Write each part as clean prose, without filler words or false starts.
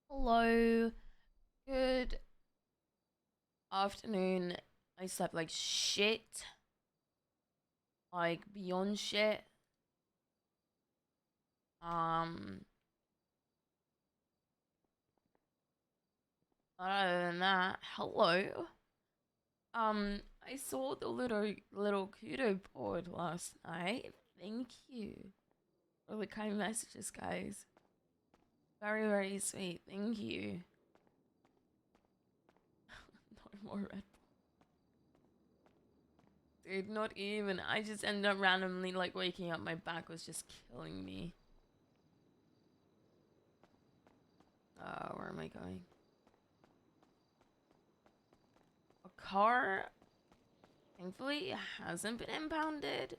Hello, good afternoon. I slept like shit, like beyond shit. Um, Other than that, hello. I saw the little kudo board last night. Thank you for the kind messages, guys. Very, very sweet. Thank you. No more Red Bull. Dude, not even. I just ended up randomly like waking up. My back was just killing me. Where am I going? A car, thankfully, hasn't been impounded.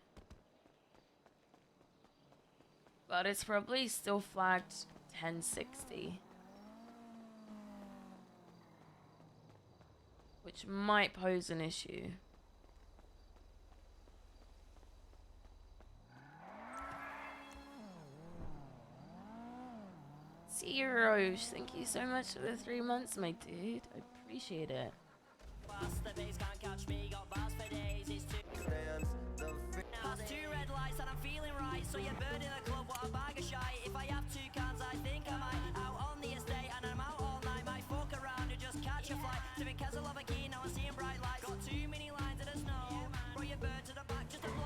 But it's probably still flagged 1060. Which might pose an issue. Zeros, thank you so much for the 3 months, my dude. I appreciate it. Past 2 red lights and I'm feeling right. So you're bird in the club, what a bag of shite. If I have 2 cans, I think I might. Out on the estate and I'm out all night. Might fuck around and just catch a flight. Sipping Castle of a key, now I'm seeing bright lights. Got too many lines in the snow. Throw your bird to the back just to blow.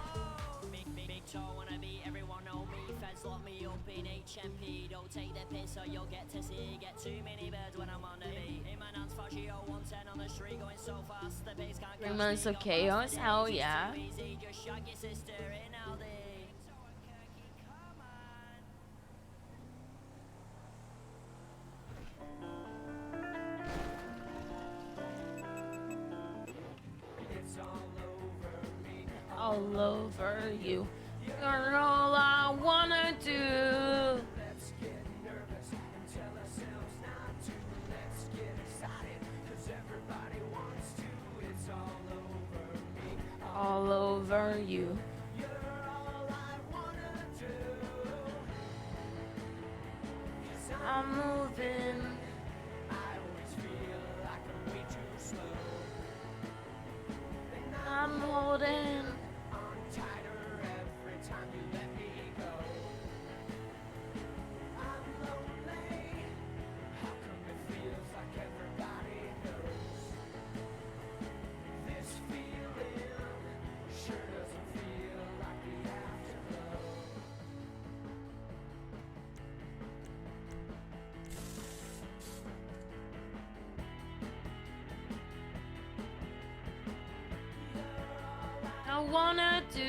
Big toe wanna be, everyone know me. Feds lock me up in HMP. Don't take the piss or you'll get to see. Get too many birds when I'm on the beat. In my nan's Fagio 110 on the street going so fast. The bass can't 3 months of chaos, hell yeah. Just shag your sister in Aldi. All over you. You're all I wanna do. Let's get nervous and tell ourselves not to. Let's get excited, cause everybody wants to. It's all over me. All over you. You're all I wanna do. Cause I'm moving. I always feel like I'm way too slow. And I'm holding. on tighter every time you let me go. I'm lonely. How come it feels like everybody knows? This feeling sure doesn't feel like the afterglow. I wanna do.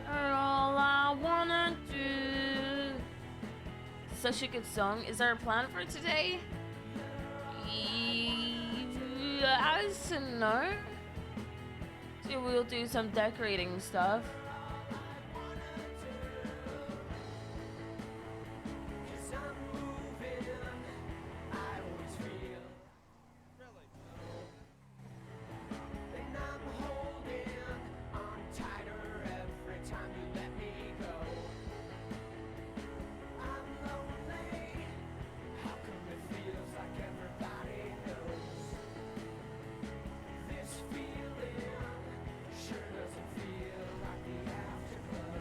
You're all I wanna do. Such a good song. Is there a plan for today? As to know. So we'll do some decorating stuff. Cause I'm moving. I always feel. And I'm holding on tighter every time you let me go. I'm lonely. How come it feels like everybody knows? This feeling sure doesn't feel like the afterglow.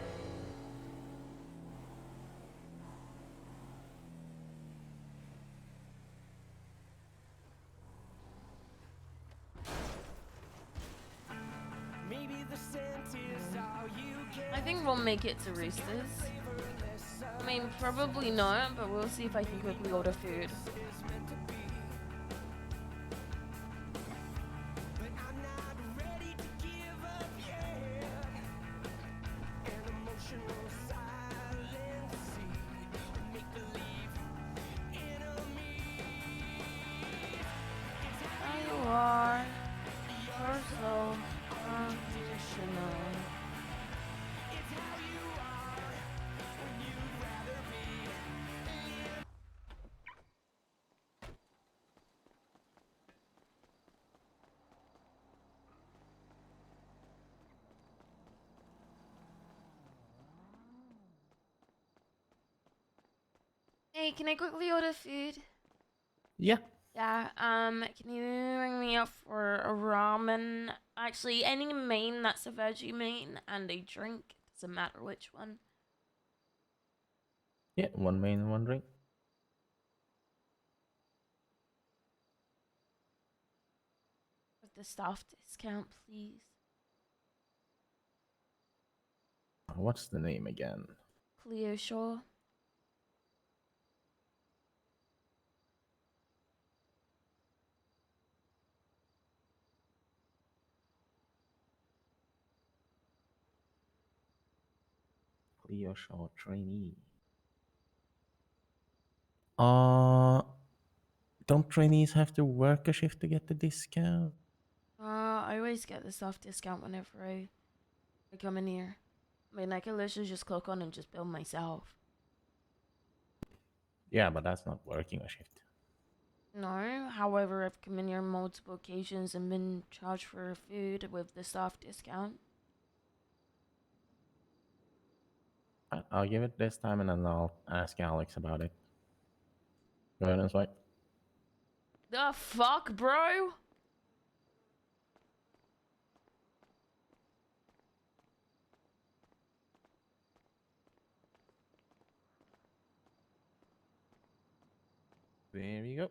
Maybe the scent is all you get. I think we'll make it to Roosters. I mean, probably not, but we'll see if I can quickly order food. But I'm not ready to give up yet. An emotional silence seed, make believe enemies. There you are. You're so unconditional. It's how you are when you'd rather be. Hey, can I quickly order food? Yeah. Yeah, can you ring me up for a ramen? Actually, any main that's a veggie main and a drink. Doesn't matter which one. Yeah, one main, one drink. With the staff discount, please. What's the name again? Cleo Shaw. Cleo Shaw trainee. Uh, don't trainees have to work a shift to get the discount? I always get the staff discount whenever I come in here. I mean, I can literally just click on and just bill myself. Yeah, but that's not working a shift. No, however, I've come in here multiple occasions and been charged for food with the staff discount. I'll give it this time and then I'll ask Alex about it. Go ahead and swipe. The fuck, bro? There you go.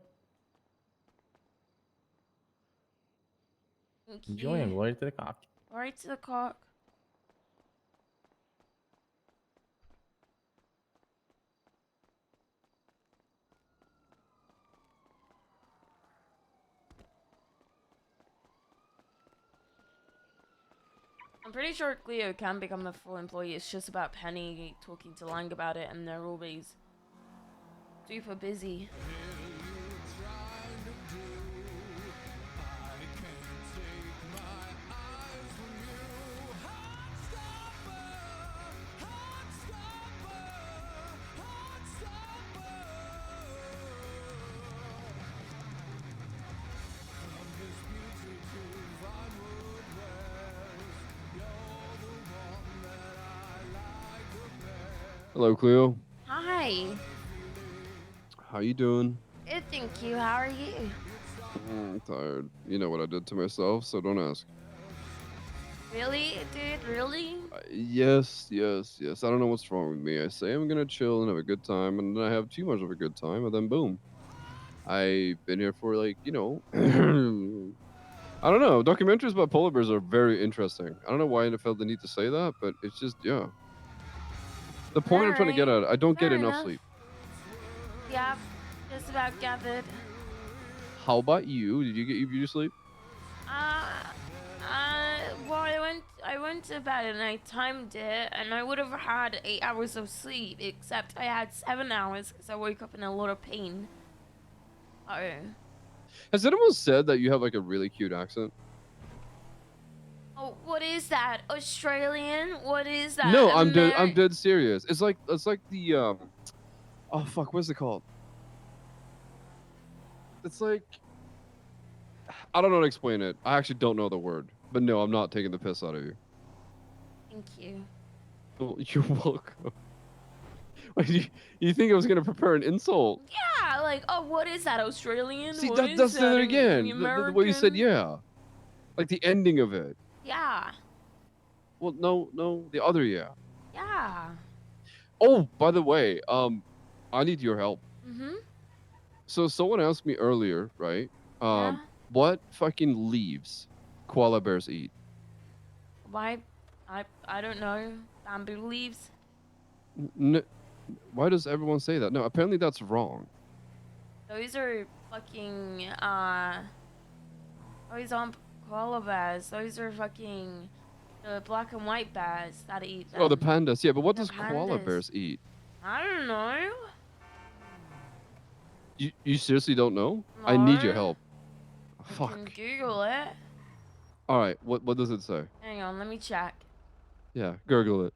Thank Enjoy and you. glory to the cock. Right to the cock. I'm pretty sure Cleo can become a full employee. It's just about Penny talking to Lang about it, and they're always super busy. Hello, Cleo. Hi. How you doing? Good, thank you. How are you? I'm tired. You know what I did to myself, so don't ask. Really, dude? Really? Yes. I don't know what's wrong with me. I say I'm gonna chill and have a good time, and then I have too much of a good time, and then boom. I've been here for like, I don't know. Documentaries about polar bears are very interesting. I don't know why I felt the need to say that, but it's just, yeah. The point I'm trying to get Alright. at, I don't get Fair enough enough. sleep. Yeah, just about gathered. How about you? Did you get your beauty sleep? Well, I went to bed and I timed it, and I would have had 8 hours of sleep, except I had 7 hours because I woke up in a lot of pain. Oh. Has anyone said that you have like a really cute accent? Oh, what is that? Australian? What is that? No, I'm dead serious. It's like the oh fuck, what's it called? It's like I don't know how to explain it. I actually don't know the word. But no, I'm not taking the piss out of you. Thank you. Well, you're welcome. Wait, you think I was gonna prepare an insult? Yeah, like, oh, what is that? Australian? See, What is that's that? it again. The way you said American? yeah, like the ending of it. Yeah. Well, no, the other yeah. Yeah. Oh, by the way, I need your help. Mm-hmm. So someone asked me earlier, right? Yeah. What fucking leaves koala bears eat? Why? I don't know. Bamboo leaves? Why does everyone say that? No, apparently that's wrong. Those are fucking, those aren't koala bears. Those are fucking the black and white bears that eat them. Oh, the pandas. Yeah, but what The does koala pandas. bears eat? I don't know. You seriously don't know? I need your No. help. I Fuck. can Google it. All right, what does it say? Hang on, let me check. Yeah, gurgle it.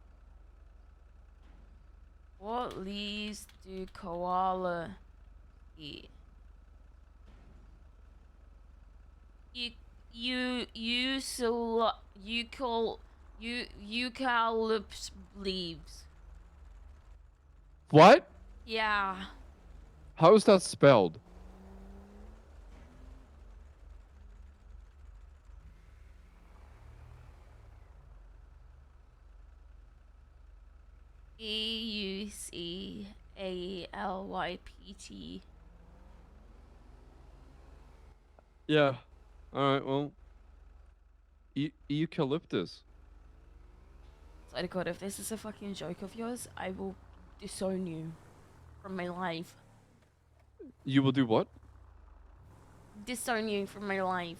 What leaves do koala eat? Eucalyptus leaves. What? Yeah. How is that spelled? Eucalypt. Yeah. All right. Well, eucalyptus. Swear to God, if this is a fucking joke of yours, I will disown you from my life. You will do what? Disown you from my life.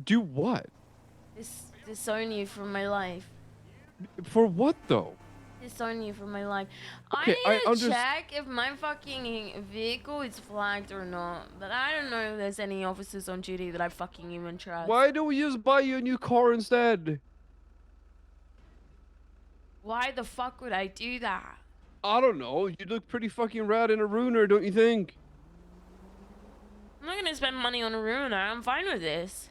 Do what? Disown you from my life. For what though? Disown you from my life. Okay, I need to check if my fucking vehicle is flagged or not. But I don't know if there's any officers on duty that I fucking even trust. Why don't we just buy you a new car instead? Why the fuck would I do that? I don't know. You look pretty fucking rad in a Ruiner, don't you think? I'm not gonna spend money on a ruiner. I'm fine with this.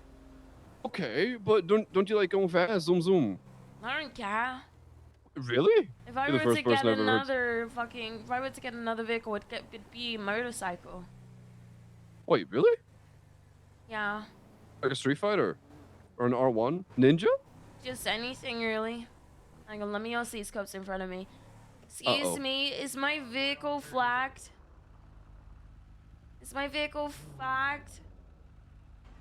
Okay, but don't you like going fast? Zoom zoom. I don't care. Really? If I You're the were first to get person I've ever heard. if I were to get another vehicle, it'd be a motorcycle. Wait, really? Yeah, Like a Street Fighter? Or an R1? Ninja? just anything really. Hang on, let me see these cops in front of me. Excuse Uh-oh. me, is my vehicle flagged? Is my vehicle flagged?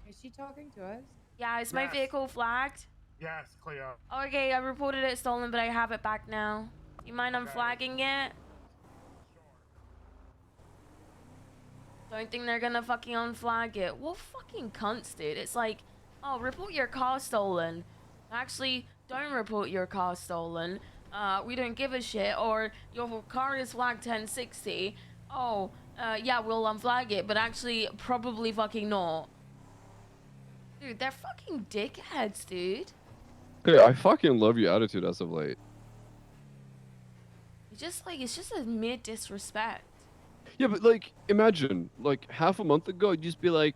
Is she talking to us? Yeah, is my Yes. vehicle flagged? Yes, Cleo. Okay, I reported it stolen, but I have it back now. You mind unflagging it? Don't think they're gonna fucking unflag it. What fucking cunts, dude? It's like, oh, report your car stolen. Actually, don't report your car stolen. We don't give a shit. Or your car is flagged 1060. Oh, yeah, we'll unflag it, but actually, probably fucking not. Dude, they're fucking dickheads, dude. Okay, I fucking love your attitude as of late. It's just a mere disrespect. Yeah, but like, imagine, like half a month ago, you'd just be like,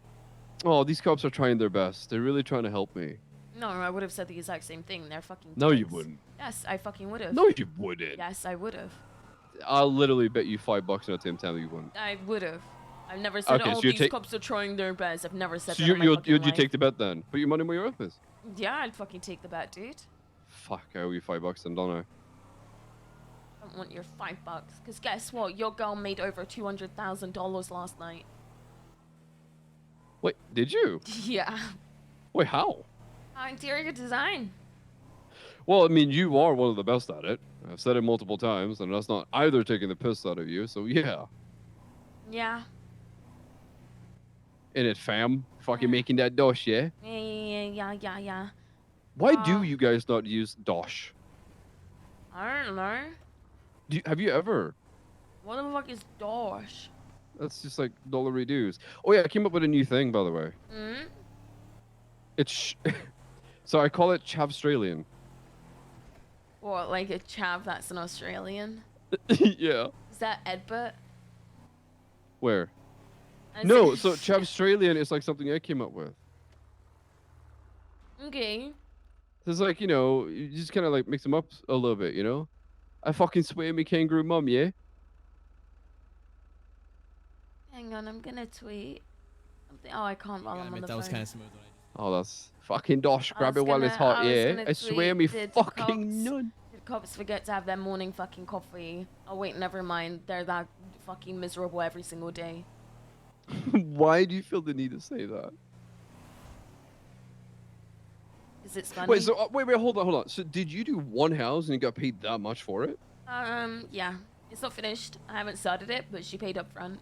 oh, these cops are trying their best. They're really trying to help me. No, I would have said the exact same thing. They're fucking No, you dicks. wouldn't. Yes, I fucking would have. No, you wouldn't. Yes, I would have. I'll literally bet you $5 on a Tim Tam you wouldn't. I would have. I've never said, Okay, oh, so you these take- cops are trying their best. I've never said So that in my you'd fucking life. take the bet then? Put your money where your mouth is. Yeah, I'd fucking take the bet, dude. Fuck, I owe you $5 then, don't I? I don't want your $5. Because guess what? Your girl made over $200,000 last night. Wait, did you? Yeah. Wait, how? Interior design. Well, I mean, you are one of the best at it. I've said it multiple times, and that's not either taking the piss out of you, so yeah. Yeah. In it, fam. Fucking making that dosh, yeah? Yeah. Why do you guys not use dosh? I don't know. Have you ever? What the fuck is Dosh? That's just like dollar reduce. Oh yeah, I came up with a new thing, by the way. Hmm? It's so I call it Chavstralian. What, like a chav that's an Australian? Yeah. Is that Edbert? Where? I No, said- so Chavstralian is like something I came up with. Okay. It's like, you know, you just kind of like mix them up a little bit, you know? I fucking swear me kangaroo mum, yeah? Hang on, I'm gonna tweet. Something. Oh, I can't while I'm on the that was phone. kind of smooth. Oh, that's fucking dosh. I Grab was it while it's gonna- hot, I was yeah? gonna I swear me tweet, did fucking cops- none. Did cops forget to have their morning fucking coffee? Oh wait, never mind. They're that fucking miserable every single day. Why do you feel the need to say that? Cause it's funny. Wait, so wait, hold on. So did you do one house and you got paid that much for it? Yeah. It's not finished. I haven't started it, but she paid up front.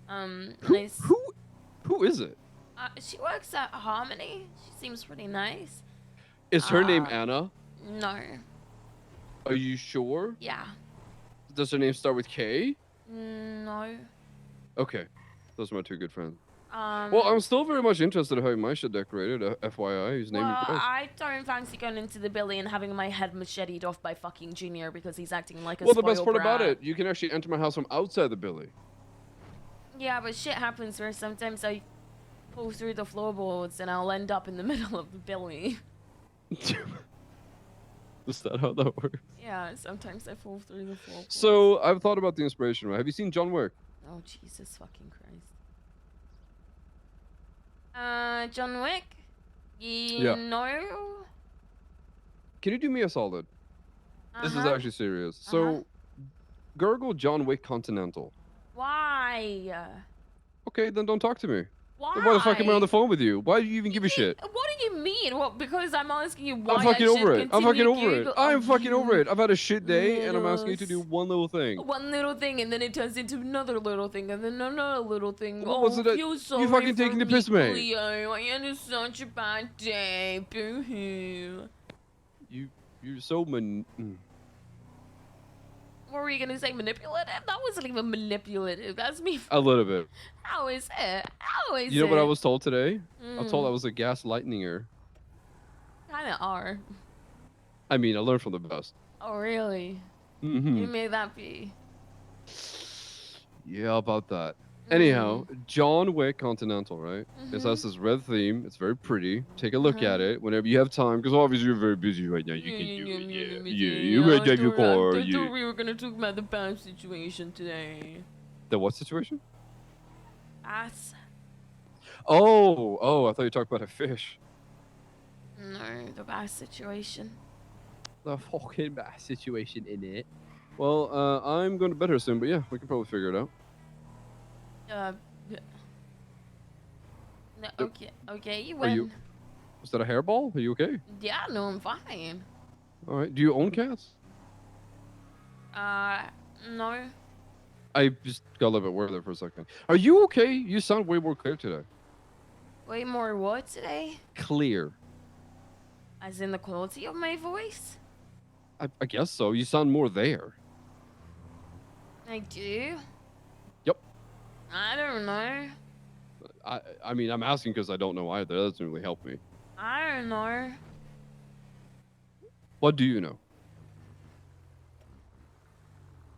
Nice. Who is it? She works at Harmony. She seems pretty nice. Is her name Anna? No. Are you sure? Yeah. Does her name start with K? No. Okay, those are my two good friends. Um. Well, I'm still very much interested in having my shit decorated. FYI, his name Well, is. I don't fancy going into the billy and having my head macheted off by fucking Junior because he's acting like a Well, the best spoiled part about brat. it, you can actually enter my house from outside the billy. Yeah, but shit happens where sometimes I pull through the floorboards and I'll end up in the middle of the billy. Is that how that works? Yeah, sometimes I fall through the floorboards. So I've thought about the inspiration. Right? Have you seen John Wick? Oh, Jesus fucking Christ. John Wick? Yeah. No? Can you do me a solid? This is Uh-huh. actually serious. So, Gurgle John Wick Continental. Why? Okay, then don't talk to me. Why? Then why the fuck am I on the phone with you? Why do you even give a shit? What do you mean? What? Because I'm asking you why I'm fucking I should over it. I'm fucking continue over it. Google. I'm Oh, fucking over you it. I've had a shit day, and I'm asking you to do little one little thing. One little thing, and then it turns into another little thing, and then another little thing. What was it that- feel you sorry fucking for taking the me, piss, mate? Cleo. I had such a bad day. Boo-hoo. You're so What were you gonna say? Manipulative? That wasn't even manipulative. That's me. a little bit. How is it? How is it? You know what I was told today? I was told I Mm, was a gaslightninger. kinda are. I mean, I learned from the best. Oh, really? Mm-hmm. You made that be. Yeah, about that. Anyhow, John Wick Continental, right? It Mhm. has this red theme. It's very pretty. Take a look at it whenever you have time, because obviously you're very busy right now. You can do it. Yeah. You might drive your car. I Yeah. thought we were gonna talk about the bad situation today. The what situation? Ass. Oh, I thought you talked about a fish. No, the bad situation. The fucking bad situation in it. Well, I'm going to bed here soon, but yeah, we can probably figure it out. No, okay, you Are win. you- Was that a hairball? Are you okay? Yeah, no, I'm fine. All right. Do you own cats? No. I just got a little bit worried there for a second. Are you okay? You sound way more clear today. Way more what today? Clear. As in the quality of my voice? I guess so. You sound more there. I do? Yep. I don't know. I mean, I'm asking because I don't know either. That doesn't really help me. I don't know. What do you know?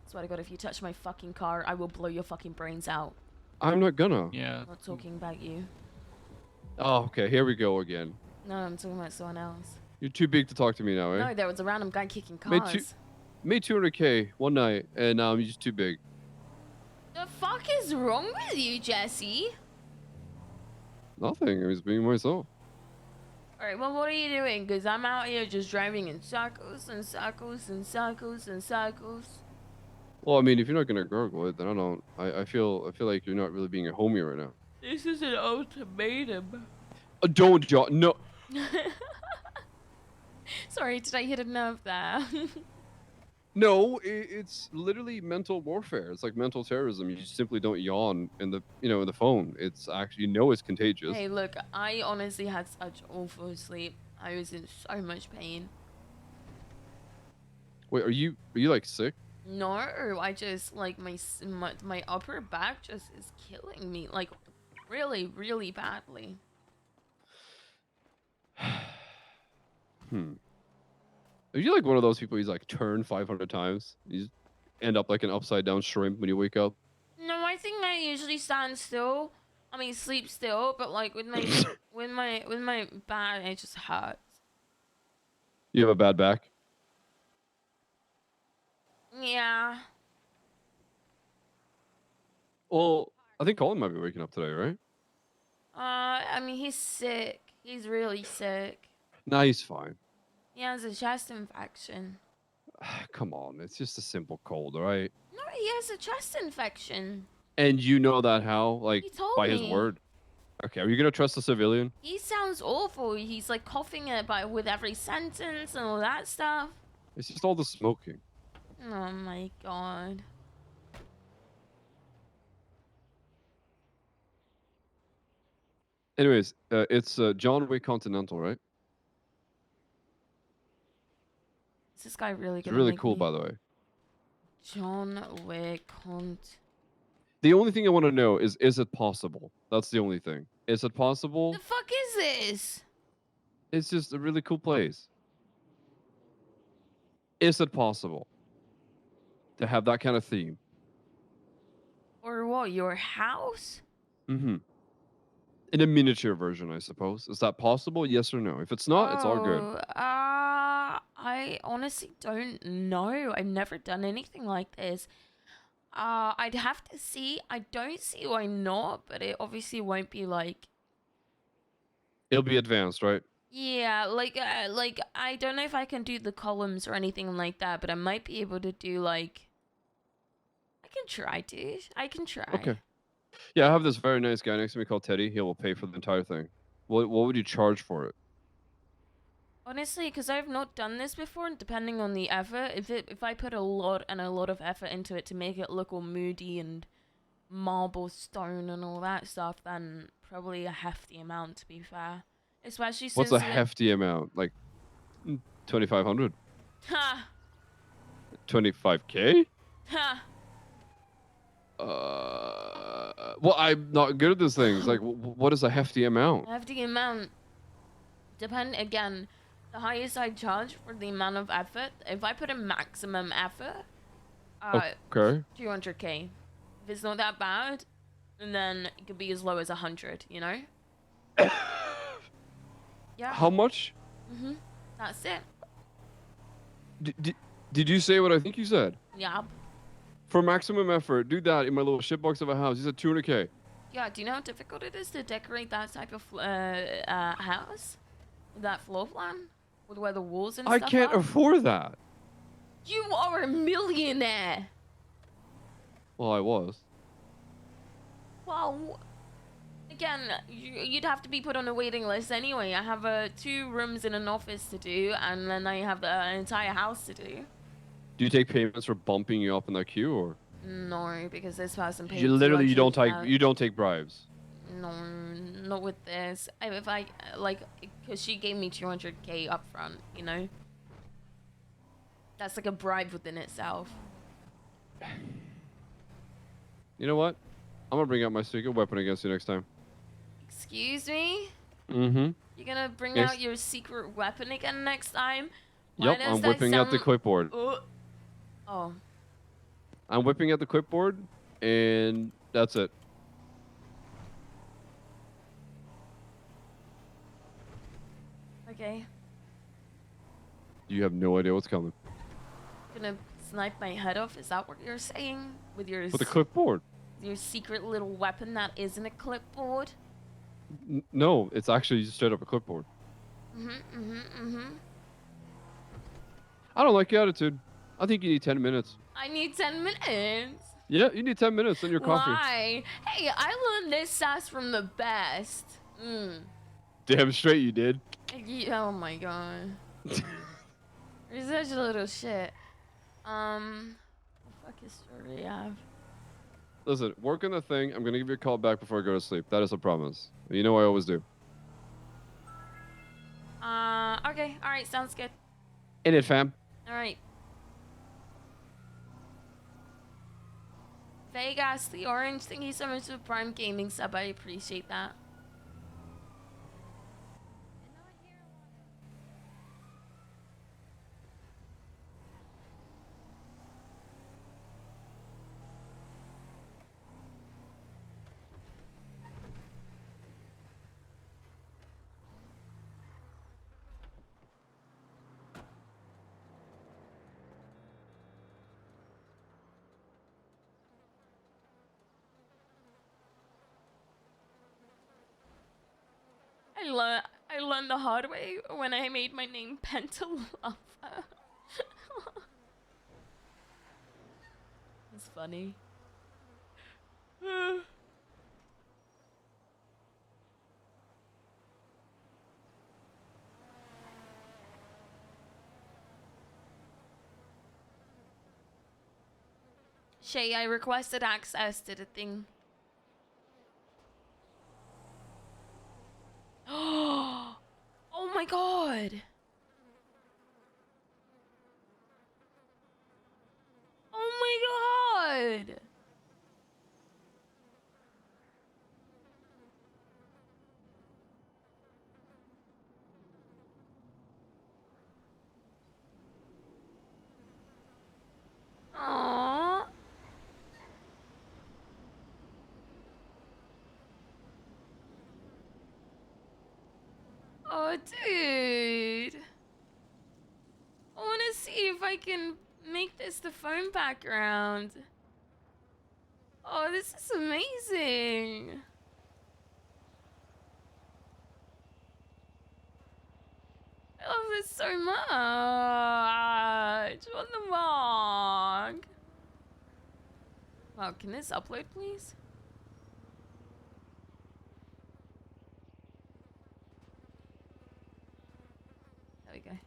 Swear to God, if you touch my fucking car, I will blow your fucking brains out. I'm not gonna. Yeah. I'm not talking about you. Oh, okay. Here we go again. No, I'm talking about someone else. You're too big to talk to me now, eh? No, there was a random guy kicking Made cars. Made 200K one night, and now I'm just too big. The fuck is wrong with you, Jesse? Nothing. I was being myself. Alright, well, what are you doing? Because I'm out here just driving in circles and circles and circles and circles. Well, I mean, if you're not gonna gurgle it, then I don't. I feel like you're not really being a homie right now. This is an ultimatum. Don't, John. No. Sorry, did I hit a nerve there? No, it's literally mental warfare. It's like mental terrorism. You simply don't yawn in the, in the phone. It's actually, it's contagious. Hey, look, I honestly had such awful sleep. I was in so much pain. Wait, are you like sick? No, I just like my upper back just is killing me, like really, really badly. Are you like one of those people who's like turn 500 times? You just end up like an upside down shrimp when you wake up? No, I think I usually stand still. I mean, sleep still, but like with my with my back, it just hurts. You have a bad back? Yeah. Well, I think Colin might be waking up today, right? I mean, he's sick. He's really sick. Nah, he's fine. He has a chest infection. Come on, it's just a simple cold, all right? No, he has a chest infection. And you know that how? Like, He told by his me. word? Okay, are you gonna trust a civilian? He sounds awful. He's like coughing with every sentence and all that stuff. It's just all the smoking. Oh my god. Anyways, it's John Wick Continental, right? Is this guy really It's gonna really make cool, me... by the way. John Wick The only thing I want to know is it possible? That's the only thing. Is it possible? The fuck is this? It's just a really cool place. Is it possible to have that kind of theme? Or what, your house? Mm-hmm. In a miniature version, I suppose. Is that possible? Yes or no? If it's not, it's all good. I honestly don't know. I've never done anything like this. I'd have to see. I don't see why not, but it obviously won't be like. It'll be advanced, right? Yeah, like I don't know if I can do the columns or anything like that, but I might be able to do like. I can try, dude. I can try. Okay. Yeah, I have this very nice guy next to me called Teddy. He will pay for the entire thing. What would you charge for it? Honestly, because I've not done this before, and depending on the effort, if I put a lot of effort into it to make it look all moody and marble stone and all that stuff, then probably a hefty amount, to be fair. Especially since What's a hefty amount? Like 2,500? Ha 25K? ha. Well, I'm not good at these things. Like, what is a hefty amount? Hefty amount. Again, the highest I charge for the amount of effort. If I put a maximum effort, Okay. 200k. If it's not that bad, and then it could be as low as 100. You know. Yeah. How much? That's it. Did you say what I think you said? Yeah. For maximum effort, do that in my little shitbox of a house. You said 200K. Yeah. Do you know how difficult it is to decorate that type of house? With that floor plan, with where the walls and I stuff can't are? afford that. You are a millionaire. Well, I was. Well, again, you'd have to be put on a waiting list anyway. I have 2 rooms and an office to do, and then I have the entire house to do. Do you take payments for bumping you up in that queue, or No, because this person paid. you don't 200,000. take bribes? No, not with this. If I like, because she gave me 200k upfront, you know. That's like a bribe within itself. You know what? I'm gonna bring out my secret weapon against you next time. Excuse me? Mm-hmm. You're gonna bring Yes. out your secret weapon again next time? Why Yep, does I'm that whipping out the sound- clipboard. Oh. I'm whipping out the clipboard, and that's it. Okay. You have no idea what's coming. Gonna snipe my head off? Is that what you're saying? With your With the clipboard. your secret little weapon that isn't a clipboard? No, it's actually straight up a clipboard. I don't like your attitude. I think you need 10 minutes. I need 10 minutes. Yeah, you need 10 minutes on your coffee. Why? Hey, I learned this sass from the best. Damn straight you did. Oh my god. You're such a little shit. What fuck history do you have? Listen, work on the thing. I'm gonna give you a call back before I go to sleep. That is a promise. You know I always do. Okay. Alright, sounds good. In it, fam. Alright. Vegas, the orange, thank you so much for Prime Gaming sub. I appreciate that. I learned the hard way when I made my name Pentalava. It's funny. Shay, I requested access to the thing. Oh my god! Oh my god! Aww. Oh, dude. I want to see if I can make this the phone background. Oh, this is amazing. I love this so much. What the fuck? Wow, can this upload, please? There we go.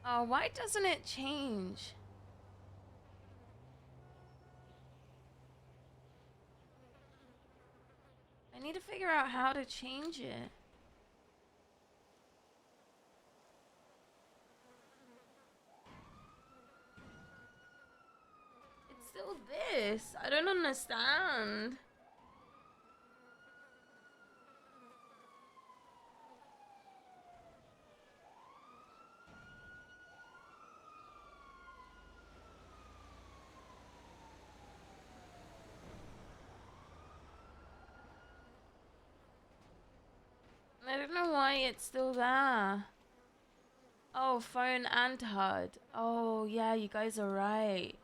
Oh, why doesn't it change? I need to figure out how to change it. It's still this. I don't understand. I don't know why it's still there. Oh, phone and HUD. Oh, yeah, you guys are right.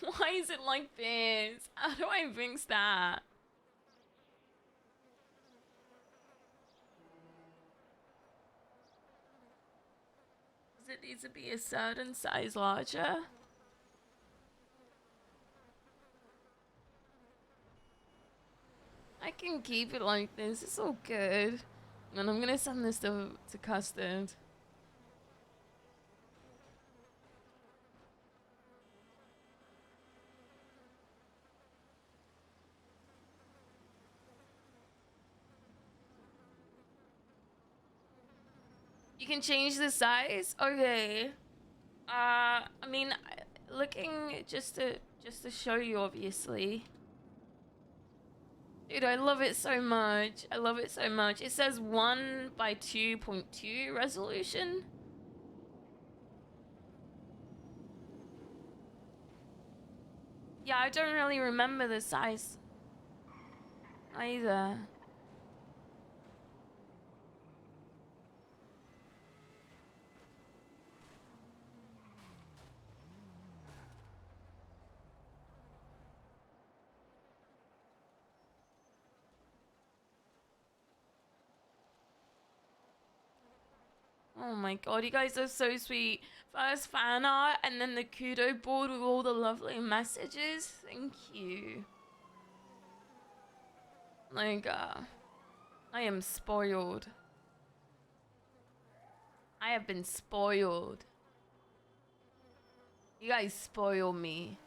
Why is it like this? How do I fix that? Does it need to be a certain size larger? I can keep it like this. It's all good. And I'm gonna send this to Custard. You can change the size? Okay. I mean, looking just to show you, obviously. Dude, I love it so much. I love it so much. It says 1 by 2.2 resolution. Yeah, I don't really remember the size either. Oh my god, you guys are so sweet. First fan art and then the kudo board with all the lovely messages. Thank you. Like, I am spoiled. I have been spoiled. You guys spoil me.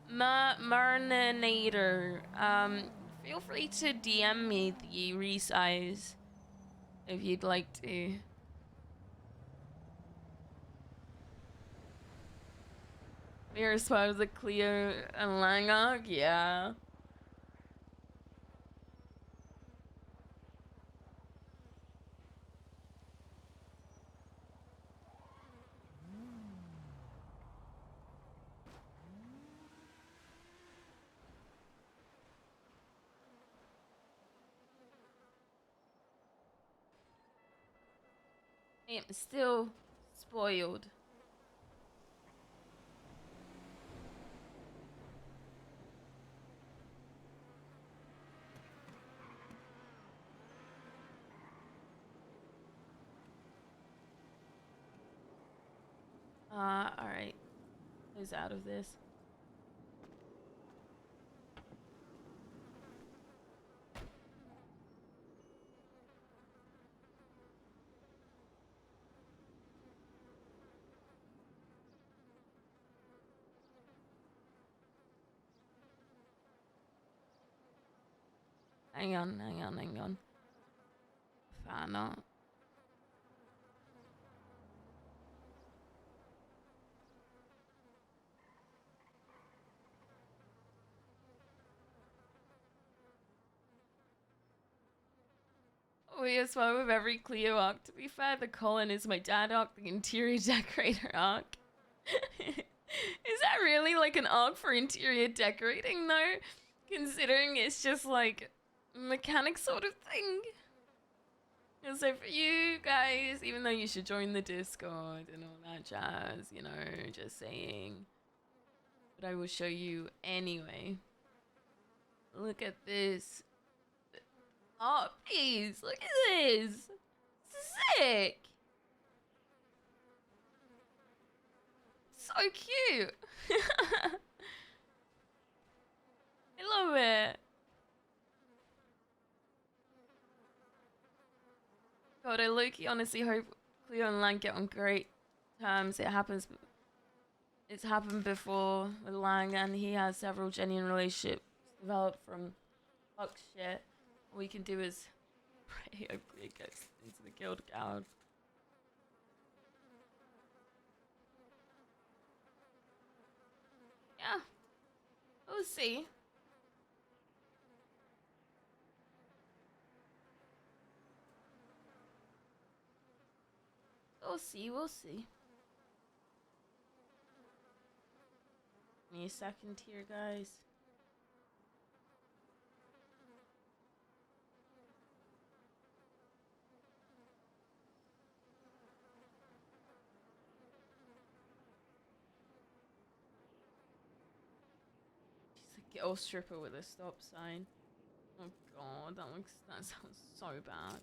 Marinator. Feel free to DM me the resize if you'd like to. You're as part of the Cleo and Langog? Yeah. I am still spoiled. Alright. Who's out of this? Hang on. Fan art. Oh yes, well with every Cleo arc. To be fair, the Colin is my dad arc, the interior decorator arc. Is that really like an arc for interior decorating though? Considering it's just like a mechanic sort of thing. And so for you guys, even though you should join the Discord and all that jazz, you know, just saying. But I will show you anyway. Look at this. Oh, please, look at this. Sick. So cute. I love it. God, I low-key honestly hope Cleo and Lang get on great terms. It's happened before with Lang, and he has several genuine relationships developed from fuck shit. All we can do is pray hope Cleo gets into the guild guard. Yeah. We'll see. We'll see. Give me a second here, guys. She's a girl stripper with a stop sign. Oh god, that sounds so bad.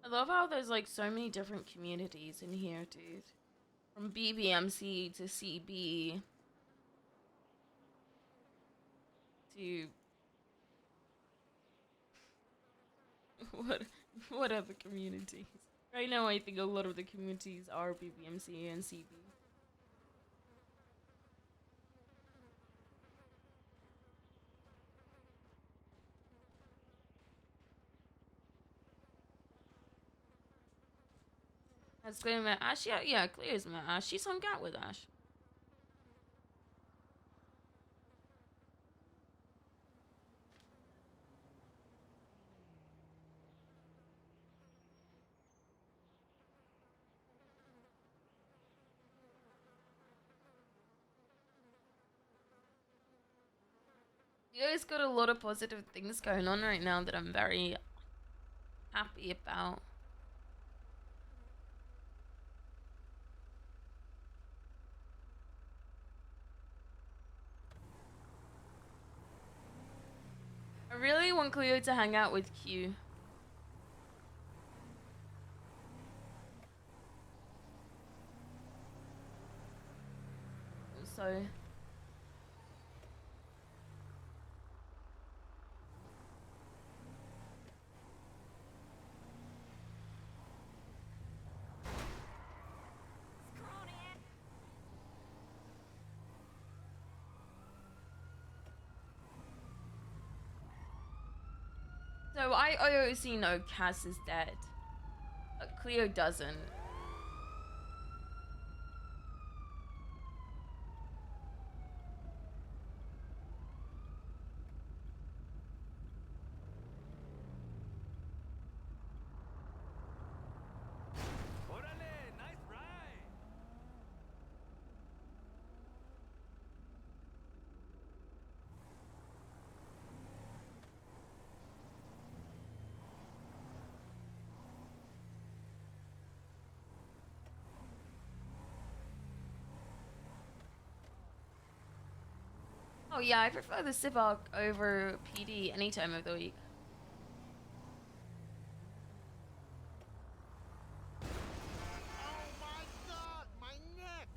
I love how there's like so many different communities in here, dude. From BBMC to CB to what other communities? Right now I think a lot of the communities are BBMC and CB. Has Cleo met Ash? Yeah, Cleo's met Ash. She's hung out with Ash. Cleo's got a lot of positive things going on right now that I'm very happy about. I really want Cleo to hang out with Q. So I obviously know Cass is dead. Cleo doesn't. Oh yeah, I prefer the Sivok over PD any time of the week. Oh my god, my neck!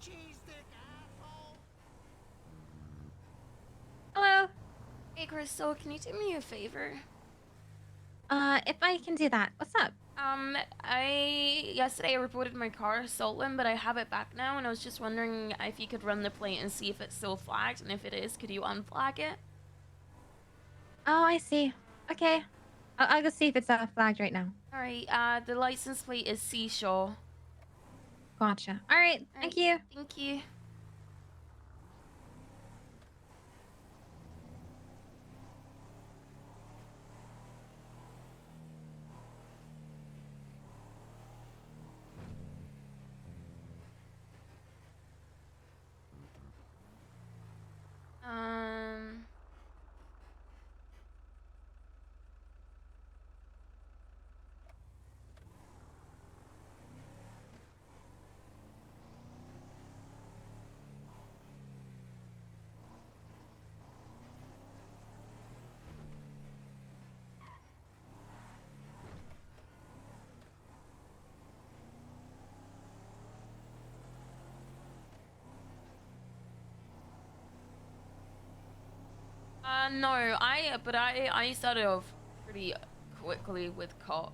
Cheese dick asshole! Hello. Hey Crystal, can you do me a favor? If I can do that, what's up? Yesterday I reported my car stolen, but I have it back now, and I was just wondering if you could run the plate and see if it's still flagged, and if it is, could you unflag it? Oh, I see. Okay. I'll go see if it's flagged right now. Alright, the license plate is C Shaw. Gotcha. All right. Thank you. Thank you. No, I started off pretty quickly with cop.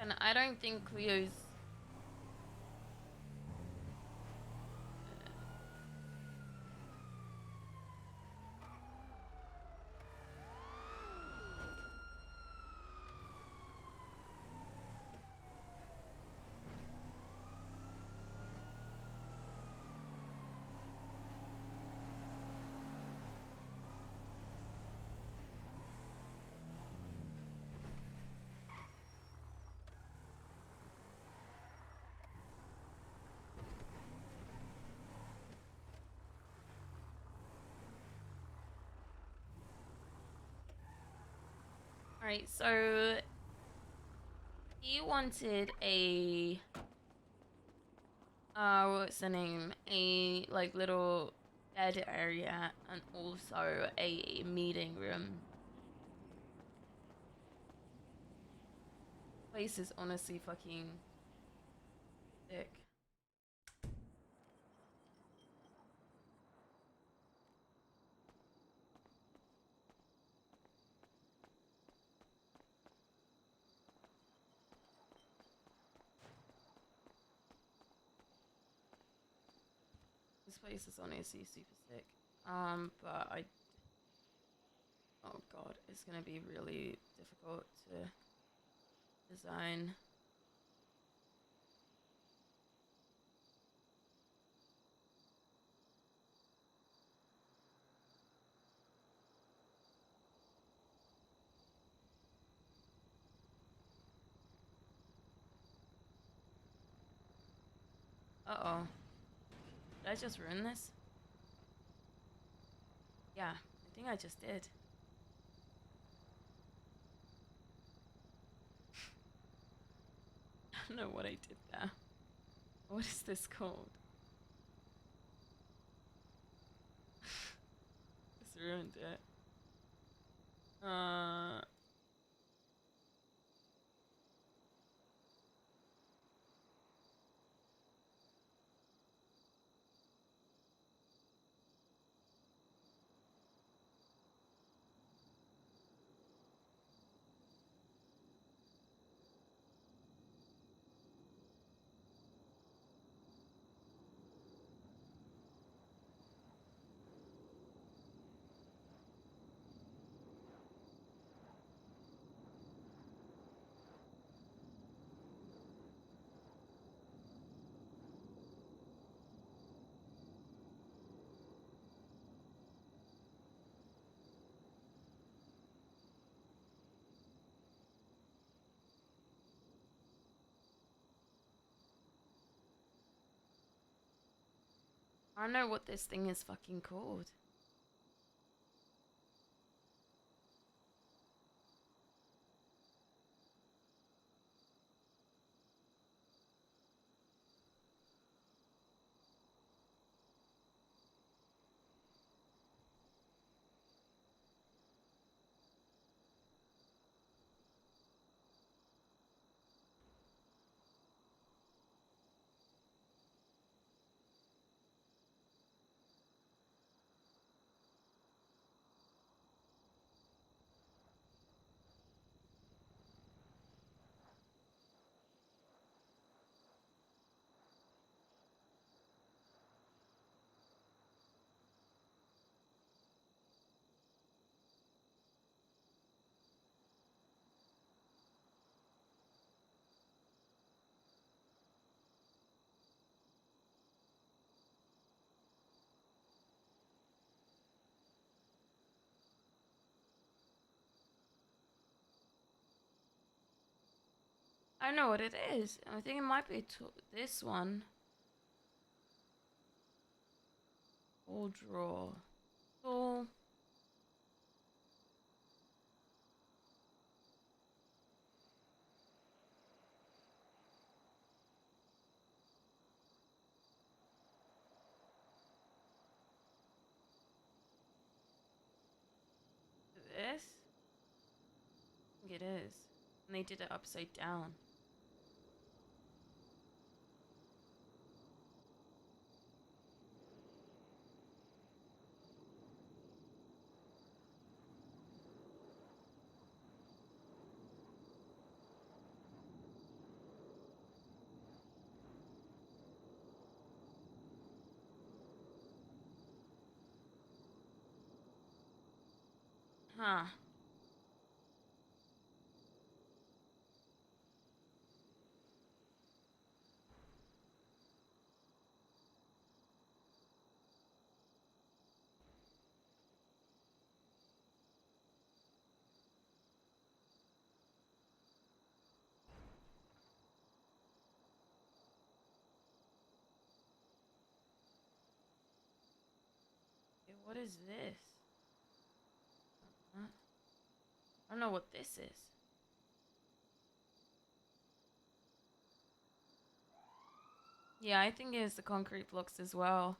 And I don't think Cleo's... Alright, so... He wanted a... what's the name? A, like, little bed area and also a meeting room. Place is honestly fucking sick. This place is honestly super sick. But I... Oh god, it's gonna be really difficult to design. Uh-oh. Did I just ruin this? Yeah, I think I just did. I don't know what I did there. What is this called? Just ruined it. I don't know what this thing is fucking called. I know what it is. I think it might be this one. Full draw. Full. This? I think it is. And they did it upside down. Huh. Okay, what is this? Huh? I don't know what this is. Yeah, I think it's the concrete blocks as well.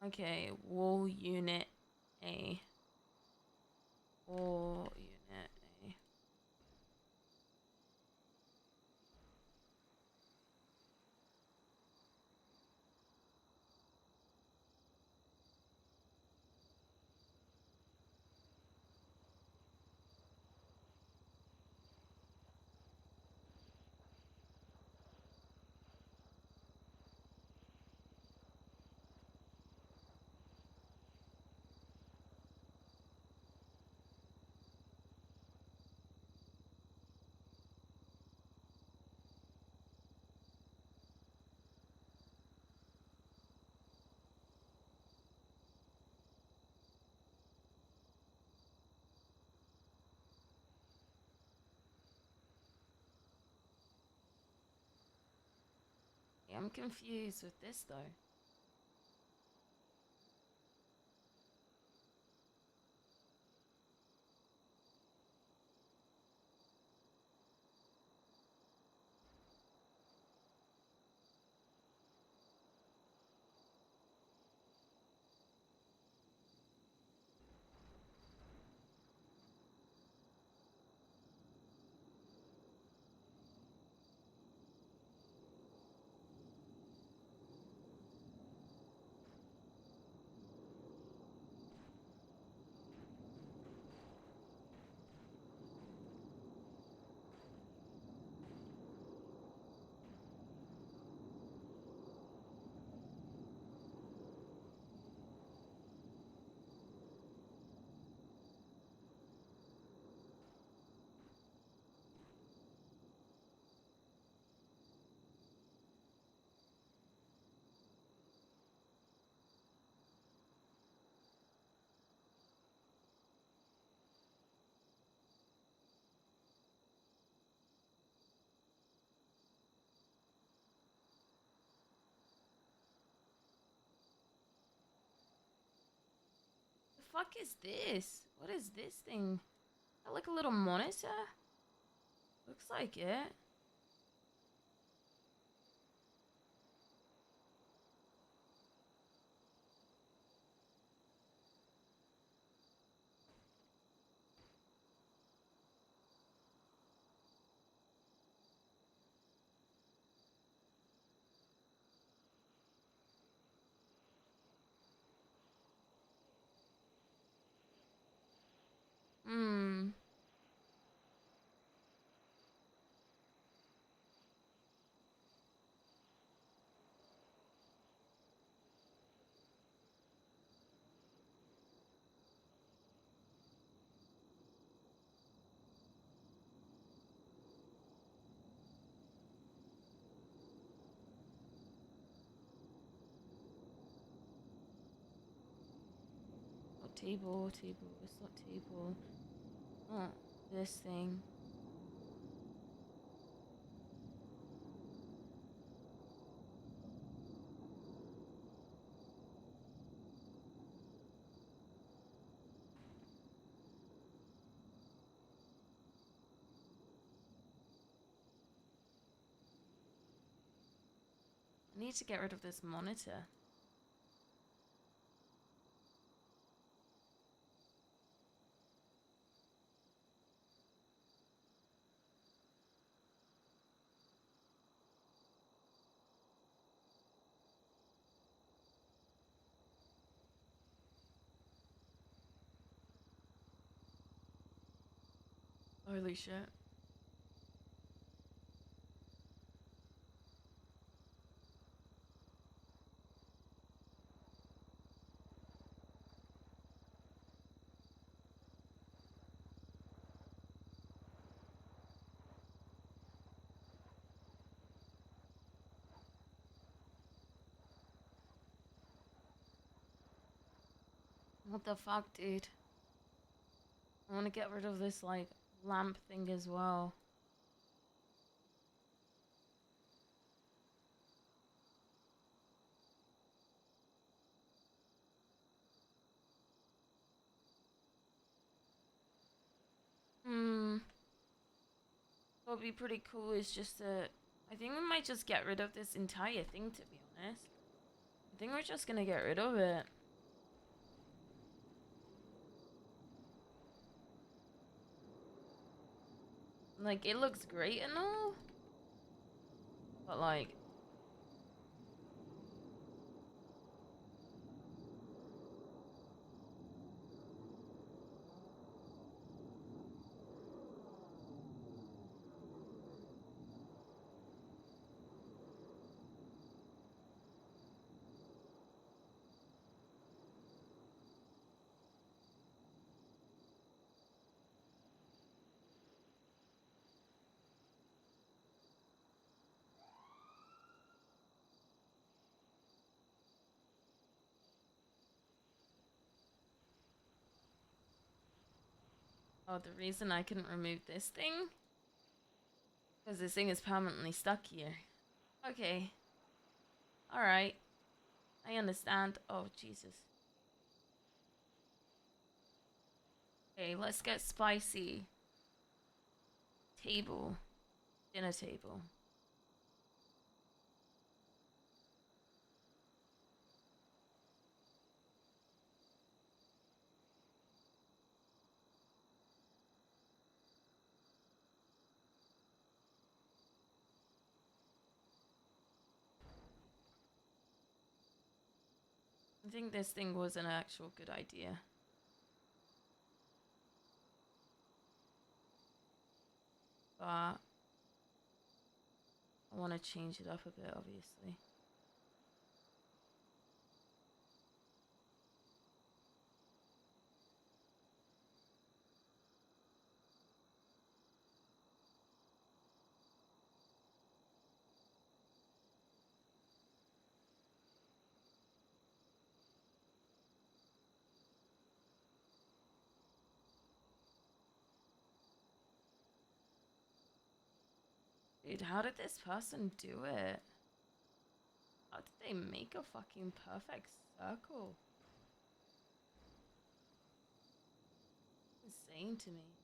Okay, wall unit A. Wall unit A. Yeah, I'm confused with this though. The fuck is this? What is this thing? Got like a little monitor? Looks like it. Hmm. Oh, table, table. It's not table. Oh. this thing. I need to get rid of this monitor. Holy shit. What the fuck, dude? I want to get rid of this, like, lamp thing as well. What would be pretty cool is just that I think we might just get rid of this entire thing, to be honest. I think we're just gonna get rid of it. Like, it looks great and all, but like, oh, the reason I couldn't remove this thing? Because this thing is permanently stuck here. Okay. Alright. I understand. Oh, Jesus. Okay, let's get spicy. Table. Dinner table. I think this thing was an actual good idea. But I want to change it up a bit, obviously. Dude, how did this person do it? How did they make a fucking perfect circle? Insane to me.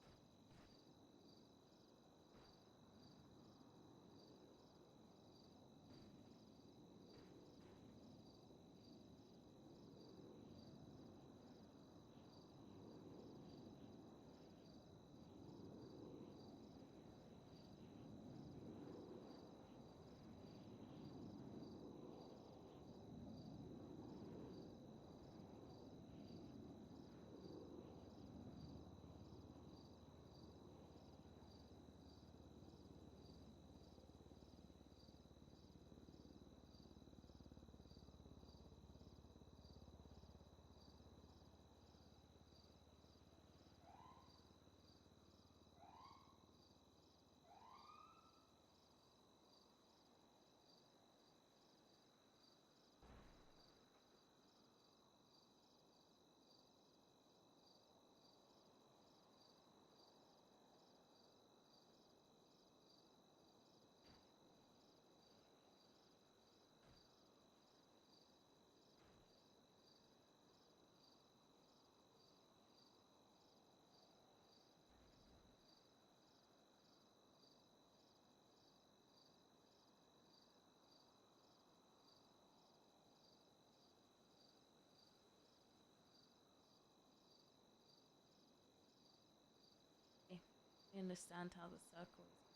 I understand how the circle is.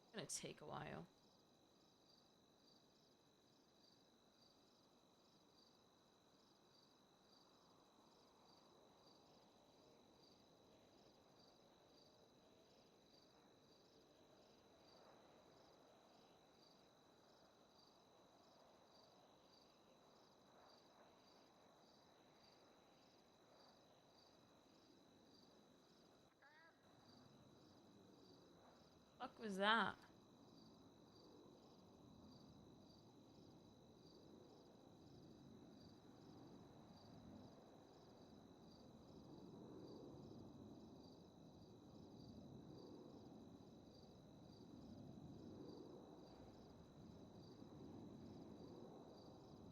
It's gonna take a while. Fuck was that?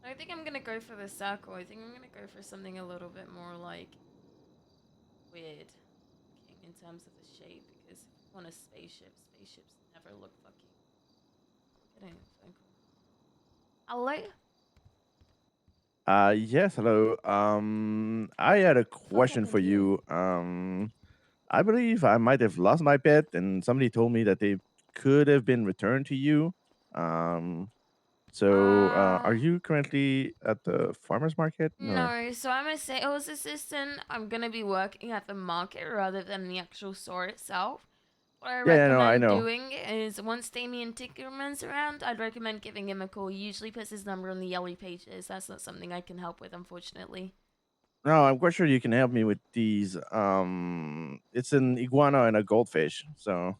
I think I'm gonna go for the circle. I think I'm gonna go for something a little bit more like weird looking in terms of the shape, because if you want a spaceship, spaceships never look fucking. Getting a phone call. Hello? Yes, hello. I had a What question happened for here? you. I believe I might have lost my pet, and somebody told me that they could have been returned to you. Are you currently at the farmer's market? Or No, so I'm a sales assistant. I'm gonna be working at the market rather than the actual store itself. What I yeah, no, I recommend know. doing is once Damien Tickerman's around, I'd recommend giving him a call. He usually puts his number on the yellow pages. That's not something I can help with, unfortunately. No, I'm quite sure you can help me with these. It's an iguana and a goldfish. So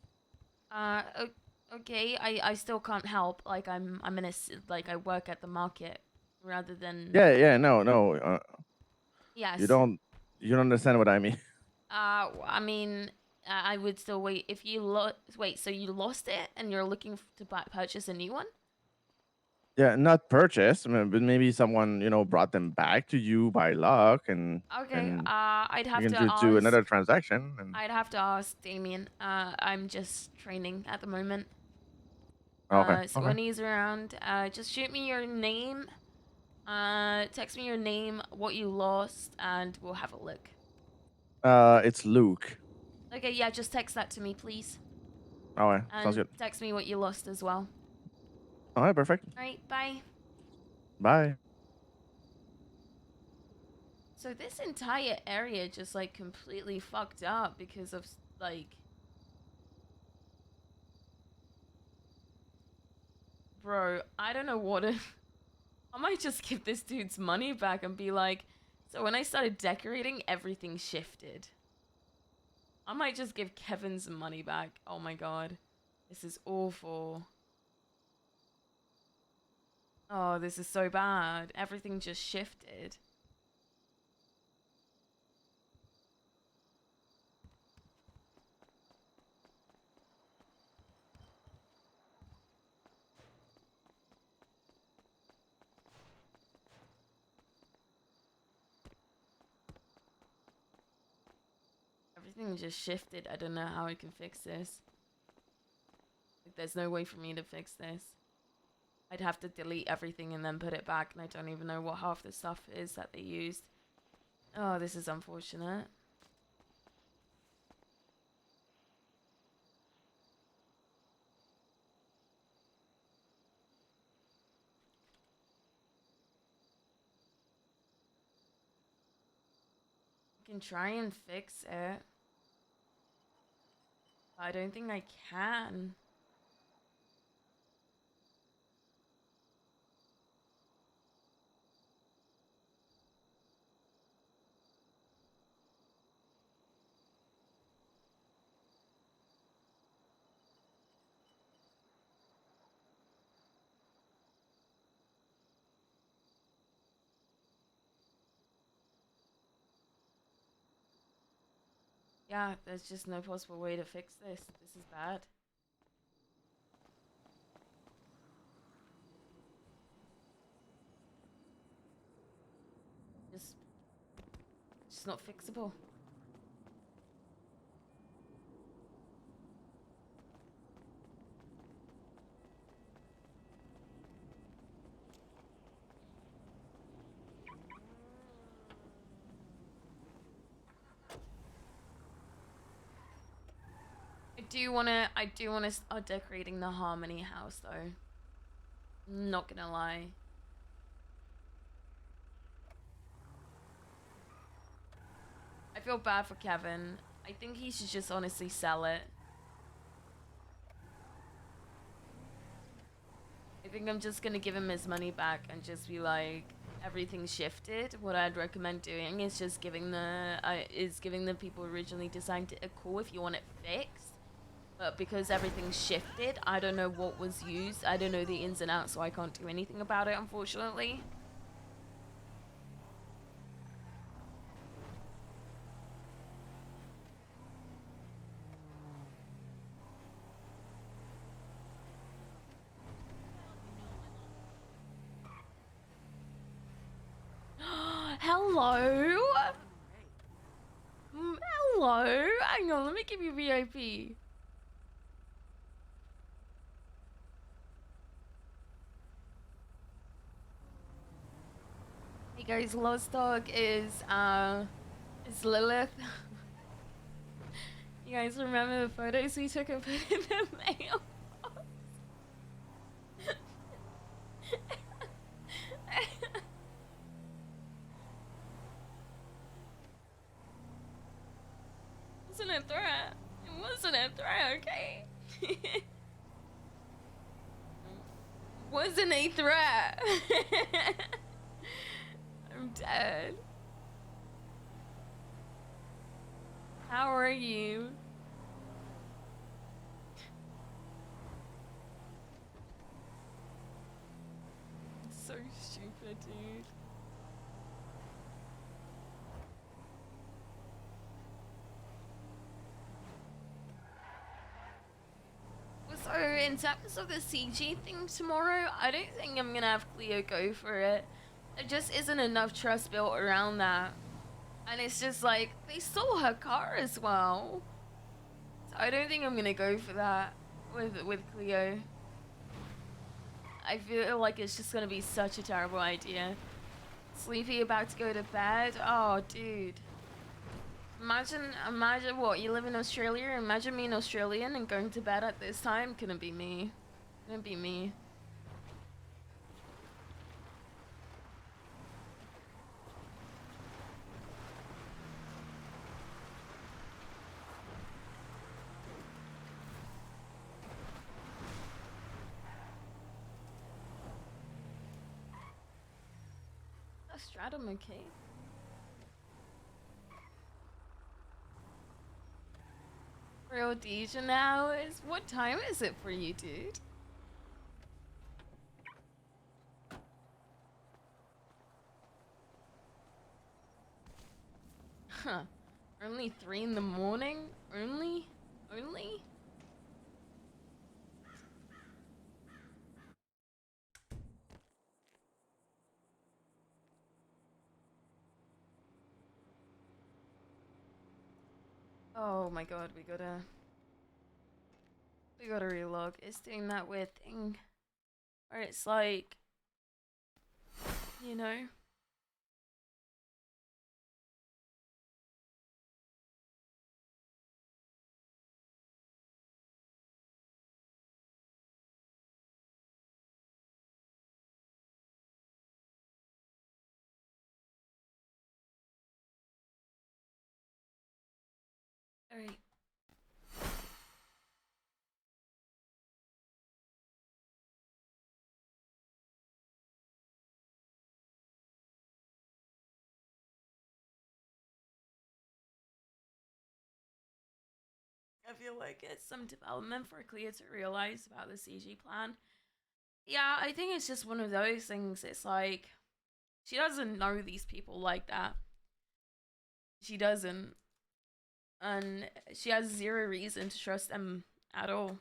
Okay, I still can't help. Like I'm in a like I work at the market rather than yeah, no, no. You yes. don't understand what I mean. I mean, I would still wait if you wait. So you lost it and you're looking to purchase a new one? Yeah, not purchased, but maybe someone brought them back to you by luck, and Okay. and I'd you have can to do ask. another transaction. And I'd have to ask Damien. I'm just training at the moment. okay, So okay. when he's around, just shoot me your name. Text me your name, what you lost, and we'll have a look. It's Luke. Okay, yeah, just text that to me, please. Okay, sounds And good. text me what you lost as well. All right, perfect. Alright, bye. Bye. So this entire area just like completely fucked up because of like bro, I don't know what it I might just give this dude's money back and be like, so when I started decorating, everything shifted. I might just give Kevin's money back. Oh my god. This is awful. Oh, this is so bad. Everything just shifted. Everything just shifted. I don't know how I can fix this. Like, there's no way for me to fix this. I'd have to delete everything and then put it back, and I don't even know what half the stuff is that they used. Oh, this is unfortunate. I can try and fix it. But I don't think I can. Yeah, there's just no possible way to fix this. This is bad. Just not fixable. I do wanna start decorating the Harmony house though. Not gonna lie. I feel bad for Kevin. I think he should just honestly sell it. I think I'm just gonna give him his money back and just be like, everything's shifted. What I'd recommend doing is just giving the people originally designed it a call if you want it fixed. But because everything's shifted, I don't know what was used. I don't know the ins and outs, so I can't do anything about it, unfortunately. Hello? Hello? Hang on, let me give you VIP. Hey guys, Lost Dog is Lilith. You guys remember the photos we took and put in the mail? Wasn't a threat. It wasn't a threat, okay? Wasn't a threat. I'm dead. How are you? So stupid, dude. So in terms of the CG thing tomorrow, I don't think I'm gonna have Cleo go for it. There just isn't enough trust built around that. And it's just like, they stole her car as well. So I don't think I'm gonna go for that with Cleo. I feel like it's just gonna be such a terrible idea. Sleepy, about to go to bed? Oh, dude. Imagine what, you live in Australia? Imagine being Australian and going to bed at this time. Couldn't be me. Couldn't be me. A stratum, okay. Real DJ now is what time is it for you, dude? Huh. Only 3 in the morning? Only? Only? Oh my god, we gotta relog. It's doing that weird thing where it's like, you know. Alright. I feel like it's some development for Cleo to realize about the CG plan. Yeah, I think it's just one of those things. It's like, she doesn't know these people like that. She doesn't. And she has 0 reason to trust them at all.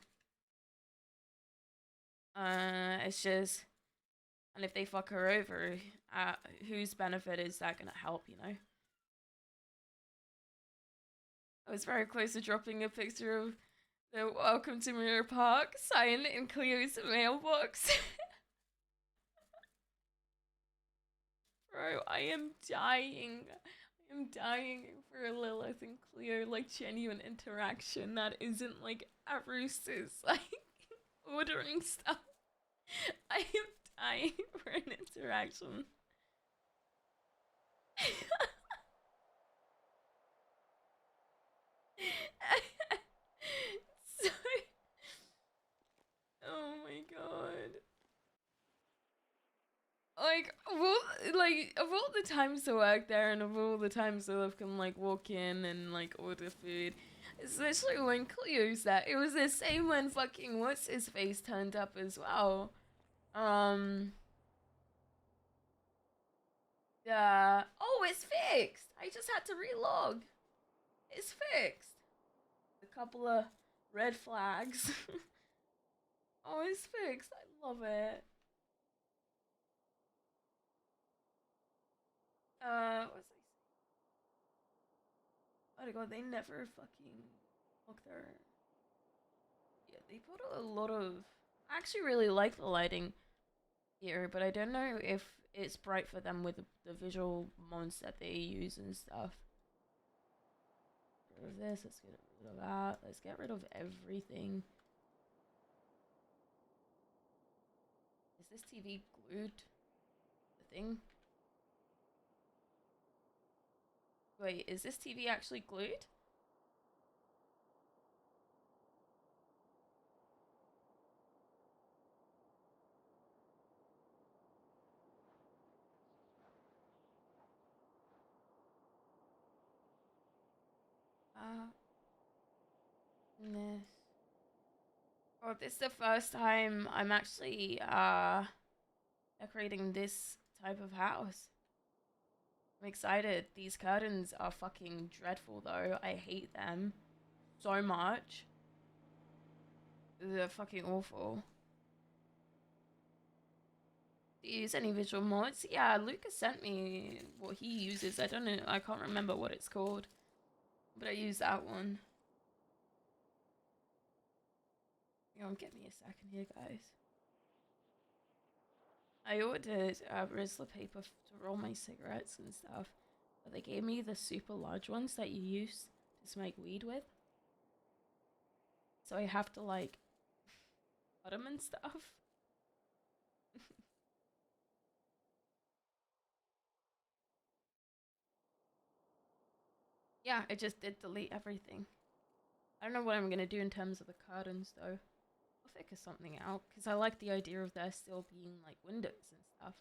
It's just, and if they fuck her over, whose benefit is that gonna help, you know? I was very close to dropping a picture of the Welcome to Mirror Park sign in Cleo's mailbox. Bro, I am dying. I I'm dying for a Lilith and Cleo like genuine interaction that isn't like Arus's like ordering stuff. I am dying for an interaction. So, oh my god. Like, of all the times to work there and of all the times that I can, like, walk in and, like, order food, especially when Cleo's there, it was the same when fucking what's-his-face turned up as well. Yeah. Oh, it's fixed! I just had to relog. It's fixed. A couple of red flags. Oh, it's fixed. I love it. What's I saying? Oh my god, they never fucking look there. Yeah, they put a lot of. I actually really like the lighting here, but I don't know if it's bright for them with the visual mods that they use and stuff. Get rid of this. Let's get rid of that. Let's get rid of everything. Is this TV glued? The thing? Wait, is this TV actually glued? This. Oh, this is the first time I'm actually decorating this type of house. I'm excited. These curtains are fucking dreadful though. I hate them so much. They're fucking awful. Do you use any visual mods? Yeah, Lucas sent me what he uses. I don't know. I can't remember what it's called. But I use that one. Give me a second here, guys. I ordered Rizzler paper to roll my cigarettes and stuff. But they gave me the super large ones that you use to smoke weed with. So I have to, like, cut them and stuff. Yeah, I just did delete everything. I don't know what I'm gonna do in terms of the curtains, though. I'll figure something out, because I like the idea of there still being, like, windows and stuff.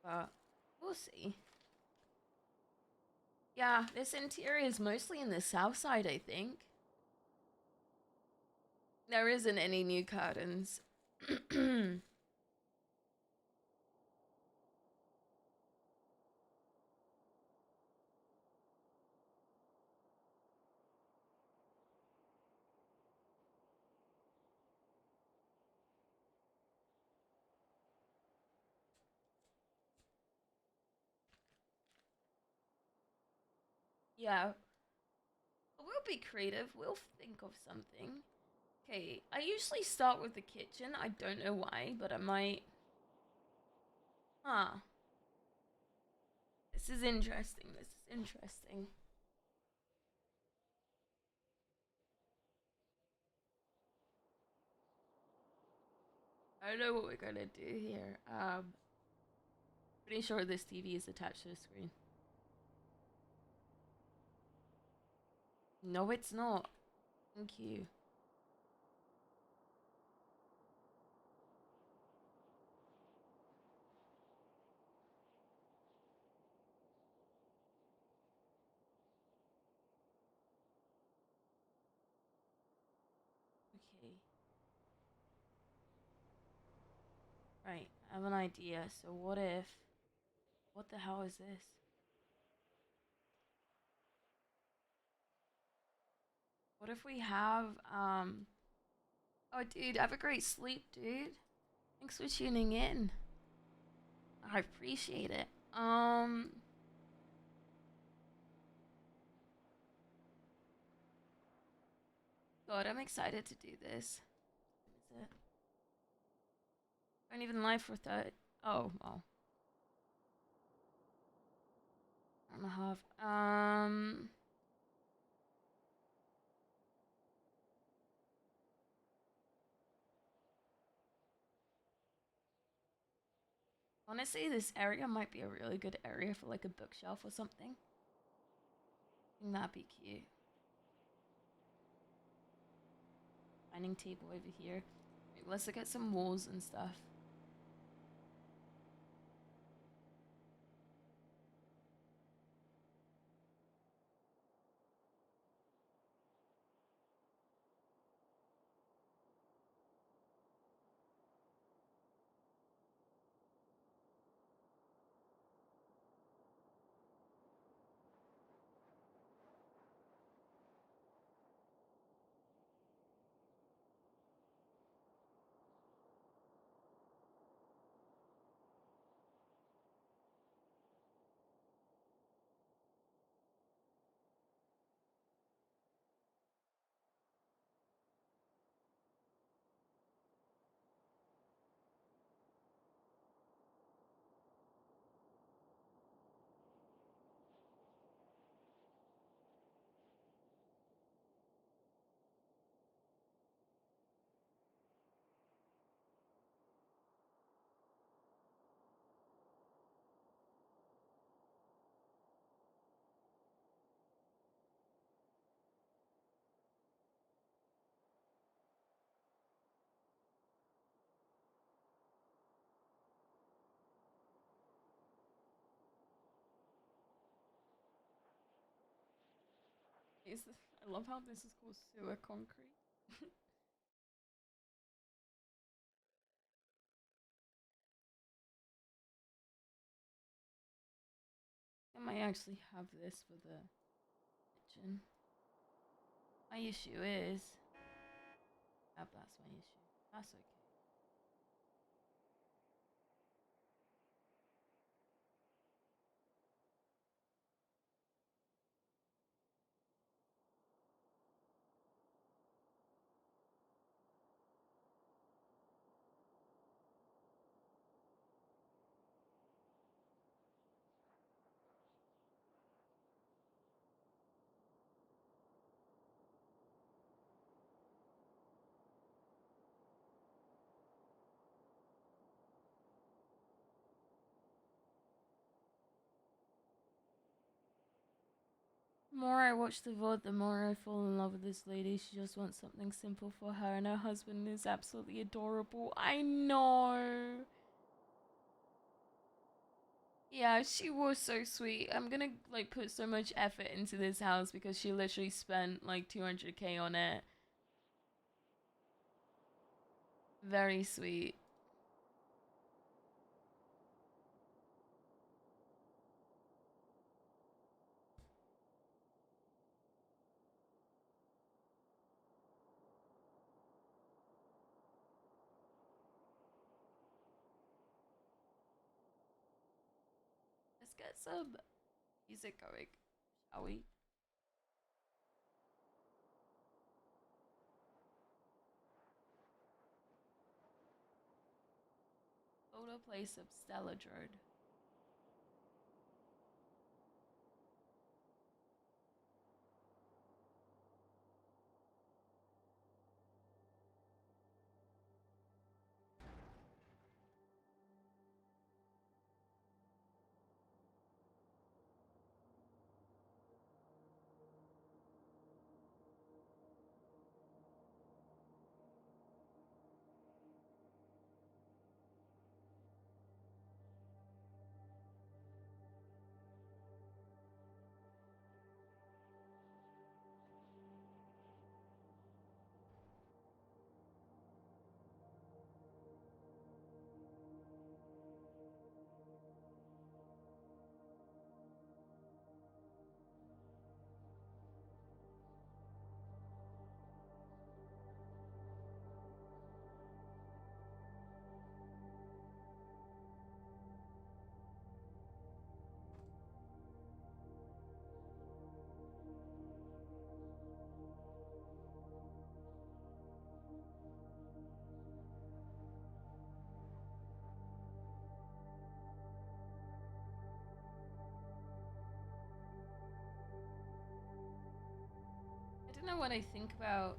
But we'll see. Yeah, this interior is mostly in the south side, I think. There isn't any new curtains. Yeah. We'll be creative. We'll think of something. Okay, I usually start with the kitchen. I don't know why, but I might... Huh. This is interesting. This is interesting. I don't know what we're gonna do here. Pretty sure this TV is attached to the screen. No, it's not. Thank you. Okay. Right, I have an idea. So what if... What the hell is this? What if we have, Oh, dude, have a great sleep, dude. Thanks for tuning in. I appreciate it. God, I'm excited to do this. Is it? I don't even live for that. Oh, well. and a half. Honestly, this area might be a really good area for like a bookshelf or something. I think that'd be cute. Dining table over here. Wait, let's look at some walls and stuff. I love how this is called sewer concrete. I might actually have this for the kitchen. My issue is... Yep, that's my issue. That's okay. The more I watch the VOD, the more I fall in love with this lady. She just wants something simple for her, and her husband is absolutely adorable. I know. Yeah, she was so sweet. I'm gonna like put so much effort into this house because she literally spent like 200k on it. Very sweet. Let's get some music going, shall we? Photo place of Stella Jord. know what I think about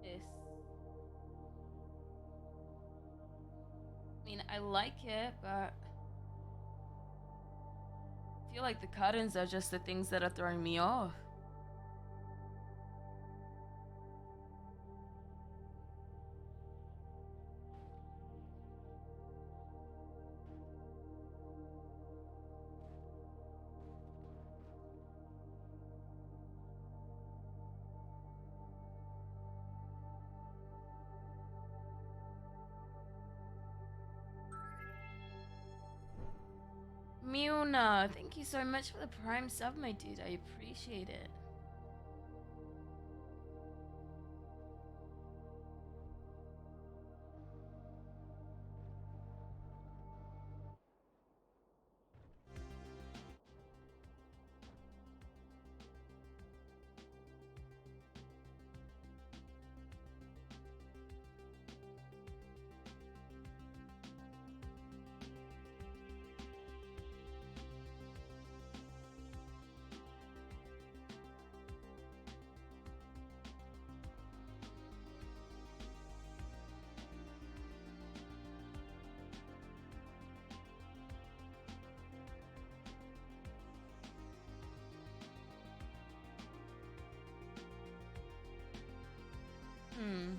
this. I mean, I like it, but I feel like the curtains are just the things that are throwing me off. Miuna, thank you so much for the prime sub, my dude. I appreciate it. Hmm.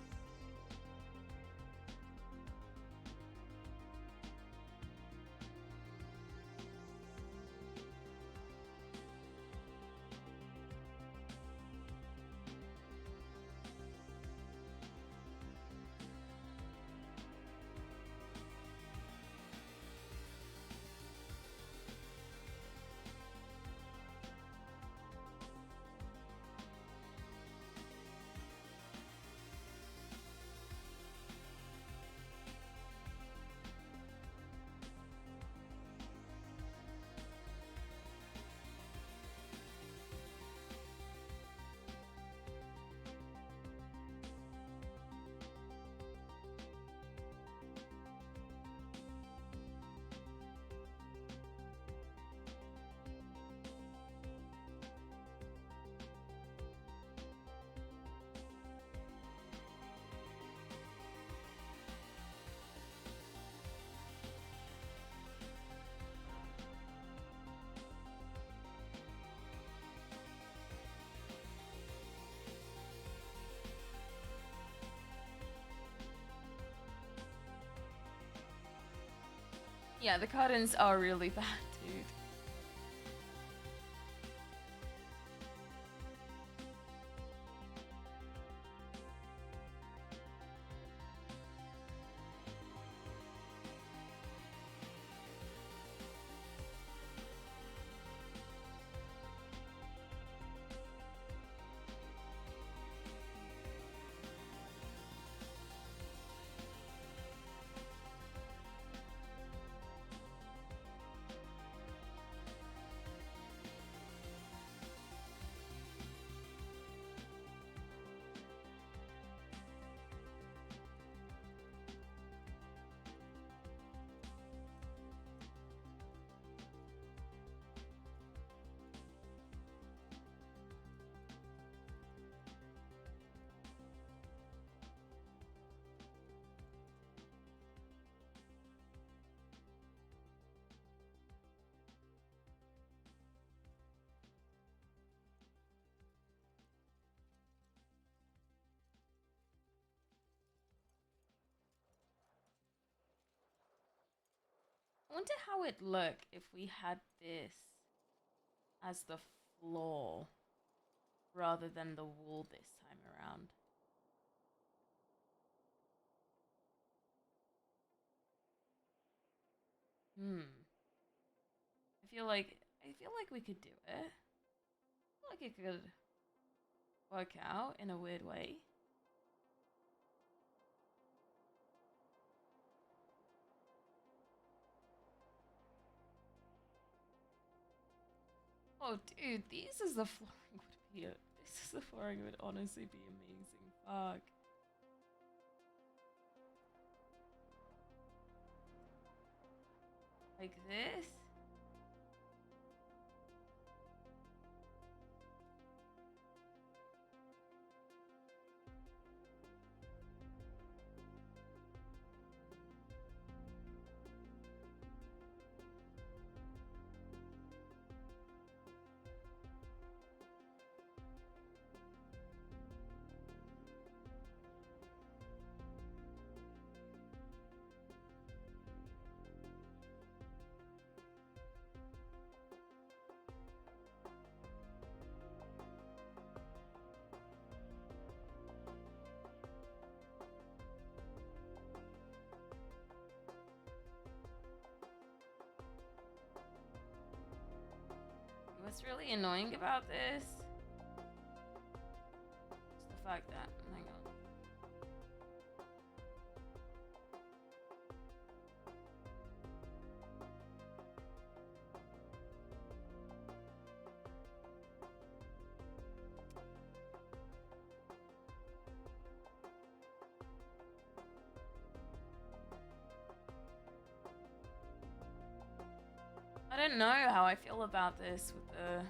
Yeah, the curtains are really bad, dude. I wonder how it'd look if we had this as the floor rather than the wall this time around. I feel like we could do it. I feel like it could work out in a weird way. Oh, dude, this is the flooring would be it. This is the flooring would honestly be amazing. Fuck. Like this. what's really annoying about this? It's the fact that, hang on. I don't know how I feel about this with the...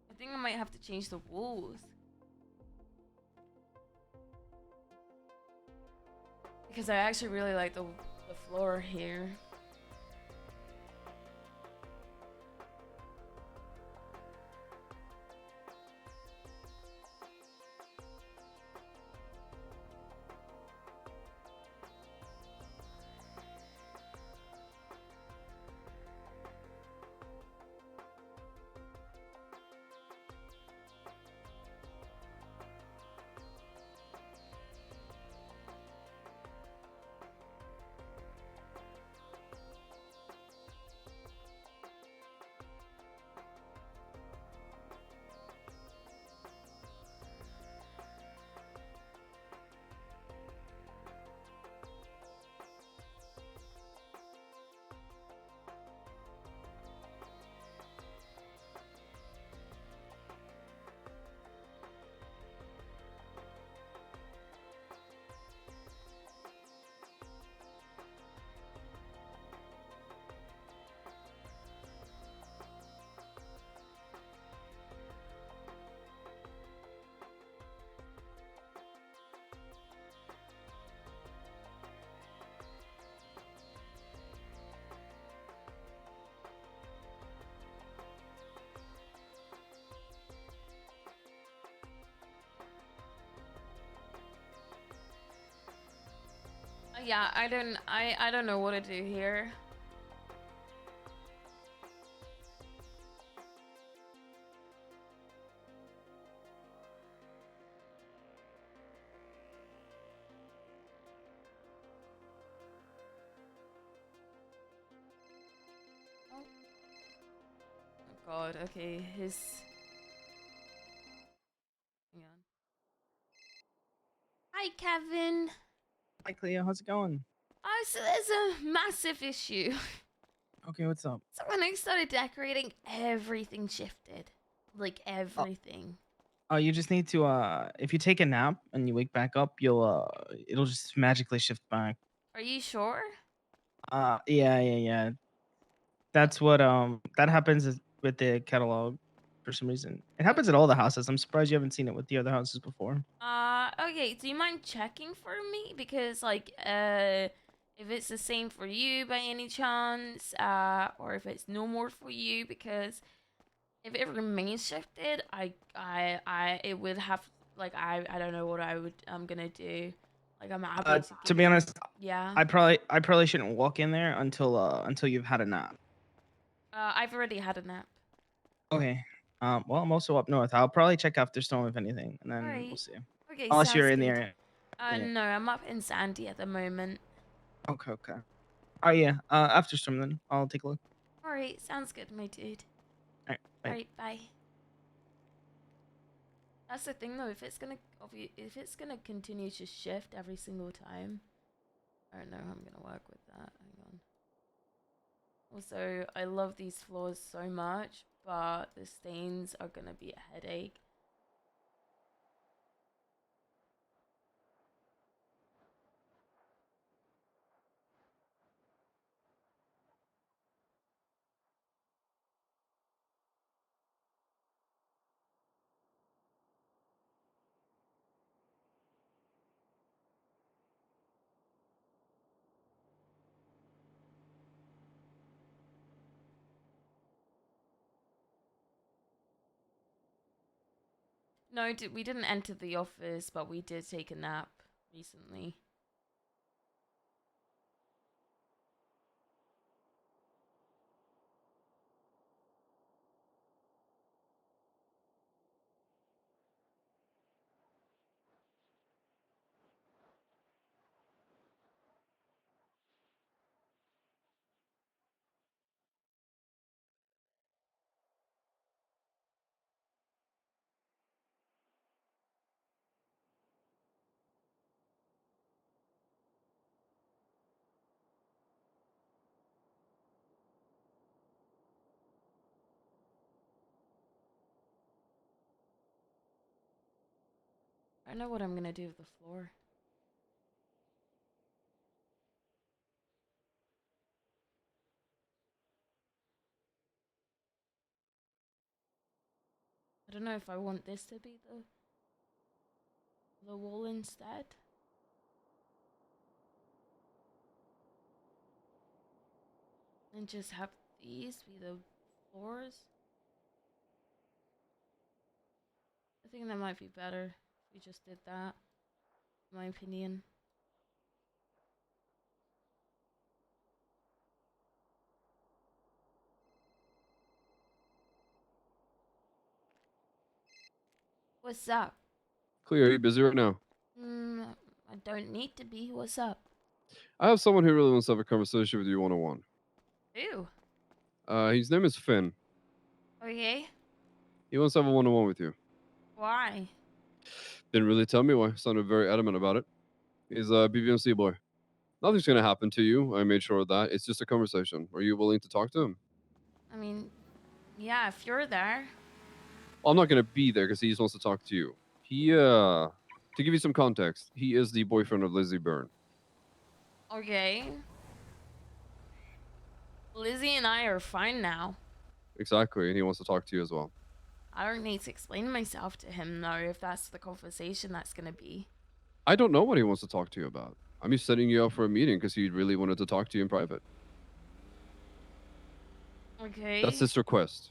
I think I might have to change the walls. Because I actually really like the floor here. Yeah, I don't know what to do here. Oh god, okay, his... Hang on. Hi, Kevin! Hi, Cleo. How's it going? Oh, so there's a massive issue. Okay, what's up? So when I started decorating, everything shifted. Like, everything. Oh, you just need to if you take a nap and you wake back up, you'll it'll just magically shift back. Are you sure? Yeah. That's what that happens with the catalog for some reason. It happens at all the houses. I'm surprised you haven't seen it with the other houses before. Okay, do you mind checking for me? Because, like, if it's the same for you by any chance, or if it's no more for you, because if it remains shifted, it would have, like, I don't know what I'm gonna do. Like, I'm happy to To be honest, yeah. I probably shouldn't walk in there until you've had a nap. I've already had a nap. Okay. Well, I'm also up north. I'll probably check after storm if anything, and then we'll Alright. see. Okay, Unless you're sounds in the good. area. Yeah. No, I'm up in Sandy at the moment. Okay. Oh yeah. After storm then I'll take a look. Alright, sounds good, my dude. Alright. Bye. Alright, bye. That's the thing though, if it's gonna continue to shift every single time, I don't know how I'm gonna work with that. Hang on. Also, I love these floors so much, but the stains are gonna be a headache. No, we didn't enter the office, but we did take a nap recently. I don't know what I'm gonna do with the floor. I don't know if I want this to be the wall instead. And just have these be the floors. I think that might be better if we just did that, in my opinion. What's up? Cleo, are you busy right now? I don't need to be. What's up? I have someone who really wants to have a conversation with you one-on-one. Ew. His name is Finn. Okay. He wants to have a one-on-one with you. Why? Didn't really tell me why. Sounded very adamant about it. He's a BVMC boy. Nothing's gonna happen to you. I made sure of that. It's just a conversation. Are you willing to talk to him? I mean, yeah, if you're there. Well, I'm not gonna be there because he just wants to talk to you. He, to give you some context, he is the boyfriend of Lizzie Byrne. Okay. Lizzie and I are fine now. Exactly, and he wants to talk to you as well. I don't need to explain myself to him, though, if that's the conversation that's gonna be. I don't know what he wants to talk to you about. I'm just setting you up for a meeting because he really wanted to talk to you in private. Okay. That's his request.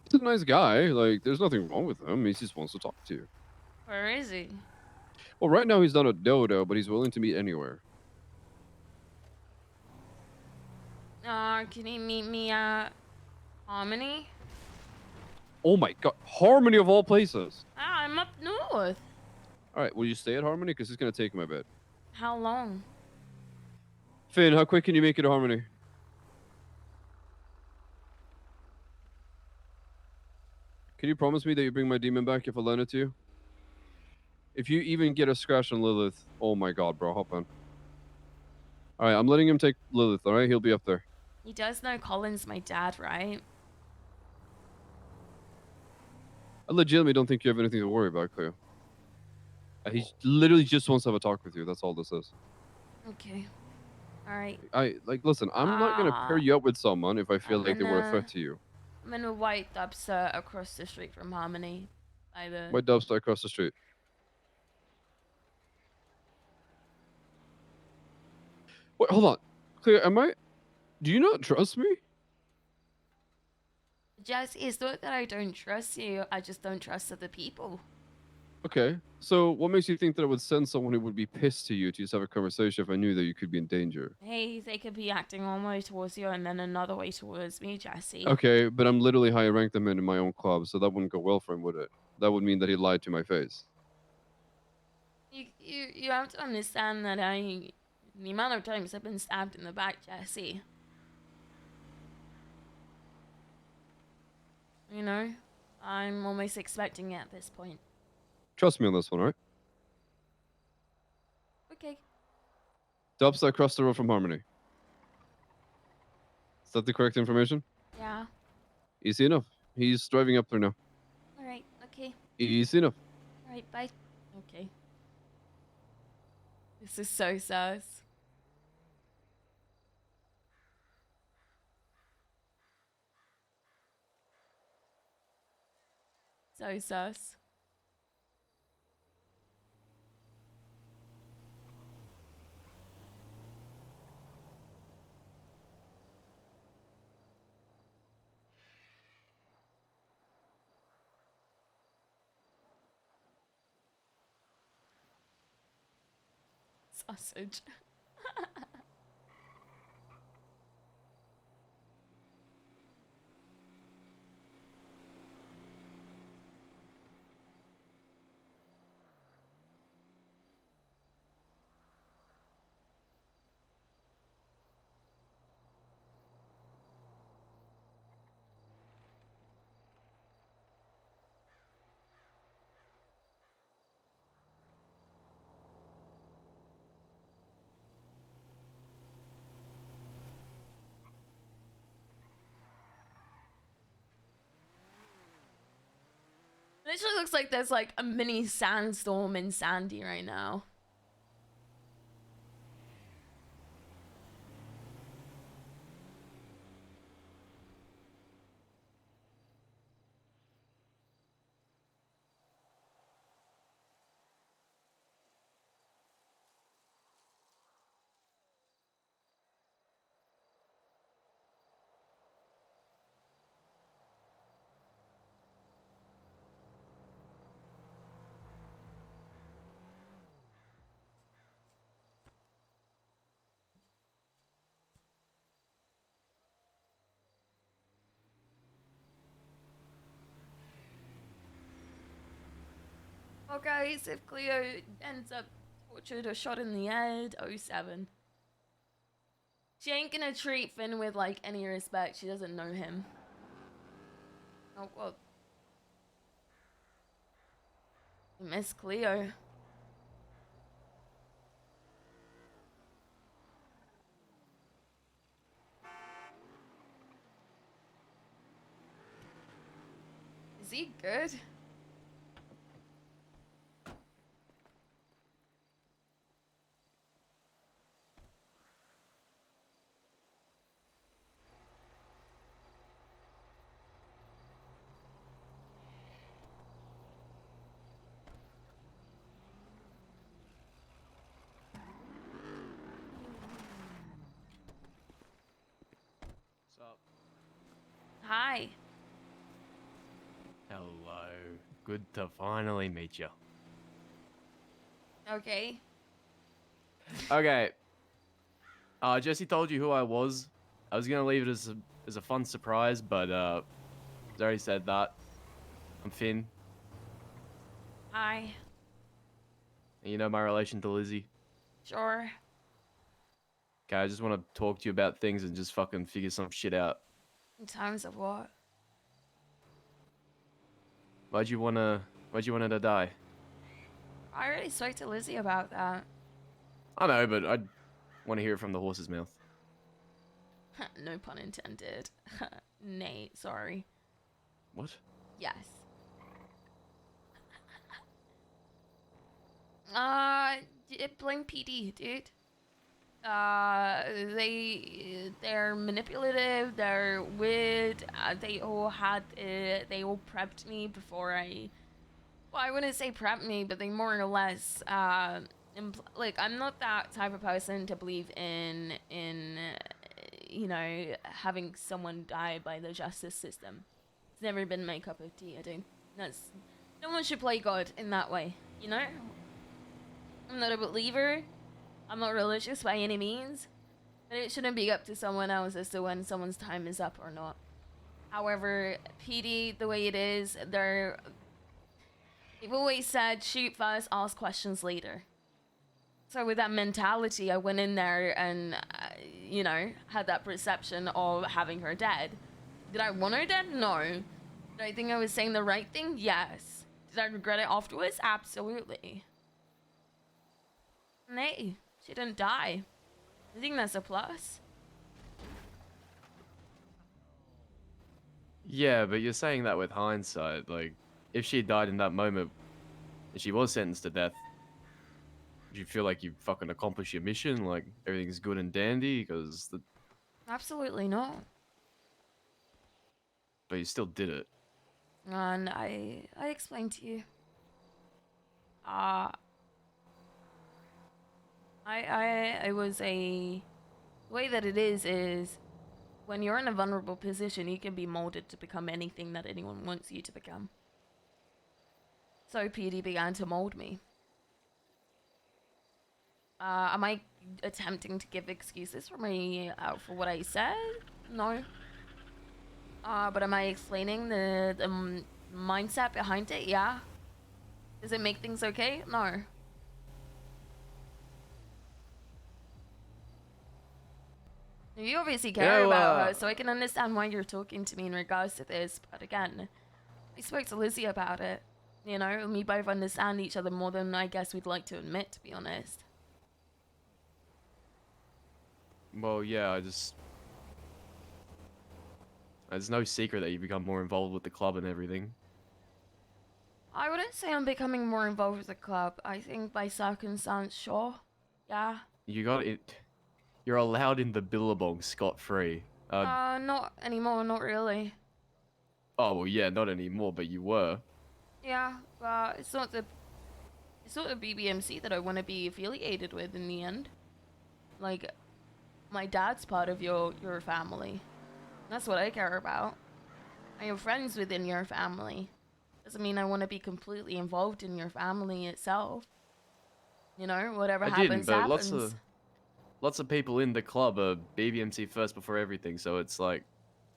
He's a nice guy. Like, there's nothing wrong with him. He just wants to talk to you. Where is he? Well, right now he's not a dodo, but he's willing to meet anywhere. Can he meet me at Harmony? Oh my god, Harmony of all places. Ah, I'm up north. All right, will you stay at Harmony? Because he's gonna take my bed. How long? Finn, how quick can you make it to Harmony? Can you promise me that you bring my demon back if I lend it to you? If you even get a scratch on Lilith, oh my god, bro, hop on. All right, I'm letting him take Lilith. All right, he'll be up there. He does know Colin's my dad, right? I legitimately don't think you have anything to worry about, Cleo. He literally just wants to have a talk with you. That's all this is. Okay. All right. Listen, I'm not gonna pair you up with someone if I feel like they were a threat to you. I'm in a white dumpster across the street from Harmony. White dumpster across the street. Wait, hold on. Cleo, do you not trust me? Jess, it's not that I don't trust you. I just don't trust other people. Okay. So what makes you think that I would send someone who would be pissed to you to just have a conversation if I knew that you could be in danger? Hey, they could be acting one way towards you and then another way towards me, Jesse. Okay, but I'm literally higher ranked than him in my own club, so that wouldn't go well for him, would it? That would mean that he lied to my face. You have to understand that the amount of times I've been stabbed in the back, Jesse. You know, I'm almost expecting it at this point. Trust me on this one, alright? Okay. Dubs across the road from Harmony. Is that the correct information? Yeah. Easy enough. He's driving up there now. Alright, okay. Easy enough. Alright, bye. Okay. This is so sus. So sus. Sausage. It literally looks like there's like a mini sandstorm in Sandy right now. Well, guys, if Cleo ends up tortured or shot in the head, 07. She ain't gonna treat Finn with, like, any respect. She doesn't know him. Oh, well. Miss Cleo. Is he good? What's up? Hi. Hello. Good to finally meet you. Okay. Okay. Jesse told you who I was. I was gonna leave it as a fun surprise, but he's already said that. I'm Finn. Hi. And you know my relation to Lizzie. Sure. Okay, I just want to talk to you about things and just fucking figure some shit out. In terms of what? Why'd you want her to die? I already spoke to Lizzie about that. I know, but I want to hear it from the horse's mouth. No pun intended. Nate, sorry. What? Yes. Blame PD, dude. They're manipulative, they're weird, they all prepped me before well, I wouldn't say prepped me, but they more or less, like, I'm not that type of person to believe in, you know, having someone die by the justice system. It's never been my cup of tea, I think. No one should play God in that way, you know? I'm not a believer. I'm not religious by any means, but it shouldn't be up to someone else as to when someone's time is up or not. However, PD, the way it is, they've always said shoot first, ask questions later. So with that mentality, I went in there and, you know, had that perception of having her dead. Did I want her dead? No. Did I think I was saying the right thing? Yes. Did I regret it afterwards? Absolutely. Nay. She didn't die. I think that's a plus. Yeah, but you're saying that with hindsight. Like, if she had died in that moment, and she was sentenced to death, would you feel like you fucking accomplished your mission? Like, everything's good and dandy? Absolutely not. But you still did it. And I explained to you. I was the way that it is when you're in a vulnerable position, you can be molded to become anything that anyone wants you to become. So PD began to mold me. Am I attempting to give excuses for for what I said? No. But am I explaining the mindset behind it? Yeah. Does it make things okay? No. You obviously care about her, so I can understand why you're talking to me in regards to this. But again, I spoke to Lizzie about it. You know, and we both understand each other more than I guess we'd like to admit, to be honest. Well, yeah, It's no secret that you become more involved with the club and everything. I wouldn't say I'm becoming more involved with the club. I think by circumstance, sure. Yeah. You got it. You're allowed in the Billabong scot-free. Not anymore, not really. Oh, well, yeah, not anymore, but you were. Yeah, but it's not the BBMC that I want to be affiliated with in the end. Like, my dad's part of your family. That's what I care about. I have friends within your family. Doesn't mean I want to be completely involved in your family itself. You know, whatever happens, but happens. lots of people in the club are BBMC first before everything, so it's like,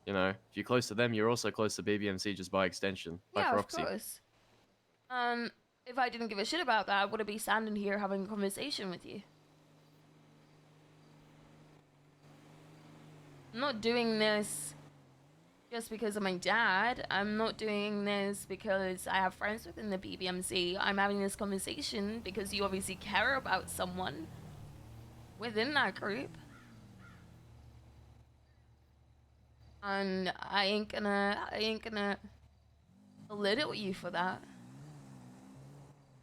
you know, if you're close to them, you're also close to BBMC just by extension, by Yeah, proxy. of course. If I didn't give a shit about that, I would be standing here having a conversation with you. I'm not doing this just because of my dad. I'm not doing this because I have friends within the BBMC. I'm having this conversation because you obviously care about someone within that group. And I ain't gonna belittle you for that.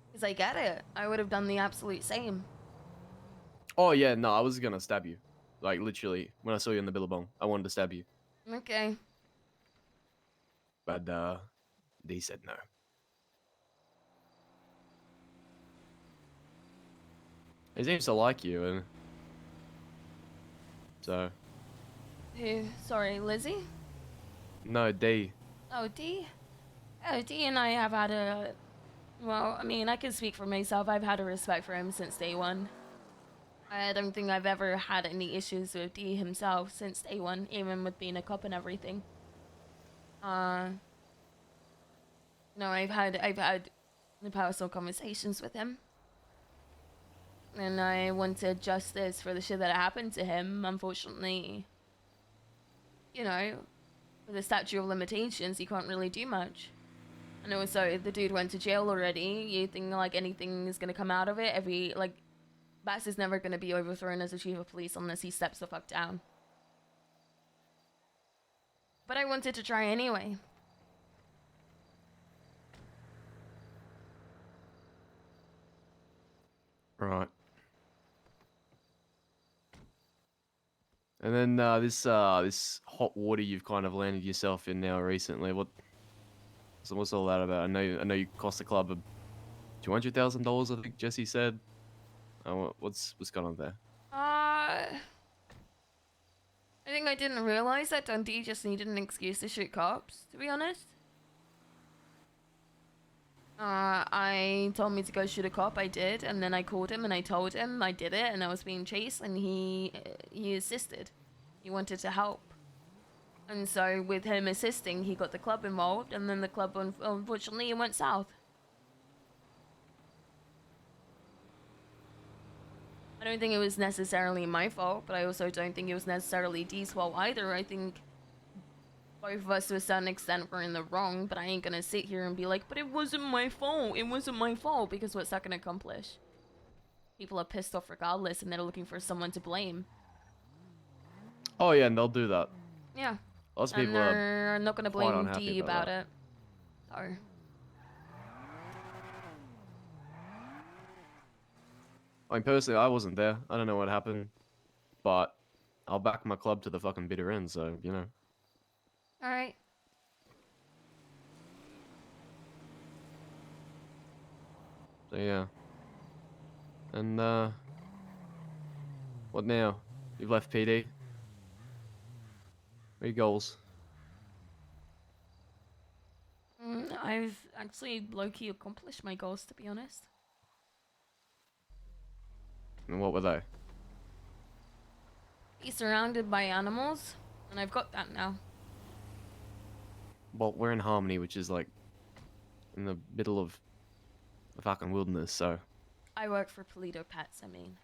Because I get it. I would have done the absolute same. Oh, yeah, no, I was gonna stab you. Like, literally, when I saw you in the Billabong, I wanted to stab you. Okay. But, they said no. He seems to like you, and so... Who? Sorry, Lizzie? No, D. Oh, D? Oh, D and I have had a... Well, I mean, I can speak for myself. I've had a respect for him since day one. I don't think I've ever had any issues with D himself since day one, even with being a cop and everything. No, I've had personal conversations with him. And I wanted justice for the shit that happened to him. Unfortunately, you know, with the statute of limitations, you can't really do much. And also, the dude went to jail already. You think, like, anything is gonna come out of it? Bass is never gonna be overthrown as a chief of police unless he steps the fuck down. But I wanted to try anyway. Right. And then this hot water you've kind of landed yourself in now recently. What's all that about? I know you cost the club $200,000. I think Jesse said. What's going on there? I think I didn't realize that Dundee just needed an excuse to shoot cops, to be honest. I told me to go shoot a cop, I did, and then I called him and I told him I did it and I was being chased, and he assisted. He wanted to help. And so with him assisting, he got the club involved, and then the club, unfortunately, it went south. I don't think it was necessarily my fault, but I also don't think it was necessarily Dee's fault either. I think both of us to a certain extent were in the wrong, but I ain't gonna sit here and be like, but it wasn't my fault. It wasn't my fault, because what's that gonna accomplish? People are pissed off regardless, and they're looking for someone to blame. Oh yeah, and they'll do that. Yeah. Lots of And people they're not gonna quite blame unhappy D about about that. it. So. I mean, personally, I wasn't there. I don't know what happened, but I'll back my club to the fucking bitter end. So you know. Alright. So yeah. And what now? You've left PD. What are your goals? I've actually low-key accomplished my goals, to be honest. And what were they? Be surrounded by animals, and I've got that now. Well, we're in Harmony, which is like in the middle of the fucking wilderness, so. I work for Polito Pets, I mean.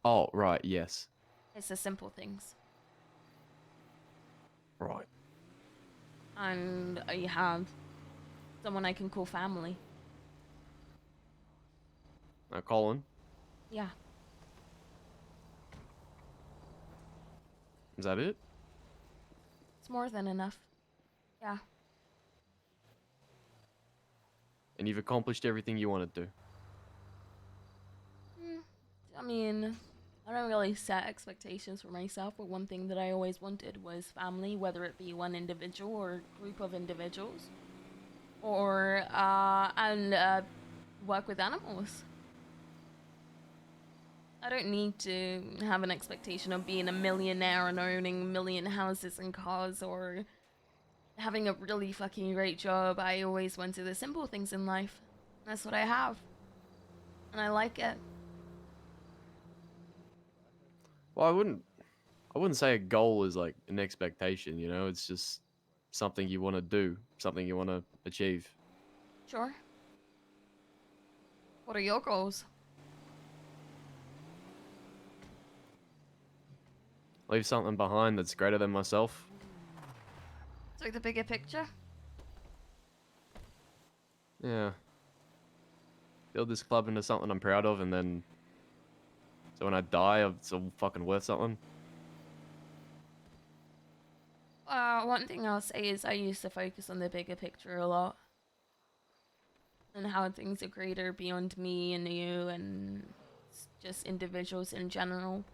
Oh, right, yes. It's the simple things. Right. And I have someone I can call family. Colin, Yeah. is that it? It's more than enough. Yeah. And you've accomplished everything you wanted to. I mean, I don't really set expectations for myself, but one thing that I always wanted was family, whether it be one individual or a group of individuals. Or, work with animals. I don't need to have an expectation of being a millionaire and owning a million houses and cars or having a really fucking great job. I always wanted the simple things in life. That's what I have. And I like it. Well, I wouldn't say a goal is like an expectation, you know? It's just something you want to do, something you want to achieve. Sure. What are your goals? Leave something behind that's greater than myself. So the bigger picture? Yeah. Build this club into something I'm proud of, and then so when I die, it's all fucking worth something. One thing I'll say is I used to focus on the bigger picture a lot. And how things are greater beyond me and you and just individuals in general.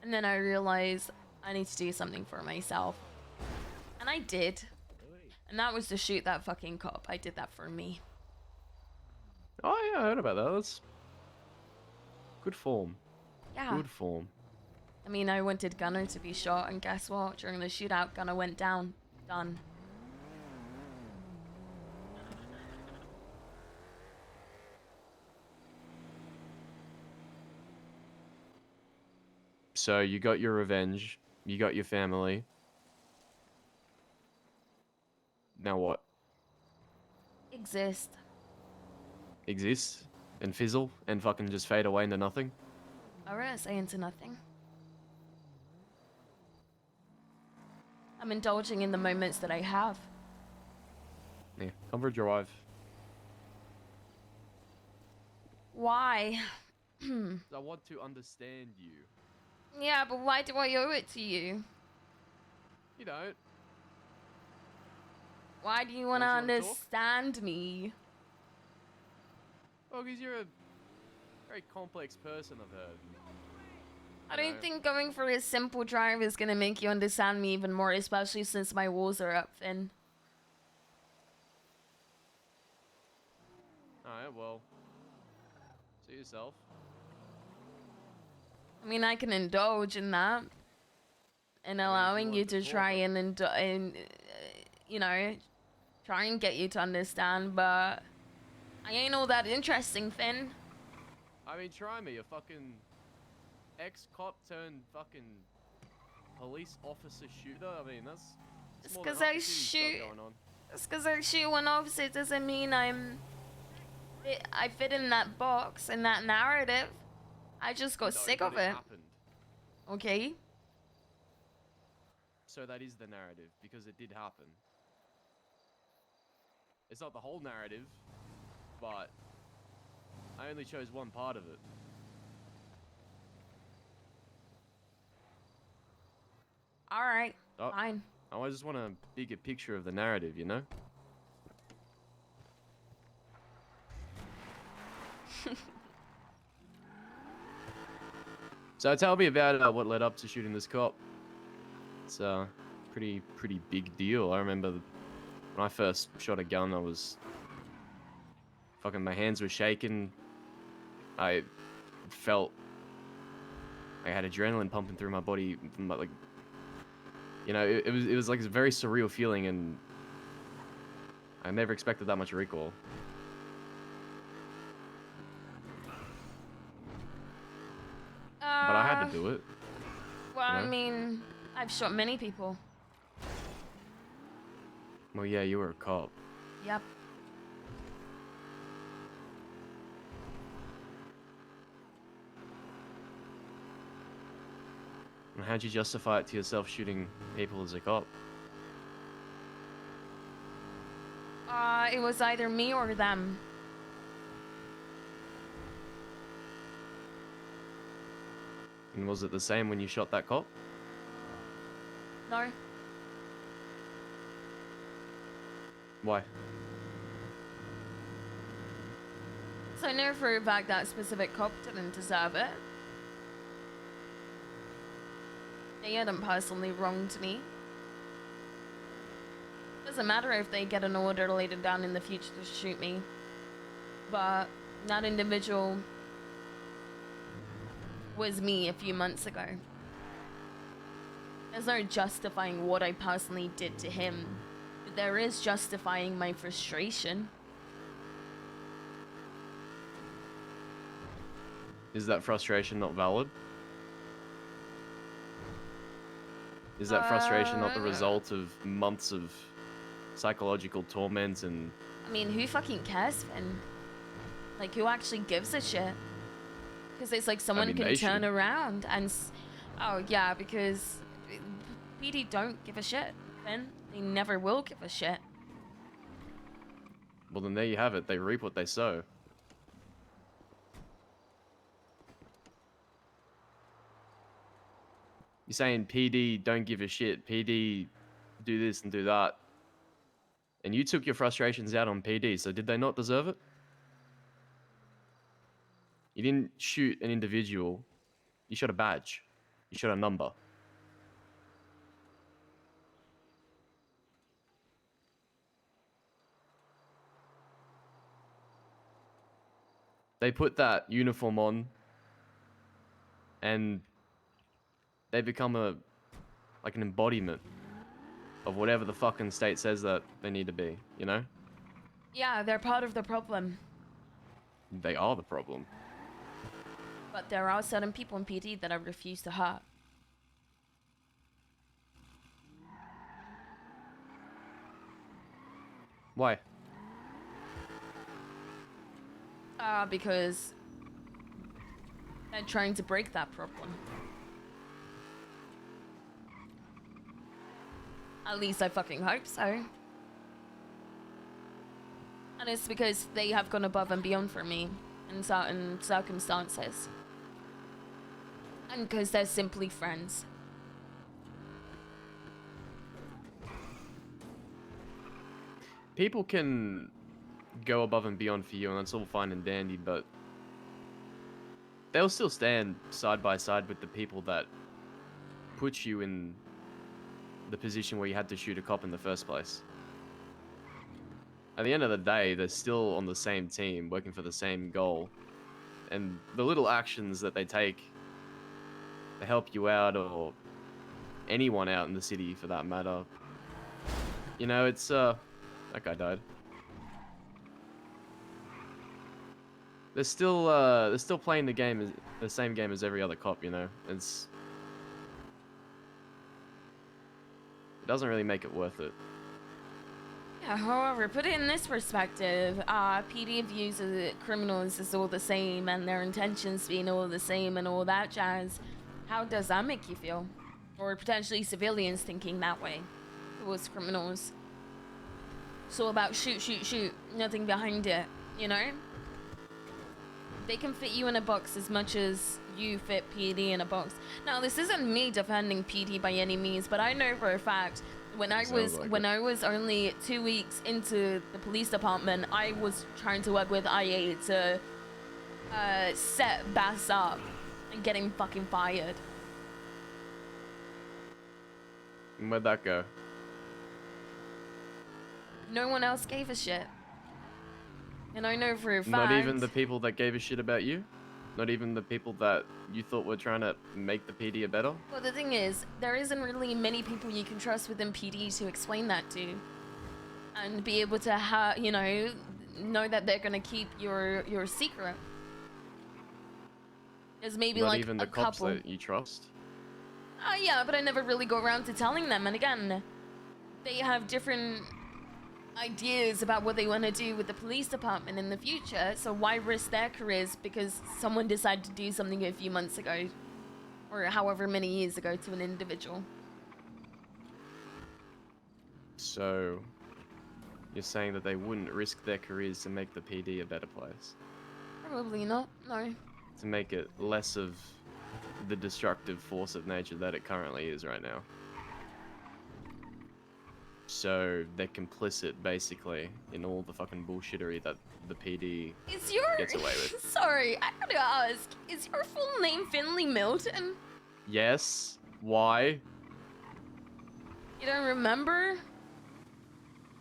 And then I realized I need to do something for myself. And I did. And that was to shoot that fucking cop. I did that for me. Oh yeah, I heard about that. That's good form. Yeah. Good form. I mean, I wanted Gunner to be shot, and guess what? During the shootout, Gunner went down. Done. So you got your revenge. You got your family. Now what? Exist. Exist and fizzle and fucking just fade away into nothing? I wouldn't say into nothing. I'm indulging in the moments that I have. Yeah, comfort your wife. Why? I want to understand you. Yeah, but why do I owe it to you? You don't. Why do you want to Unless you wanna talk? understand me? Well, because you're a very complex person, I've heard. I don't think going for a simple drive is gonna make you understand me even more, especially since my walls are up, Finn. Alright, well. See yourself. I mean, I can indulge in that. And allowing you to try and, you know, try and get you to understand, but I ain't all that interesting, Finn. I mean, try me, a fucking ex-cop turned fucking police officer shooter. I mean, that's Just more than because half I the city's stuff shoot, going on. just because I shoot one officer doesn't mean I fit in that box, in that narrative. I just got sick but of it. happened. Okay? So that is the narrative, because it did happen. It's not the whole narrative, but I only chose one part of it. Alright, Oh, fine. I just want a bigger picture of the narrative, you know? So tell me about what led up to shooting this cop. It's a pretty big deal. I remember when I first shot a gun, I was fucking, my hands were shaking. I felt I had adrenaline pumping through my body, like, you know, it was like a very surreal feeling, and I never expected that much recoil. do it. Well, You I know? mean, I've shot many people. Well, yeah, you were a cop. Yep. And how'd you justify it to yourself shooting people as a cop? It was either me or them. And was it the same when you shot that cop? No. Why? So I know for a fact that specific cop didn't deserve it. They hadn't personally wronged me. Doesn't matter if they get an order later down in the future to shoot me. But that individual was me a few months ago. There's no justifying what I personally did to him. But there is justifying my frustration. Is that frustration not valid? Is that frustration not the result of months of psychological torment and... I mean, who fucking cares, Finn? Like, who actually gives a shit? Because it's like someone mean, can they turn should. around and... Oh, yeah, because PD don't give a shit, Finn. They never will give a shit. Well, then there you have it. They reap what they sow. You're saying PD don't give a shit. PD do this and do that. And you took your frustrations out on PD, so did they not deserve it? You didn't shoot an individual. You shot a badge. You shot a number. They put that uniform on and they become like an embodiment of whatever the fucking state says that they need to be, you know? Yeah, they're part of the problem. They are the problem. But there are certain people in PD that I refuse to hurt. Why? Because they're trying to break that problem. At least I fucking hope so. And it's because they have gone above and beyond for me in certain circumstances. And because they're simply friends. People can go above and beyond for you, and that's all fine and dandy, but they'll still stand side by side with the people that put you in the position where you had to shoot a cop in the first place. At the end of the day, they're still on the same team, working for the same goal. And the little actions that they take to help you out, or anyone out in the city for that matter, you know, it's, that guy died. They're still playing the game, the same game as every other cop, you know? It doesn't really make it worth it. Yeah, however, put it in this perspective, PD views criminals as all the same and their intentions being all the same and all that jazz. How does that make you feel? Or potentially civilians thinking that way towards criminals. It's all about shoot, shoot, shoot, nothing behind it, you know? They can fit you in a box as much as you fit PD in a box. Now, this isn't me defending PD by any means, but I know for a fact when I was only 2 weeks into the police department, I was trying to work with IA to set Bass up and get him fucking fired. And where'd that go? No one else gave a shit. And I know for a fact... Not even the people that gave a shit about you? Not even the people that you thought were trying to make the PD a better? Well, the thing is, there isn't really many people you can trust within PD to explain that to. And be able to, you know that they're going to keep your secret. There's maybe Not like even a the cops couple. that you trust. Yeah, but I never really go around to telling them. And again, they have different ideas about what they want to do with the police department in the future. So why risk their careers because someone decided to do something a few months ago, or however many years ago, to an individual? So, you're saying that they wouldn't risk their careers to make the PD a better place? Probably not. No. To make it less of the destructive force of nature that it currently is right now. So they're complicit, basically, in all the fucking bullshittery that the PD gets away with. Sorry, I gotta ask. Is your full name Finley Milton? Yes. Why? You don't remember?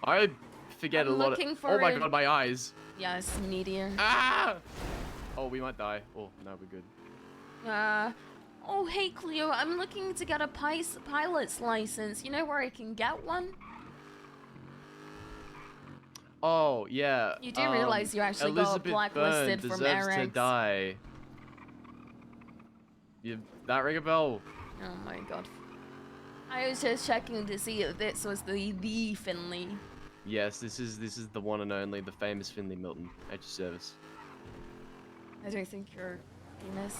I forget I'm a lot. looking Oh for my a- god, my eyes. Yes, meteor. Ah! Oh, we might die. Oh, no, we're good. Oh hey Cleo, I'm looking to get a pilot's license. You know where I can get one? Oh, yeah. You do realize you actually got Elizabeth blacklisted Byrne from deserves to Eric's. die. That ring a bell? Oh my god. I was just checking to see if this was the Finley. Yes, this is the one and only, the famous Finley Milton. At your service. I don't think you're famous.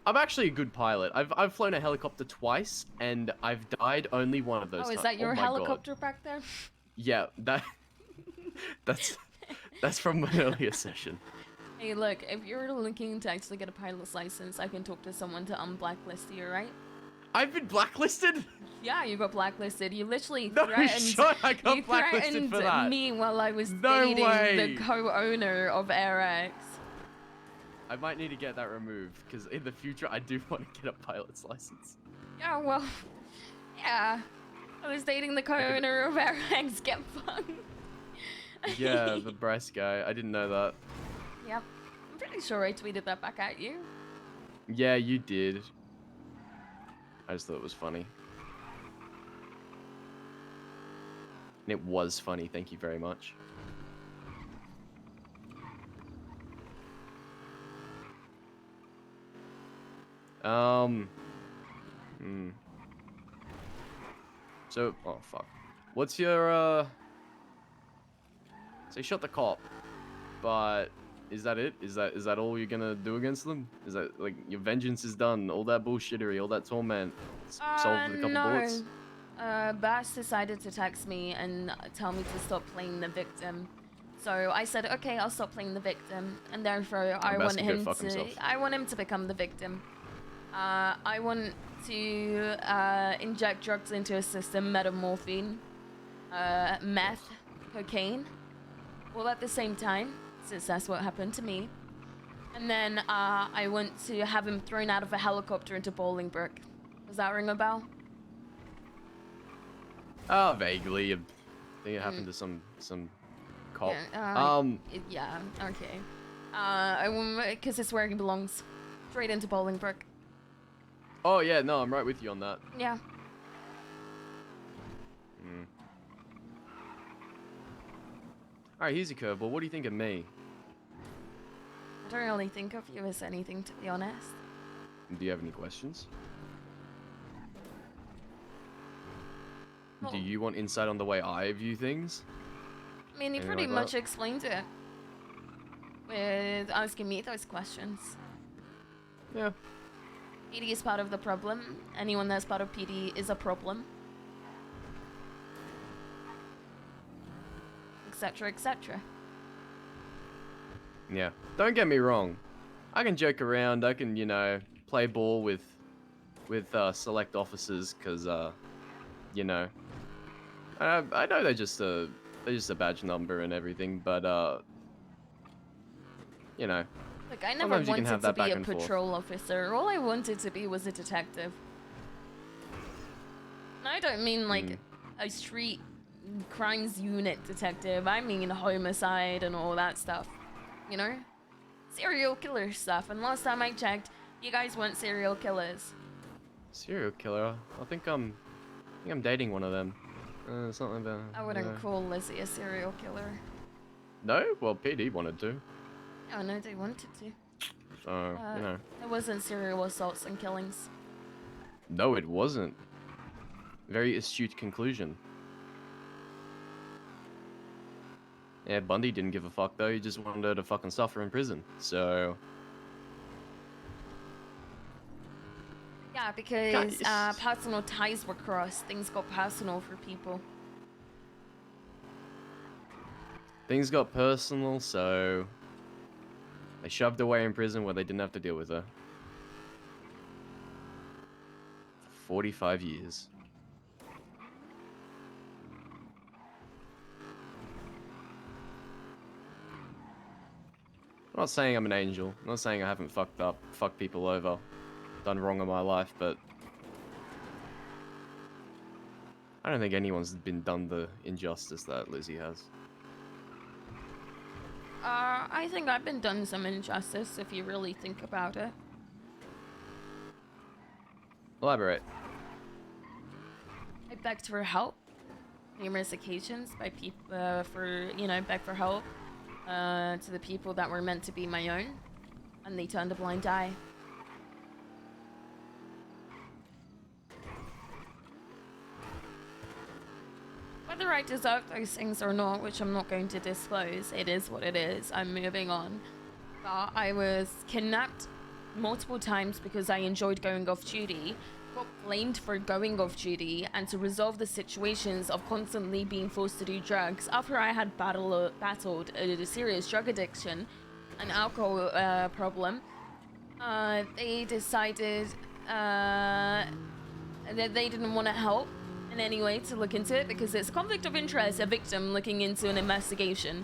I'm actually a good pilot. I've flown a helicopter twice, and I've died only one of those Oh, times. is that your my God. helicopter back there? Yeah, that's from an earlier session. Hey, look, if you're looking to actually get a pilot's license, I can talk to someone to unblacklist you, right? I've been blacklisted? Yeah, you got blacklisted. You literally No threatened, shot, I got you blacklisted threatened for that. me while I was No dating way. the co-owner of AirX. I might need to get that removed, because in the future I do want to get a pilot's license. Yeah, well, yeah. I was dating the co-owner of AirX. Get fun. Yeah, the Bryce guy. I didn't know that. Yep. I'm pretty sure I tweeted that back at you. Yeah, you did. I just thought it was funny. And it was funny, thank you very much. So, oh fuck. What's your, So you shot the cop, but is that it? Is that all you're gonna do against them? Is that, like, your vengeance is done? All that bullshittery, all that torment, solved with a couple bullets? Bass decided to text me and tell me to stop playing the victim. So I said, okay, I'll stop playing the victim, and therefore I want him to become the victim. I want to inject drugs into his system, metamorphine, meth, cocaine, all at the same time, since that's what happened to me. And then I want to have him thrown out of a helicopter into Bolingbrook. Does that ring a bell? Oh, vaguely. I think it happened to some cop. Yeah, okay. I want, because it's where he belongs. Straight into Bolingbrook. Oh yeah, no, I'm right with you on that. Yeah. Alright, here's a curveball. What do you think of me? I don't really think of you as anything, to be honest. Do you have any questions? Well, Do you want insight on the way I view things? I mean, you Anything pretty like much that? explained it with asking me those questions. Yeah. PD is part of the problem. Anyone that's part of PD is a problem. Etc, etc. Yeah. Don't get me wrong. I can joke around. I can, play ball with select officers because, I know they're just a badge number and everything, but Look, I never sometimes you can wanted have to that be back a and forth. patrol officer. All I wanted to be was a detective. And I don't mean like a street crimes unit detective. I mean homicide and all that stuff. You know? Serial killer stuff. And last time I checked, you guys weren't serial killers. Serial killer? I think I'm dating one of them. Something about. I wouldn't call Lizzie a serial killer. No? Well, PD wanted to. Oh no, they wanted to. So, you know. It wasn't serial assaults and killings. No, it wasn't. Very astute conclusion. Yeah, Bundy didn't give a fuck though. He just wanted her to fucking suffer in prison. So. Yeah, because personal ties were crossed. Things got personal for people. Things got personal, so they shoved her away in prison where they didn't have to deal with her. For 45 years. I'm not saying I'm an angel. I'm not saying I haven't fucked people over, done wrong in my life, but I don't think anyone's been done the injustice that Lizzie has. I think I've been done some injustice if you really think about it. Elaborate. I begged for help numerous occasions by people beg for help to the people that were meant to be my own, and they turned a blind eye. Whether I deserve those things or not, which I'm not going to disclose, it is what it is. I'm moving on. But I was kidnapped multiple times because I enjoyed going off duty, got blamed for going off duty, and to resolve the situations of constantly being forced to do drugs after I had battled a serious drug addiction, an alcohol problem. They decided that they didn't want to help in any way to look into it because it's a conflict of interest, a victim looking into an investigation.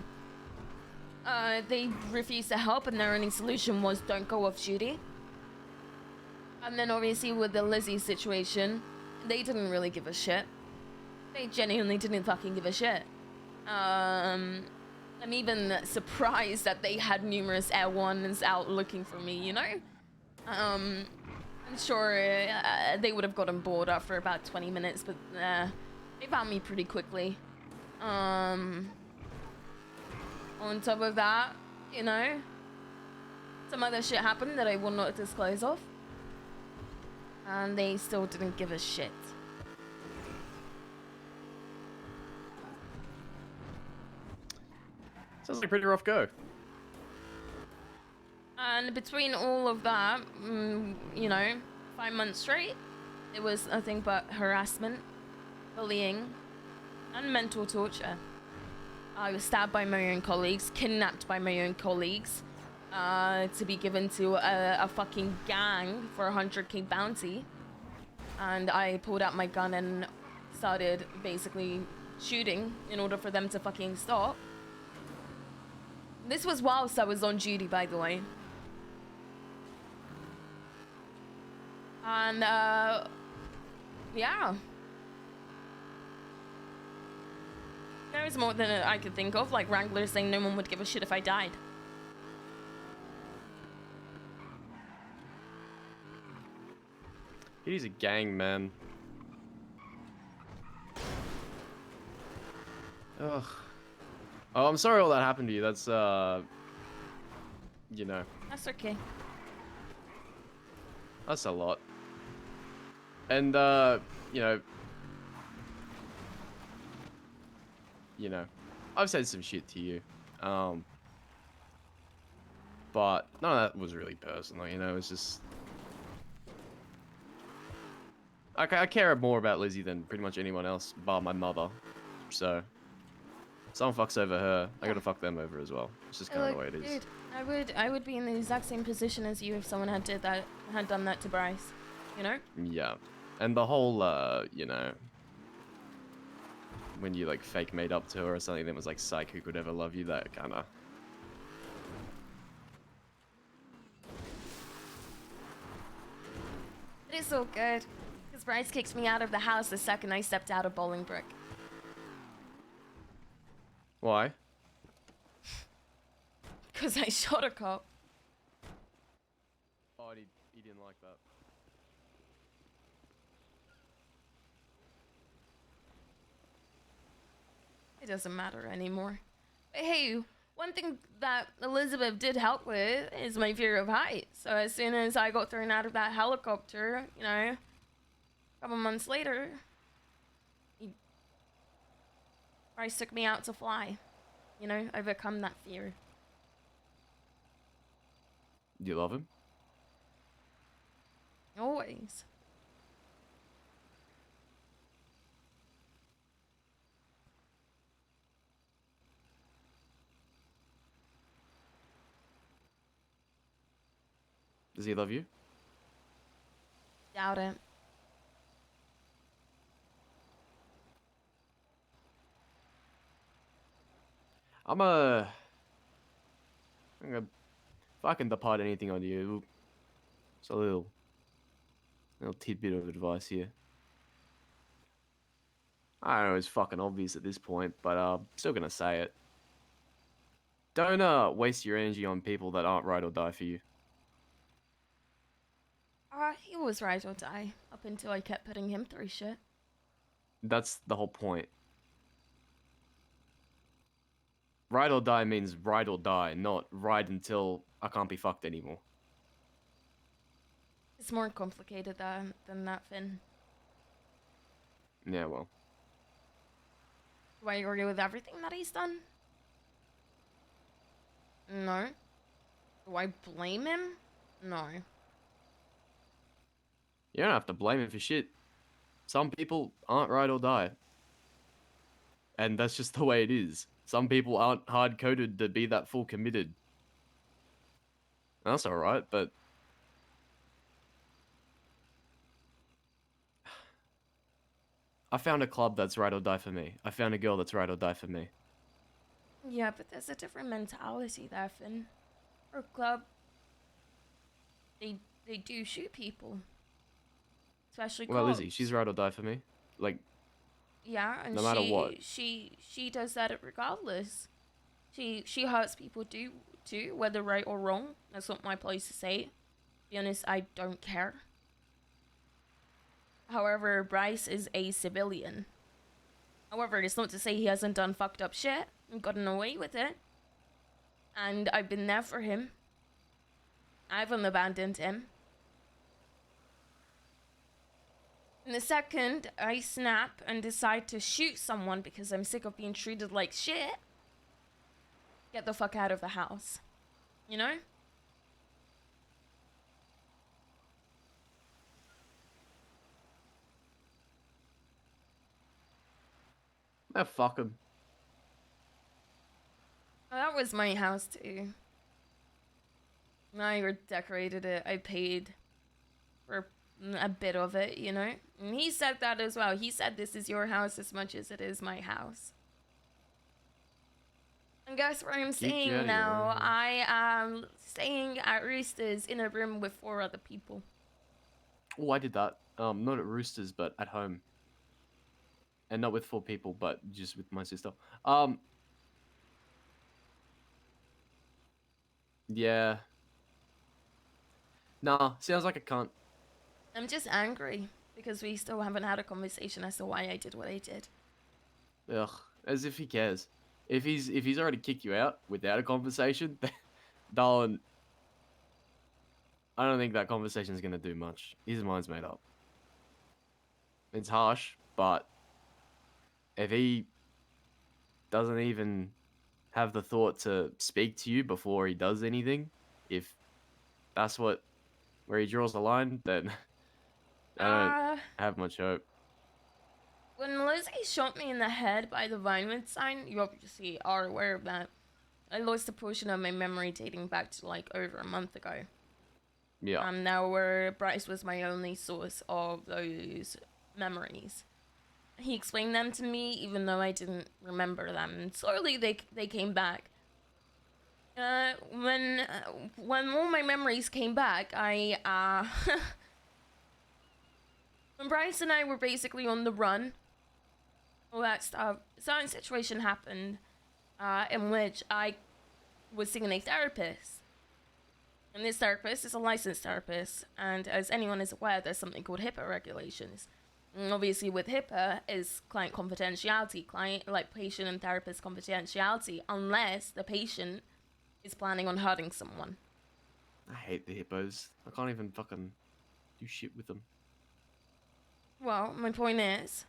They refused to help, and their only solution was don't go off duty. And then obviously with the Lizzie situation, they didn't really give a shit. They genuinely didn't fucking give a shit. I'm even surprised that they had numerous Air Ones out looking for me, you know? I'm sure they would have gotten bored after about 20 minutes, but they found me pretty quickly. On top of that, you know, some other shit happened that I will not disclose of. And they still didn't give a shit. Sounds like a pretty rough go. And between all of that, 5 months straight, it was nothing but harassment, bullying, and mental torture. I was stabbed by my own colleagues, kidnapped by my own colleagues, to be given to a fucking gang for a 100k bounty. And I pulled out my gun and started basically shooting in order for them to fucking stop. This was whilst I was on duty, by the way. And, yeah. There was more than I could think of, like Wrangler saying no one would give a shit if I died. He's a gang, man. Ugh. Oh, I'm sorry all that happened to you. That's, you know. That's okay. That's a lot. And, you know, I've said some shit to you. But none of that was really personal, you know, it's just... I care more about Lizzie than pretty much anyone else, bar my mother. So, if someone fucks over her, I gotta fuck them over as well. It's just kind of the way it is. Dude, I would be in the exact same position as you if someone had done that to Bryce, you know? Yeah, and the whole, you know, when you like fake made up to her or something, that was like, psych, who could ever love you? That kind of. It is so good. Because Bryce kicked me out of the house the second I stepped out of Bolingbroke. Why? Because I shot a cop. Oh, he didn't like that. It doesn't matter anymore. But hey, one thing that Elizabeth did help with is my fear of heights. So as soon as I got thrown out of that helicopter, you know, a couple months later, Bryce took me out to fly. You know, overcome that fear. Do you love him? Always. Does he love you? Doubt it. I'm gonna if I can depart anything on you, it's a little tidbit of advice here. I don't know, it's fucking obvious at this point, but still gonna say it. Don't waste your energy on people that aren't right or die for you. He was right or die up until I kept putting him through shit. That's the whole point. Ride or die means ride or die, not ride until I can't be fucked anymore. It's more complicated than that, Finn. Yeah, well. Do I agree with everything that he's done? No. Do I blame him? No. You don't have to blame him for shit. Some people aren't ride or die. And that's just the way it is. Some people aren't hard-coded to be that full committed. That's alright, but... I found a club that's ride or die for me. I found a girl that's ride or die for me. Yeah, but there's a different mentality there, Finn. Our club, they do shoot people. Especially Well, cops. Lizzie, she's ride or die for me. Like, Yeah, and no matter what. She does that regardless. She hurts people too, whether right or wrong. That's not my place to say. To be honest, I don't care. However, Bryce is a civilian. However, it's not to say he hasn't done fucked up shit and gotten away with it. And I've been there for him. I haven't abandoned him. And the second I snap and decide to shoot someone because I'm sick of being treated like shit, get the fuck out of the house. You know? Ah, fuck him. That was my house too. I redecorated it. I paid for a bit of it, you know? And he said that as well. He said this is your house as much as it is my house. And guess where I'm staying now? I am staying at Roosters in a room with 4 other people. Oh, I did that. Not at Roosters, but at home. And not with 4 people, but just with my sister. Yeah. Nah, sounds like a cunt. I'm just angry because we still haven't had a conversation as to why I did what I did. Ugh, as if he cares. If he's already kicked you out without a conversation, darling, I don't think that conversation's gonna do much. His mind's made up. It's harsh, but if he doesn't even have the thought to speak to you before he does anything, if that's where he draws the line, then I don't have much hope. When Lizzie shot me in the head by the Vinewood sign, you obviously are aware of that. I lost a portion of my memory dating back to like over a month ago. Yeah. Now where Bryce was my only source of those memories. He explained them to me even though I didn't remember them. And slowly they came back. When all my memories came back, when Bryce and I were basically on the run, all that stuff, a certain situation happened in which I was seeing a therapist. And this therapist is a licensed therapist, and as anyone is aware, there's something called HIPAA regulations. And obviously, with HIPAA is client confidentiality, client like patient and therapist confidentiality, unless the patient is planning on hurting someone. I hate the hippos. I can't even fucking do shit with them. Well, my point is,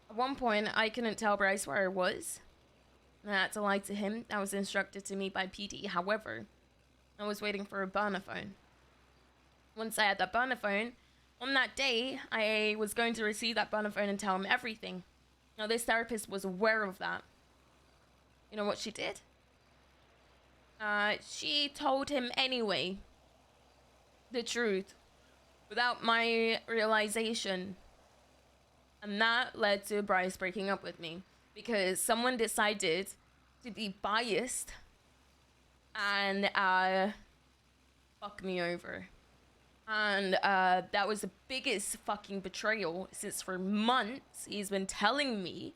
at one point, I couldn't tell Bryce where I was. And I had to lie to him. That was instructed to me by PD. However, I was waiting for a burner phone. Once I had that burner phone, on that day, I was going to receive that burner phone and tell him everything. Now, this therapist was aware of that. You know what she did? She told him anyway the truth without my realization. And that led to Bryce breaking up with me because someone decided to be biased and fuck me over. And that was the biggest fucking betrayal since for months he's been telling me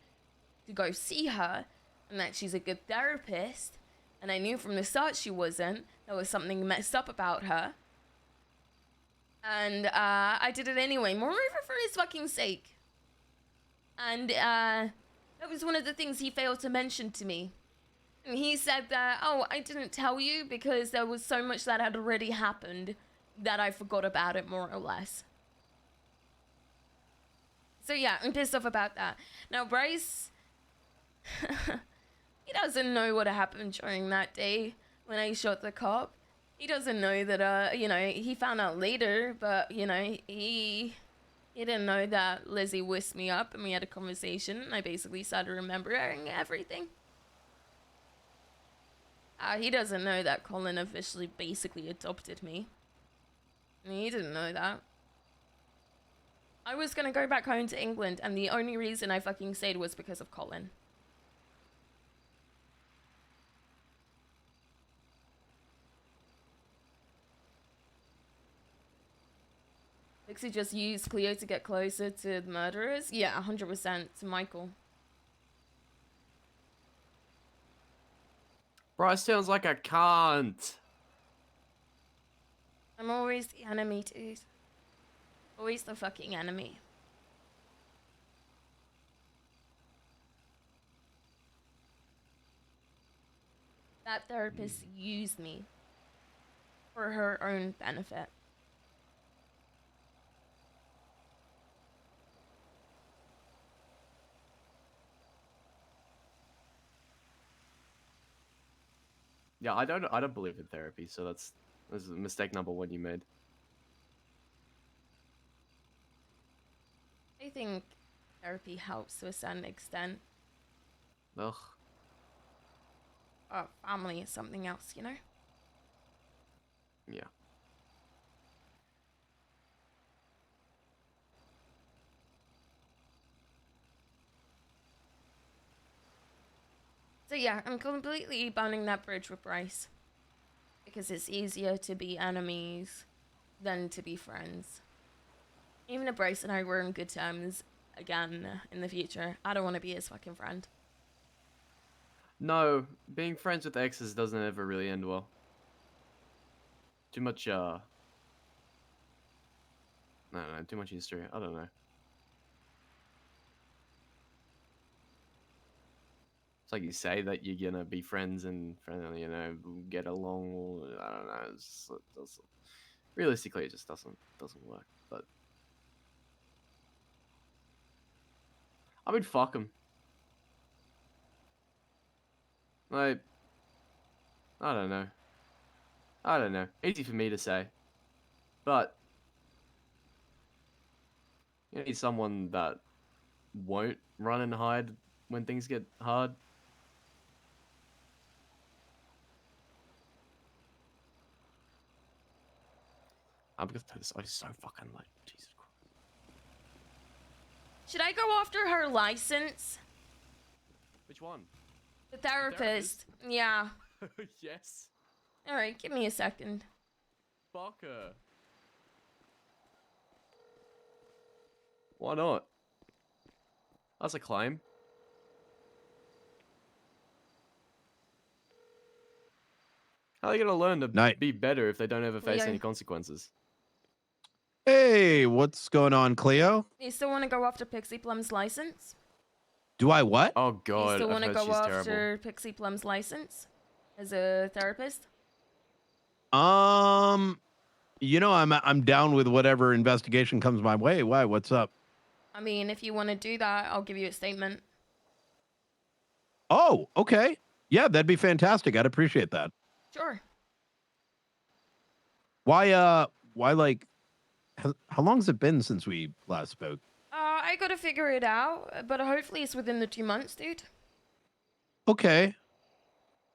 to go see her and that she's a good therapist. And I knew from the start she wasn't. There was something messed up about her. And I did it anyway, moreover for his fucking sake. And that was one of the things he failed to mention to me. And he said that, oh, I didn't tell you because there was so much that had already happened that I forgot about it, more or less. So yeah, I'm pissed off about that. Now, Bryce, he doesn't know what happened during that day when I shot the cop. He doesn't know that, you know, he found out later, but, you know, he didn't know that Lizzie whisked me up and we had a conversation and I basically started remembering everything. He doesn't know that Colin officially basically adopted me. He didn't know that. I was gonna go back home to England and the only reason I fucking stayed was because of Colin. Dixie just used Cleo to get closer to the murderers? Yeah, 100% to Michael. Bryce sounds like a cunt. I'm always the enemy, dude. Always the fucking enemy. That therapist used me for her own benefit. Yeah, I don't believe in therapy, so that's mistake number one you made. I think therapy helps to a certain extent. Ugh. Family is something else, you know? Yeah. So yeah, I'm completely burning that bridge with Bryce. Because it's easier to be enemies than to be friends. Even if Bryce and I were on good terms again in the future, I don't want to be his fucking friend. No, being friends with exes doesn't ever really end well. Too much, I don't know, too much history. I don't know. It's like you say that you're gonna be friends and, you know, get along. Or, I don't know. Realistically, it just doesn't work. But I mean, fuck them. Like, I don't know. Easy for me to say, but you need someone that won't run and hide when things get hard. I'm gonna tell this. I'm so fucking late. Jesus Christ. Should I go after her license? Which one? The therapist. Yeah. Yes. Alright, give me a second. Fuck her. Why not? That's a claim. How are they gonna learn to be better if they don't ever face Leo. any consequences? Hey, what's going on, Cleo? You still want to go after Pixie Plum's license? Do I what? Oh You god, still I've want to heard go she's terrible. after Pixie Plum's license as a therapist? You know, I'm down with whatever investigation comes my way. Why? What's up? I mean, if you want to do that, I'll give you a statement. Oh, okay. Yeah, that'd be fantastic. I'd appreciate that. Sure. Why like how long's it been since we last spoke? I gotta figure it out, but hopefully it's within the 2 months, dude. Okay.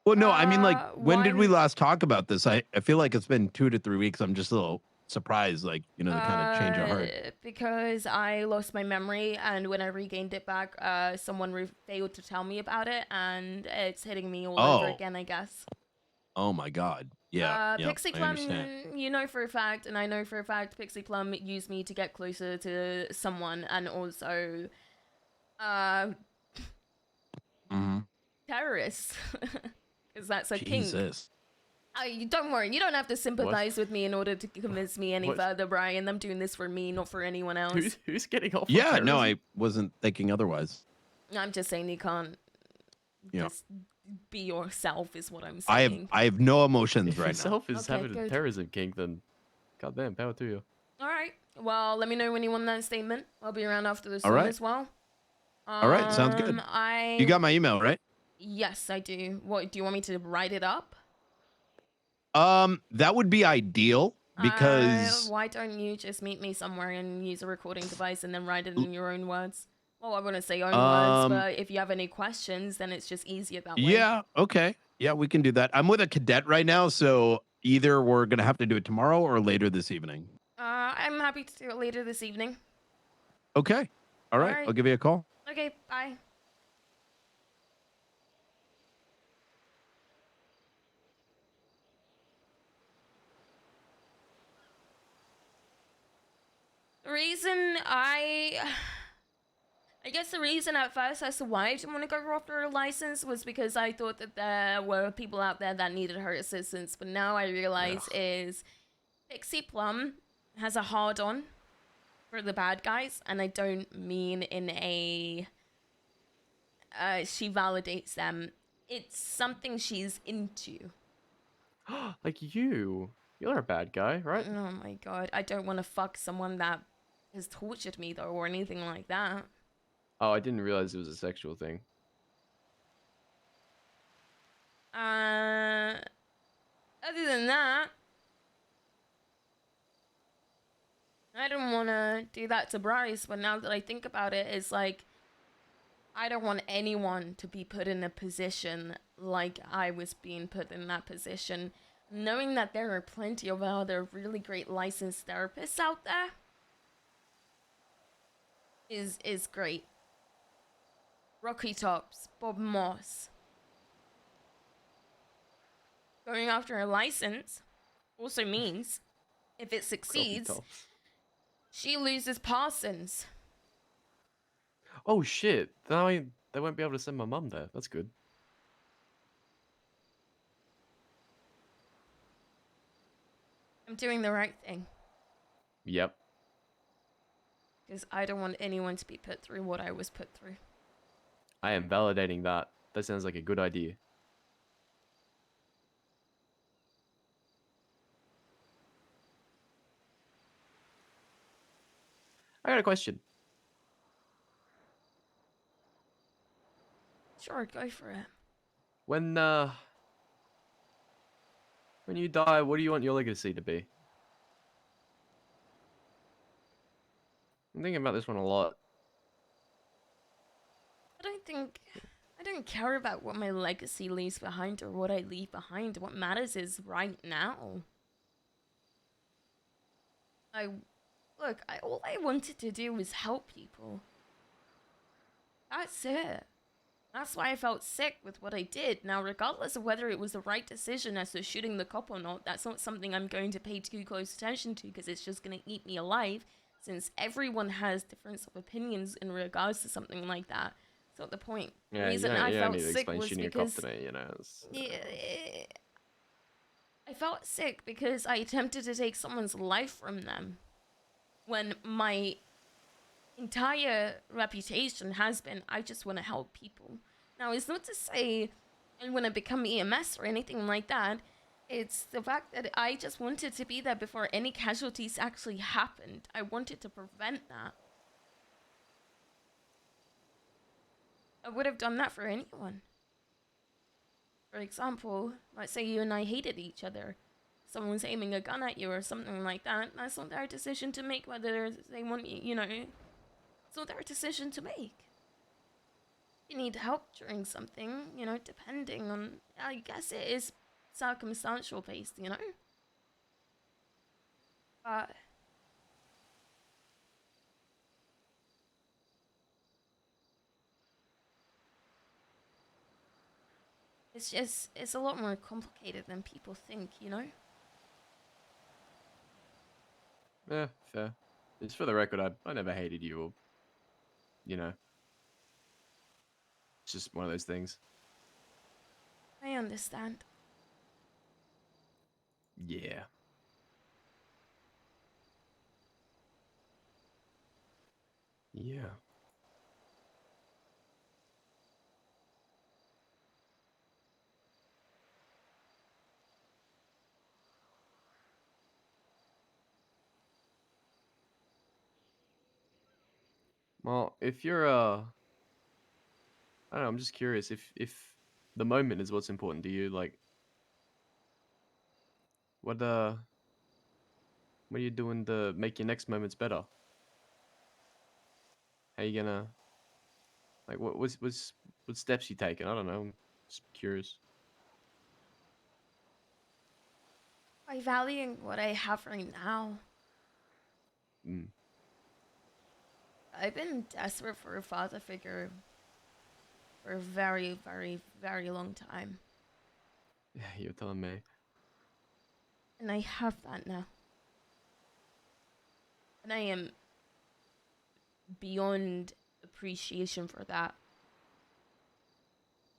Well, no, I mean, like, when did we one- last talk about this? I feel like it's been 2 to 3 weeks. I'm just a little surprised, like, you know, the kind of change of heart. Because I lost my memory, and when I regained it back, someone failed to tell me about it, and it's hitting me all over again, I guess. Oh my God. Yeah. Yeah, Pixie I Plum, understand. you know for a fact, and I know for a fact, Pixie Plum used me to get closer to someone, and also, terrorists. Because that's a kink. Jesus. Don't worry, you don't have to sympathize with me in order to convince me any What? further, Brian. I'm doing this for me, not for anyone else. Who's getting off? Yeah, on no, terrorism? I wasn't thinking otherwise. I'm just saying you can't Yeah. just be yourself, is what I'm I saying. have no emotions If right now. yourself is Okay, having a good. terrorism kink, then goddamn power to you. All right. Well, let me know when you want that statement. I'll be around after the All storm right. as well. All right, sounds good. You got my email, right? Yes, I do. What, do you want me to write it up? That would be ideal because Why don't you just meet me somewhere and use a recording device and then write it in your own words? Well, I wouldn't say own words, but if you have any questions, then it's just easier that way. yeah, okay. Yeah, we can do that. I'm with a cadet right now, so either we're going to have to do it tomorrow or later this evening. I'm happy to do it later this evening. Okay. All right. I'll give you a call. Okay, bye. The reason I guess the reason at first as to why I didn't want to go after her license was because I thought that there were people out there that needed her assistance, but now I realize is Pixie Plum has a hard-on for the bad guys, and I don't mean in a she validates them. It's something she's into. Like you're a bad guy, right? Oh my god, I don't want to fuck someone that has tortured me though, or anything like that. Oh, I didn't realize it was a sexual thing. Other than that, I don't want to do that to Bryce, but now that I think about it, it's like, I don't want anyone to be put in a position like I was being put in that position. Knowing that there are plenty of other really great licensed therapists out there is great. Rocky Tops, Bob Moss. Going after a license also means, if it succeeds, she loses Parsons. Oh shit! They won't be able to send my mum there. That's good. I'm doing the right thing. Yep. Because I don't want anyone to be put through what I was put through. I am validating that. That sounds like a good idea. I got a question. Sure, go for it. When you die, what do you want your legacy to be? I'm thinking about this one a lot. I don't care about what my legacy leaves behind or what I leave behind. What matters is right now. All I wanted to do was help people. That's it. That's why I felt sick with what I did. Now, regardless of whether it was the right decision as to shooting the cop or not, that's not something I'm going to pay too close attention to because it's just going to eat me alive, since everyone has different opinions in regards to something like that. It's not the point. Yeah, The reason I felt sick was shooting a cop because to me, you know. I felt sick because I attempted to take someone's life from them. when my entire reputation has been I just want to help people. Now, it's not to say I want to become EMS or anything like that. It's the fact that I just wanted to be there before any casualties actually happened. I wanted to prevent that. I would have done that for anyone. For example, let's say you and I hated each other. Someone's aiming a gun at you or something like that. That's not their decision to make whether they want you, you know. It's not their decision to make. You need help during something, you know, depending on, I guess it is circumstantial based, you know? But it's a lot more complicated than people think, you know? Yeah, fair. Just for the record, I never hated you, or you know, it's just one of those things. I understand. Yeah. Yeah. Well, if you're I don't know, I'm just curious if the moment is what's important to you, like what are you doing to make your next moments better? How you gonna like what steps you taking? I don't know. I'm just curious. By valuing what I have right now, Mm. I've been desperate for a father figure for a very, very, very long time. Yeah, you're telling me. And I have that now. And I am beyond appreciation for that.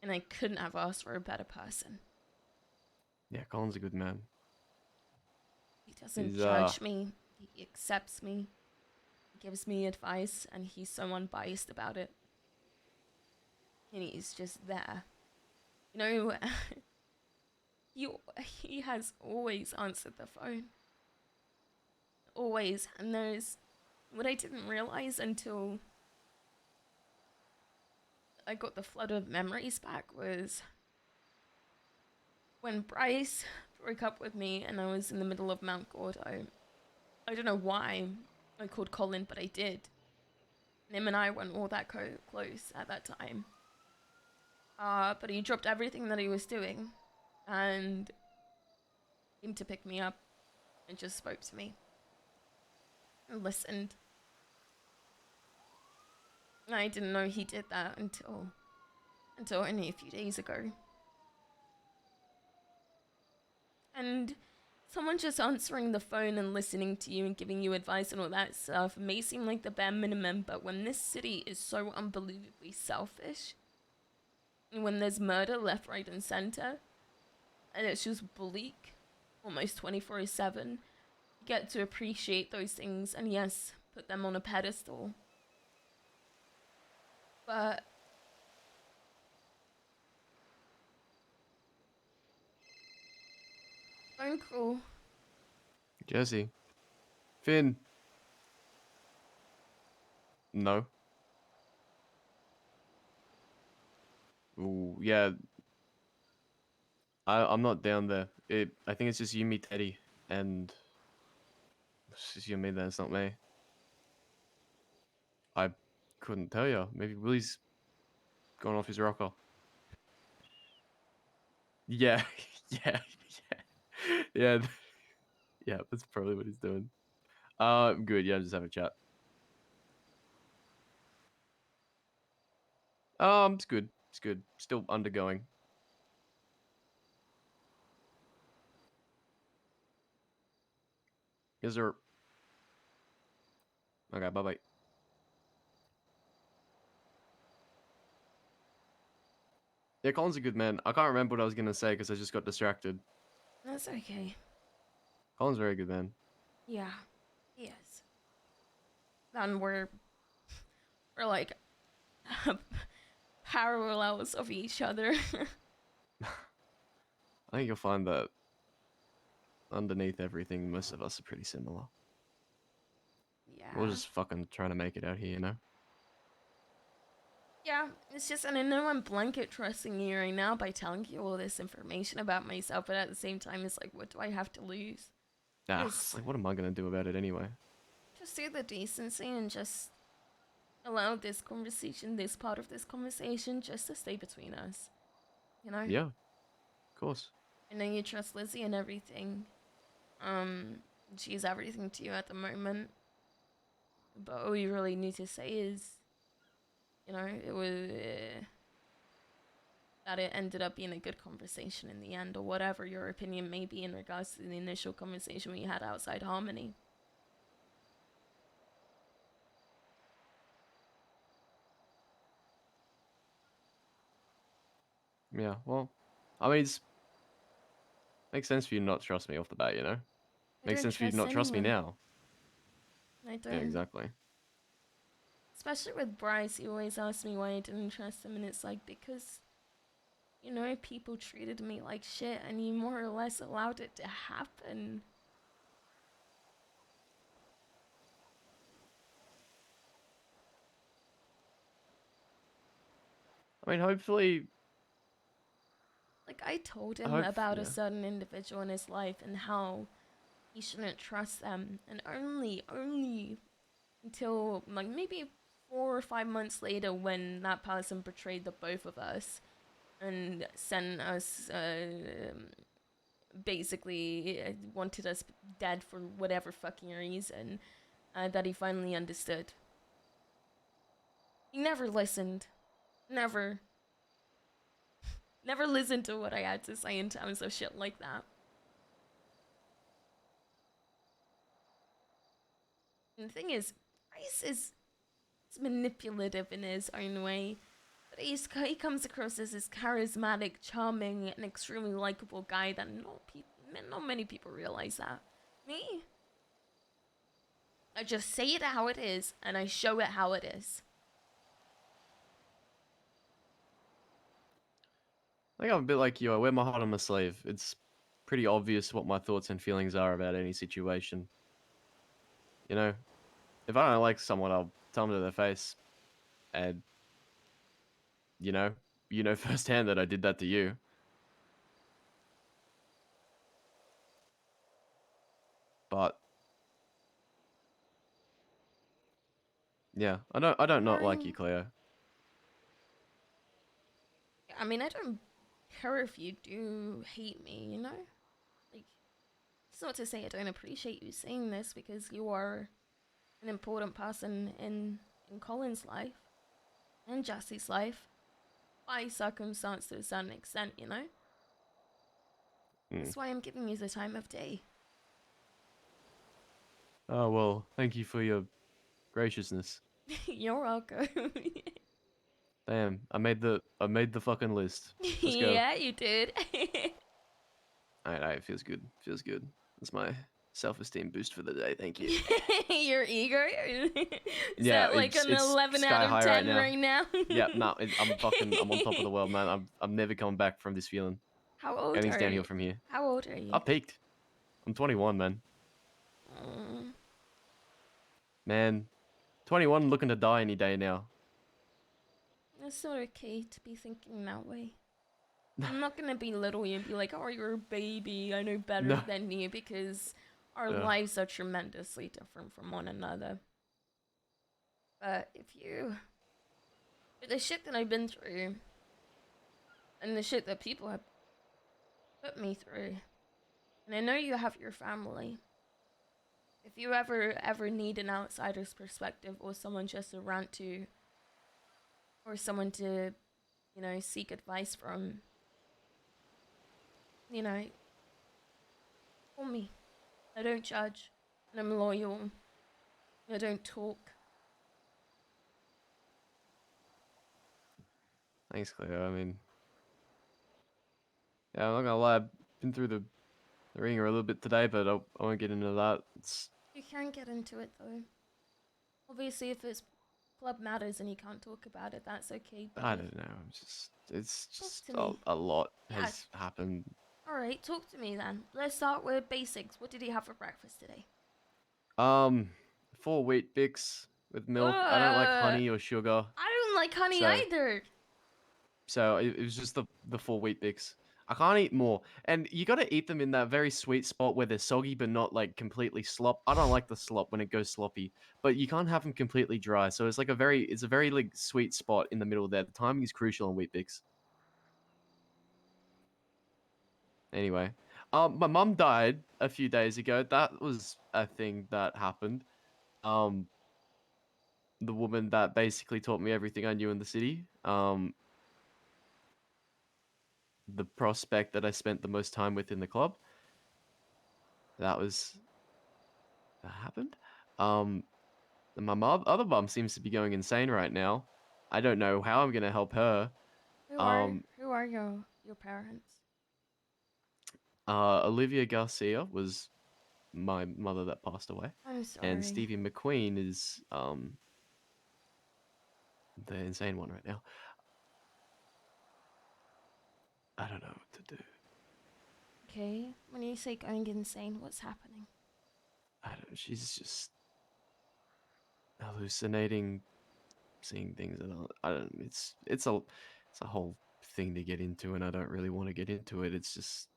And I couldn't have asked for a better person. Yeah, Colin's a good man. He doesn't He's judge me, he accepts me, he gives me advice, and he's so unbiased about it. And he's just there. You know, he has always answered the phone. Always. And there's what I didn't realize until I got the flood of memories back was when Bryce broke up with me and I was in the middle of Mount Gordo. I don't know why I called Colin, but I did. And him and I weren't all that close at that time. But he dropped everything that he was doing and came to pick me up and just spoke to me and listened. I didn't know he did that until only a few days ago. And someone just answering the phone and listening to you and giving you advice and all that stuff may seem like the bare minimum, but when this city is so unbelievably selfish, and when there's murder left, right, and center, and it's just bleak almost 24/7, you get to appreciate those things and yes, put them on a pedestal. But phone call. Jesse. Finn. No. Ooh, yeah. I'm not down there. I think it's just you, me, Teddy, and it's just you and me. Then it's not me. I couldn't tell you. Maybe Willie's gone off his rocker. Yeah, yeah, yeah, yeah, yeah. That's probably what he's doing. Good. Yeah, just have a chat. It's good. It's good. Still undergoing. Is there? Okay. Bye bye. Yeah, Colin's a good man. I can't remember what I was gonna say because I just got distracted. That's okay. Colin's a very good man. Yeah, he is. then we're like parallels of each other. I think you'll find that underneath everything, most of us are pretty similar. Yeah. We're just fucking trying to make it out here, you know? Yeah, it's just, and I know I'm blanket trusting you right now by telling you all this information about myself, but at the same time, it's like, what do I have to lose? Ah, Just- it's like, what am I gonna do about it anyway? Just do the decency and just allow this conversation, this part of this conversation, just to stay between us. You know? Yeah, of course. I know you trust Lizzie and everything. She's everything to you at the moment. But all you really need to say is, you know, it was that it ended up being a good conversation in the end, or whatever your opinion may be in regards to the initial conversation we had outside Harmony. Yeah, well, I mean, it's makes sense for you to not trust me off the bat, you know? Makes don't sense for you to trust not trust me anyone. now. I don't. Yeah, exactly. Especially with Bryce, he always asks me why I didn't trust him, and it's like, because, you know, people treated me like shit, and you more or less allowed it to happen. I mean, hopefully, Like, I told I him hope, about yeah. a certain individual in his life and how he shouldn't trust them, and only until, like, maybe 4 or 5 months later, when that person betrayed the both of us and sent us, basically wanted us dead for whatever fucking reason, that he finally understood. He never listened. Never. Never listened to what I had to say in terms of shit like that. And the thing is, Bryce is manipulative in his own way, but he comes across as this charismatic, charming, and extremely likable guy that not many people realize that. Me? I just say it how it is, and I show it how it is. I think I'm a bit like you. I wear my heart on my sleeve. It's pretty obvious what my thoughts and feelings are about any situation. You know, if I don't like someone, I'll tell them to their face. And, you know firsthand that I did that to you. But, yeah, I don't not like you, Cleo. I mean, I don't care if you do hate me, you know? Like, it's not to say I don't appreciate you saying this, because you are an important person in Colin's life and Jesse's life by circumstance to a certain extent, you know? That's why I'm giving you the time of day. Oh, well, thank you for your graciousness. You're welcome. Damn, I made the fucking list. Let's go. Yeah, you did. Alright, it feels good. Feels good. That's my self-esteem boost for the day. Thank you. You're eager? Is Yeah, that like an it's 11 sky out of high 10 right now. Yeah, no, I'm on top of the world, man. I'm never coming back from this feeling. How old Everything's are downhill you? from here. How old are you? I peaked. I'm 21, man. Man, 21 looking to die any day now. It's not okay to be thinking that way. I'm not gonna belittle you and be like, oh, you're a baby, I know better No. than you, because our Yeah. lives are tremendously different from one another. But with the shit that I've been through, and the shit that people have put me through, and I know you have your family, if you ever need an outsider's perspective, or someone just to rant to, or someone to, you know, seek advice from, you know, call me. I don't judge, and I'm loyal. I don't talk. Thanks, Cleo. I mean, yeah, I'm not gonna lie. I've been through the ringer a little bit today, but I won't get into that. It's You can get into it though. Obviously, if it's club matters and you can't talk about it, that's okay. But I if- don't know. It's Talk just to me. a lot Yeah. has happened. All right, talk to me then. Let's start with basics. What did he have for breakfast today? 4 wheat bix with milk. I don't like honey or sugar, I don't like honey So- either. so it was just the 4 wheat bix. I can't eat more, and you got to eat them in that very sweet spot where they're soggy but not like completely slop. I don't like the slop when it goes sloppy, but you can't have them completely dry. So it's like it's a very like sweet spot in the middle there. The timing is crucial on wheat bix. Anyway, my mum died a few days ago. That was a thing that happened. The woman that basically taught me everything I knew in the city. The prospect that I spent the most time with in the club. That happened. And my other mum seems to be going insane right now. I don't know how I'm gonna help her. Who are your parents? Olivia Garcia was my mother that passed away, I'm sorry. and Stevie McQueen is the insane one right now. I don't know what to do. Okay, when you say going insane, what's happening? She's just hallucinating, seeing things that I don't. It's a whole thing to get into, and I don't really want to get into it. It's just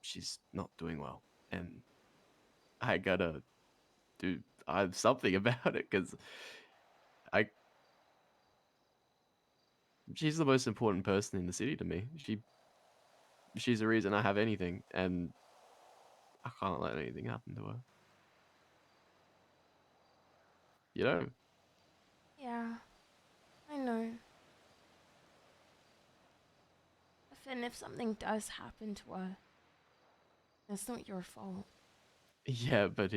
she's not doing well, and I gotta do something about it because I. She's the most important person in the city to me. She's the reason I have anything, and I can't let anything happen to her. You know. Yeah, I know. Finn, if something does happen to her, it's not your fault. Yeah, but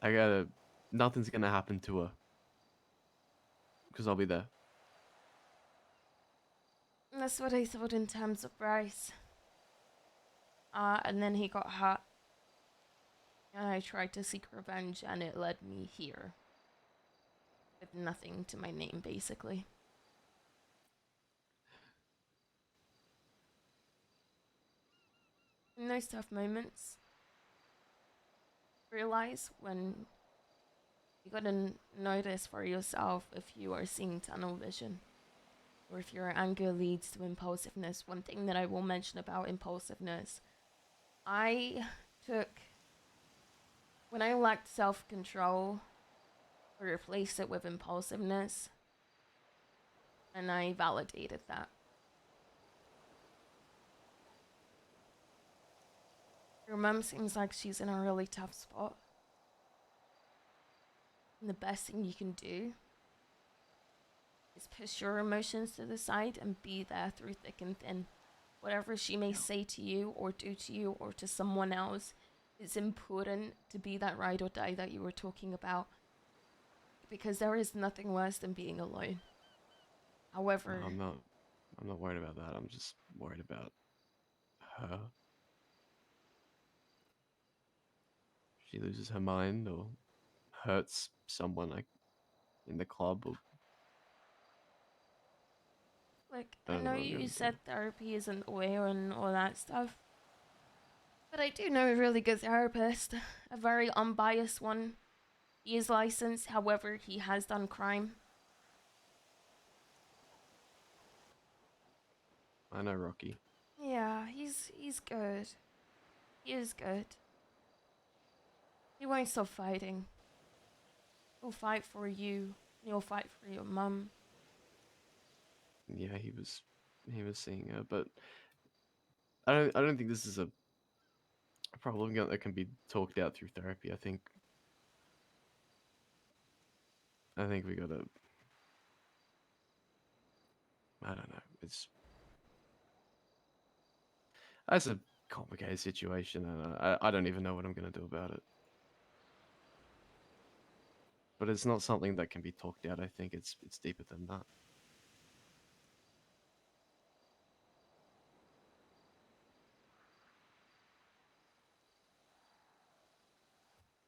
I gotta. Nothing's gonna happen to her because I'll be there. And that's what I thought in terms of Bryce. And then he got hurt. And I tried to seek revenge, and it led me here. With nothing to my name, basically. In those tough moments, realize when you gotta notice for yourself if you are seeing tunnel vision. Or if your anger leads to impulsiveness. One thing that I will mention about impulsiveness, when I lacked self-control, I replaced it with impulsiveness, and I validated that. Your mom seems like she's in a really tough spot. And the best thing you can do is push your emotions to the side and be there through thick and thin. Whatever she may say to you or do to you or to someone else, it's important to be that ride or die that you were talking about. Because there is nothing worse than being alone. However, No, I'm not worried about that. I'm just worried about her. She loses her mind or hurts someone like in the club or like, I I don't know know what I'm you gonna said therapy isn't the way and all that stuff. But I do know a really good therapist. A very unbiased one. He is licensed, however, he has done crime. I know Rocky. Yeah, he's good. He is good. He won't stop fighting. He'll fight for you. He'll fight for your mum. Yeah, he was seeing her, but I don't think this is a problem that can be talked out through therapy. I think we gotta. I don't know. That's a complicated situation, and I don't even know what I'm gonna do about it. But it's not something that can be talked out. I think it's deeper than that.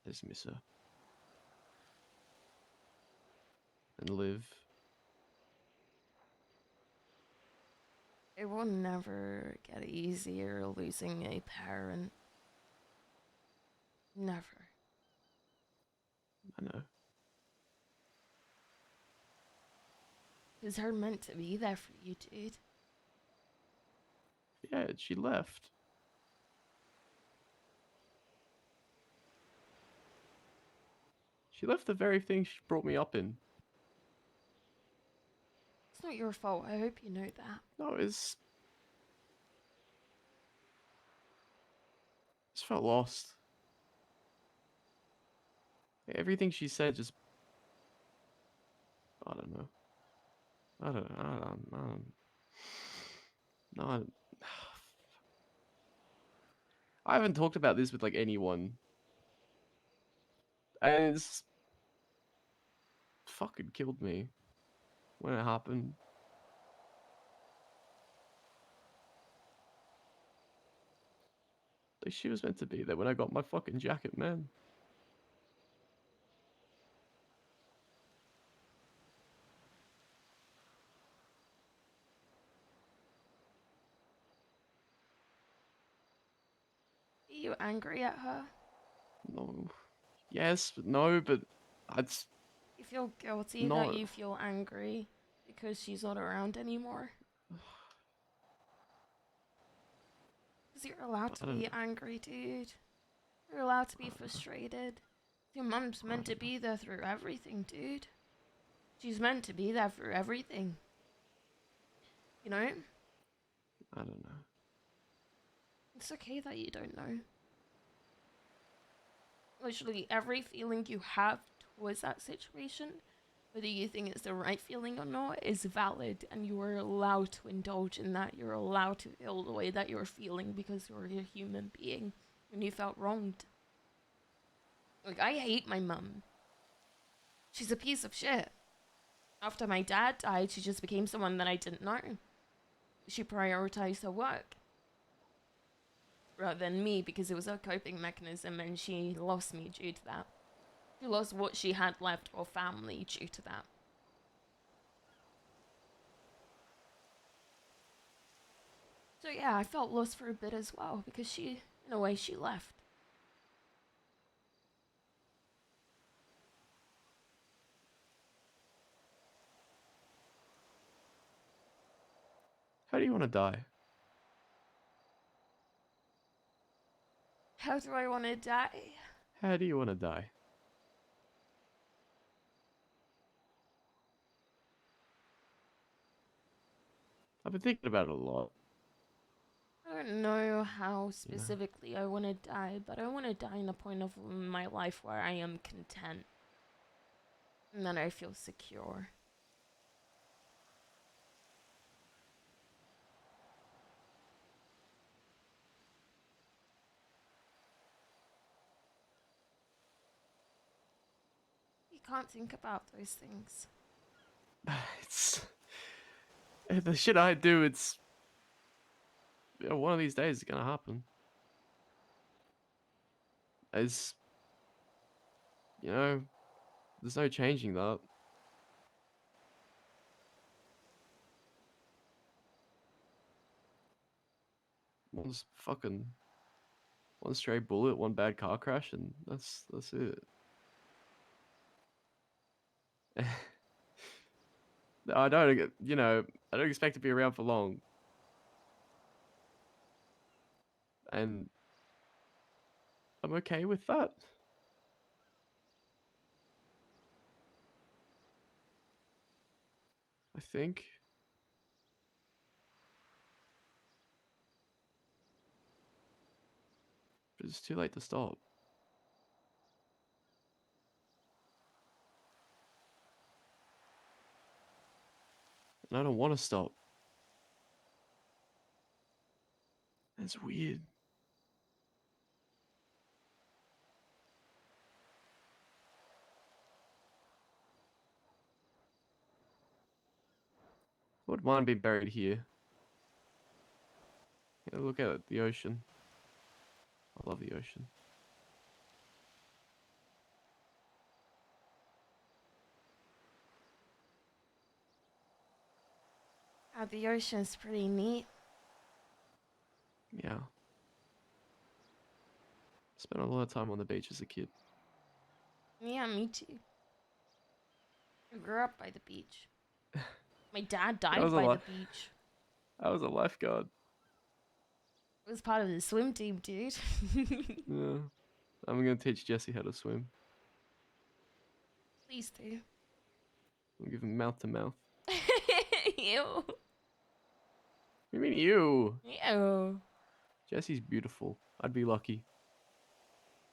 Just miss her. and live. It will never get easier losing a parent. Never. I know. Because they're meant to be there for you, dude. Yeah, she left. She left the very thing she brought me up in. It's not your fault. I hope you know that. No, it's... Just felt lost. Everything she said just... I don't know. I don't... No, I haven't talked about this with, like, anyone. And it's... fucking killed me when it happened. Like, she was meant to be there when I got my fucking jacket, man. Are you angry at her? No. Yes, but no, but... It's... You feel guilty No. that you feel angry because she's not around anymore? Because you're allowed to be angry, dude. You're allowed to be frustrated. Your mum's meant to be there through everything, dude. She's meant to be there for everything. You know? I don't know. It's okay that you don't know. Literally every feeling you have towards that situation, whether you think it's the right feeling or not, is valid, and you are allowed to indulge in that. You're allowed to feel the way that you're feeling because you're a human being and you felt wronged. Like, I hate my mum. She's a piece of shit. After my dad died, she just became someone that I didn't know. She prioritized her work rather than me because it was her coping mechanism, and she lost me due to that. She lost what she had left of family due to that. So yeah, I felt lost for a bit as well because she, in a way, she left. How do you want to die? How do I want to die? How do you want to die? I've been thinking about it a lot. I don't know how specifically I want to die, but I want to die in a point of my life where I am content and that I feel secure. You can't think about those things. It's... The shit I do, it's... You know, one of these days it's gonna happen. It's... You know, there's no changing that. One stray bullet, one bad car crash, and that's it. No, I don't, you know, I don't expect to be around for long. And I'm okay with that. I think. But it's too late to stop. And I don't want to stop. That's weird. I wouldn't mind being buried here. Yeah, look at it, the ocean. I love the ocean. The ocean's pretty neat. Yeah. Spent a lot of time on the beach as a kid. Yeah, me too. I grew up by the beach. My dad died was a by the lot. beach. I was a lifeguard. I was part of the swim team, dude. Yeah. I'm gonna teach Jesse how to swim. Please do. I'll give him mouth to mouth. Ew. What do you mean you? Ew. Jesse's beautiful. I'd be lucky.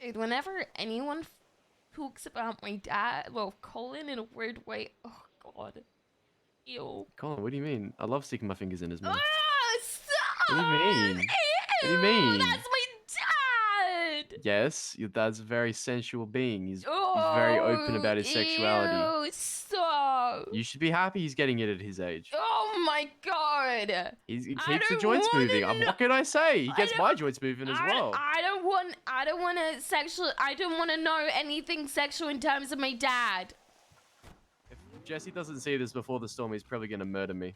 Dude, whenever anyone talks about my dad, well, Colin in a weird way, oh god. Ew. Colin, what do you mean? I love sticking my fingers in his mouth. Ah, stop! What do you mean? Ew, What do you mean? that's my dad! Yes, your dad's a very sensual being. He's very open about his sexuality. Ew, stop! You should be happy he's getting it at his age. Oh my god! He I keeps the don't joints wanna moving. know- What can I say? He I gets my don't- joints moving as I well. don't want to know anything sexual in terms of my dad. If Jesse doesn't see this before the storm, he's probably going to murder me.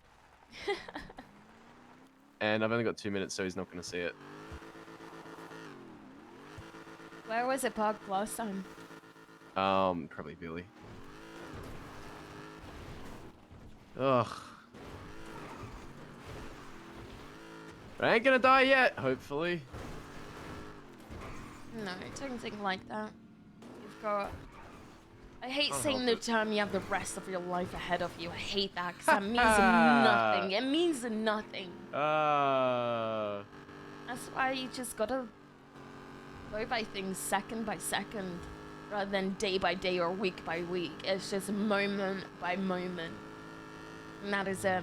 And I've only got 2 minutes, so he's not going to see it. Where was it parked last time? Probably Billy. Ugh. But I ain't gonna die yet, hopefully. No, don't think like that. You've got... I hate Can't saying help the it. term you have the rest of your life ahead of you. I hate that because that means nothing. It means nothing. That's why you just gotta go by things second by second rather than day by day or week by week. It's just moment by moment. And that is it.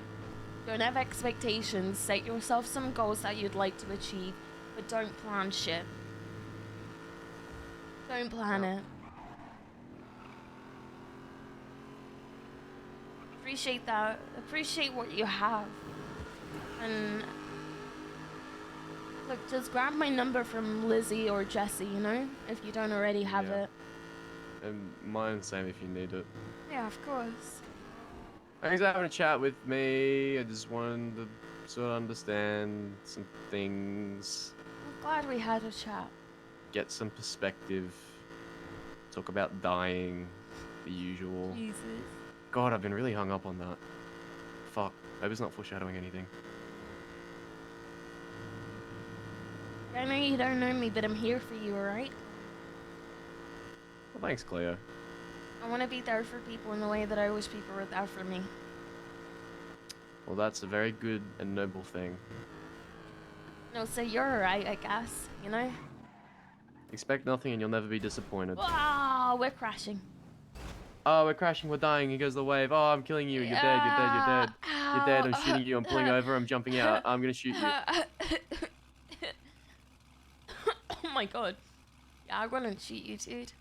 Don't have expectations. Set yourself some goals that you'd like to achieve, but don't plan shit. Don't plan it. Appreciate that. Appreciate what you have. And look, just grab my number from Lizzie or Jesse, you know? If you don't already have Yeah. it. And mine, same if you need it. Yeah, of course. Thanks for having a chat with me. I just wanted to sort of understand some things, I'm glad we had a chat. get some perspective, talk about dying, the usual. Jesus. God, I've been really hung up on that. Fuck. Hope it's not foreshadowing anything. I know you don't know me, but I'm here for you, alright? Well, thanks, Cleo. I want to be there for people in the way that I wish people were there for me. Well, that's a very good and noble thing. No, so you're alright, I guess, you know? Expect nothing and you'll never be disappointed. Oh, we're crashing. Oh, we're crashing, we're dying, here goes the wave. Oh, I'm killing you, you're dead, you're dead, you're dead. You're dead, I'm shooting you, I'm pulling over, I'm jumping out, I'm gonna shoot you. Oh my god. Yeah, I'm gonna shoot you, dude.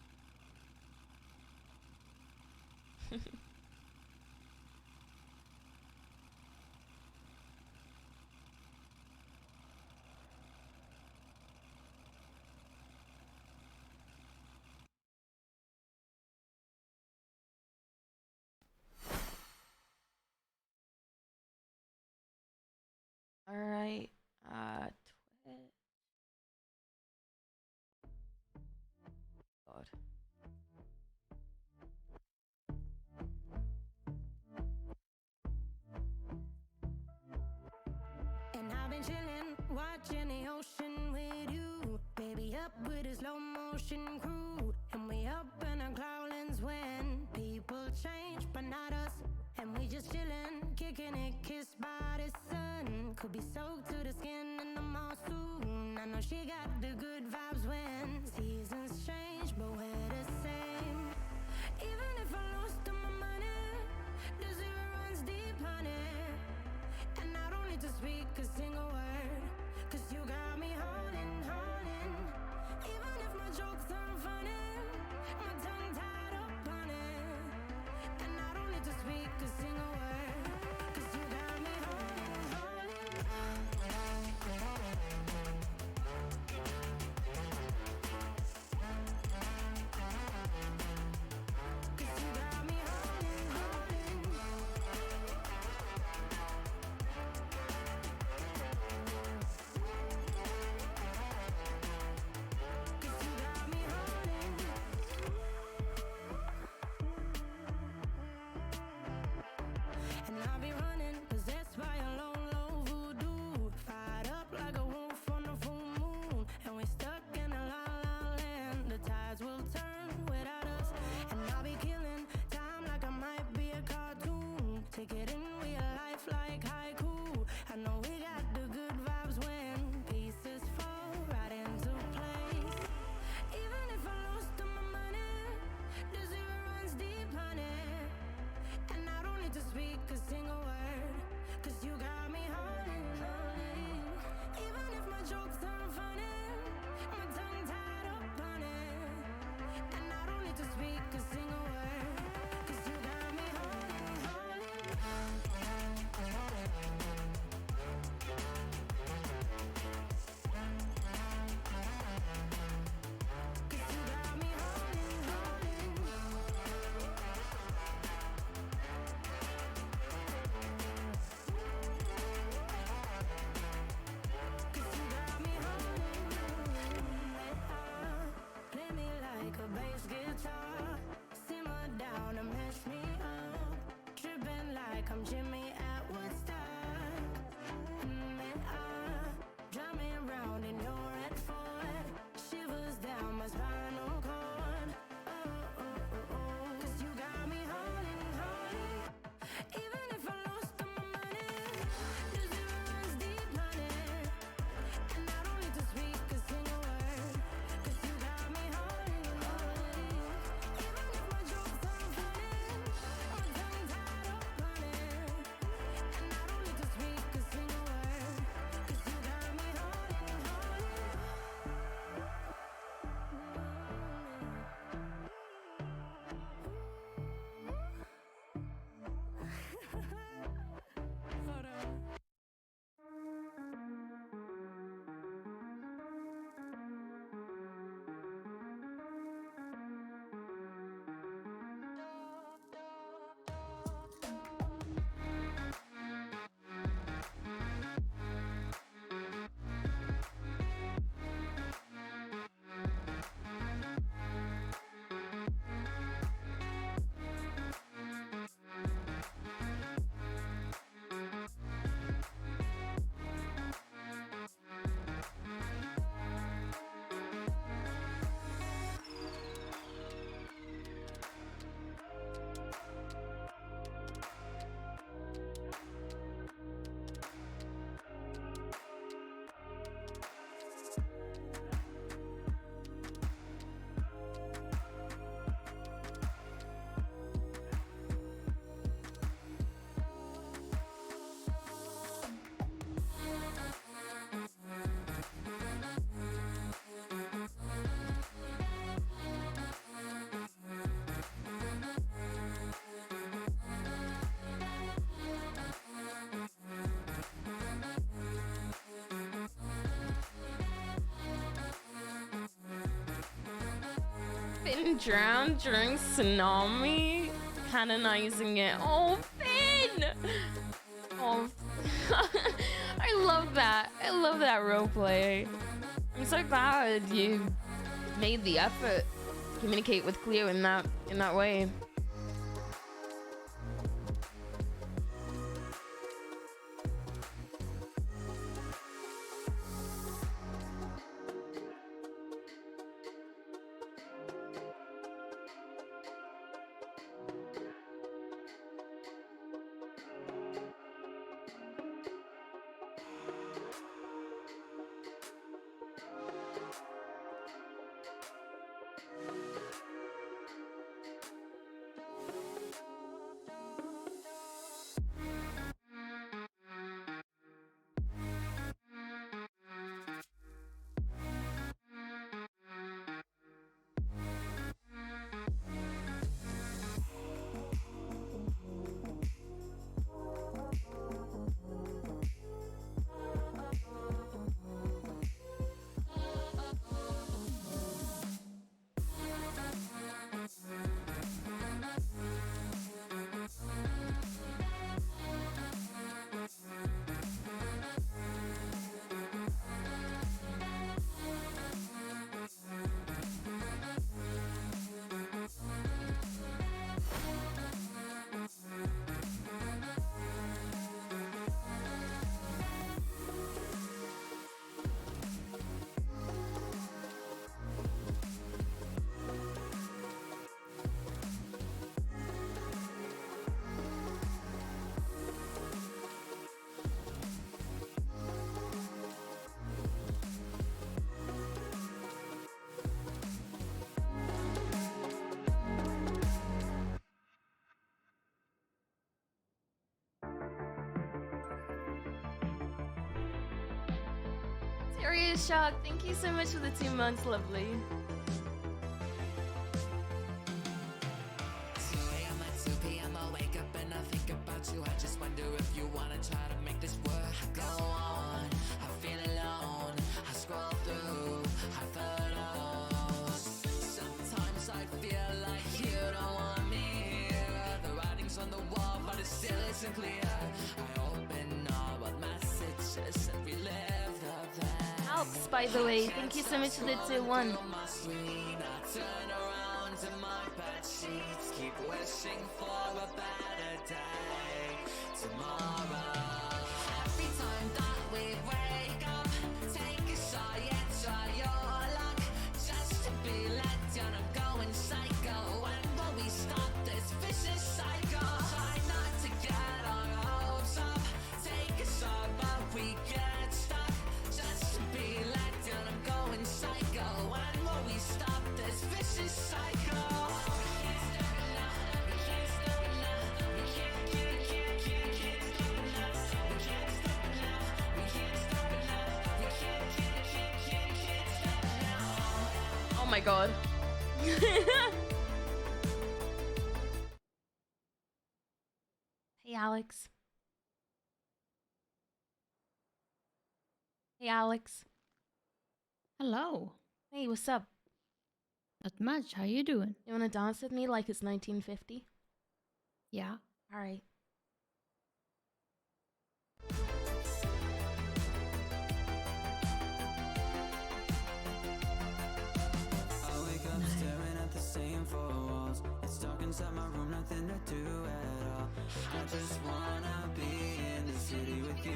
Alright, Twitch. God. And I've been chillin', watching the ocean with you. Baby up with a slow motion crew. And we up in our cloudlands when people change, but not us. And we just chillin', kicking it, kissed by the sun. Could be soaked to the skin in the mall soon. I know she got the good vibes when seasons change, but we're the same. Even if I lost all my money, the zero runs deep, honey. And I don't need to speak a single word, 'cause you got me holding, holding. Even if my jokes aren't funny, my tongue tied up on it. And I don't need to speak a single word, 'cause you got me holding, holding. I'll be running, possessed by a low, low voodoo. Fired up like a wolf on the full moon. And we're stuck in a la la land. The tides will turn without us. And I'll be killing time like I might be a cartoon. Take it in real life like haiku. I know we got the good vibes when pieces fall right into place. Even if I lost all my money, the zero runs deep, honey. And I don't need to speak a single word, 'cause you got me holding, holding. Even if my jokes aren't funny, my tongue tied up on it. And I don't need to speak a single word, 'cause you got me holding, holding. 'Cause you got me holding, holding. Play me like a bass guitar, simmer down and mess me up, tripping like I'm Jimmy at Woodstock. Drive me round in your red Ford, shivers down my spinal cord. Oh, oh, oh, oh. 'Cause you got me holding, holding. Even if I lost all my money, the zero runs deep, honey. And I don't need to speak a single word, 'cause you got me holding, holding. Even if my jokes aren't funny, my tongue tied up on it. And I don't need to speak a single word, 'cause you got me holding, holding. Hold on. Finn drowned during tsunami, canonizing it. Oh, Finn! Oh, I love that. I love that roleplay. I'm so glad you made the effort to communicate with Cleo in that way. Cleo Shaw, thank you so much for the 2 months, lovely. 2 a.m. at 2 p.m. I wake up and I think about you. I just wonder if you wanna try to make this work. Go on, I feel alone. I scroll through our photos. Sometimes I feel like you don't want me here. The writing's on the wall, but it still isn't clear. I open all my messages and relive the past. Alps, by the way, thank you so much for the 2-1. Turn around to my bed sheets, keep wishing for a better day tomorrow. Every time that we wake up, take a shot, yeah, try your luck. Just to be let down, I'm going psycho. When will we stop this vicious cycle? Try not to get our hopes up, take a shot, but we get stuck. Just to be let down, I'm going psycho. When will we stop this vicious cycle? Oh my god. Hey, Alex. Hey, Alex. Hello. Hey, what's up? Not much. How you doing? You wanna dance with me like it's 1950? Yeah. Alright. I wake up staring at the same four walls. It's dark inside my room, nothing to do at all. I just wanna be in the city with you.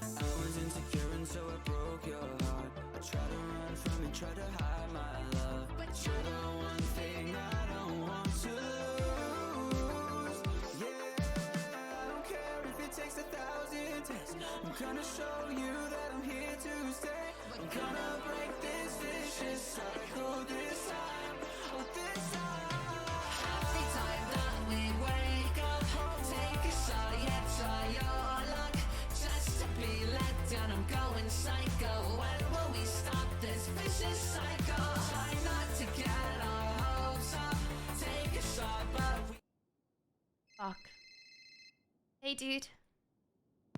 I was insecure and so I broke your heart. I tried to run from it, tried to hide my love, but you're the one thing I don't want to lose. Yeah, I don't care if it takes 1,000 takes. I'm gonna show you that I'm here to stay. I'm gonna break this vicious cycle this time. Oh, this time. Every time that we wake up, take a shot, yeah, try your luck. Just to be let down, I'm going psycho. When will we stop this vicious cycle? Try not to get our hopes up, take a shot, but we Fuck. Hey, dude.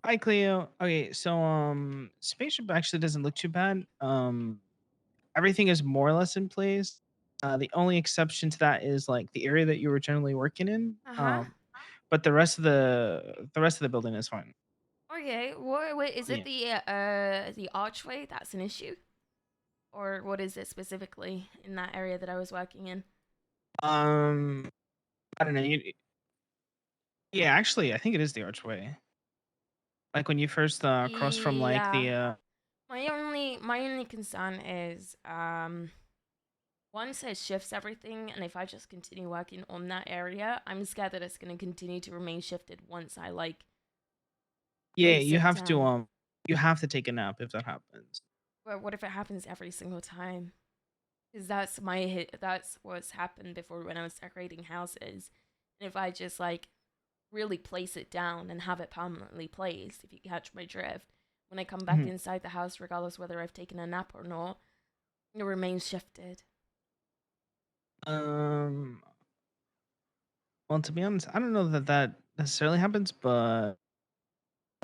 Hi, Cleo. Okay, so spaceship actually doesn't look too bad. Everything is more or less in place. The only exception to that is like the area that you were generally working in. Uh-huh. But the rest of the building is fine. Okay, wait, is it the archway that's an issue? Or what is it specifically in that area that I was working in? I don't know. Yeah, actually, I think it is the archway. Like when you first cross from like the My only concern is once it shifts everything, and if I just continue working on that area, I'm scared that it's gonna continue to remain shifted once I like. yeah, place you it have down. to you have to take a nap if that happens. But what if it happens every single time? Because that's what's happened before when I was decorating houses. And if I just like really place it down and have it permanently placed, if you catch my drift, when I come back Mhm. inside the house, regardless whether I've taken a nap or not, it remains shifted. Well, to be honest, I don't know that necessarily happens, but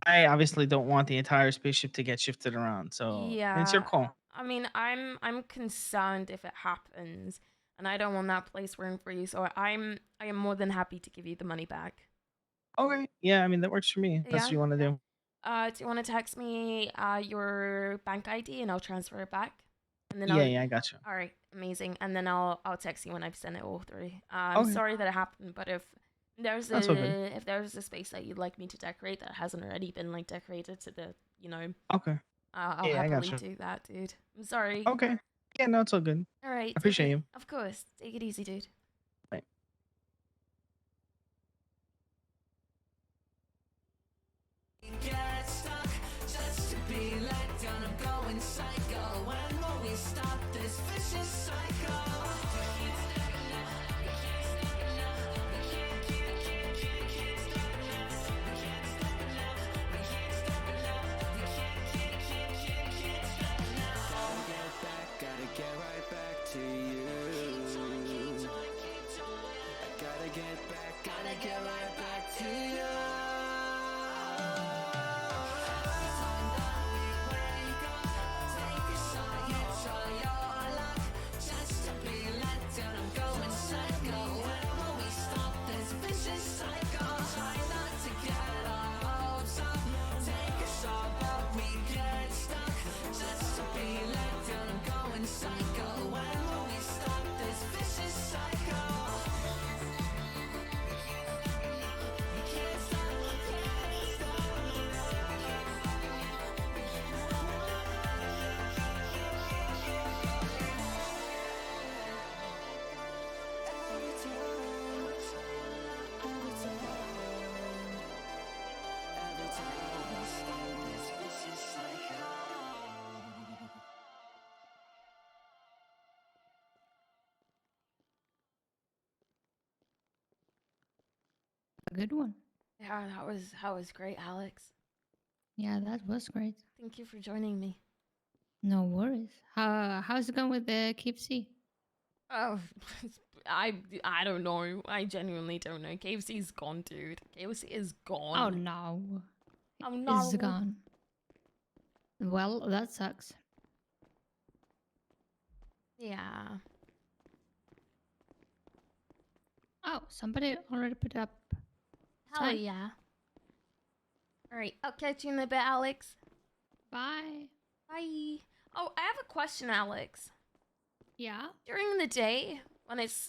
I obviously don't want the entire spaceship to get shifted around. So it's your Yeah, call. I mean, I'm concerned if it happens, and I don't want that place ruined for you. So I am more than happy to give you the money back. Okay. Yeah, I mean that works for me. That's Yeah. what you want to do. Do you want to text me your bank ID and I'll transfer it back? And then Yeah, I gotcha. All right, amazing. And then I'll text you when I've sent it all through. I'm Okay. sorry that it happened, but if there's That's all good. if there's a space that you'd like me to decorate that hasn't already been like decorated to the Okay. I'll Yeah, I happily gotcha. do that, dude. I'm sorry. Okay. Yeah, no, it's all good. All right. I appreciate you. Of course. Take it easy, dude. Bye. get stuck. Just to be let down, I'm going psycho. When will we stop this vicious cycle? A good one. Yeah, that was great, Alex. Yeah, that was great. Thank you for joining me. No worries. How's it going with the KFC? Oh, I don't know. I genuinely don't know. KFC's gone, dude. KFC is gone. Oh no. Oh no. It's gone. Well, that sucks. Yeah. Oh, somebody already put up. Hell time. yeah. Alright, I'll catch you in a bit, Alex. Bye. Bye. Oh, I have a question, Alex. Yeah? During the day,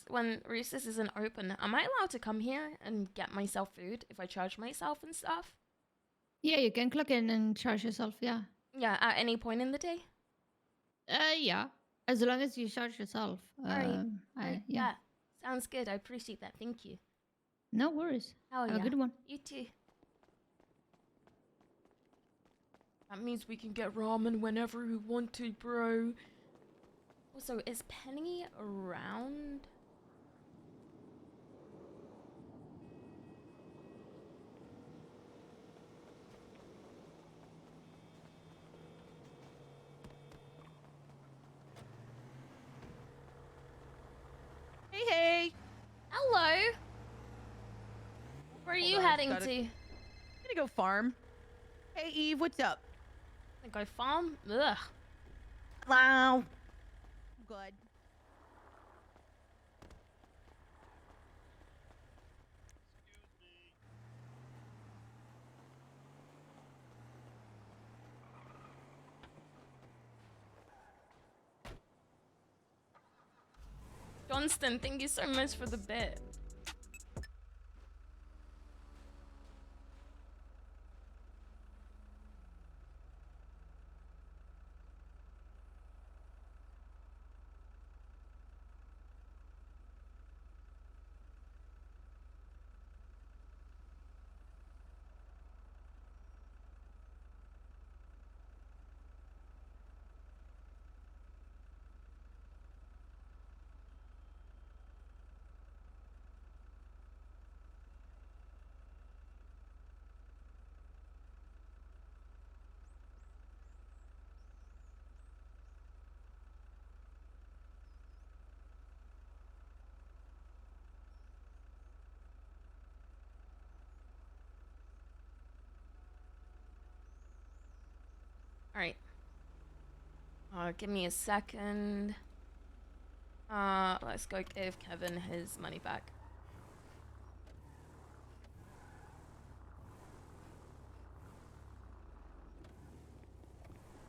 when Roosters isn't open, am I allowed to come here and get myself food if I charge myself and stuff? Yeah, you can clock in and charge yourself, yeah. Yeah, at any point in the day? Yeah. As long as you charge yourself. Alright. Yeah. Sounds good. I appreciate that. Thank you. No worries. Hell Have yeah. a good one. You too. That means we can get ramen whenever we want to, bro. Also, is Penny around? Hey, hey. Hello. Where are you on, heading gotta- to? I'm gonna go farm. Hey, Eve, what's up? Go farm? Ugh. Hello. Good. Johnston, thank you so much for the bit. Alright. Give me a second. Let's go give Kevin his money back.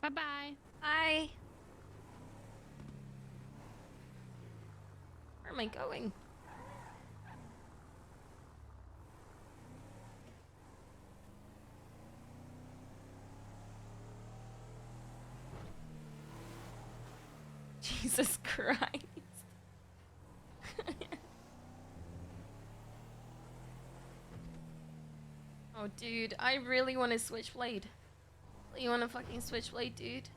Bye-bye. Bye. Where am I going? Jesus Christ. Oh, dude, I really want to switchblade. You want to fucking switchblade, dude?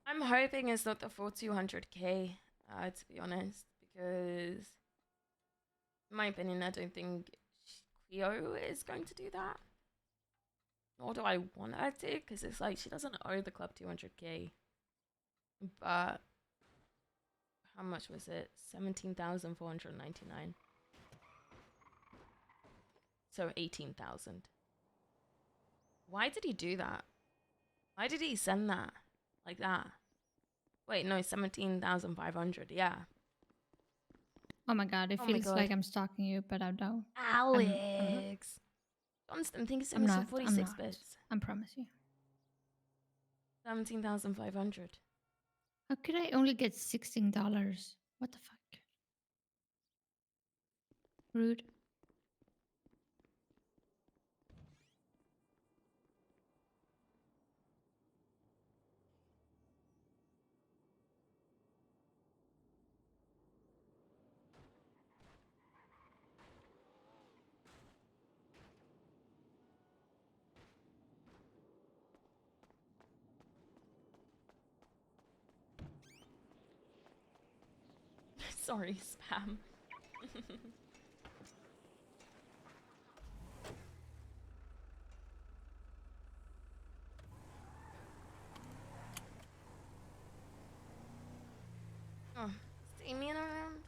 I'm hoping it's not the full 200k, to be honest, because in my opinion, I don't think Cleo is going to do that. Nor do I want her to, because it's like she doesn't owe the club 200k. But how much was it? 17,499. So 18,000. Why did he do that? Why did he send that like that? Wait, no, 17,500. Yeah. Oh my god, it Oh my feels God. like I'm stalking you, but I don't. Alex. Johnston, thank you so much for 46 bits. I promise you. 17,500. How could I only get $16? What the fuck? Rude. Sorry, spam. Oh, is Damien around?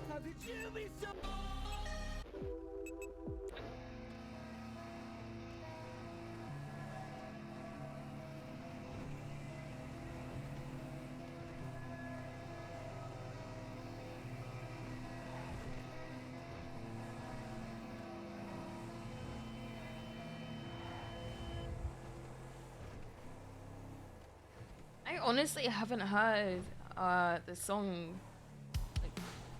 How could you be so? I honestly haven't heard the song, like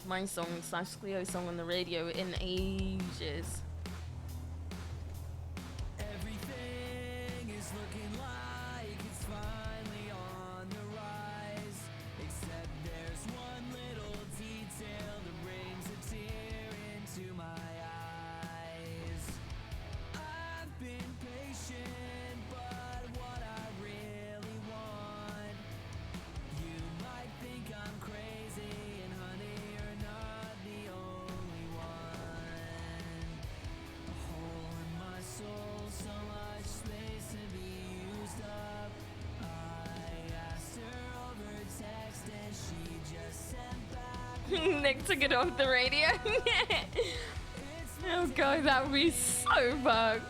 my song / Cleo song on the radio in ages. Everything is looking like it's finally on the rise. Except there's one little detail that brings a tear into my eyes. I've been patient, but what I really want. You might think I'm crazy, and honey, you're not the only one. A hole in my soul, so much space to be used up. I asked her over text and she just sent back. Nick took it off the radio. Oh god, that would be so bugged.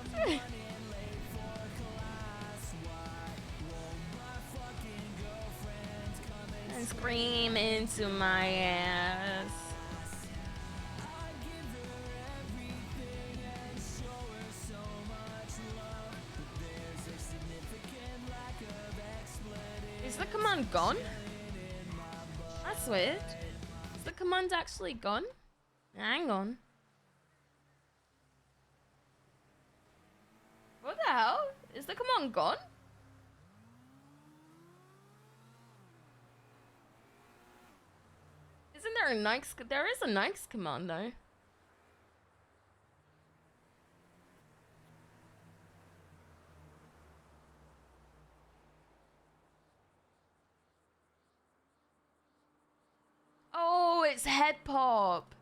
And scream into my ass. Is the command gone? That's weird. Is the command actually gone? Hang on. What the hell? Is the command gone? Isn't there a Nikes? There is a Nikes command though. Oh, it's head pop.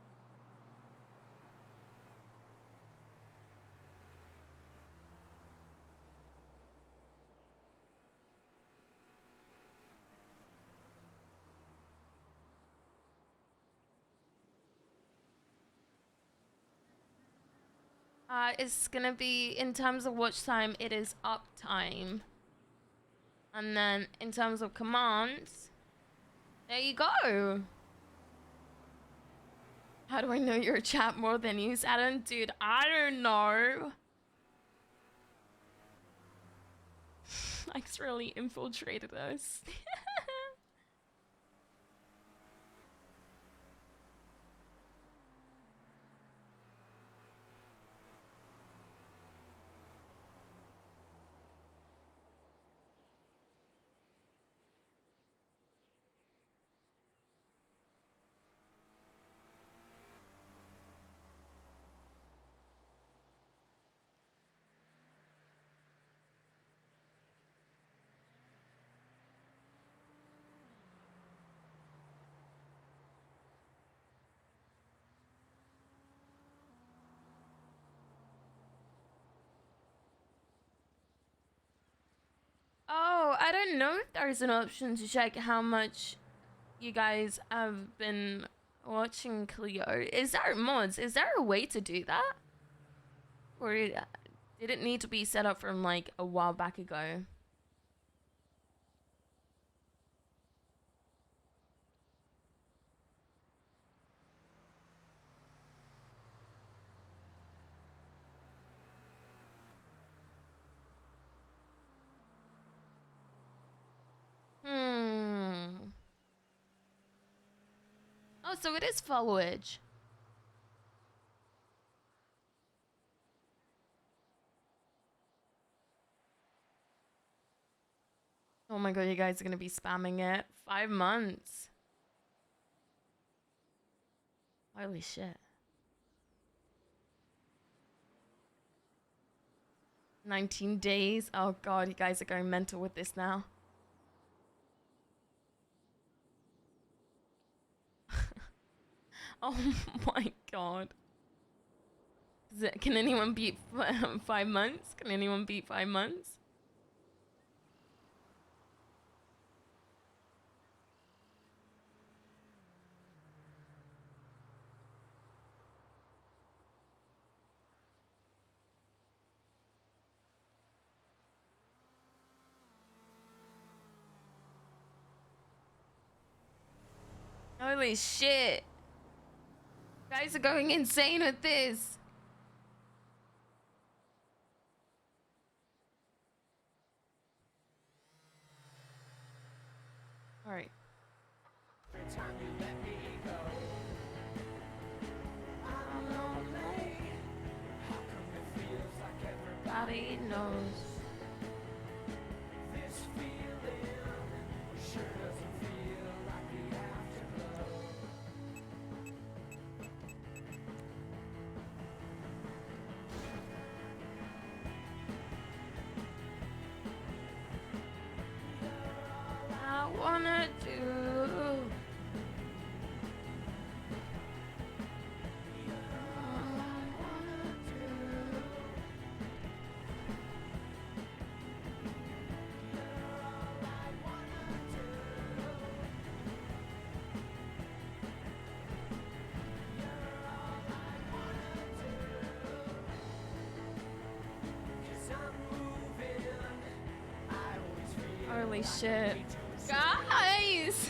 It's gonna be, in terms of watch time, it is up time. And then in terms of commands, there you go. How do I know your chat more than you, Saturn? Dude, I don't know. Mike's really infiltrated us. Oh, I don't know if there's an option to check how much you guys have been watching Cleo. Is there mods? Is there a way to do that? Or Didn't need to be set up from like a while back ago. Oh, so it is foliage. Oh my god, you guys are gonna be spamming it. 5 months. Holy shit. 19 days. Oh god, you guys are going mental with this now. Oh my god. Can anyone beat 5 months? Can anyone beat 5 months? Holy shit. Guys are going insane with this. All right. Everybody knows. This feeling sure doesn't feel like the afterglow. I wanna do. Holy shit. Guys!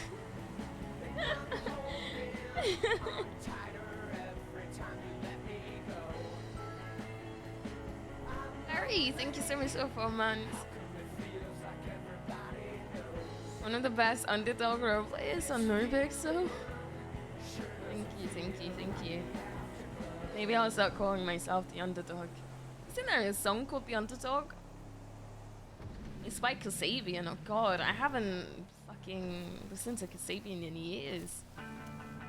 Harry, thank you so much for 4 months. One of the best underdog roleplayers on NoPixel. Thank you, thank you, thank you. Maybe I'll start calling myself the underdog. Isn't there a song called The Underdog? It's by Kasabian. Oh god, I haven't fucking listened to Kasabian in years.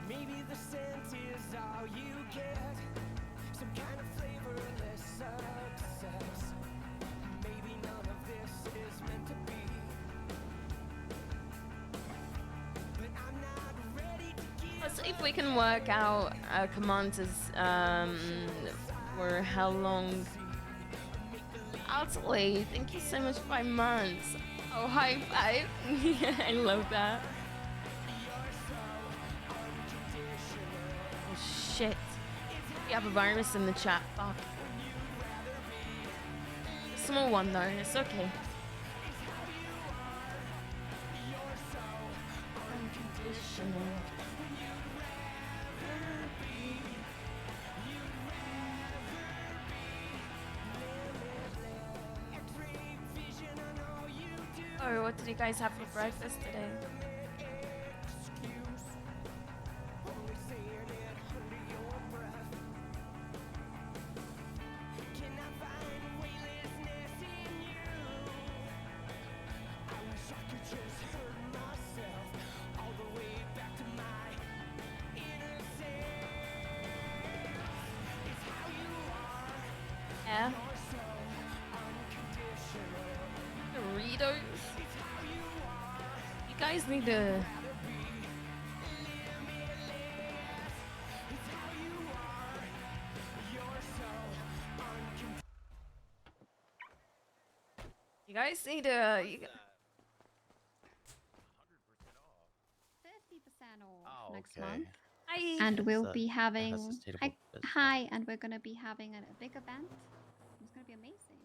Maybe the scent is all you get. Some kind of flavorless success. Maybe none of this is meant to be. But I'm not ready to give. Let's see if we can work out commands for how long. Altley, thank you so much for 5 months. Oh, high five. I love that. Oh, shit. We have a virus in the chat. Fuck. Small one, though. It's okay. Unconditional. Oh, what did you guys have for breakfast today? Yeah. Doritos. You guys need to. You guys need to. 50% off next month. Hi. And we'll be having and we're gonna be having a big event. It's gonna be amazing.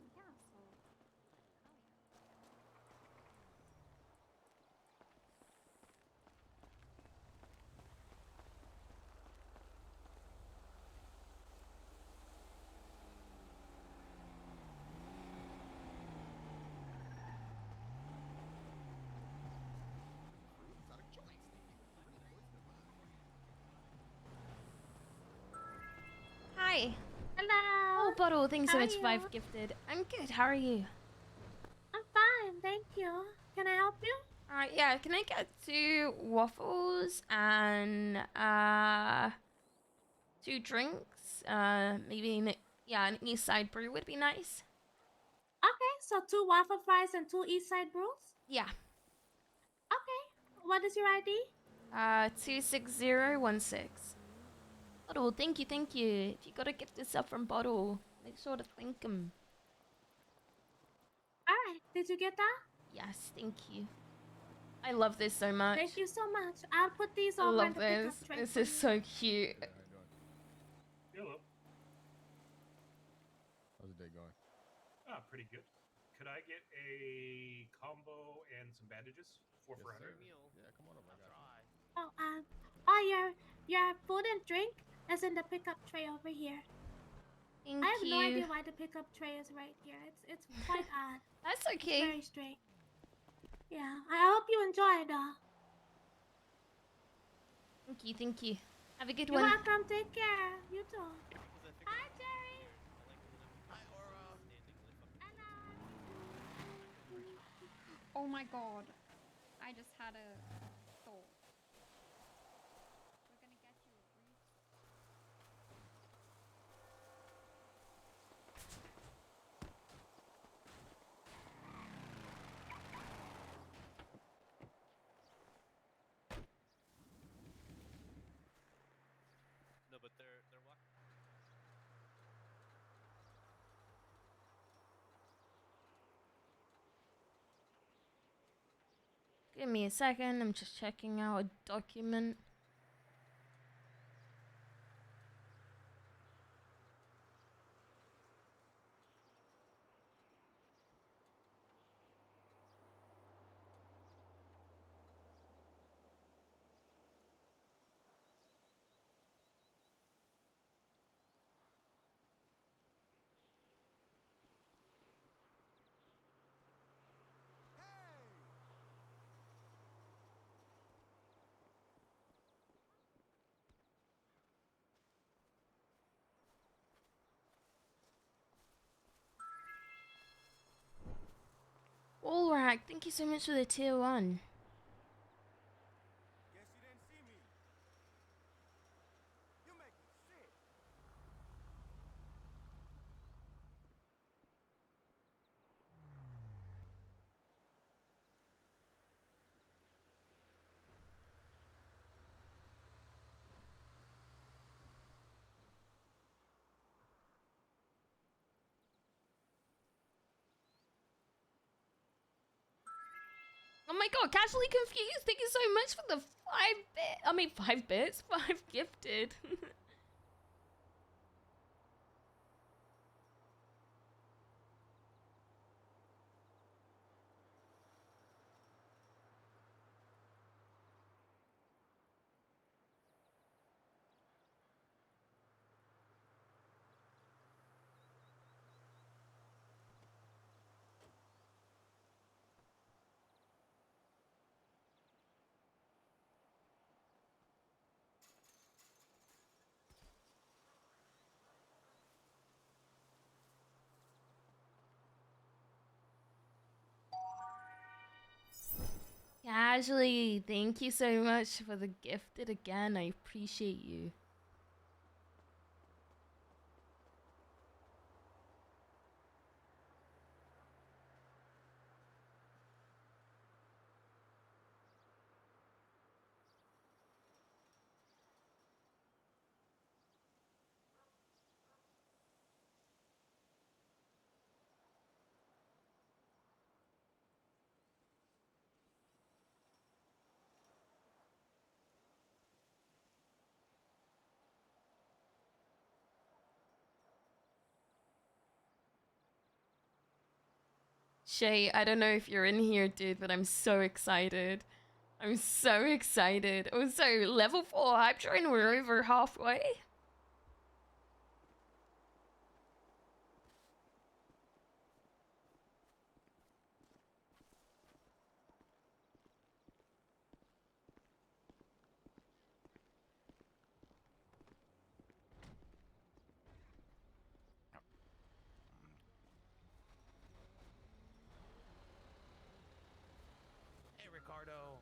Bottle, thanks so How are much for 5 you? gifted. I'm good, how are you? I'm fine, thank you. Can I help you? Yeah, can I get 2 waffles and 2 drinks? Maybe an East Side brew would be nice. Okay, so 2 waffle fries and 2 East Side brews? Yeah. Okay. What is your ID? 26016. Bottle, thank you, thank you. If you got a gift this up from Bottle, make sure to thank him. Alright, did you get that? Yes, thank you. I love this so much. Thank you so much. I'll put these I over in love the this. pickup tray. This for is you. so cute. Hello. How's the day going? Ah, pretty good. Could I get a combo and some bandages? 4 for 100. Yeah, come on over. I got you. Your food and drink is in the pickup tray over here. Thank I have no you. idea why the pickup tray is right here. It's quite odd. That's It's okay. very strange. Yeah, I hope you enjoy it. Thank you, thank you. Have a good You're one. welcome. Take care. You too. Hi, Jerry. Oh my god. I just had a thought. We're gonna get you a brief. No, but they're walking. Give me a second. I'm just checking out a document. Allrack, thank you so much for the tier 1. Oh my god, casually confused. Thank you so much for the 5 bits. 5 gifted. Casually, thank you so much for the gifted again. I appreciate you. Shay, I don't know if you're in here, dude, but I'm so excited. I'm so excited. Also, level 4 hype train, we're over halfway. Ricardo.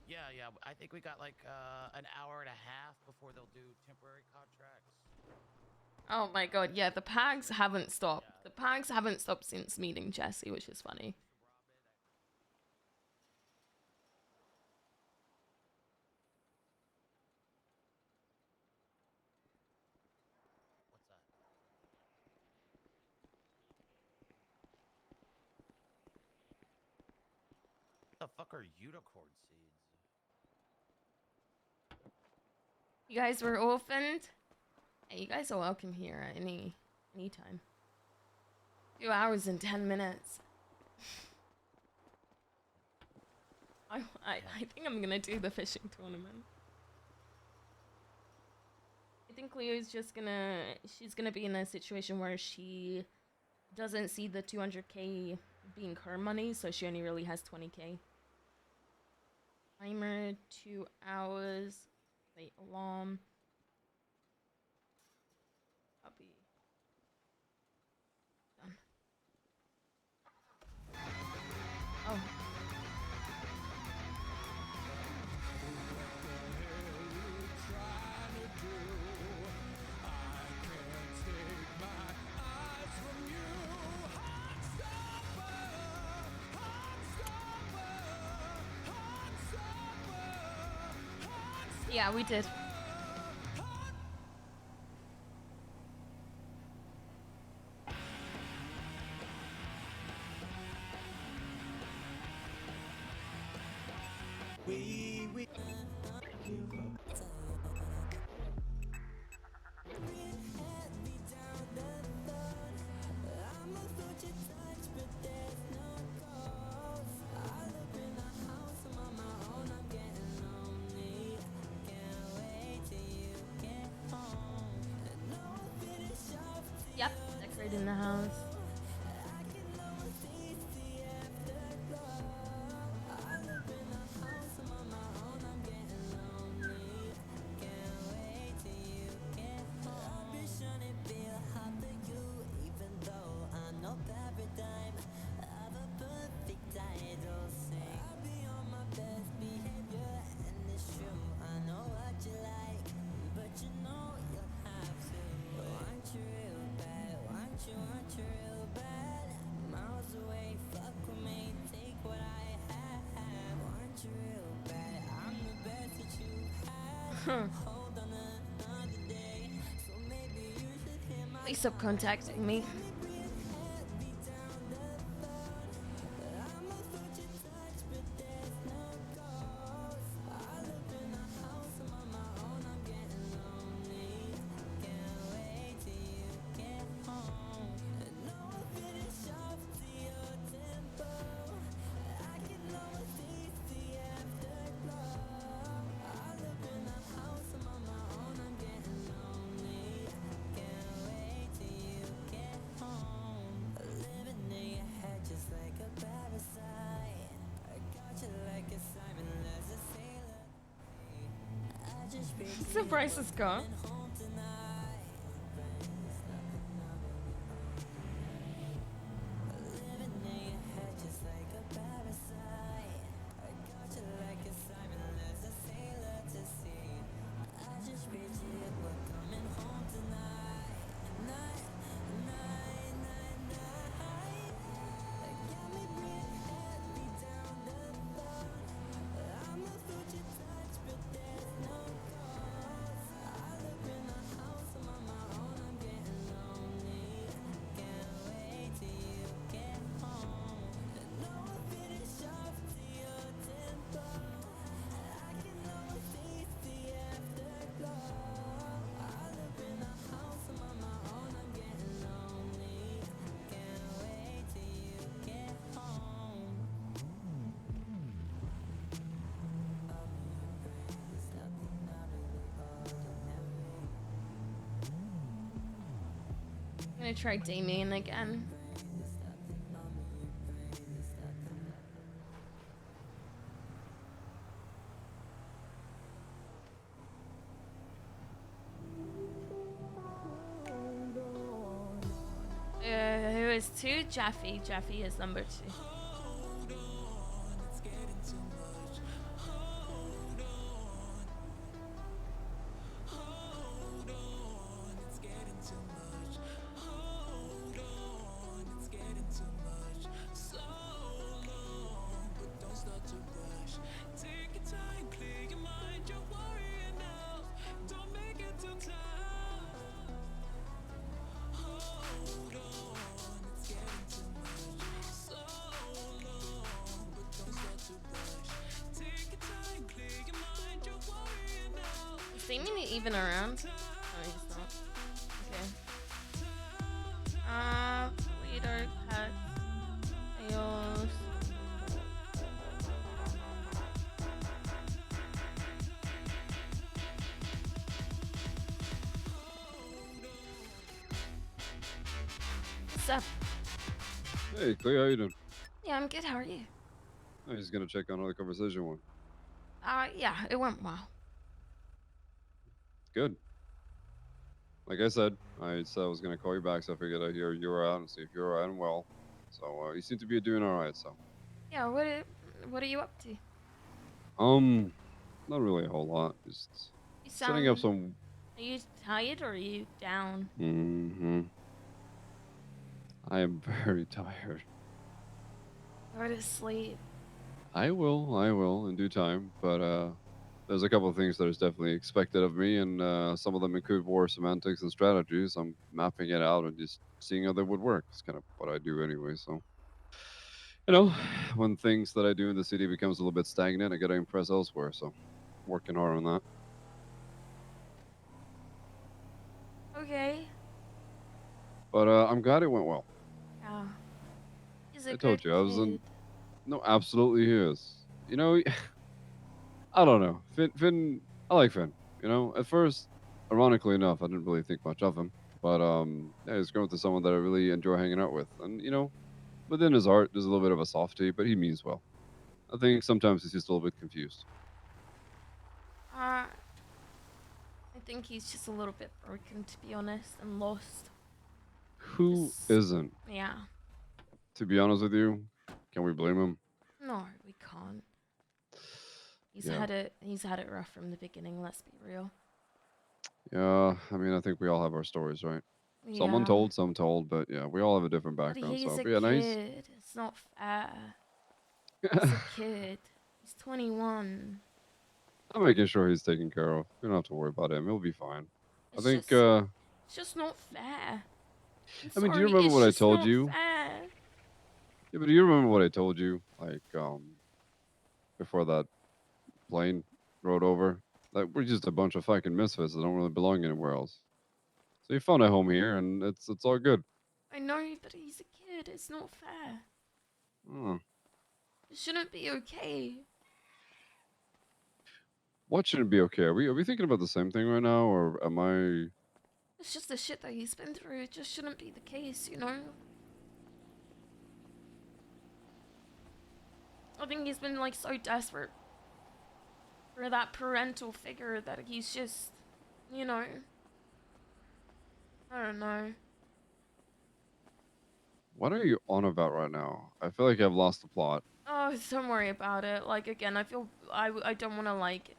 Yeah, yeah. I think we got like an hour and a half before they'll do temporary contracts. Oh my god, yeah, the PAGs haven't stopped. The PAGs haven't stopped since meeting Jesse, which is funny. What's that? What the fuck are unicorn seeds? You guys were orphaned? Hey, you guys are welcome here at any time. 2 hours and 10 minutes. I think I'm gonna do the fishing tournament. I think Cleo's just she's gonna be in a situation where she doesn't see the 200k being her money, so she only really has 20k. Timer, 2 hours. Wait, alarm. Copy. Done. Oh. Yeah, we did. Yep, decorating the house. Please stop contacting me. So Bryce is gone. I'm gonna try Damien again. Who is 2, Jeffy. Jeffy is number 2. Is Damien even around? No, he's not. Okay. Leader, pet, Ayos. What's up? Hey, Cleo, how you doing? Yeah, I'm good. How are you? I'm just gonna check on how the conversation went. Yeah, it went well. Good. Like I said I was gonna call you back, so I figured I'd hear you were out and see if you're alright and well. So you seem to be doing alright. So Yeah, what are you up to? not really a whole lot. Just You setting up sound. some. Are you tired or are you down? I am very tired. Go to sleep. I will in due time. But there's a couple of things that is definitely expected of me, and some of them include war semantics and strategies. I'm mapping it out and just seeing how they would work. It's kind of what I do anyway. So, when things that I do in the city becomes a little bit stagnant, I gotta impress elsewhere. So, working hard on that. Okay. But I'm glad it went well. Yeah. He's a I good told you I was kid. No, absolutely he is. I don't know. Finn, I like Finn. At first, ironically enough, I didn't really think much of him. But yeah, he's grown to someone that I really enjoy hanging out with. And within his heart, there's a little bit of a softy, but he means well. I think sometimes he's just a little bit confused. I think he's just a little bit broken, to be honest, and lost. Who isn't? Yeah. To be honest with you, can we blame him? No, we can't. He's Yeah. had it rough from the beginning, let's be real. Yeah, I mean, I think we all have our stories, right? Some Yeah. untold, some told, but yeah, we all have a different But background. he's So, a but yeah, nice. kid. It's not fair. He's a kid. He's 21. I'm making sure he's taken care of. You don't have to worry about him. He'll be fine. It's I think. just, it's just not fair. I mean, do you remember what I told you? Fair. Yeah, but do you remember what I told you? Like, before that plane rode over? Like, we're just a bunch of fucking misfits that don't really belong anywhere else. So you found a home here, and it's all good. I know, but he's a kid. It's not fair. Oh. It shouldn't be okay. What shouldn't be okay? Are we thinking about the same thing right now, or am I? It's just the shit that he's been through. It just shouldn't be the case, you know? I think he's been like so desperate for that parental figure that he's just, I don't know. What are you on about right now? I feel like I've lost the plot. Oh, don't worry about it. Like, again, I feel I don't want to like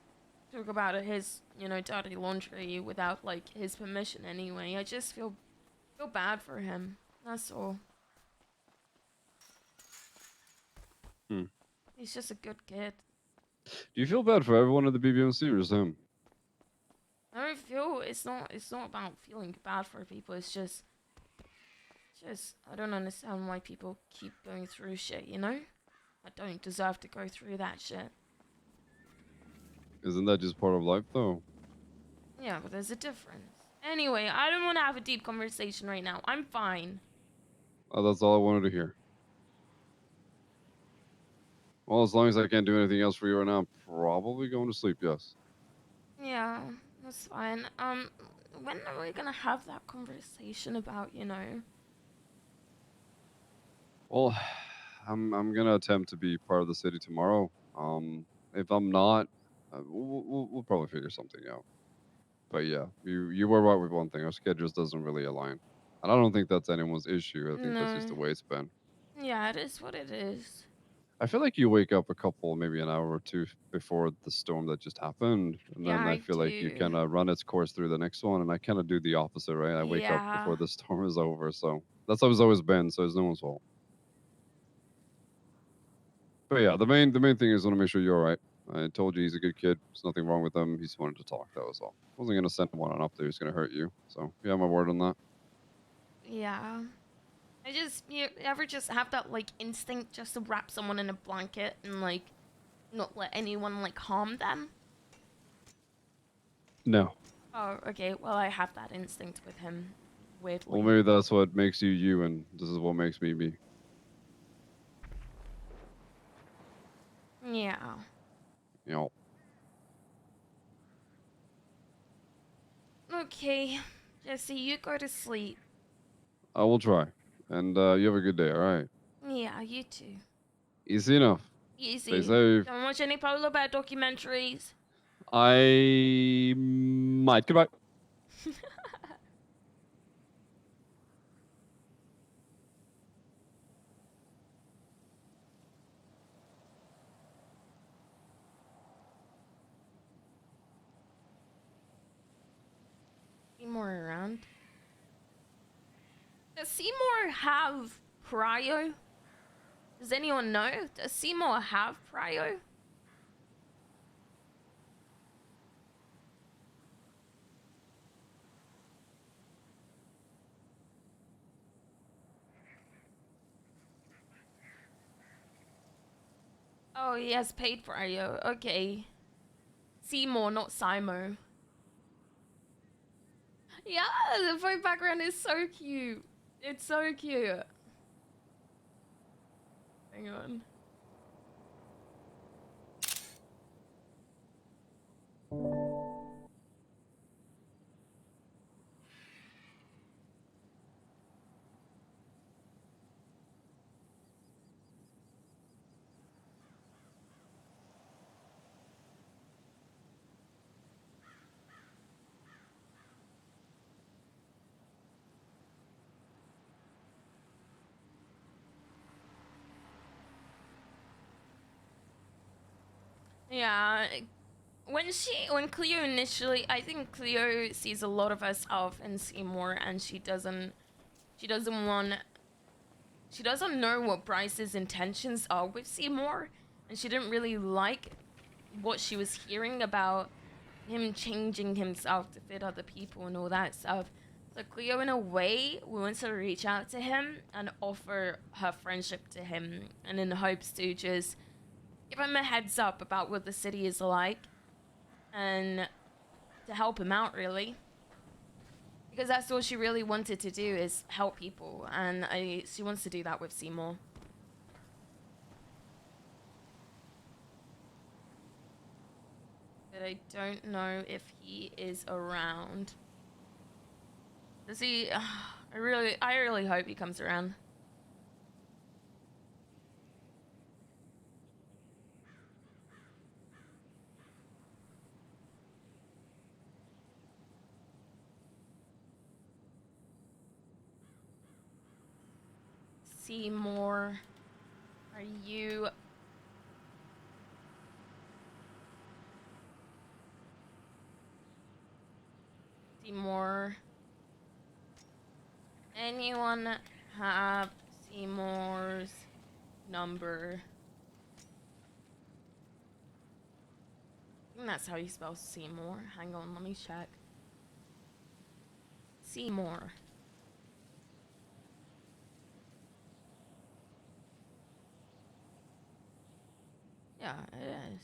talk about his, dirty laundry without like his permission anyway. I just feel bad for him. That's all. He's just a good kid. Do you feel bad for everyone at the BBMC or just him? I don't feel it's not about feeling bad for people. It's just I don't understand why people keep going through shit, I don't deserve to go through that shit. Isn't that just part of life, though? Yeah, but there's a difference. Anyway, I don't want to have a deep conversation right now. I'm fine. Oh, that's all I wanted to hear. Well, as long as I can't do anything else for you right now, I'm probably going to sleep, yes. Yeah, that's fine. When are we gonna have that conversation about, Well, I'm gonna attempt to be part of the city tomorrow. If I'm not, we'll probably figure something out. But yeah, you were right with one thing. Our schedules doesn't really align. And I don't think that's anyone's issue. I think that's just the No. way it's been. Yeah, it is what it is. I feel like you wake up maybe an hour or two before the storm that just happened, and Yeah, then I I feel like you do. kind of run its course through the next one, and I kind of do the opposite, right? I wake up Yeah. before the storm is over, so that's how it's always been. So it's no one's fault. But yeah, the main thing is I want to make sure you're all right. I told you he's a good kid. There's nothing wrong with him. He just wanted to talk. That was all. I wasn't gonna send him on up there. He's gonna hurt you. So yeah, my word on that. Yeah. You ever just have that like instinct just to wrap someone in a blanket and like not let anyone like harm them? No. Oh, okay. Well, I have that instinct with him. Well, Weirdly. maybe that's what makes you you, and this is what makes me me. Yeah. You know. Okay. Jesse, you go to sleep. I will try, and you have a good day. All right. Yeah, you too. Easy enough. Stay Easy. safe. Don't watch any polar bear documentaries. I might. Goodbye. Seymour around. Does Seymour have prio? Does anyone know? Does Seymour have prio? Oh, he has paid prio. Okay. Seymour, not Simo. Yeah, the phone background is so cute. It's so cute. Hang on. Yeah, when Cleo initially, I think Cleo sees a lot of herself in Seymour, and she doesn't know what Bryce's intentions are with Seymour, and she didn't really like what she was hearing about him changing himself to fit other people and all that stuff. So Cleo, in a way, wants to reach out to him and offer her friendship to him, and in hopes to just give him a heads up about what the city is like, and to help him out, really. Because that's all she really wanted to do, is help people, and she wants to do that with Seymour. But I don't know if he is around. Does he? I really hope he comes around. Seymour, are you? Seymour. Anyone have Seymour's number? I think that's how you spell Seymour. Hang on, let me check. Seymour. Yeah, it is.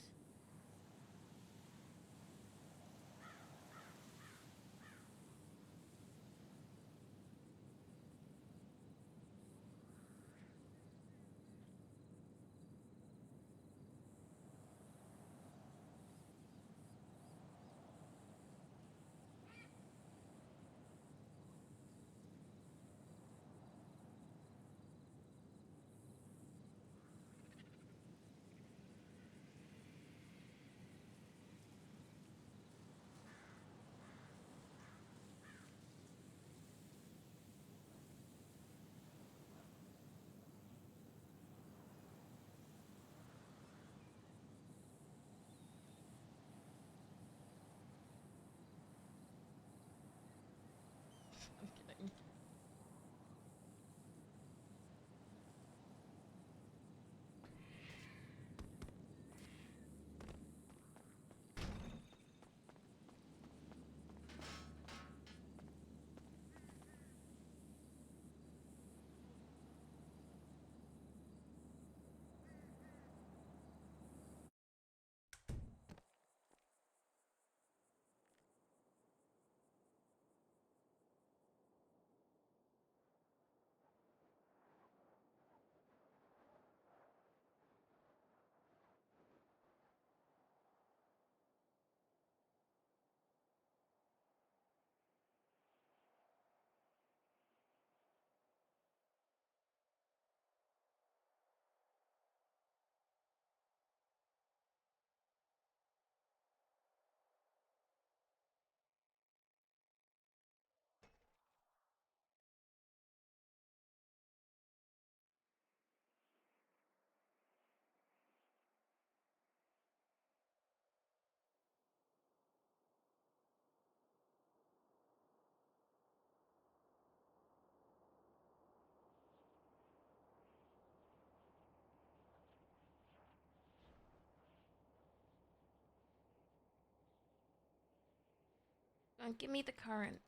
Give me the current.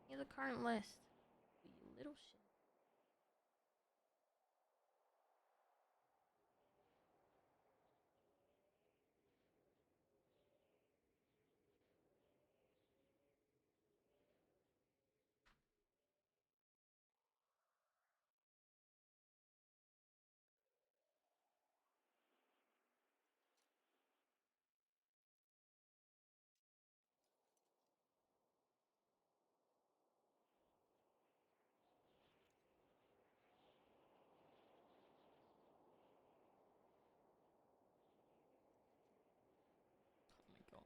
Give me the current list. You little shit. Oh my god.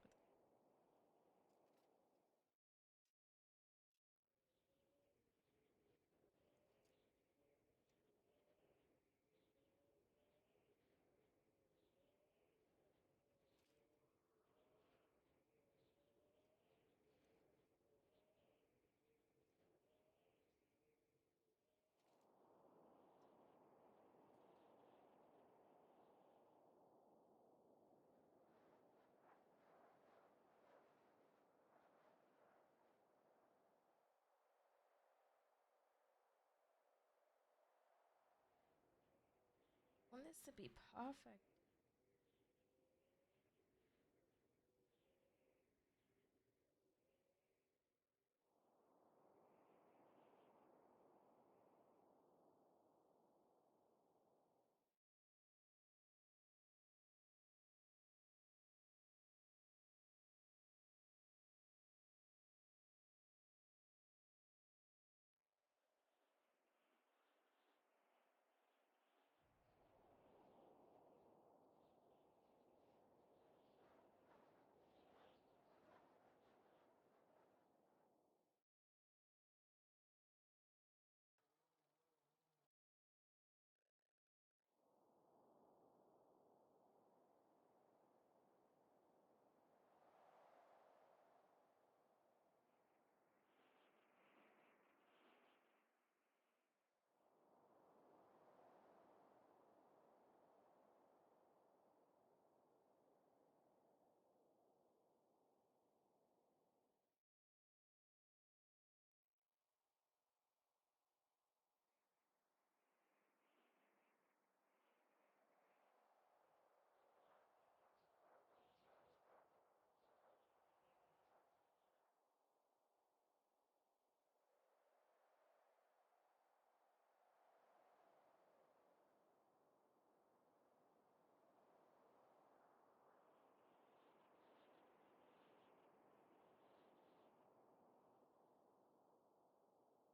I want this to be perfect.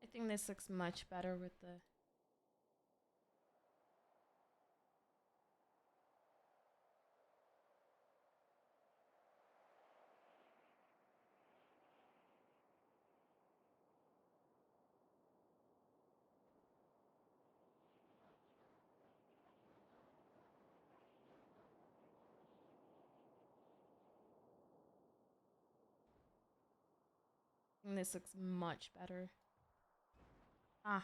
I think this looks much better with the... I think this looks much better. Ah.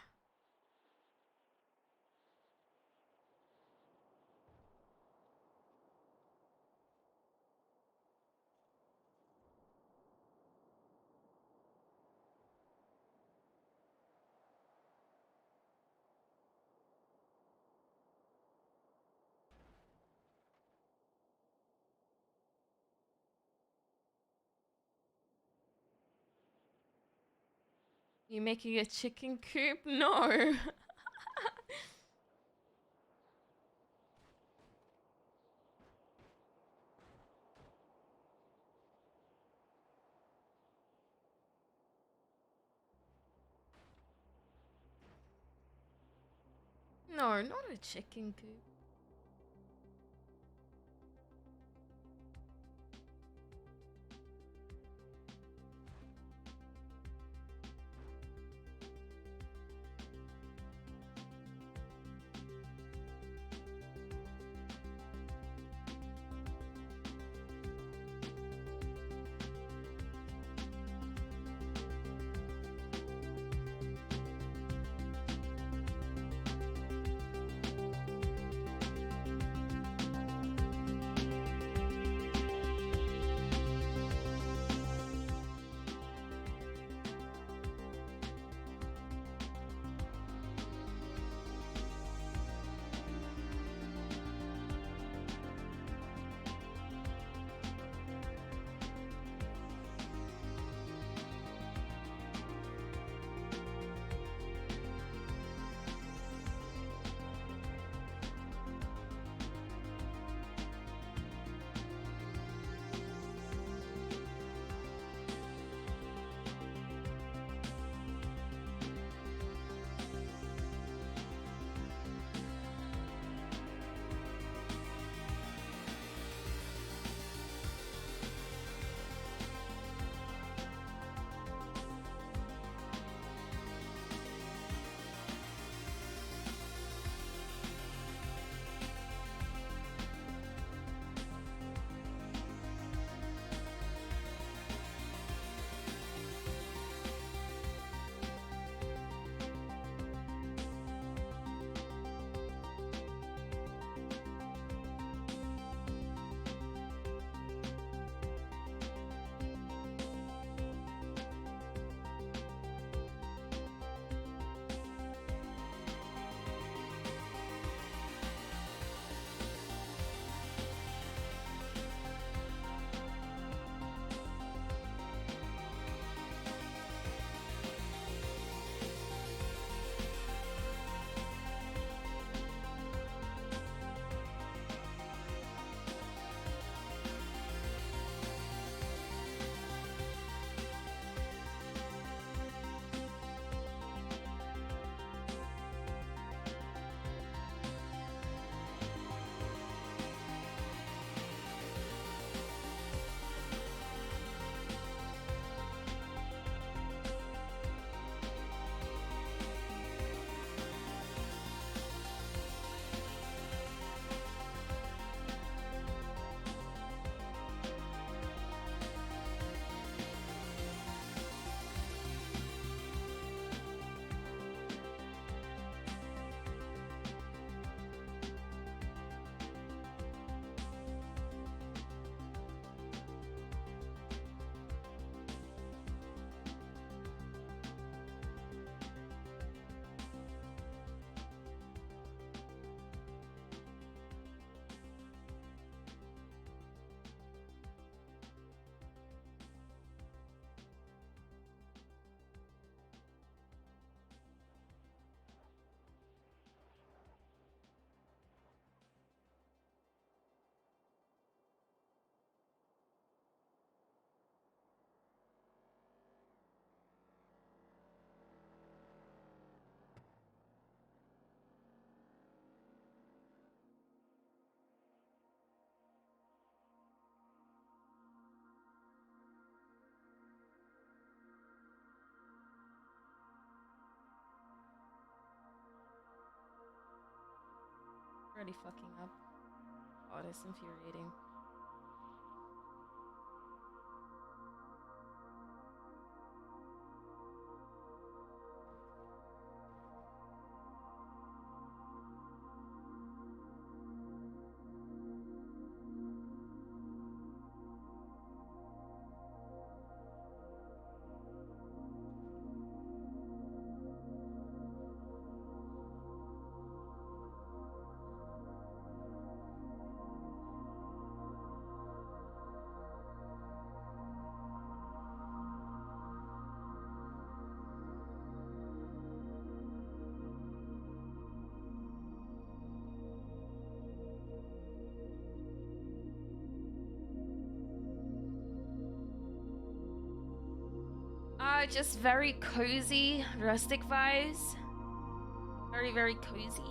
You making a chicken coop? No. No, not a chicken coop. Really fucking up. Oh, that's infuriating. Just very cozy, rustic vibes. Very, very cozy.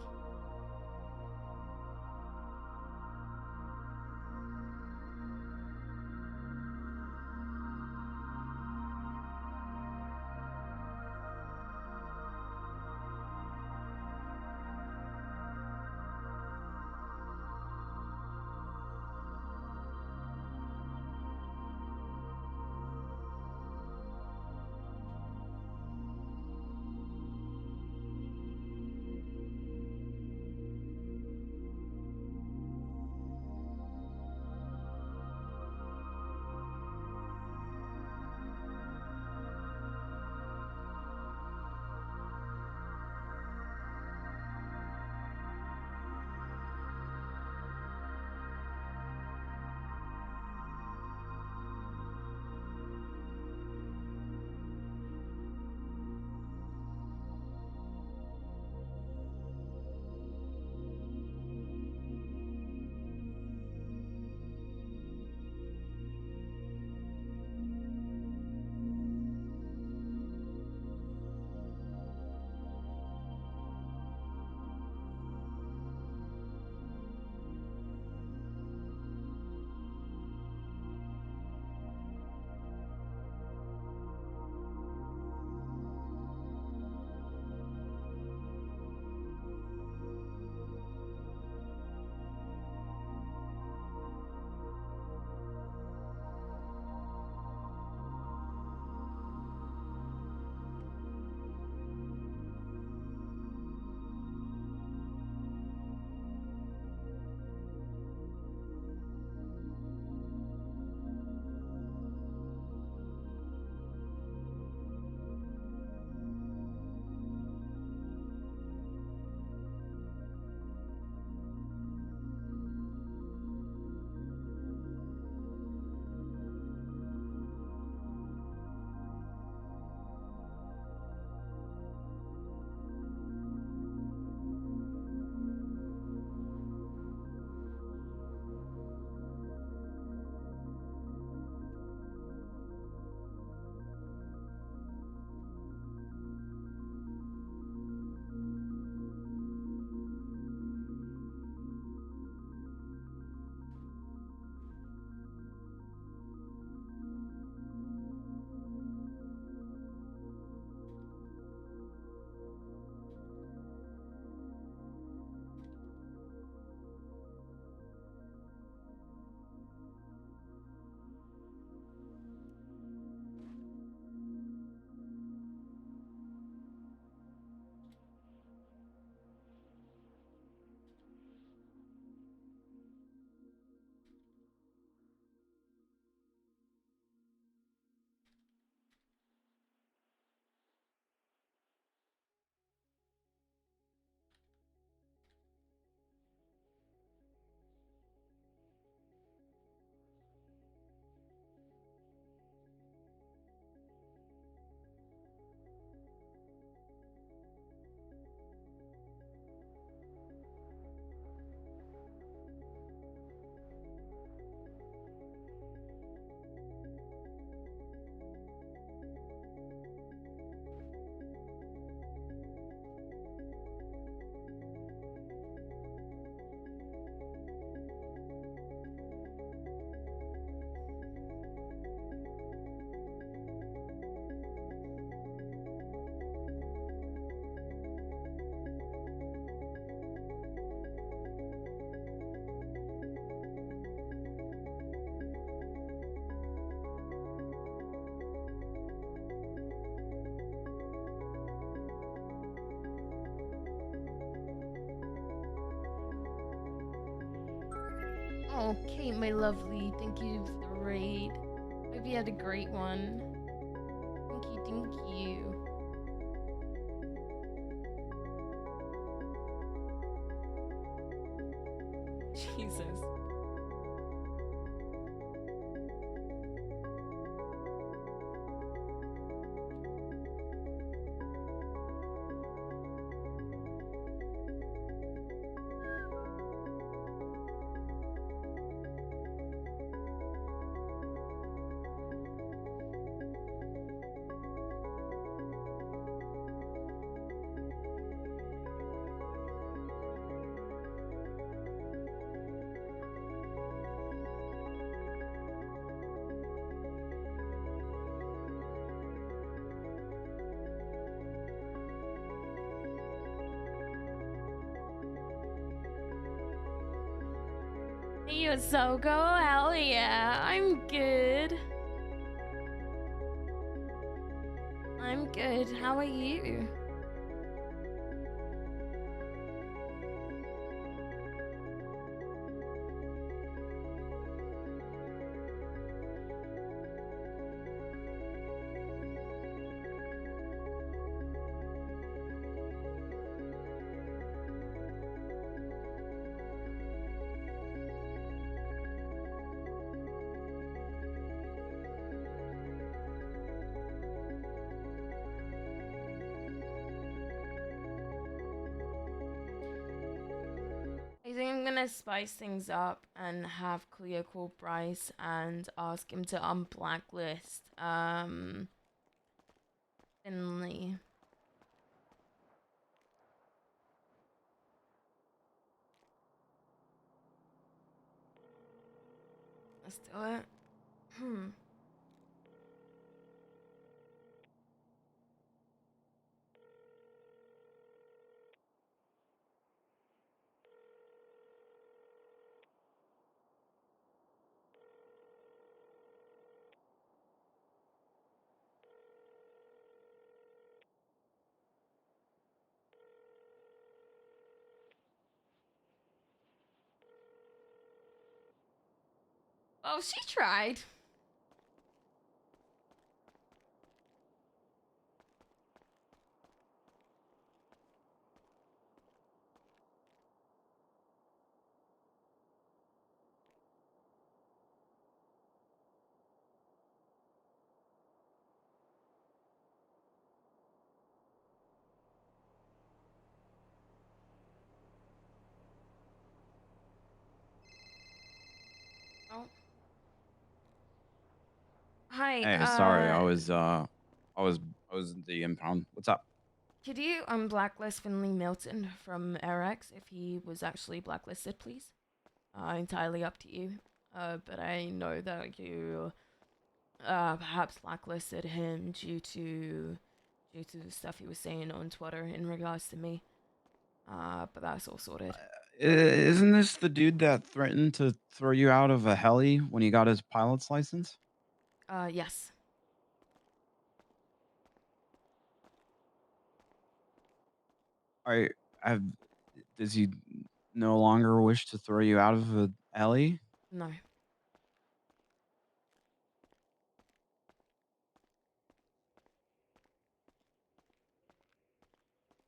Oh, Kate, my lovely, thank you for the raid. Hope you had a great one. Thank you. Jesus. You so go, hell yeah. I'm good. I'm good. How are you? I think I'm gonna spice things up and have Cleo call Bryce and ask him to unblacklist Finley. Let's do it. Oh, she tried. Oh. Hi, Hey, sorry, I was in the impound. What's up? could you unblacklist Finley Milton from RX if he was actually blacklisted, please? Entirely up to you. But I know that you perhaps blacklisted him due to the stuff he was saying on Twitter in regards to me. But that's all sorted. Isn't this the dude that threatened to throw you out of a heli when he got his pilot's license? Yes. I have. Does he no longer wish to throw you out of a heli? No.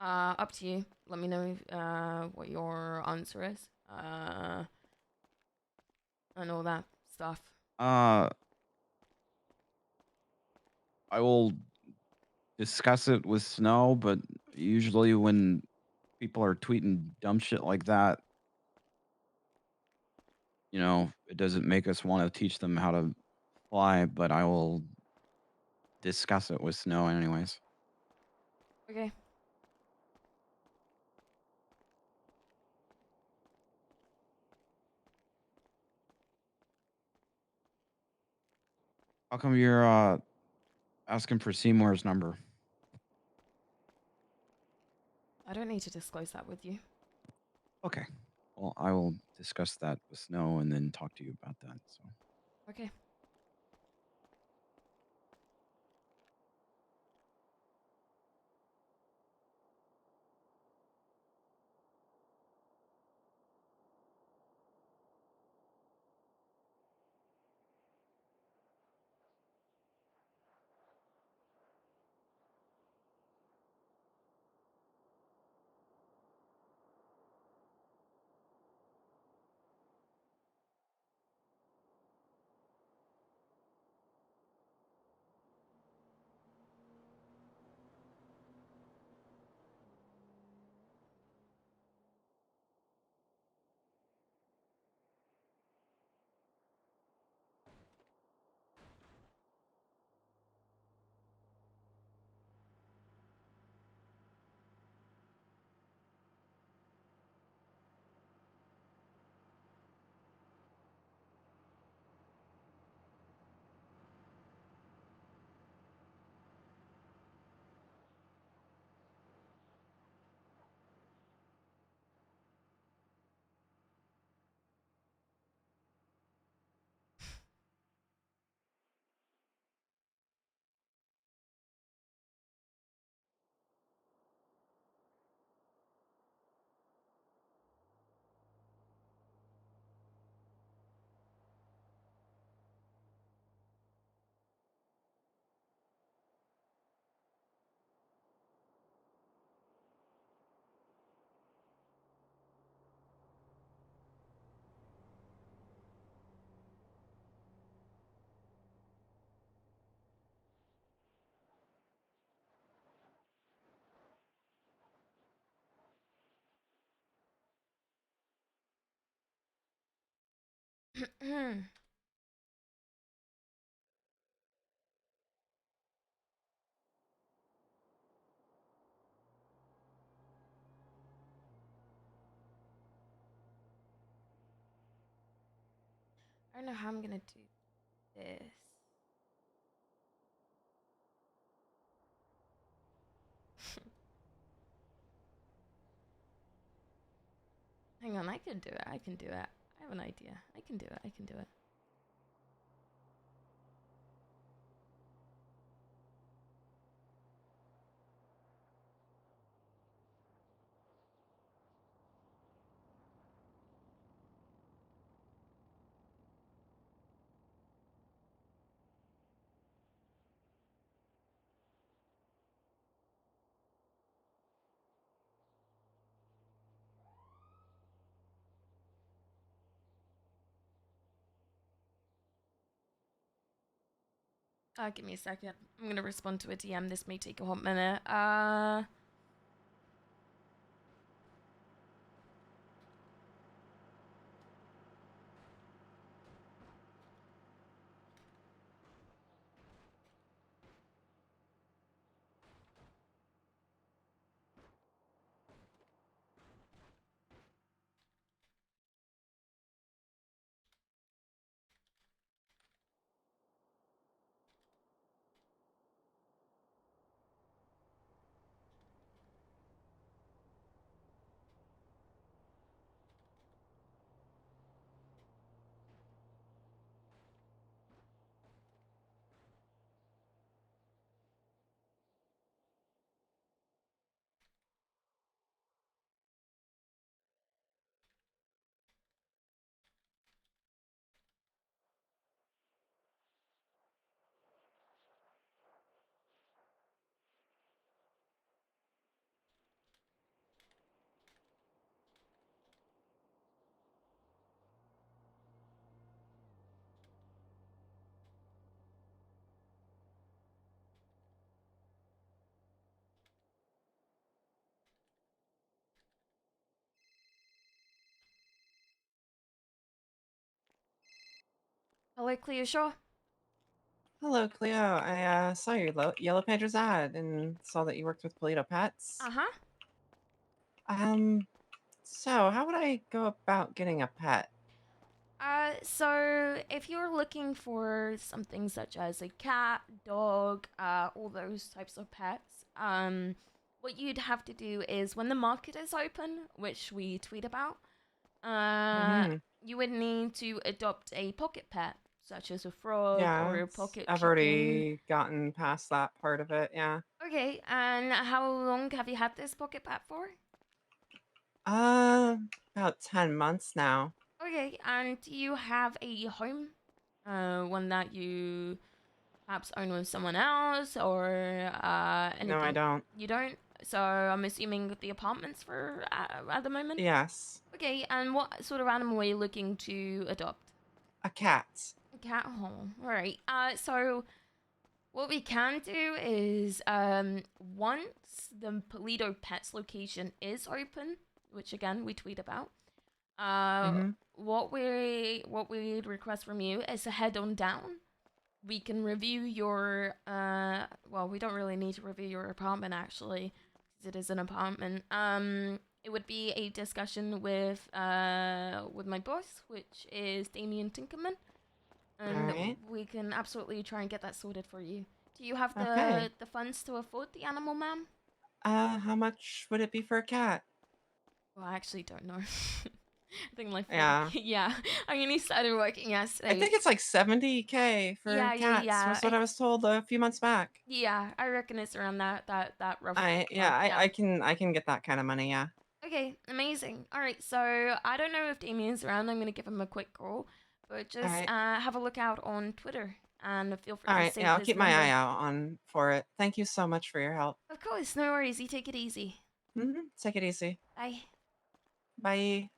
Up to you. Let me know what your answer is. And all that stuff. I will discuss it with Snow, but usually when people are tweeting dumb shit like that, it doesn't make us want to teach them how to fly, but I will discuss it with Snow anyways. Okay. How come you're asking for Seymour's number? I don't need to disclose that with you. Okay. Well, I will discuss that with Snow and then talk to you about that. So. Okay. I don't know how I'm gonna do this. Hang on, I can do it. I can do it. I have an idea. I can do it. I can do it. Give me a second. I'm gonna respond to a DM. This may take a hot minute. Hello, Cleo Shaw. Hello, Cleo. I saw your Yellow Pages ad and saw that you worked with Polito Pets. Uh-huh. So how would I go about getting a pet? So if you're looking for something such as a cat, dog, all those types of pets, what you'd have to do is when the market is open, which we tweet about, Mhm. you would need to adopt a pocket pet, such as a frog or Yeah, a pocket I've chicken. already gotten past that part of it. Yeah. Okay, and how long have you had this pocket pet for? About 10 months now. Okay, and do you have a home? One that you perhaps own with someone else or anything? No, I don't. You don't? So I'm assuming the apartments for at the moment? Yes. Okay, and what sort of animal are you looking to adopt? A cat. A cat. Oh, alright. So what we can do is once the Polito Pets location is open, which again we tweet about, Mhm. what we'd request from you is to head on down. We can review your well, we don't really need to review your apartment actually, because it is an apartment. It would be a discussion with my boss, which is Damien Tinkerman, and Alright. we can absolutely try and get that sorted for you. Do you have Okay. the funds to afford the animal, ma'am? How much would it be for a cat? Well, I actually don't know. I think like 40. Yeah. Yeah, I only started working yesterday. I think it's like 70K for cats. Yeah. Was what I was told a few months back. Yeah, I reckon it's around that rough Yeah, mark. Yeah. I can get that kind of money. Yeah. Okay, amazing. All right, so I don't know if Damien's around. I'm gonna give him a quick call, but just Alright. have a look out on Twitter and feel free All to right. save Yeah, I'll his keep my number. eye out on for it. Thank you so much for your help. Of course, no worries. You take it easy. Take it easy. Bye. Bye.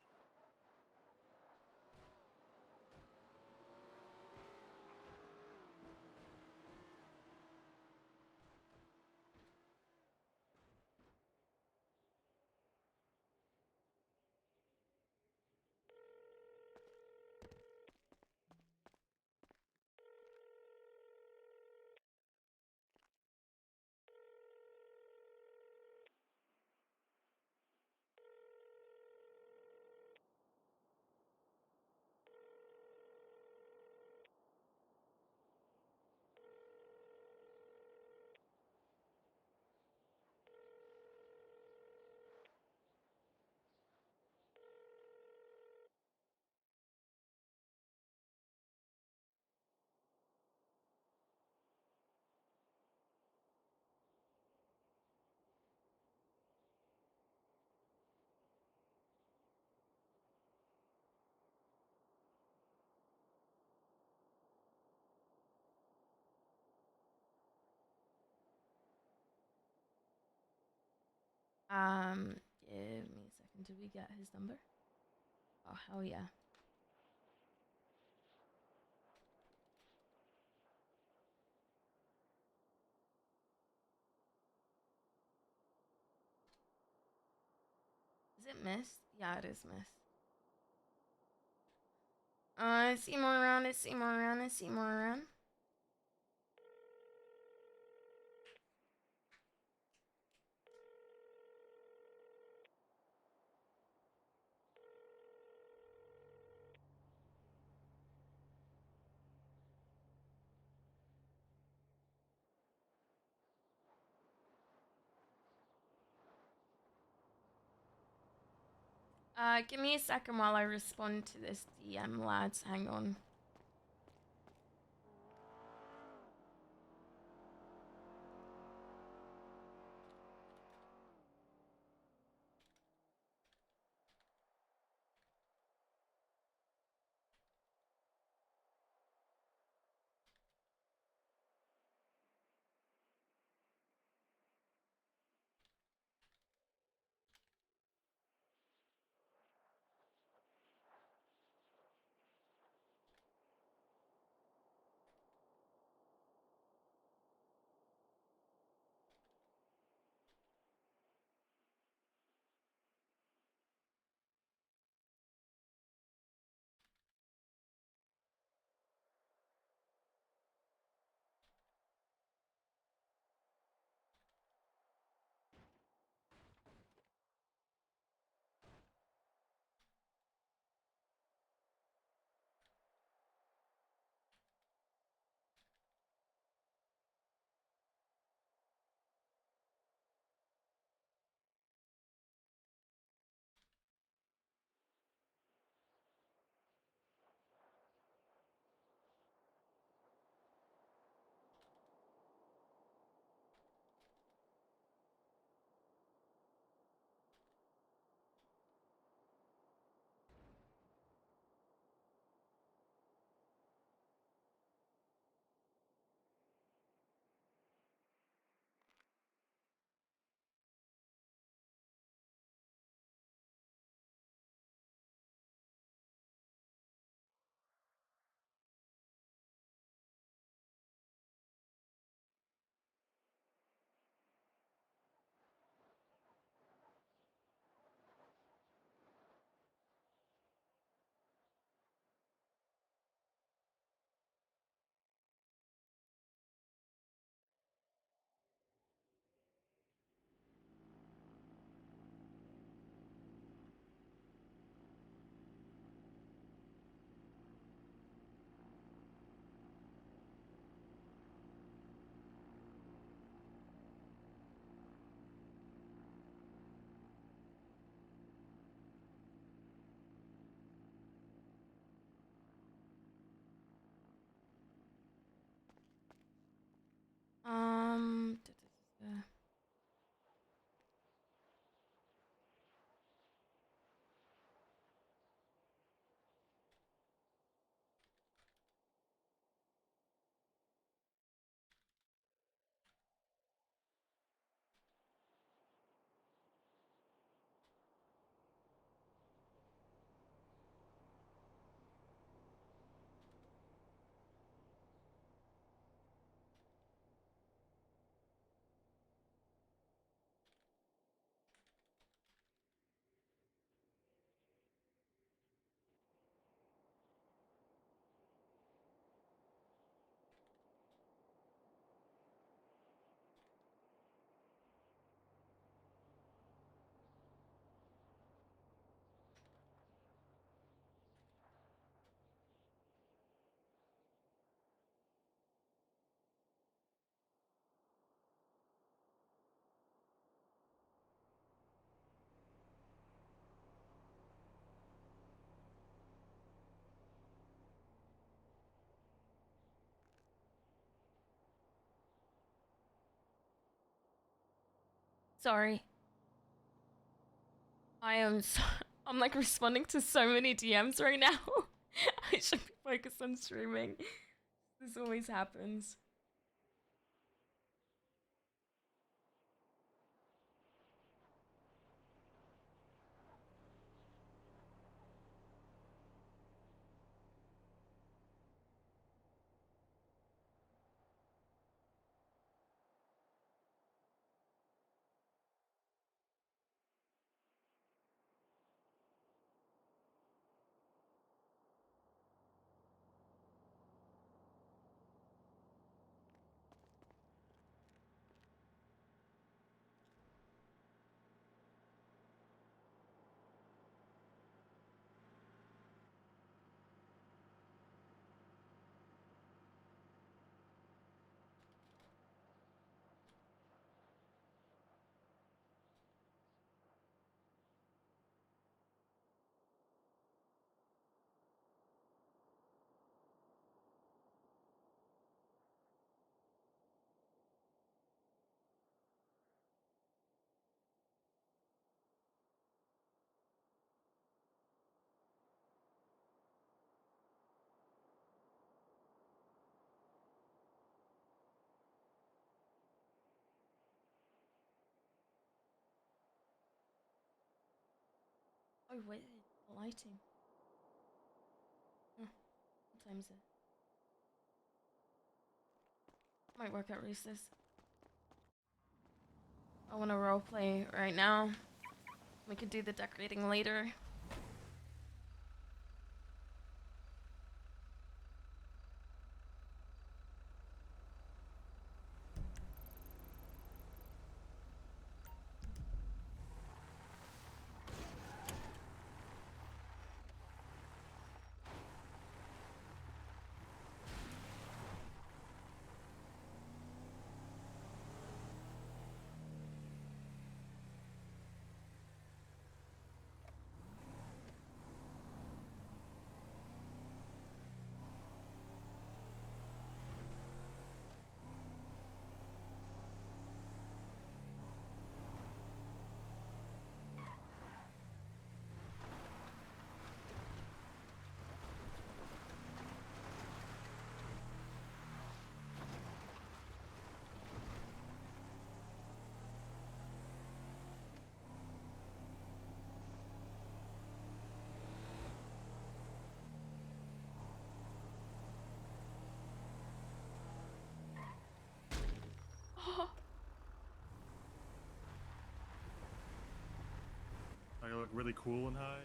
Give me a second. Did we get his number? Oh, hell yeah. Is it Miss? Yeah, it is Miss. I see more around. I see more around. I see more around. Give me a second while I respond to this DM, lads. Hang on. Da, da, da. Sorry. I am so I'm like responding to so many DMs right now. I should be focused on streaming. This always happens. weird. The lighting. What time is it? Might work at recess. I want to roleplay right now. We could do the decorating later. I look really cool and high.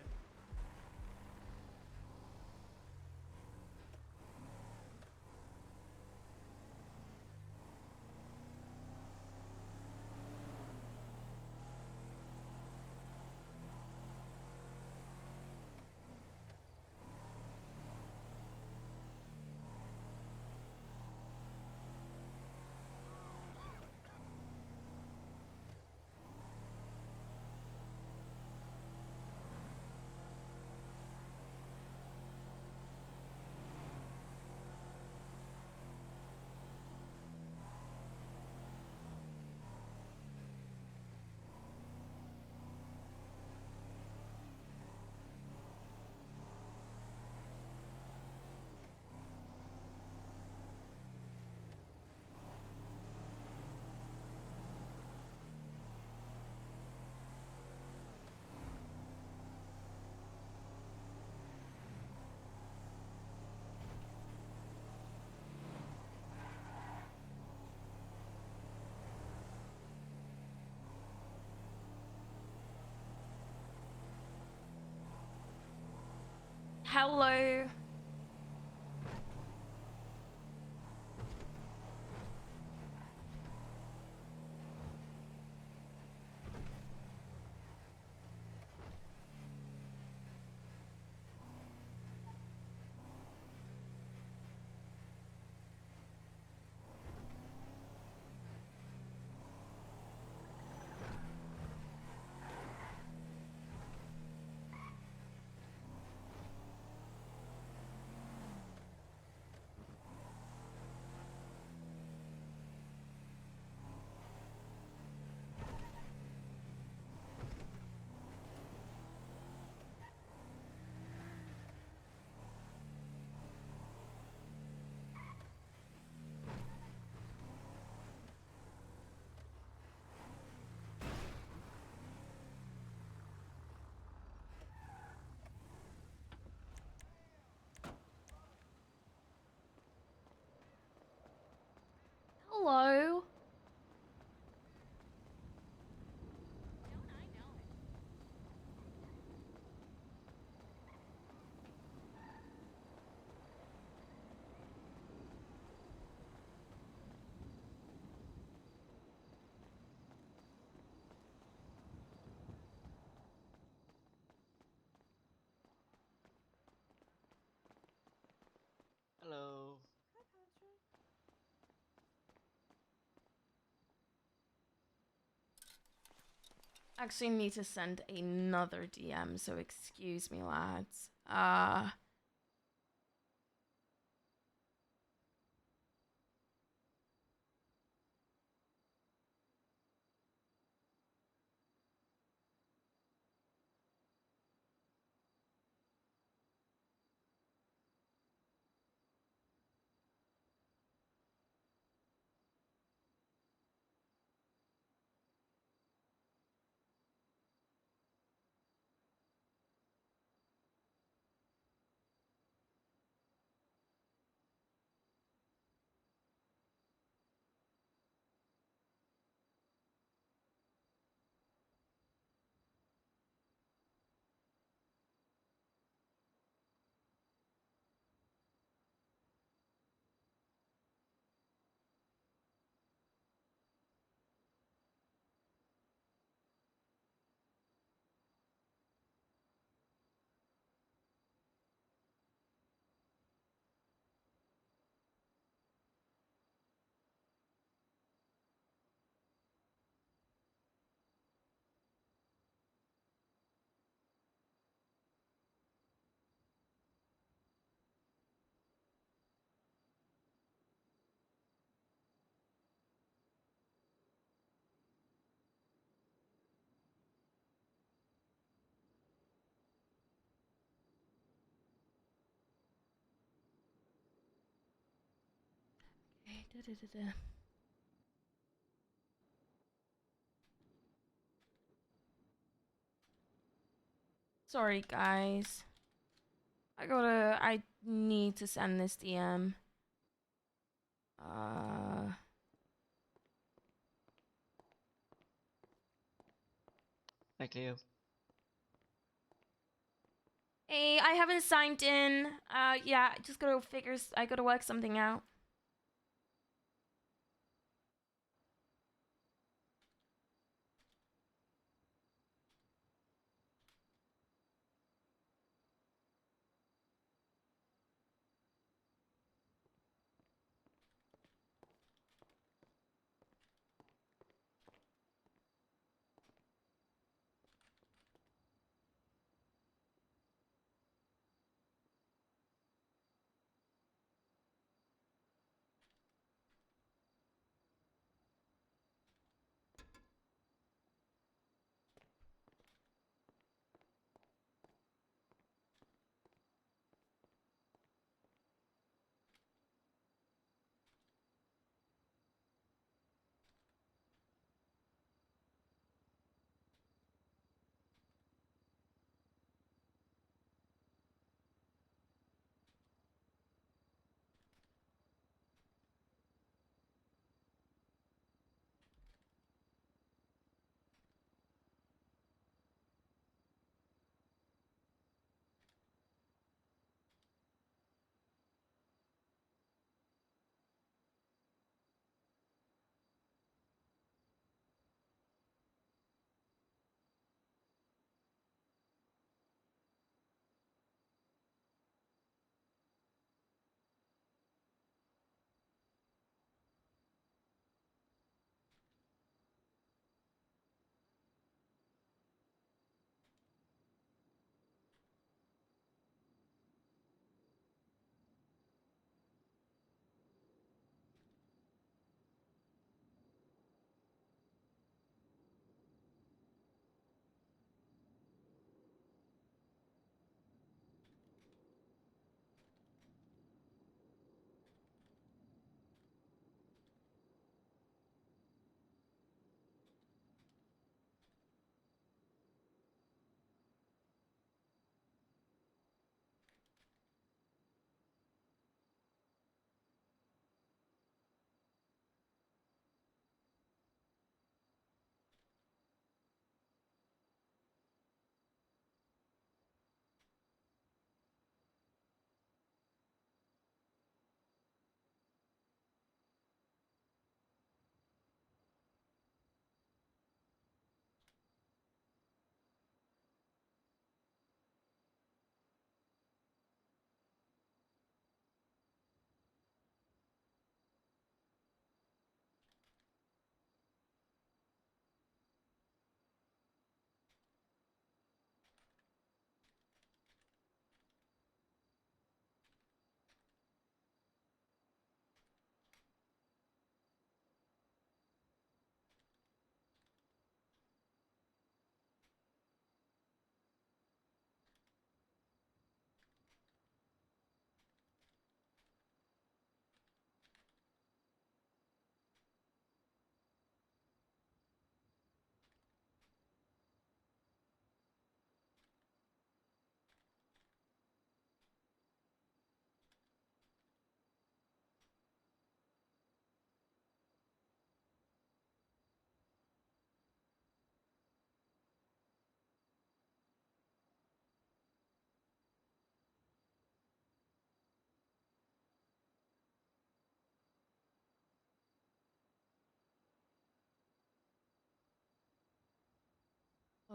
Hello. Hello. Hello. Actually need to send another DM, so excuse me, lads. Da-da-da-da. Sorry, guys. I need to send this DM. Thank you. Hey, I haven't signed in. Yeah, just gotta I gotta work something out.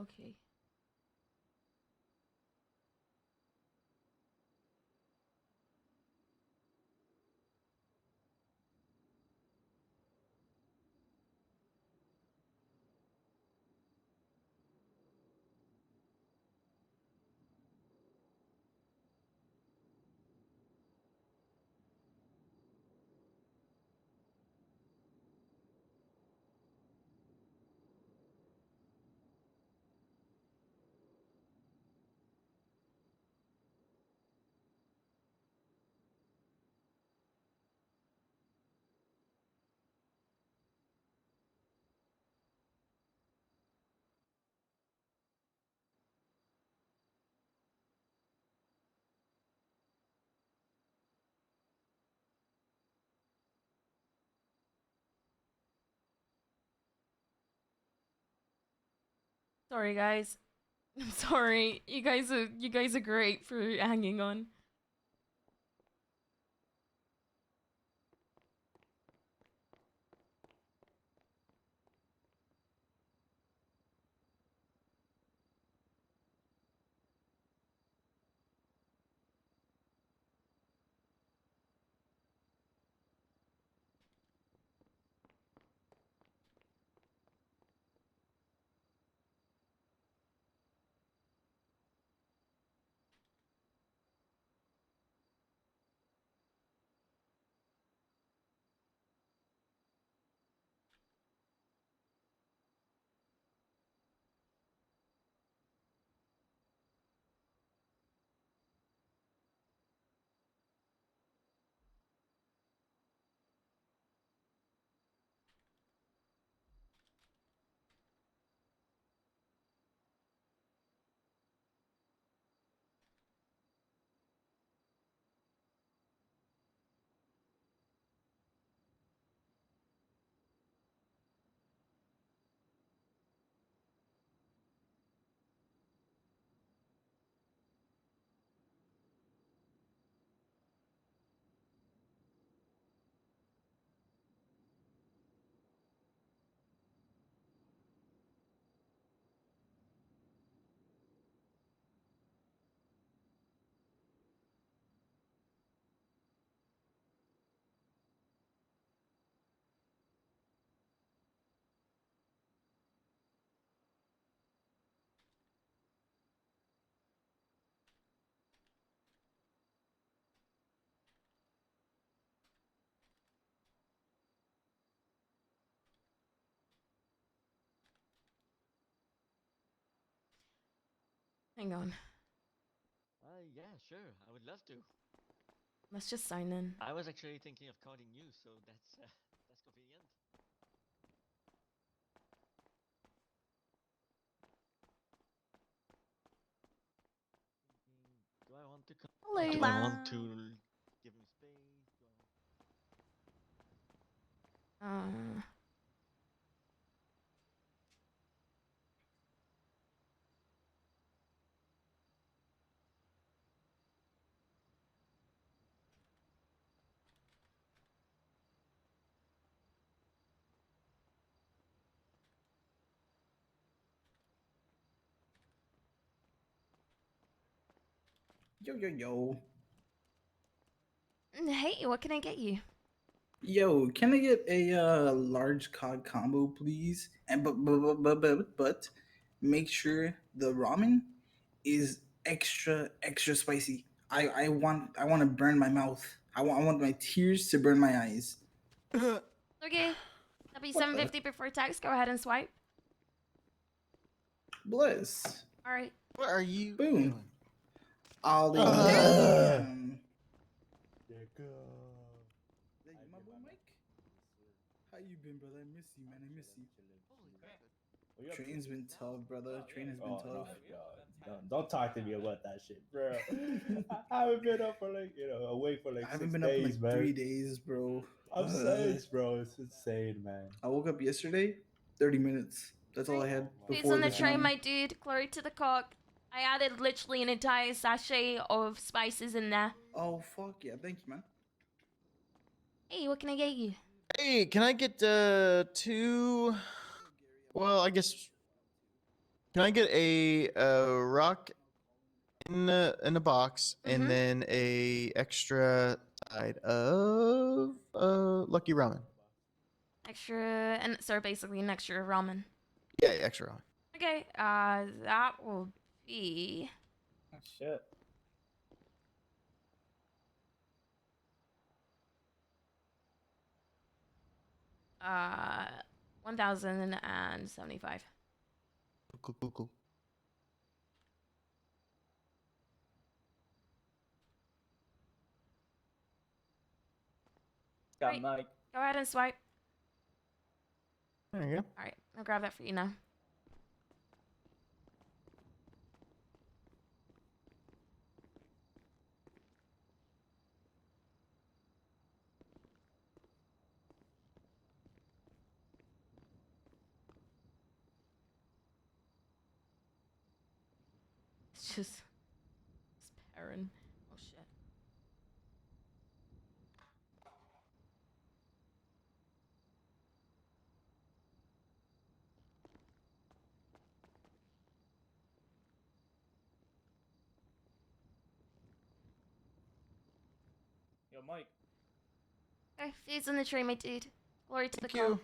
Okay. Sorry, guys. I'm sorry. You guys are great for hanging on. Hang on. Yeah, sure. I would love to. Let's just sign in. I was actually thinking of counting you, so that's convenient. Do I want to come? Hello. Do I want to give him space? Do I want... Yo, yo, yo. Hey, what can I get you? Yo, can I get a large cod combo, please? And but make sure the ramen is extra spicy. I want to burn my mouth. I want my tears to burn my eyes. Okay. That'll be What the? $7.50 before tax. Go ahead and swipe. Bless. All right. What are you Boom. doing? Ollie. Ugh. Damn. There you go. Hey, my boy Mike. How you been, brother? I miss you, man. I miss you. Holy crap. Train's been tough, brother. Train has been tough. Don't talk to me about that shit, bro. I haven't been up for like, awake for like I haven't 6 been up in days, like man. 3 days, bro. I'm saying, bro, it's insane, man. I woke up yesterday, 30 minutes. That's all I had Who's before on the the train, tsunami. my dude? Glory to the cock. I added literally an entire sachet of spices in there. Oh, fuck yeah. Thank you, man. Hey, what can I get you? Hey, can I get two? Well, I guess. Can I get a rock in a box and then a extra side of Lucky Ramen? Extra, and so basically an extra ramen. Yeah, extra ramen. Okay, that will be Oh, shit. uh 1,075. Cool. Got Right. Mike. Go ahead and swipe. There you go. All right, I'll grab that for you now. just Perrin. Oh shit. Yo, Mike. Okay, food's on the tray, my dude. Glory to Thank the you. cock.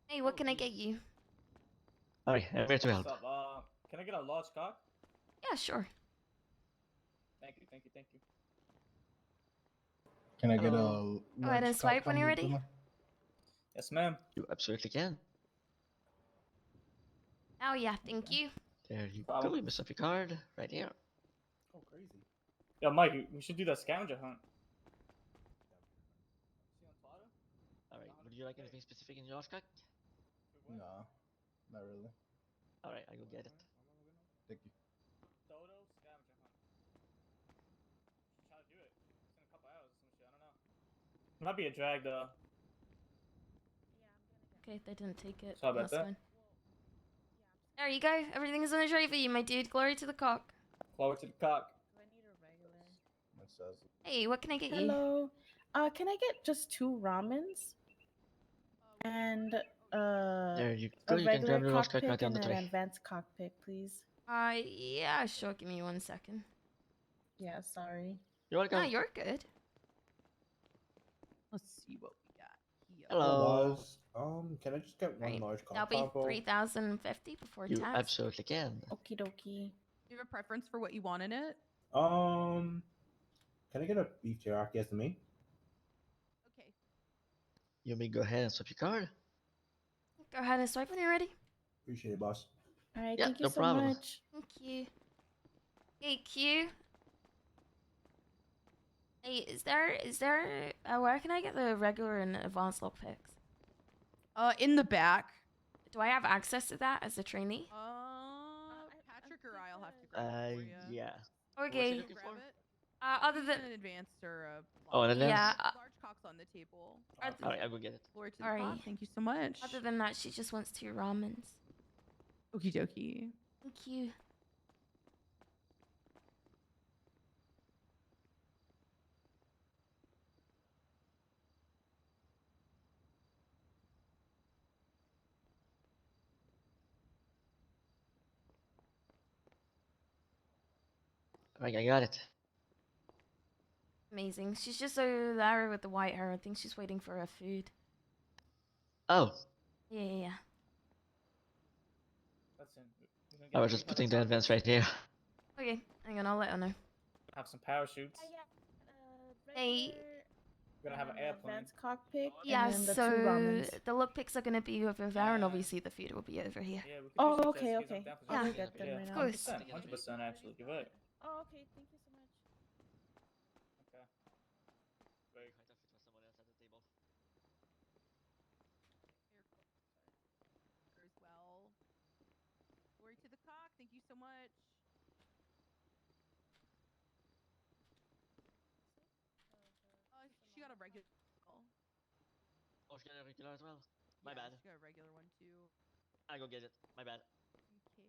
Hey, what can I get you? Alright, I'm here to help. What's up? Can I get a large cock? Yeah, sure. Thank you, thank you, thank you. Can I get a Go ahead and swipe when you're ready. Yes, ma'am. You absolutely can. Oh yeah, thank you. There you Problem. go. You mess up your card right here. Oh, crazy. Yo, Mike, we should do that scavenger hunt. Alright, would you like anything specific in your cock? No, not really. Alright, I will get it. Thank you. Dodo scavenger hunt. Should try to do it. It's in a couple hours or some shit. I don't know. Might be a drag though. Okay, they didn't take it. Sorry about That's that. fine. There you go. Everything's on the tray for you, my dude. Glory to the cock. Glory to the cock. Hey, what can I get you? Hello. Can I get just 2 ramens? And There you go. a You can regular grab the large cock cockpit right on and the an tray. advanced cockpit, please. Yeah, sure. Give me 1 second. Yeah, sorry. You're welcome. No, you're good. Let's see what we got here. Hello. Can I just get one Right. large That'll cock be combo? 3,050 before You tax. absolutely can. Okie dokie. Do you have a preference for what you want in it? Can I get a beef teriyaki as the main? Okay. You may go ahead and swap your card. Go ahead and swipe when you're ready. Appreciate it, boss. All right, Yeah, thank you no so problem. much. Thank you. Hey, Q. Hey, is there where can I get the regular and advanced lockpicks? In the back. Do I have access to that as a trainee? Patrick or I'll have to grab it for you. Yeah. Okay. looking for? Other than an advanced or a Oh, an advanced? yeah. large cock's on the table. Alright, I'll go get it. Glory to the Alright. cock. Thank you so much. Other than that, she just wants 2 ramens. Okie dokie. Thank you. Alright, I got it. Amazing. She's just over there with the white hair. I think she's waiting for her food. Oh, Yeah. That's in. I was just putting the advance right here. Okay, hang on. I'll let her know. Have some parachutes. Hey. We're gonna have an airplane. Advanced cockpit. Yeah, and then the so 2 ramens. the lookpicks are gonna be over there, and obviously the food will be over here. Yeah, we can Oh, do some okay, jet skis. okay. I'm down for I'll jet go skis. get them Yeah, right now. Of course. 100% actually. You're right. Oh, okay. Thank you so much. Okay. Very quite a fit for someone else at the table. As well. Glory to the cock. Thank you so much. She got a regular. Oh, she got a regular as well? My bad. She got a regular one too. I go get it. My bad. Okay.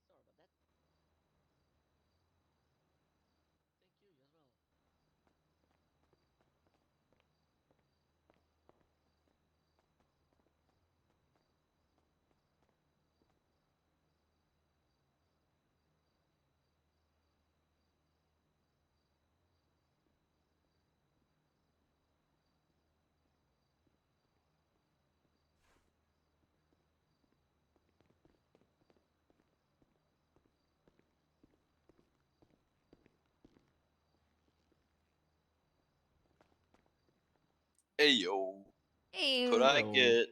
Sorry about that. Thank you, you as well. Hey yo. Hey. Could I Hello. get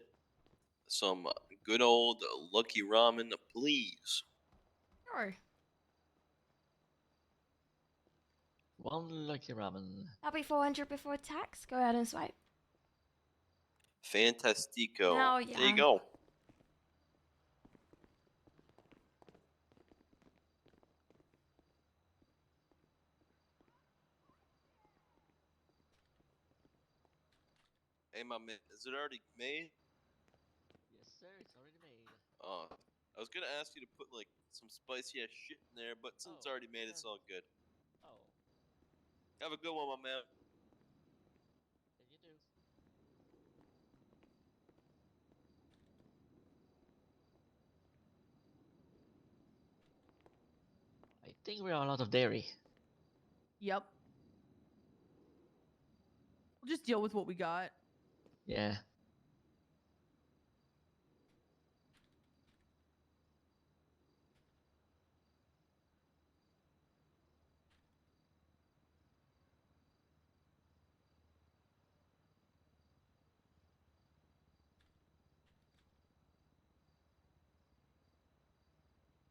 some good old Lucky Ramen, please? Sure. One lucky ramen. Happy 400 before tax. Go ahead and swipe. Fantastico. Hell There yeah. you go. Hey, my man, is it already made? Yes, sir. It's already made. I was gonna ask you to put like some spicy ass shit in there, but since it's already made, it's all good. Oh, Have a good one, my man. then you do. I think we're all out of dairy. Yep. We'll just deal with what we got. Yeah.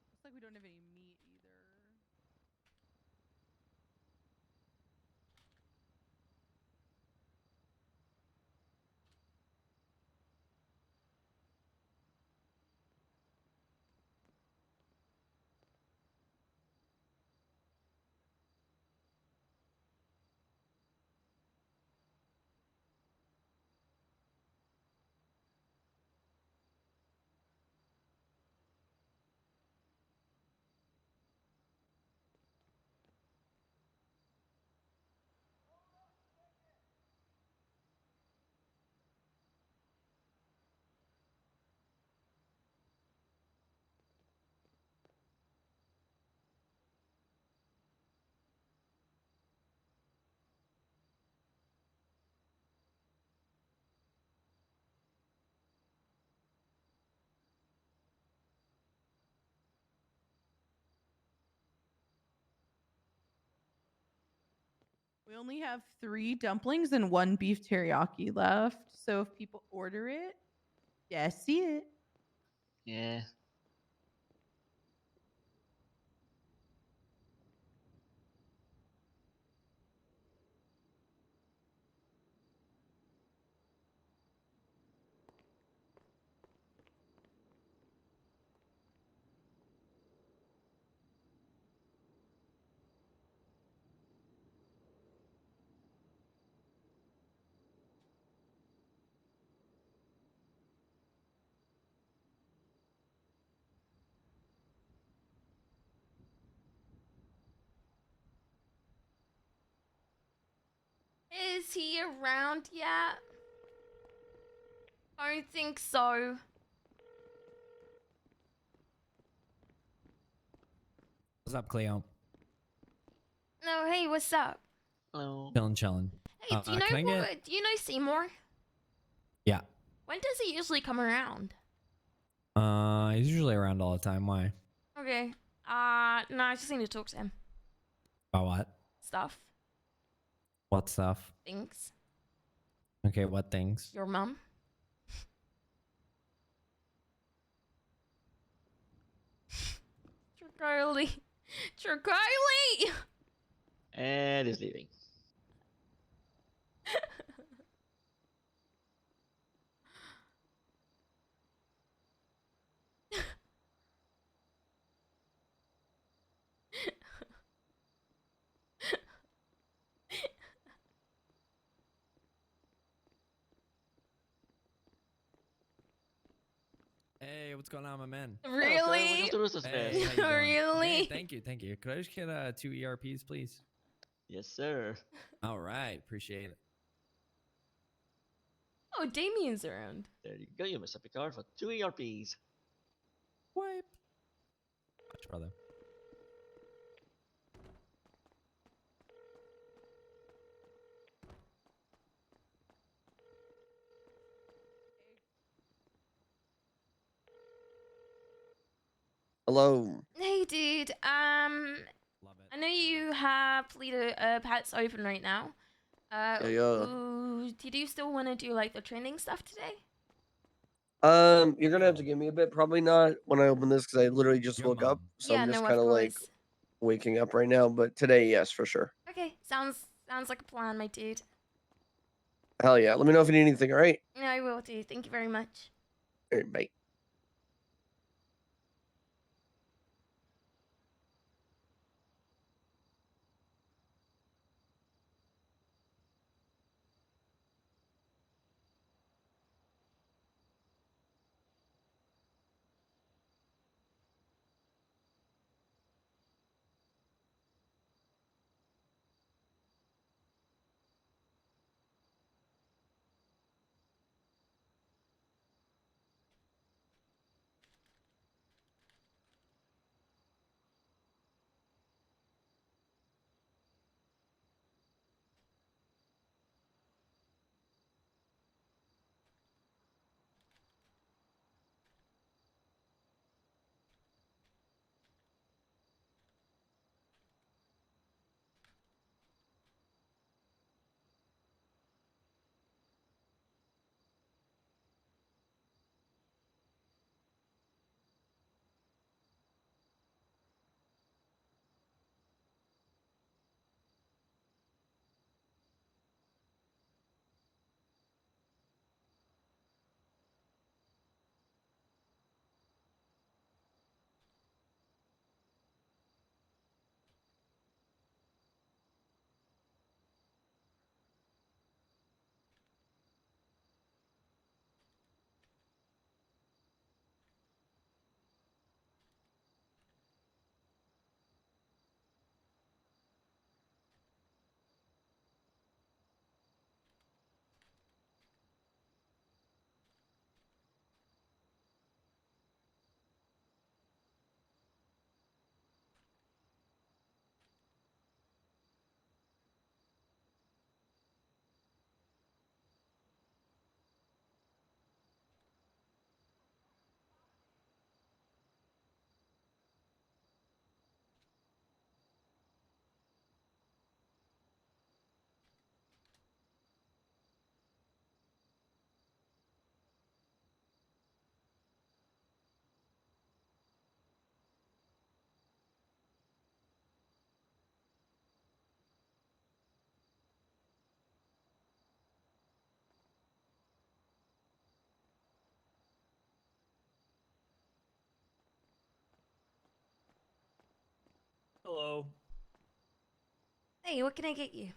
Looks like we don't have any meat either. We only have 3 dumplings and 1 beef teriyaki left. So if people order it, yeah, see it. Yeah. Is he around yet? Don't think so. What's up, Cleo? No, hey, what's up? Hello. Chillin'. Hey, do you know Can I get... do you know Seymour? Yeah. When does he usually come around? He's usually around all the time. Why? Okay. No, I just need to talk to him. About what? Stuff. What stuff? Things. Okay, what things? Your mom. Charlie. Charlie! And he's leaving. Hey, what's going on, my man? Really? Welcome to Roosevelt. Hey, how you doing? Really? Hey, thank you, thank you. Could I just get 2 ERPs, please? Yes, sir. All right, appreciate it. Oh, Damien's around. There you go. You must have a card for 2 ERPs. Wipe. Much, brother. Hello. Hey, dude. I know you have Polito Pats open right now. Yeah. Did you still want to do like the training stuff today? You're gonna have to give me a bit. Probably not when I open this because I literally just woke up, so Yeah, I'm just no, of kind of like course. waking up right now. But today, yes, for sure. Okay, sounds like a plan, my dude. Hell yeah! Let me know if you need anything. All right. No, I will do. Thank you very much. All right, bye. Hello. Hey, what can I get you?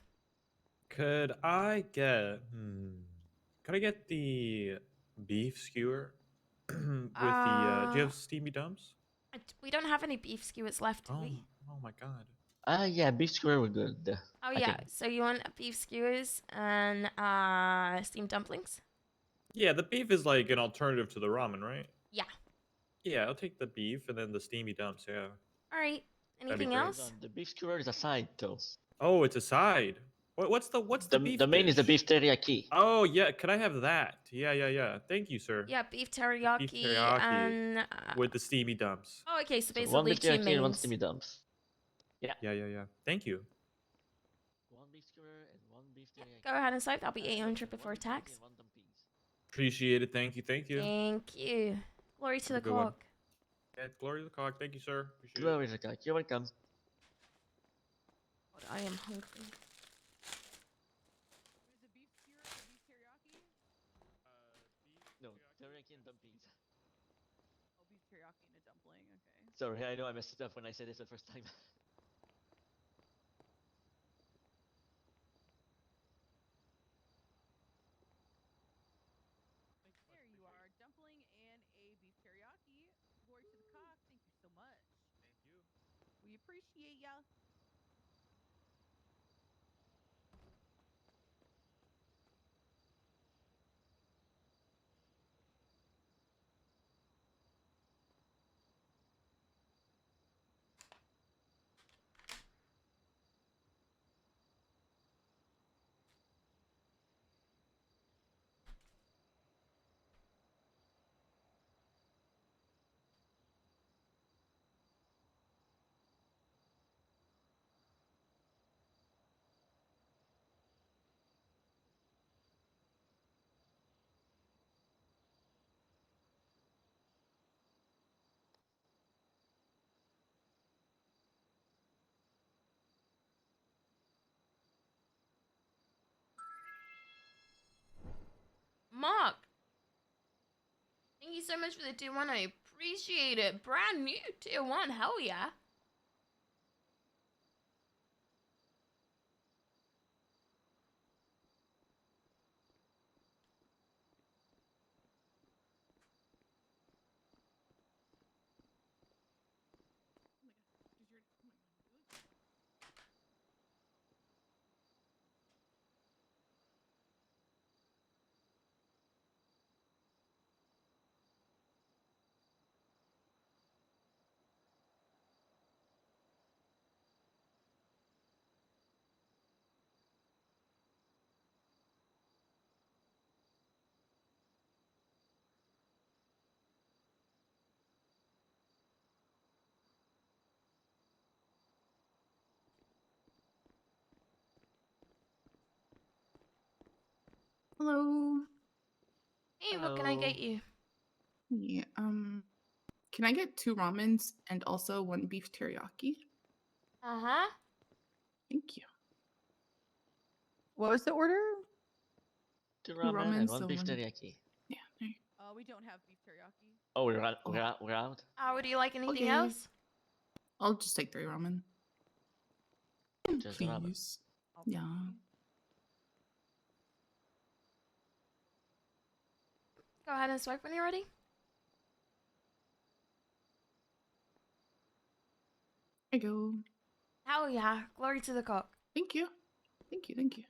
Could I get could I get the beef skewer with the do you have steamy dumps? We don't have any beef skewers left, do Oh, we? oh my god. Yeah, beef skewer were good. Oh I yeah, think. so you want beef skewers and steamed dumplings? Yeah, the beef is like an alternative to the ramen, right? Yeah. Yeah, I'll take the beef and then the steamy dumps, yeah. All right. That'd be Anything great. else? The beef skewer is a side though. Oh, it's a side. What's the beef The main is the dish? beef teriyaki. Oh, yeah, could I have that? Yeah. Thank you, sir. Yeah, beef Beef teriyaki teriyaki and. with the steamy dumps. Oh, okay. So So one basically beef two teriyaki and one mains. steamy dumps. Yeah. Yeah. Thank you. One beef skewer and one beef teriyaki. Go ahead and swipe. That'll be 800 before tax. Appreciate it. Thank you. Thank you. Glory to Have a the good one. cock. Yeah, glory to the cock. Thank you, sir. Appreciate it. Glory to the cock. You're welcome. God, I am hungry. No, teriyaki and dumplings. Oh, beef teriyaki and a dumpling. Okay. Sorry, I know I messed it up when I said this the first time. There you are, dumpling and a beef teriyaki. Glory to the cock. Thank you so much. Thank you. We appreciate ya. Mark. Thank you so much for the tier 1. I appreciate it. Brand new tier 1. Hell yeah. Hello. Hey, what can I get you? Yeah, can I get 2 ramens and also 1 beef teriyaki? Uh-huh. Thank you. What was the order? 2 2 ramen and ramens, 1 so beef 1. teriyaki. Yeah. There. We don't have beef teriyaki. Oh, we're out. We're out. Would you like anything Okay. else? I'll just take 3 ramen. Just the ramen. Please. Yeah. Go ahead and swipe when you're ready. I go. Hell yeah. Glory to the cock. Thank you. Thank you. Thank you.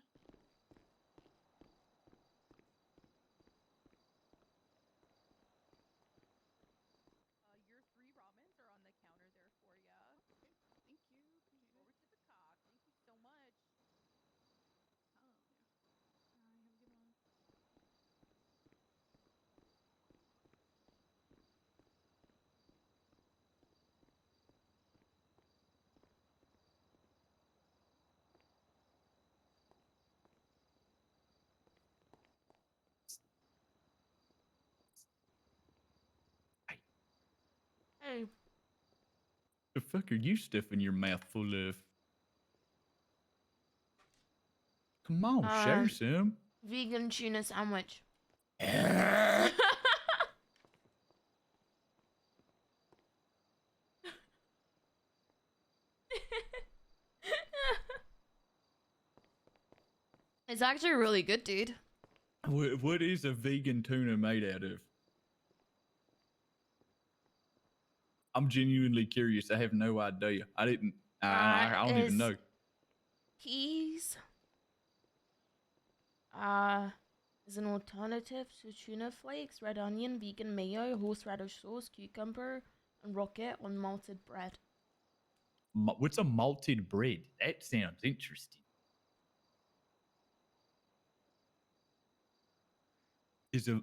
Your 3 ramens are on the counter there for ya. Okay. Thank you. Appreciate it. Over to the cock. Thank you so much. Oh, yeah. Bye. Have a good one. Hey. The fuck are you stuffing your mouth full of? Come on, share some. Vegan tuna sandwich. It's actually really good, dude. What is a vegan tuna made out of? I'm genuinely curious. I have no idea. I didn't. I don't even know. Peas. Is an alternative to tuna flakes, red onion, vegan mayo, horseradish sauce, cucumber, and rocket on malted bread. What's a malted bread? That sounds interesting. Is a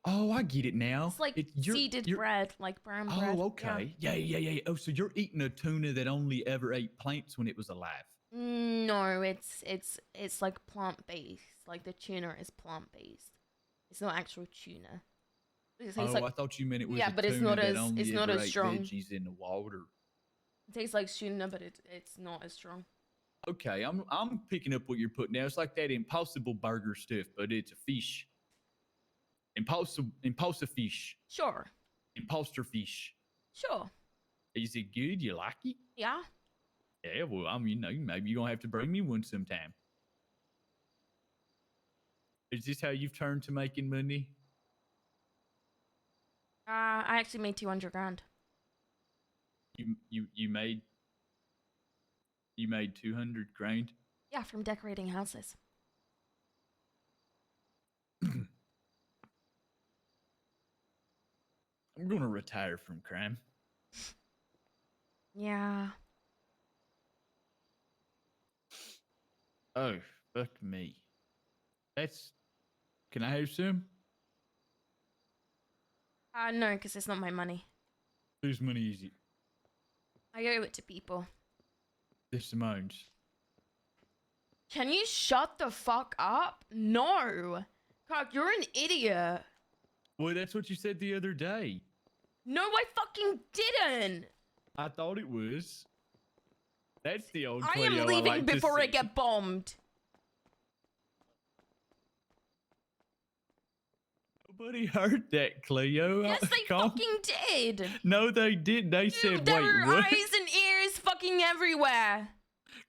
Oh, I get it now. It's like seeded bread, like brown bread. Oh, okay. Yeah. Oh, so you're eating a tuna that only ever ate plants when it was alive. No, it's like plant based. Like the tuna is plant based. It's not actual tuna. It tastes like, I thought you meant it was yeah, a but tuna it's not that as only it's not ever as ate strong. veggies in the water. It tastes like tuna, but it's not as strong. Okay, I'm picking up what you're putting down. It's like that Impossible Burger stuff, but it's a fish. Impulsive fish. Sure. Imposter fish. Sure. Is it good? You like it? Yeah. Yeah, well, I mean, maybe you're gonna have to bring me one sometime. Is this how you've turned to making money? I actually made 200 grand. You made 200 grand? Yeah, from decorating houses. I'm gonna retire from crime. Yeah. Oh, fuck me. Can I have some? No, because it's not my money. Whose money is it? I owe it to people. This Simone's. Can you shut the fuck up? No. Cock, you're an idiot. Well, that's what you said the other day. No, I fucking didn't. I thought it was. That's the old I Cleo am leaving like to before I see. get bombed. Nobody heard that, Cleo. Yes, they fucking did. No, they didn't. They said, There wait, were what? eyes and ears fucking everywhere.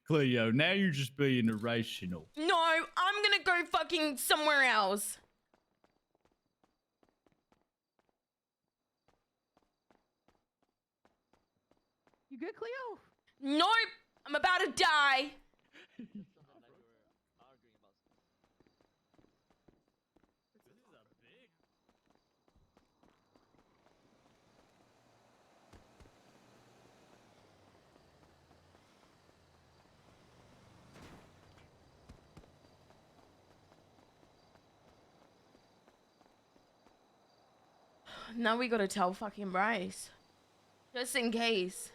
Cleo, now you're just being irrational. No, I'm gonna go fucking somewhere else. You good, Cleo? Nope, I'm about to die. Now we gotta tell fucking Bryce. Just in case.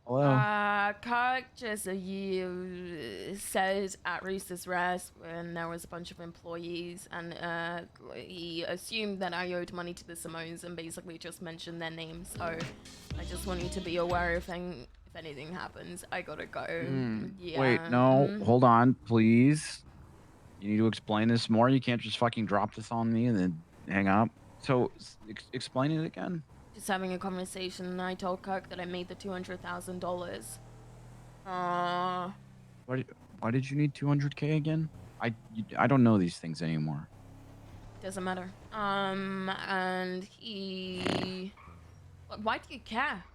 Hello. Kirk just said at Reese's Rest when there was a bunch of employees and he assumed that I owed money to the Simones and basically just mentioned their names. So I just want you to be aware if anything happens, I gotta go. Yeah. Wait, no, hold on, please. You need to explain this more. You can't just fucking drop this on me and then hang up. So, explain it again. Just having a conversation, and I told Kirk that I made the $200,000. Why did you need 200K again? I don't know these things anymore. Doesn't matter. And he... Why do you care?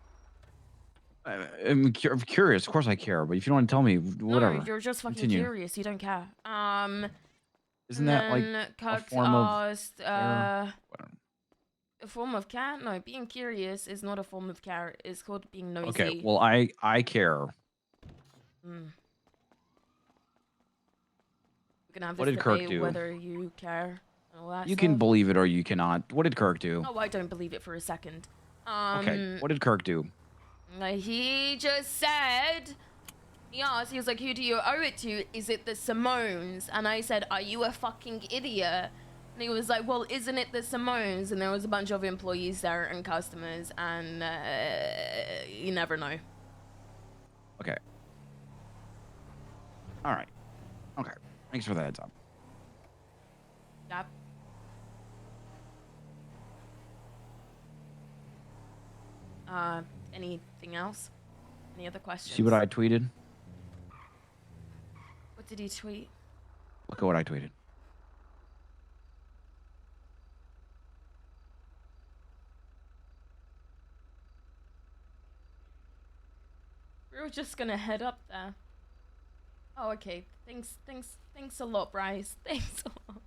I'm curious. Of course I care, but if you don't want to tell me, whatever. No, you're just fucking Continue. curious. You don't care. Isn't that like a form asked, of... a form of care? No, being curious is not a form of care. It's called being nosy. Okay, well, I care. Mm. We can have What this did Kirk debate do? whether you care and all that You stuff. can believe it or you cannot. What did Kirk do? Oh, I don't believe it for a second. Okay, what did Kirk do? He just said, he asked, he was like, who do you owe it to? Is it the Simones? And I said, are you a fucking idiot? And he was like, well, isn't it the Simones? And there was a bunch of employees there and customers, and you never know. Okay. All right. Okay. Thanks for the heads up. Yep. Anything else? Any other questions? See what I tweeted? What did he tweet? Look at what I tweeted. We were just gonna head up there. Oh, okay. Thanks a lot, Bryce. Thanks a lot.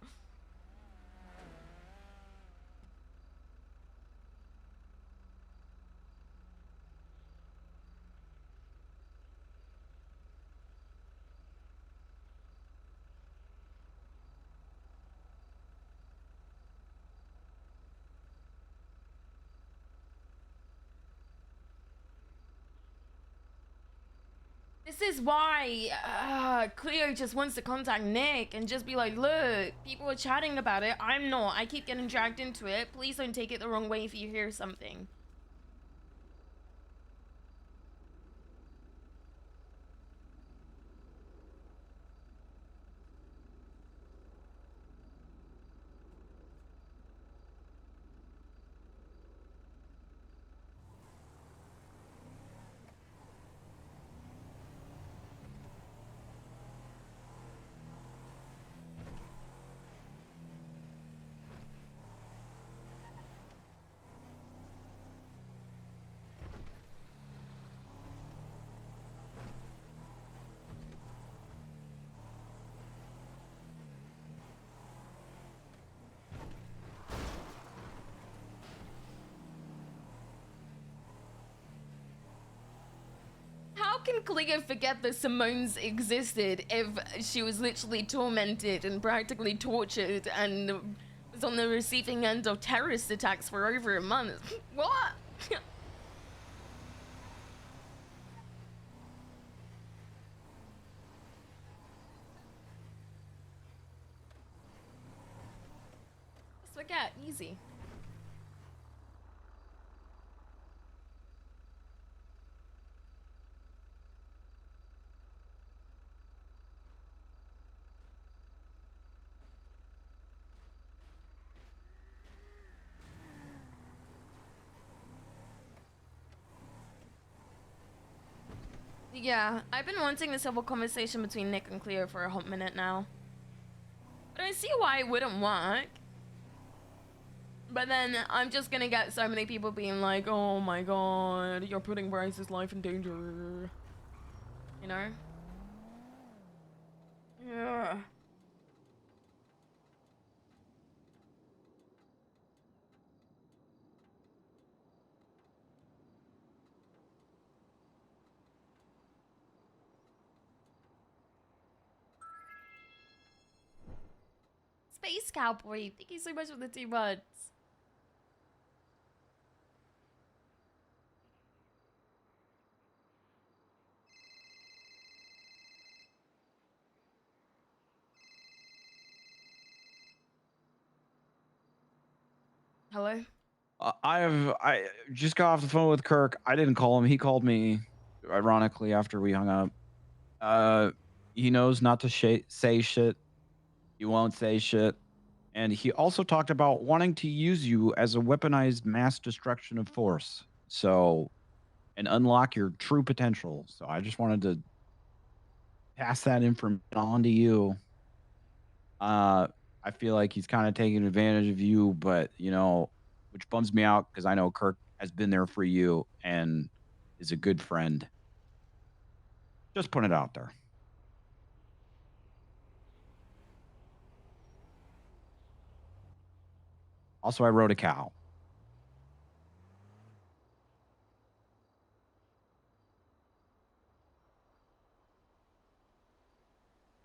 This is why Cleo just wants to contact Nick and just be like, look, people are chatting about it. I'm not. I keep getting dragged into it. Please don't take it the wrong way if you hear something. How can Cleo forget that Simone's existed if she was literally tormented and practically tortured and was on the receiving end of terrorist attacks for over a month? What? Just forget, easy. Yeah, I've been wanting a civil conversation between Nick and Cleo for a hot minute now. I don't see why it wouldn't work. But then I'm just gonna get so many people being like, oh my god, you're putting Bryce's life in danger. You know? Yeah. Space Cowboy, thank you so much for the 2 months. Hello? I just got off the phone with Kirk. I didn't call him. He called me, ironically, after we hung up. He knows not to say shit. He won't say shit. And he also talked about wanting to use you as a weaponized mass destruction of force. So, and unlock your true potential. So I just wanted to pass that information on to you. I feel like he's kind of taking advantage of you, but you know, which bums me out because I know Kirk has been there for you and is a good friend. Just put it out there. Also, I rode a cow.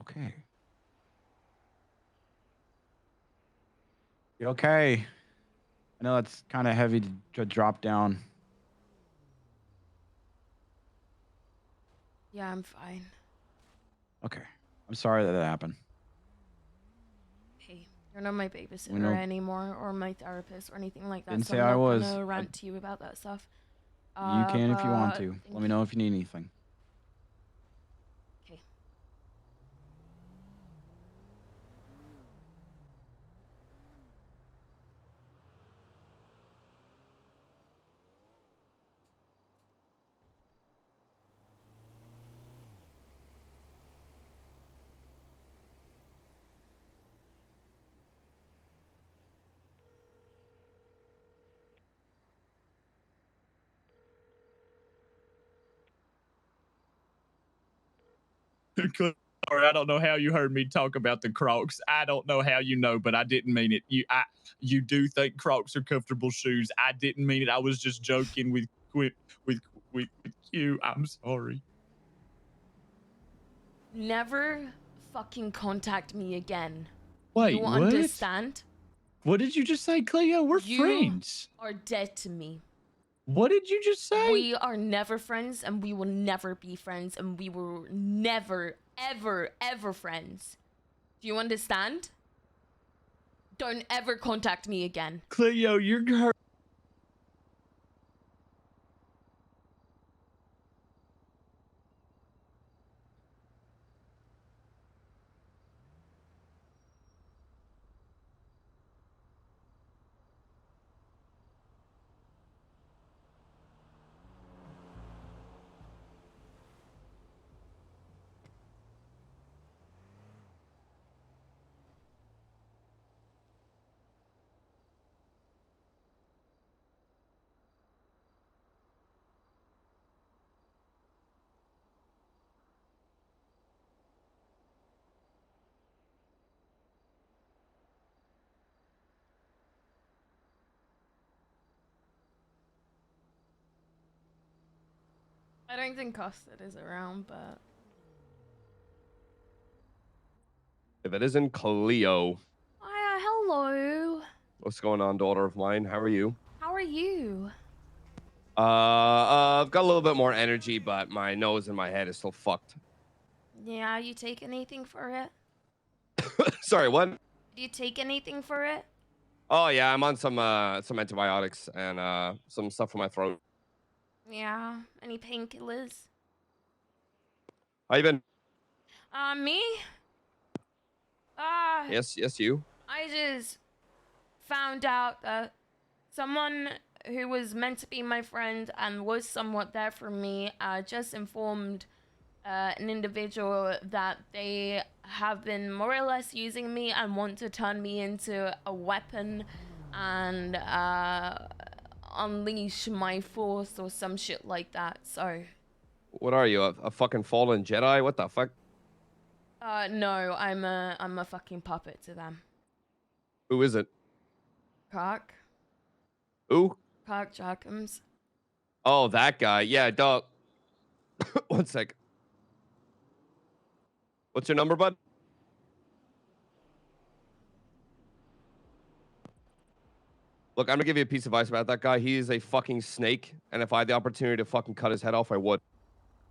Okay. You okay? I know that's kind of heavy to drop down. Yeah, I'm fine. Okay. I'm sorry that happened. Hey, you're not my babysitter We know- anymore, or my therapist, or anything like that. Didn't so say I'm I not was. gonna rant to you about that stuff. You can if you want But to. thank Let me know if you need anything. Okay. Sorry, I don't know how you heard me talk about the Crocs. I don't know how you know, but I didn't mean it. You do think Crocs are comfortable shoes. I didn't mean it. I was just joking with you. I'm sorry. Never fucking contact me again. Wait, you what? understand? What did you just say, Cleo? We're You friends. are dead to me. What did you just say? We are never friends, and we will never be friends, and we were never, ever, ever friends. Do you understand? Don't ever contact me again. Cleo, you're hurt. I don't think Custard is around, but... If it isn't Cleo, Hiya, hello. what's going on, daughter of mine? How are you? How are you? I've got a little bit more energy, but my nose and my head is still fucked. Yeah, you take anything for it? Sorry, what? Do you take anything for it? Oh yeah, I'm on some antibiotics and some stuff for my throat. Yeah. Any painkillers? How you been? Me? Yes, you. I just found out that someone who was meant to be my friend and was somewhat there for me just informed an individual that they have been more or less using me and want to turn me into a weapon and unleash my force or some shit like that. So, What are you, a fucking fallen Jedi? What the fuck? no, I'm a fucking puppet to them. Who is it? Cock. Who? Cock Jockums. Oh, that guy. Yeah, dog. One sec. What's your number, bud? Look, I'm gonna give you a piece of advice about that guy. He is a fucking snake, and if I had the opportunity to fucking cut his head off, I would.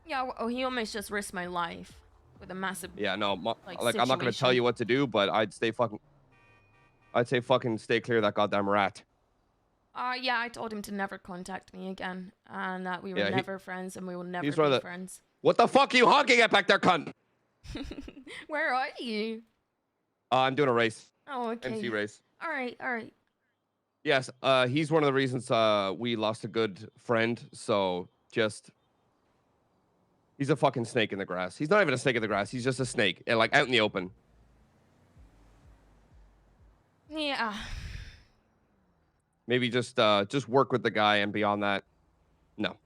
Yeah, well, he almost just risked my life with a massive. Yeah, no, like I'm not gonna tell situation. you what to do, but I'd say fucking stay clear of that goddamn rat. Yeah, I told him to never contact me again, and that we were Yeah, never friends, and we will never he's one of be the- friends. What the fuck are you honking at back there, cunt? Where are you? I'm doing a race. Oh, okay. MC race. All right, all right. Yes, he's one of the reasons we lost a good friend. So just, he's a fucking snake in the grass. He's not even a snake in the grass. He's just a snake, like out in the open. Yeah. Maybe just work with the guy, and beyond that, no.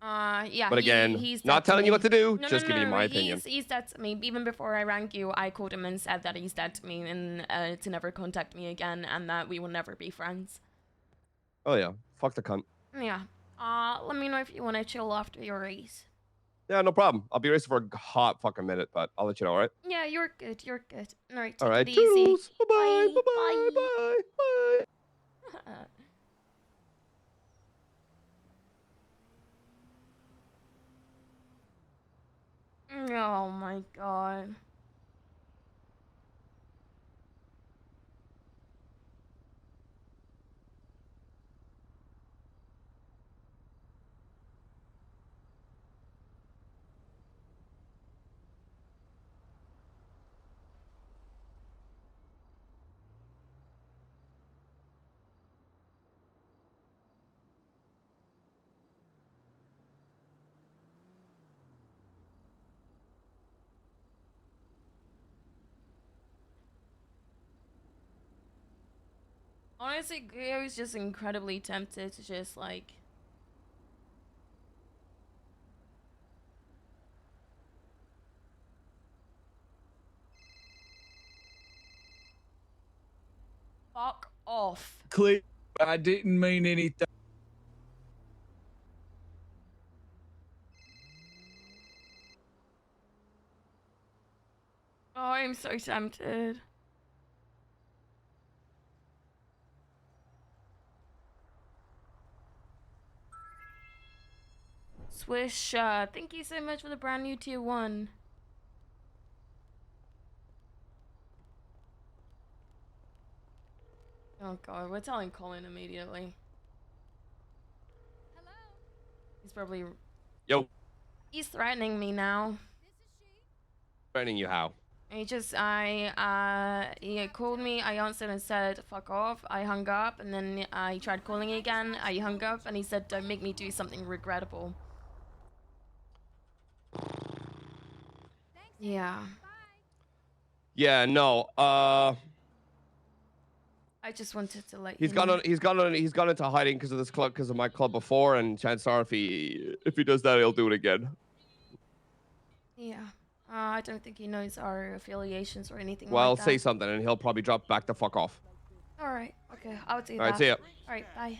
Yeah. But again, he's not dead to telling you me. what to do, No, just no, giving you no, my opinion. He's dead to me. Even before I rang you, I called him and said that he's dead to me and to never contact me again, and that we will never be friends. Oh yeah, fuck the cunt. Yeah. Let me know if you want to chill after your race. Yeah, no problem. I'll be racing for a hot fucking minute, but I'll let you know, all right? Yeah, you're good. You're good. All right. Take All right, it easy. toodles. Bye-bye, Bye. bye-bye, bye. Oh my god. Honestly, I was just incredibly tempted to just like. Fuck off. Cleo, I didn't mean anything. Oh, I'm so tempted. Swish, thank you so much for the brand new tier 1. Oh god, we're telling Colin immediately. Hello? He's probably... Yo, He's threatening me now. threatening you how? He called me, I answered and said, fuck off. I hung up, and then I tried calling again. I hung up, and he said, don't make me do something regrettable. Yeah. Yeah, no. I just wanted to let He's you know. He's gone into hiding because of this club, because of my club before, and chances are if he does that, he'll do it again. Yeah. I don't think he knows our affiliations or anything Well, like that. say something, and he'll probably drop back the fuck off. Alright, okay, I'll do that. Alright, see ya. Alright, bye.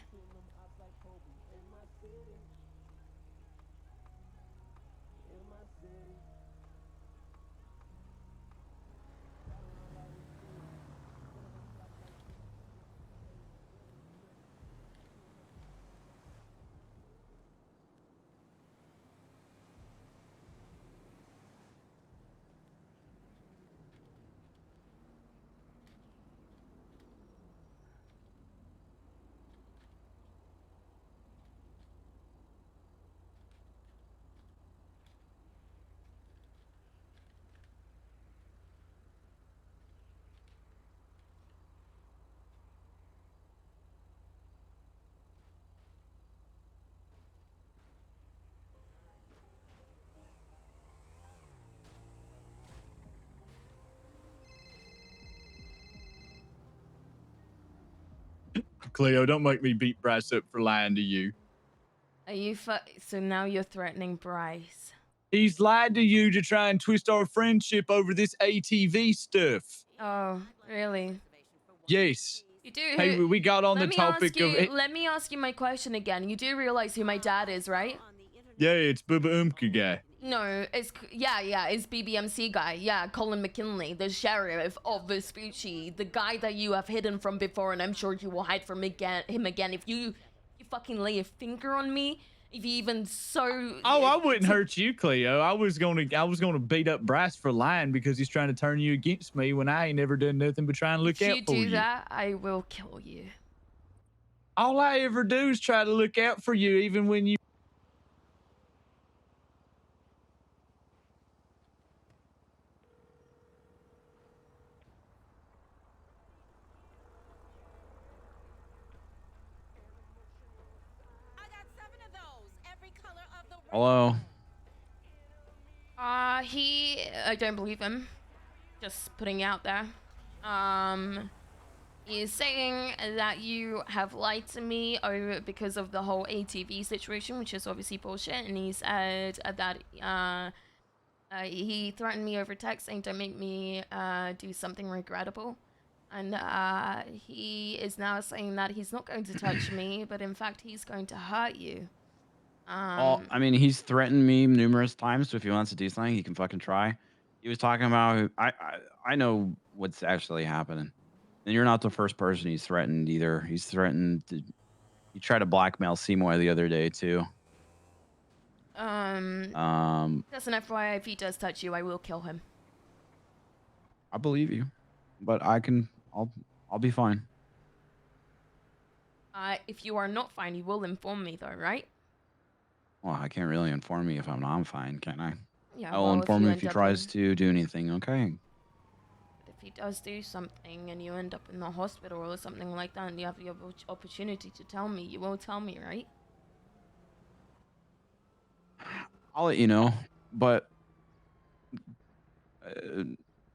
Cleo. Don't make me beat Bryce up for lying to you. Are you so now you're threatening Bryce? He's lied to you to try and twist our friendship over this ATV stuff. Oh, really? Yes. You do. Hey, we got on the topic of it. Let me ask you my question again. You do realize who my dad is, right? Yeah, it's Bubba Umka guy. No, it's it's BBMC guy. Yeah, Colin McKinley, the sheriff of Vespucci, the guy that you have hidden from before, and I'm sure you will hide from him again if you fucking lay a finger on me. If you even so. Oh, I wouldn't hurt you, Cleo. I was gonna beat up Bryce for lying because he's trying to turn you against me when I ain't never done nothing but try and look out for you. If you do that, I will kill you. All I ever do is try to look out for you, even when you. Hello. I don't believe him. Just putting out there. He's saying that you have lied to me over because of the whole ATV situation, which is obviously bullshit. And he said that he threatened me over text saying don't make me do something regrettable. And he is now saying that he's not going to touch me, but in fact he's going to hurt you. I mean, he's threatened me numerous times, so if he wants to do something, he can fucking try. He was talking about I know what's actually happening. And you're not the first person he's threatened either. He's threatened he tried to blackmail Seymour the other day too. Just an FYI, if he does touch you, I will kill him. I believe you. But I'll be fine. If you are not fine, you will inform me though, right? Well, I can't really inform you if I'm not fine, can I? Yeah, I will well, inform if you him if he end up tries in- to do anything, okay? If he does do something and you end up in the hospital or something like that and you have the opportunity to tell me, you will tell me, right? I'll let you know, but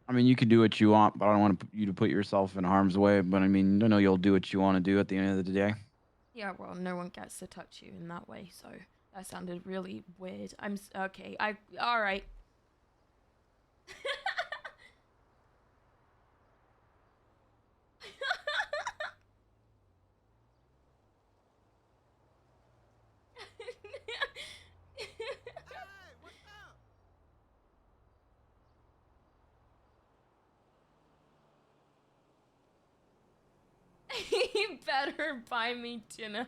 I mean, you can do what you want, but I don't want you to put yourself in harm's way. But I mean, I know you'll do what you want to do at the end of the day. Yeah, well, no one gets to touch you in that way, so that sounded really weird. Okay, all right. You better buy me dinner.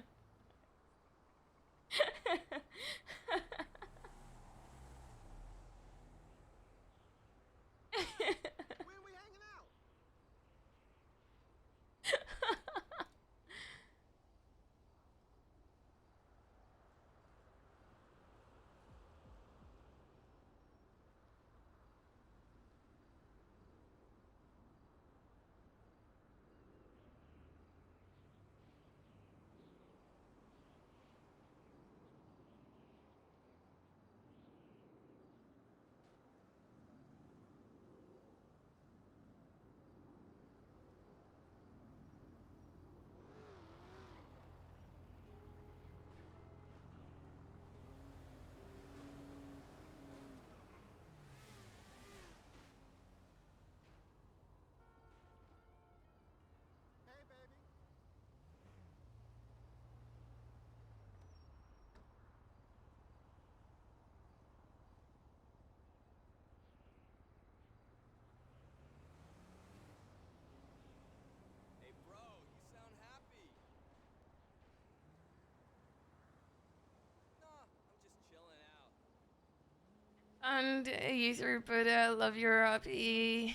And you through Buddha, love your uppy.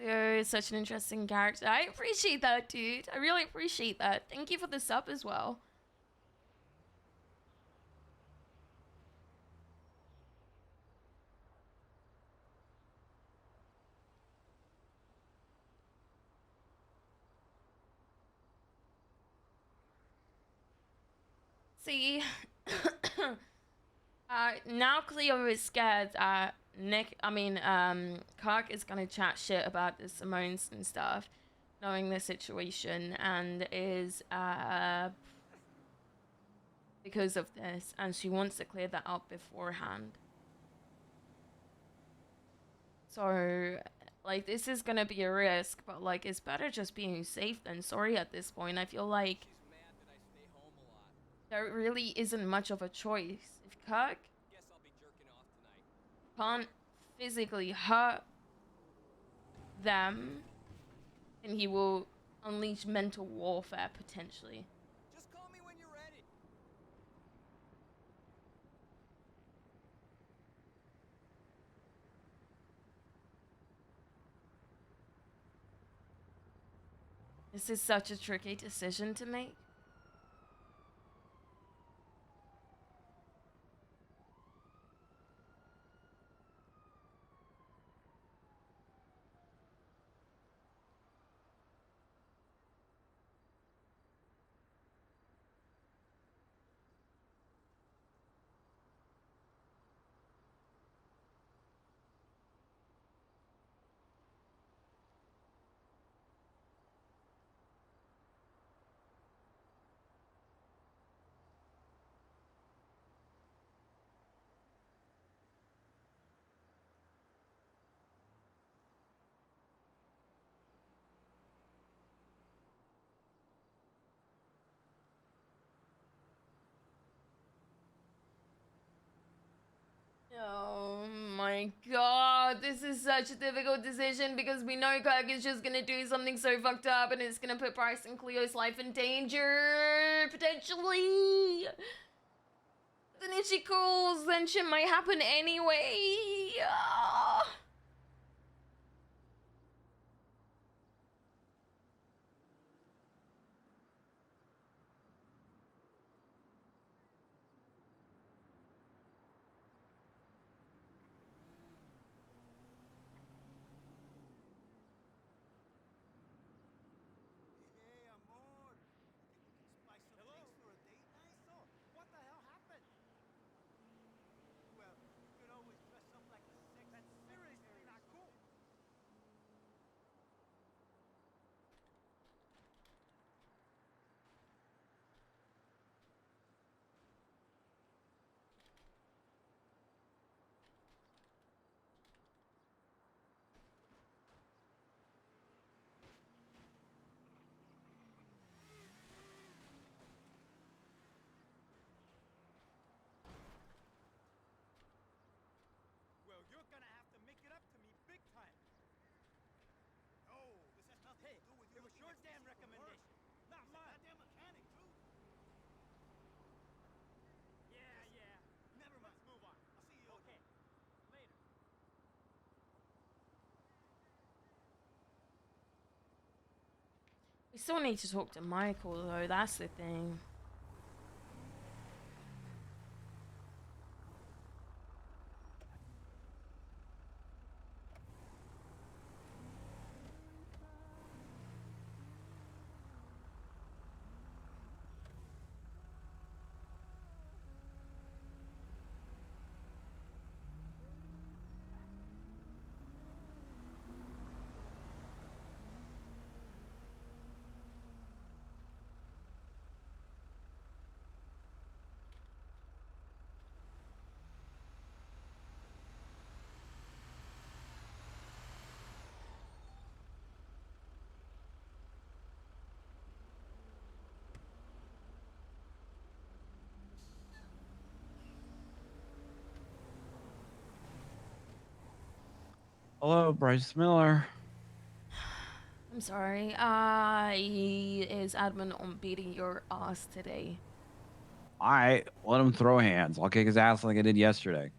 You're such an interesting character. I appreciate that, dude. I really appreciate that. Thank you for the sub as well. See, now Cleo is scared that Kirk is gonna chat shit about the Simones and stuff. knowing the situation and is because of this, and she wants to clear that up beforehand. So, like, this is gonna be a risk, but like, it's better just being safe than sorry at this point. I feel like there really isn't much of a choice. If Kirk can't physically hurt them, then he will unleash mental warfare potentially. Just call me when you're ready. This is such a tricky decision to make. Oh my god, this is such a difficult decision because we know Kirk is just gonna do something so fucked up and it's gonna put Bryce and Cleo's life in danger, potentially. Then if she calls, then shit might happen anyway. Ah. Hey, amor. Think we can spice up things for a date night? So, what the hell happened? Well, you could always dress up like a sex. That's seriously not cool. Well, you're gonna have to make it up to me big time. No, this has nothing to do with you. It was your damn recommendation, not mine. Goddamn mechanic, too. Yeah. Never mind. Let's move on. I'll see you. Okay. Later. We still need to talk to Michael though, that's the thing. Hello, Bryce Miller. I'm sorry. He is adamant on beating your ass today. I let him throw hands. I'll kick his ass like I did yesterday.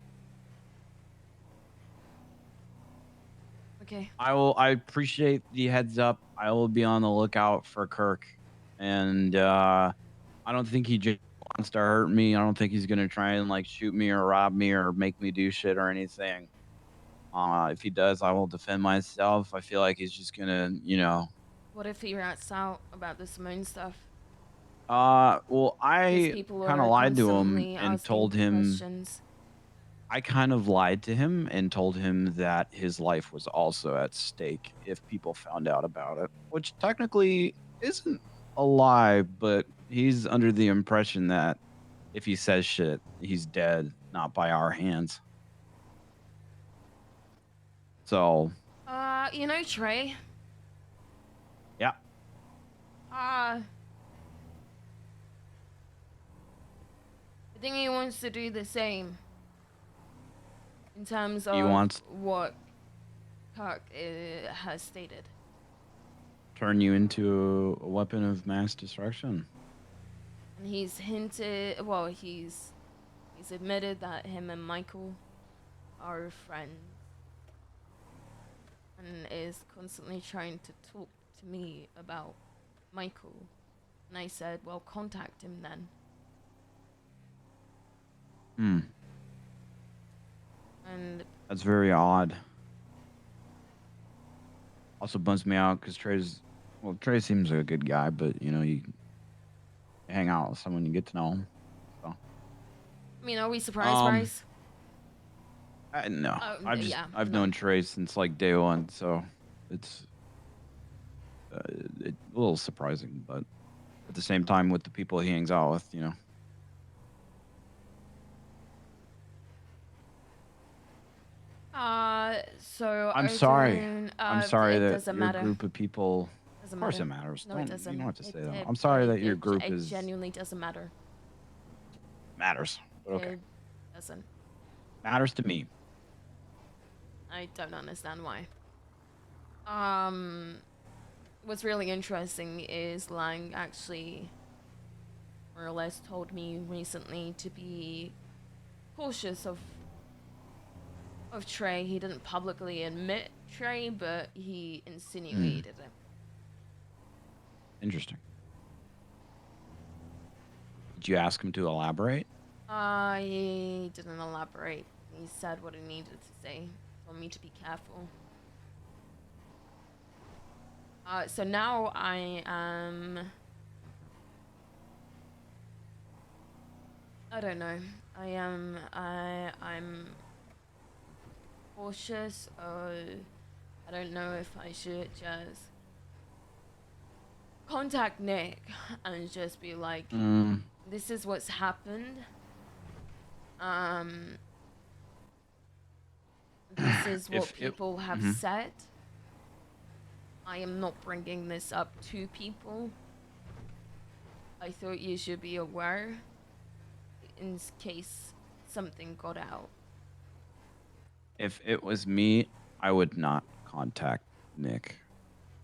Okay. I appreciate the heads up. I will be on the lookout for Kirk, and I don't think he just wants to hurt me. I don't think he's gonna try and like shoot me or rob me or make me do shit or anything. If he does, I will defend myself. I feel like he's just gonna, What if he rats out about the Simone stuff? Well, Because I people kind of are lied to him constantly and asking told him. questions. I kind of lied to him and told him that his life was also at stake if people found out about it, which technically isn't a lie, but he's under the impression that if he says shit, he's dead, not by our hands. So, You know, Trey. yeah. I think he wants to do the same. In terms of He wants what Kirk has stated. turn you into a weapon of mass destruction. And he's hinted, well, he's admitted that him and Michael are friends. And is constantly trying to talk to me about Michael. And I said, well, contact him then. Hmm. And That's very odd. Also bums me out because Trey seems like a good guy, but you know, you hang out with someone, you get to know him. So. I mean, are we surprised, Bryce? No, Yeah, I've no. known Trey since like day one, so it's a little surprising, but at the same time, with the people he hangs out with, you know. So I'm sorry. Arjun, I'm sorry it that doesn't your matter. group of people. Doesn't Of course, matter. it matters. No, it You doesn't. don't have to say that. It- I'm sorry that your it- group it is genuinely doesn't matter. matters. But okay, It doesn't. matters to me. I don't understand why. What's really interesting is Lang actually more or less told me recently to be cautious of Trey. He didn't publicly admit Trey, but he insinuated it. Interesting. Did you ask him to elaborate? He didn't elaborate. He said what he needed to say. Told me to be careful. So now I am... I don't know. I'm cautious. I don't know if I should just contact Nick and just be like, this is what's happened. This is what people have said. I am not bringing this up to people. I thought you should be aware in case something got out. If it was me, I would not contact Nick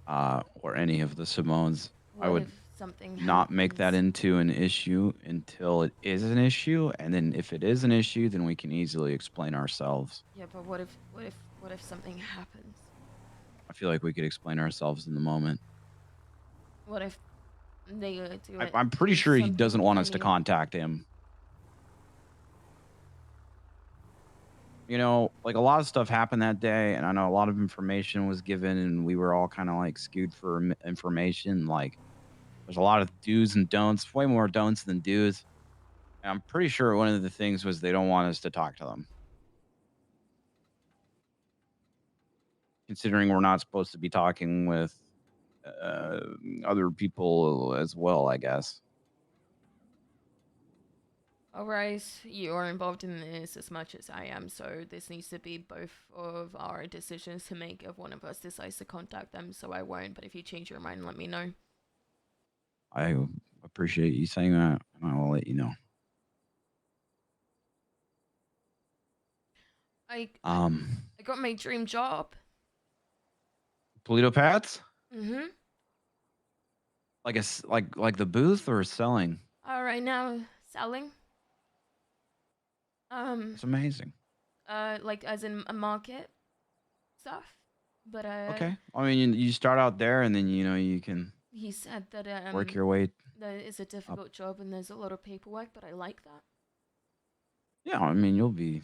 or any of the Simones. I What would if something not make that into an issue until it is an issue, and then if it is an issue, then we can easily explain ourselves. Yeah, but what if something happens? I feel like we could explain ourselves in the moment. What if they do it? I'm pretty do sure he something doesn't want us to really- contact him. You know, like a lot of stuff happened that day, and I know a lot of information was given, and we were all kind of like skewed for information. Like, there's a lot of do's and don'ts, way more don'ts than do's. And I'm pretty sure one of the things was they don't want us to talk to them. Considering we're not supposed to be talking with other people as well, I guess. Alright, you are involved in this as much as I am, so this needs to be both of our decisions to make if one of us decides to contact them, so I won't, but if you change your mind, let me know. I appreciate you saying that, and I will let you know. I got my dream job. Polito Pats? Mm-hmm. Like the booth or selling? Right now, selling. It's amazing. Like as in a market stuff, but Okay. I mean, you start out there, and then you can he said that work your way. that it's a difficult job and there's a lot of paperwork, but I like that. Yeah, I mean, you'll be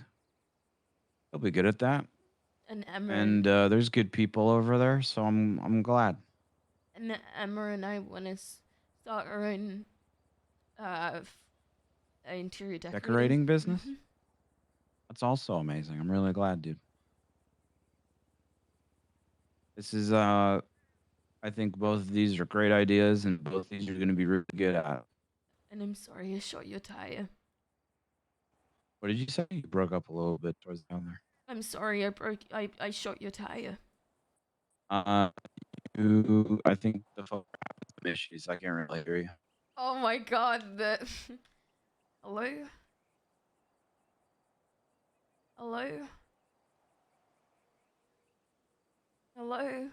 good at that. And Emma And there's good people over there, so I'm glad. and Emma and I want to start our own interior Decorating business? Mhm. That's also amazing. I'm really glad, dude. This is I think both of these are great ideas, and both of these are going to be really good at. And I'm sorry I shot your tire. What did you say? You broke up a little bit towards the end there. I'm sorry I shot your tire. I think the phone has some issues. I can't really hear you. Oh my god, that. Hello? Hello? Hello?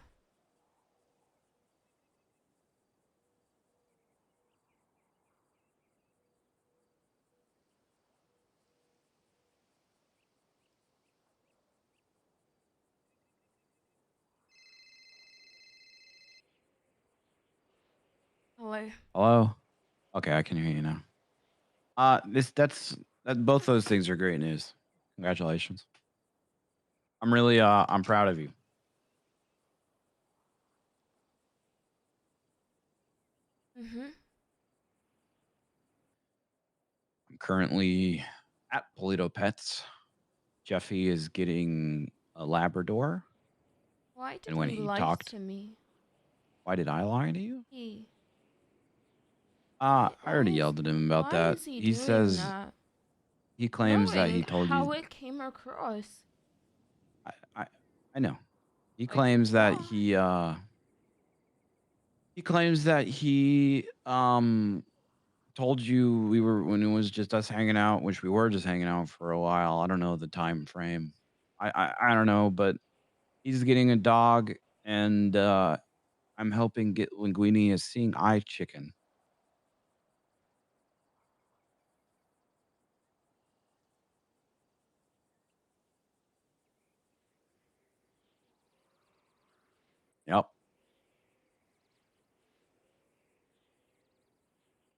Hello? Hello? Okay, I can hear you now. Both those things are great news. Congratulations. I'm proud of you. Mm-hmm. I'm currently at Polito Pets. Jeffy is getting a Labrador. Why did And when he he lie talked, to me? why did I lie to you? He. I already yelled at him about Why that. is he He doing says that? he claims that he Knowing told how you. it came across. I know. He Like, claims that what? he claims that he told you we were when it was just us hanging out, which we were just hanging out for a while. I don't know the time frame. I don't know, but he's getting a dog, and I'm helping get Linguini a seeing eye chicken. Yep.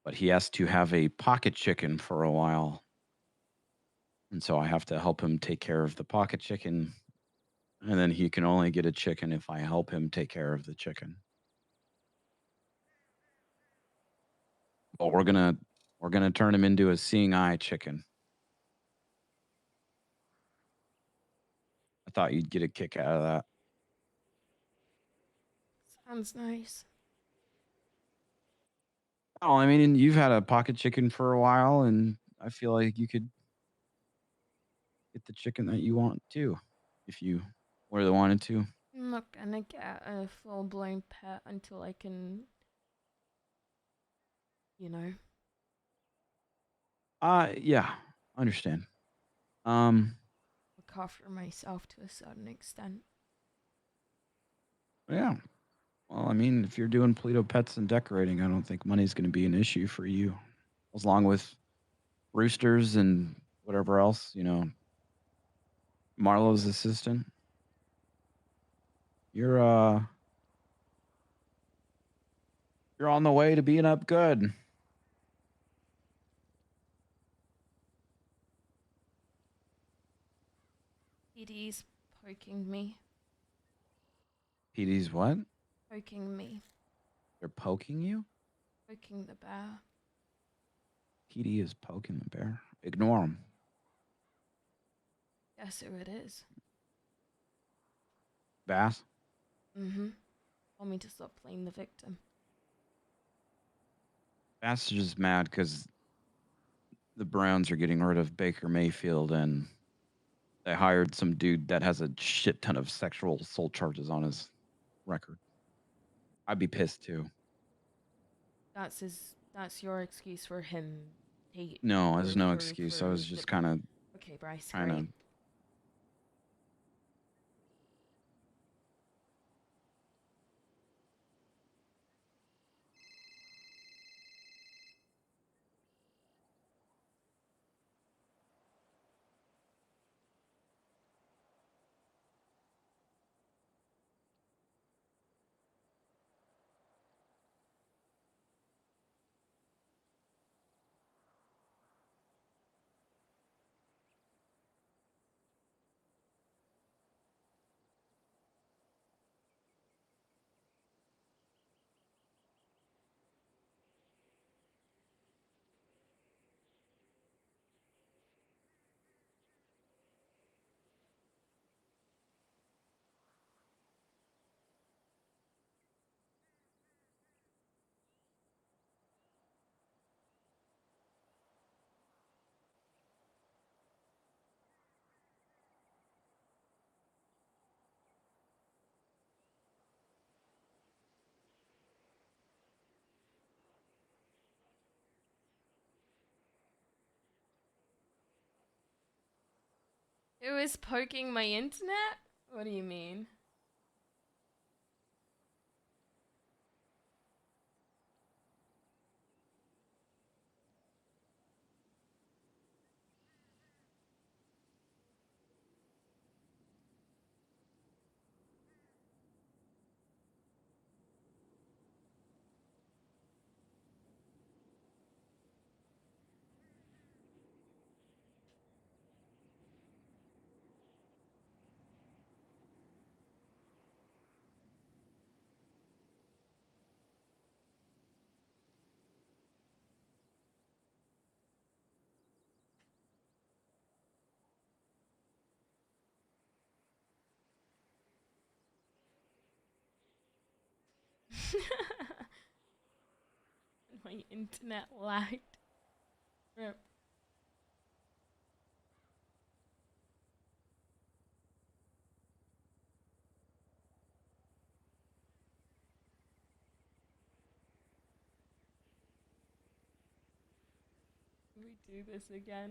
But he has to have a pocket chicken for a while. And so I have to help him take care of the pocket chicken. And then he can only get a chicken if I help him take care of the chicken. But we're gonna turn him into a seeing eye chicken. I thought you'd get a kick out of that. Sounds nice. Oh, I mean, you've had a pocket chicken for a while, and I feel like you could get the chicken that you want too, if you really wanted to. I'm not gonna get a full blown pet until I can, you know. Yeah, understand. Look after myself to a certain extent. Yeah. Well, I mean, if you're doing Polito Pets and decorating, I don't think money's going to be an issue for you, as long with roosters and whatever else, Marlo's assistant. You're on the way to being up good. PD's poking me. PD's what? Poking me. They're poking you? Poking the bear. PD is poking the bear. Ignore him. Guess who it is? Bass? Mm-hmm. Told me to stop playing the victim. Bass is just mad because the Browns are getting rid of Baker Mayfield, and they hired some dude that has a shit ton of sexual assault charges on his record. I'd be pissed too. That's your excuse for him. No, there's no excuse. I was just kind of Okay, Bryce. trying to. Great. It was poking my internet? What do you mean? My internet lagged. Rip. We do this again.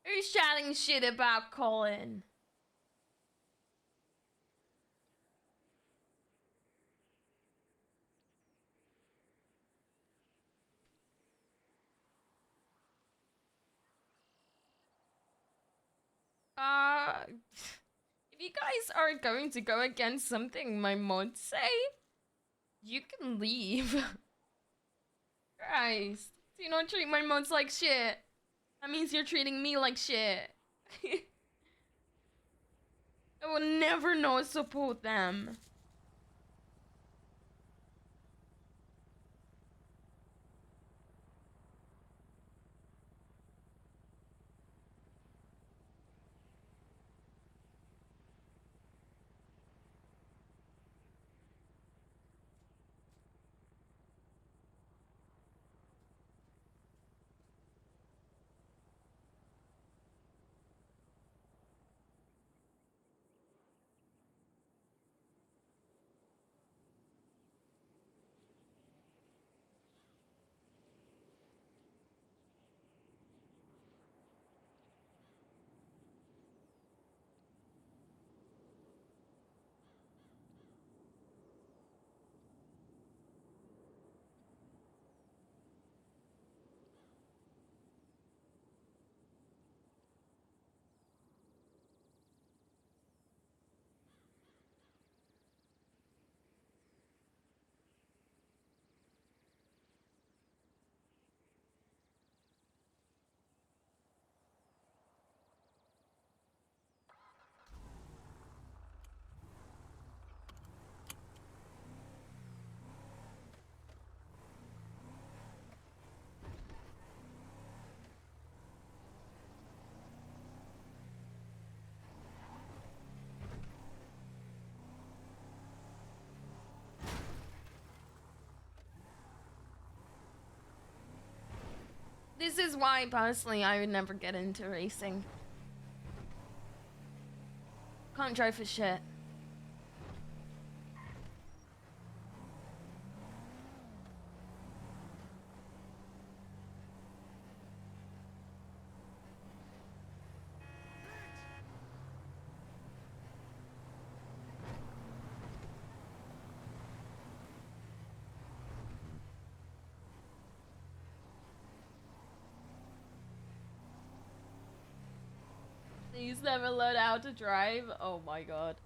Who's chatting shit about Colin? If you guys are going to go against something my mods say, you can leave. Christ. Do not treat my mods like shit. That means you're treating me like shit. I will never not support them. This is why, personally, I would never get into racing. Can't drive for shit. He's never learned how to drive. Oh my god.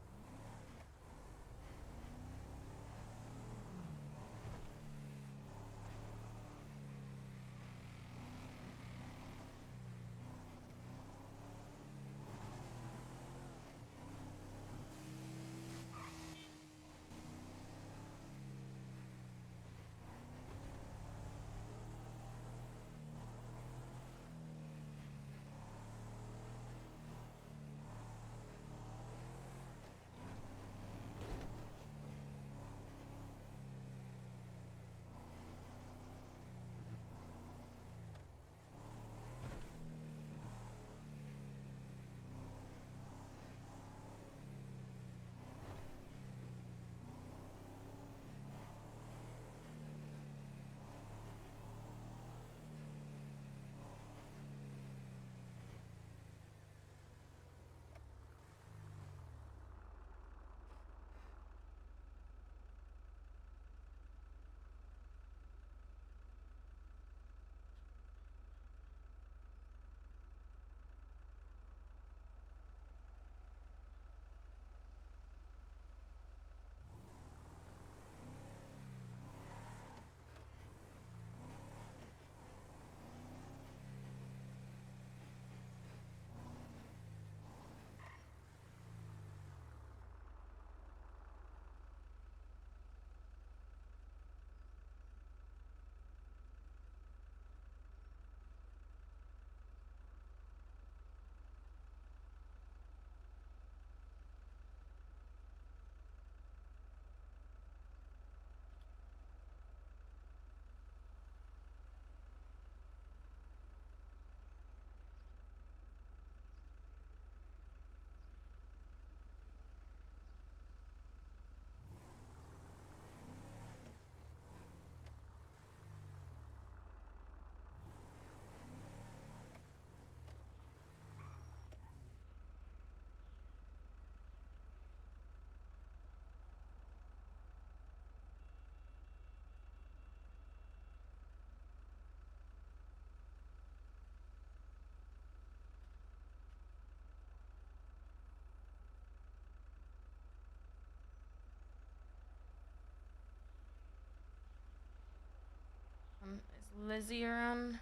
Is Lizzie around?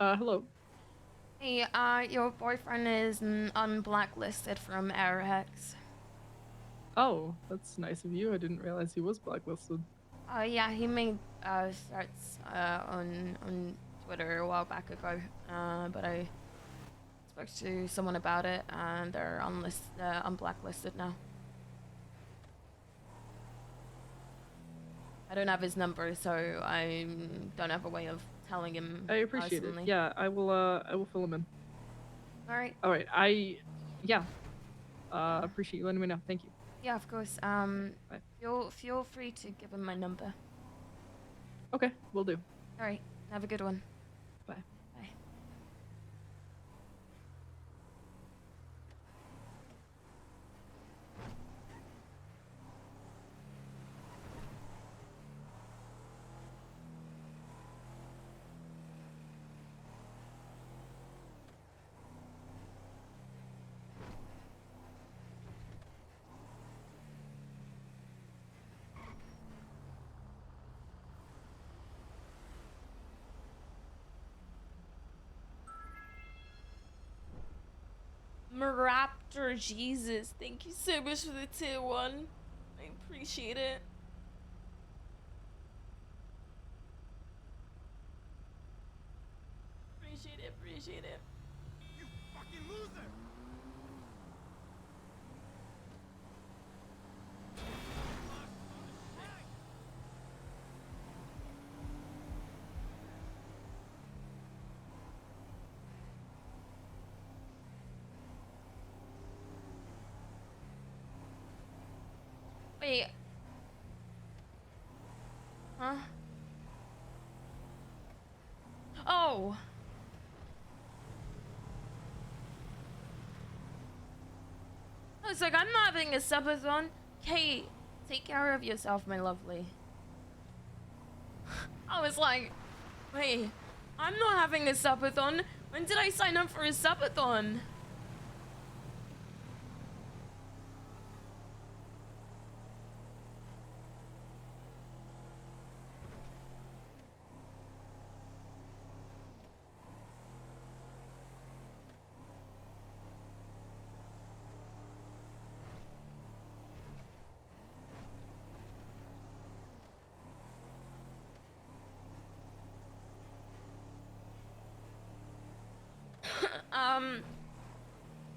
Hello. Hey, your boyfriend is unblacklisted from Airhex. Oh, that's nice of you. I didn't realize he was blacklisted. Yeah, he made starts on Twitter a while back ago. But I spoke to someone about it, and they're unblacklisted now. I don't have his number, so I don't have a way of telling him. I appreciate personally. it. Yeah, I will fill him in. All right. All right. Appreciate you letting me know. Thank you. Yeah, of course. Feel free to give him my number. Okay, will do. All right. Have a good one. Bye. Bye. Raptor Jesus, thank you so much for the tier 1. I appreciate it. Appreciate it. You fucking loser! Wait. Huh? Oh. I was like, I'm not having a subathon. Kate, take care of yourself, my lovely. I was like, wait, I'm not having a subathon. When did I sign up for a subathon?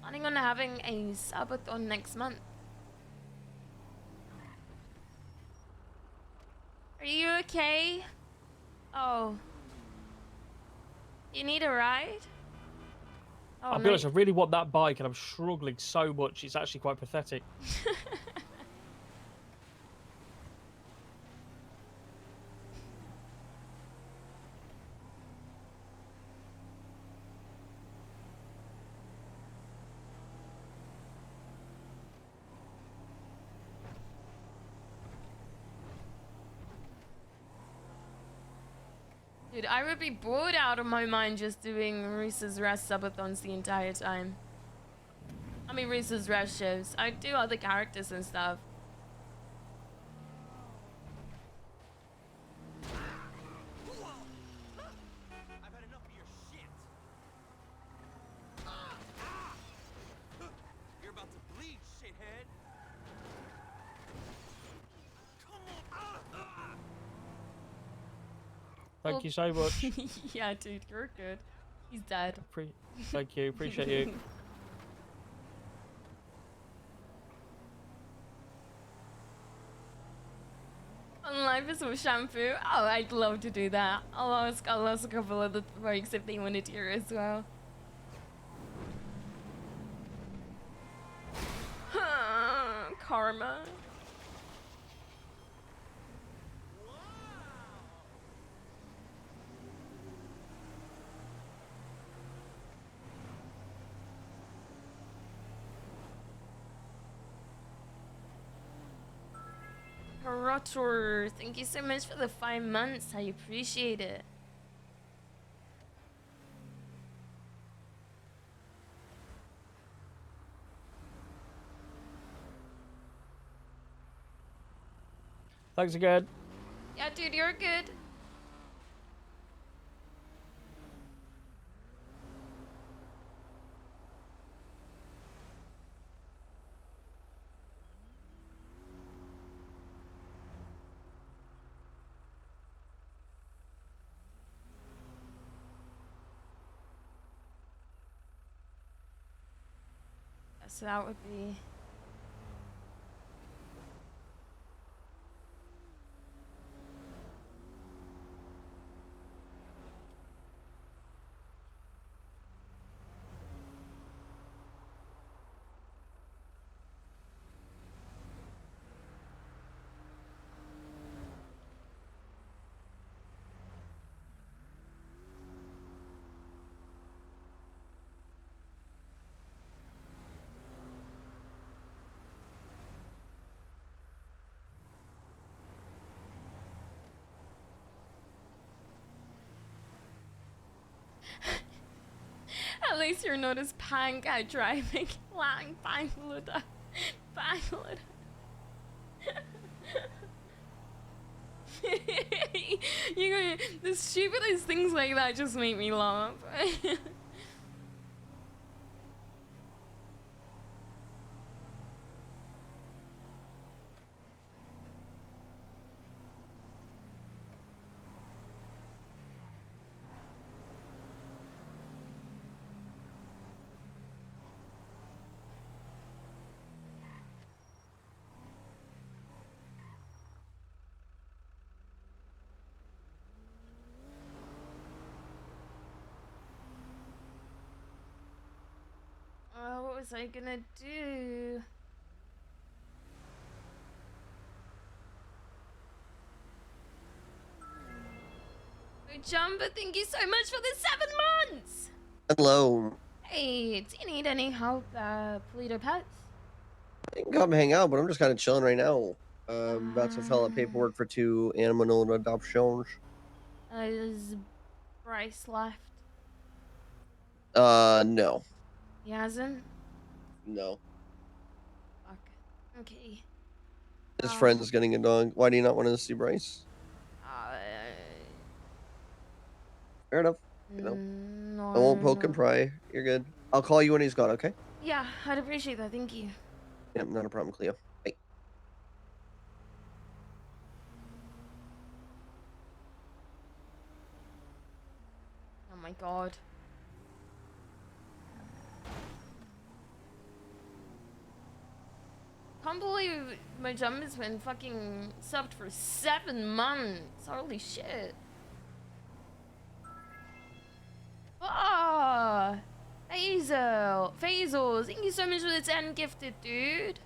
Planning on having a subathon next month. Are you okay? Oh. You need a ride? Oh, I'll be no. honest, I really want that bike and I'm struggling so much, it's actually quite pathetic. Dude, I would be bored out of my mind just doing Reese's Rest subathons the entire time. I mean, Reese's Rest shows. I do other characters and stuff. I've had enough of your shit. You're about to bleed, shithead. Thank you so much. Yeah, dude, you're good. He's dead. Thank you, appreciate you. On live is with shampoo. Oh, I'd love to do that. I'll ask a couple of the folks if they want to hear as well. Karma. Rotor, thank you so much for the 5 months. I appreciate it. Thanks again. Yeah, dude, you're good. So that would be... At least you're not as punk at driving. Lang Bangladesh. Bangladesh. The stupidest things like that just make me laugh. What was I gonna do? Jumba, thank you so much for the 7 months. Hello. Hey, do you need any help, Polito Pets? You can come hang out, but I'm just kind of chilling right now. About to fill out paperwork for 2 animal adoptions. Is Bryce left? No. He hasn't? No. Fuck. Okay. His friend's getting a dog. Why do you not want to see Bryce? Fair enough. You know, No, I won't poke no. and pry. You're good. I'll call you when he's gone, okay? Yeah, I'd appreciate that. Thank you. Yeah, not a problem, Cleo. Bye. Oh my god. Can't believe my Jumba's been fucking subbed for 7 months. Holy shit. Ah, Faisal, thank you so much for the 10 gifted, dude.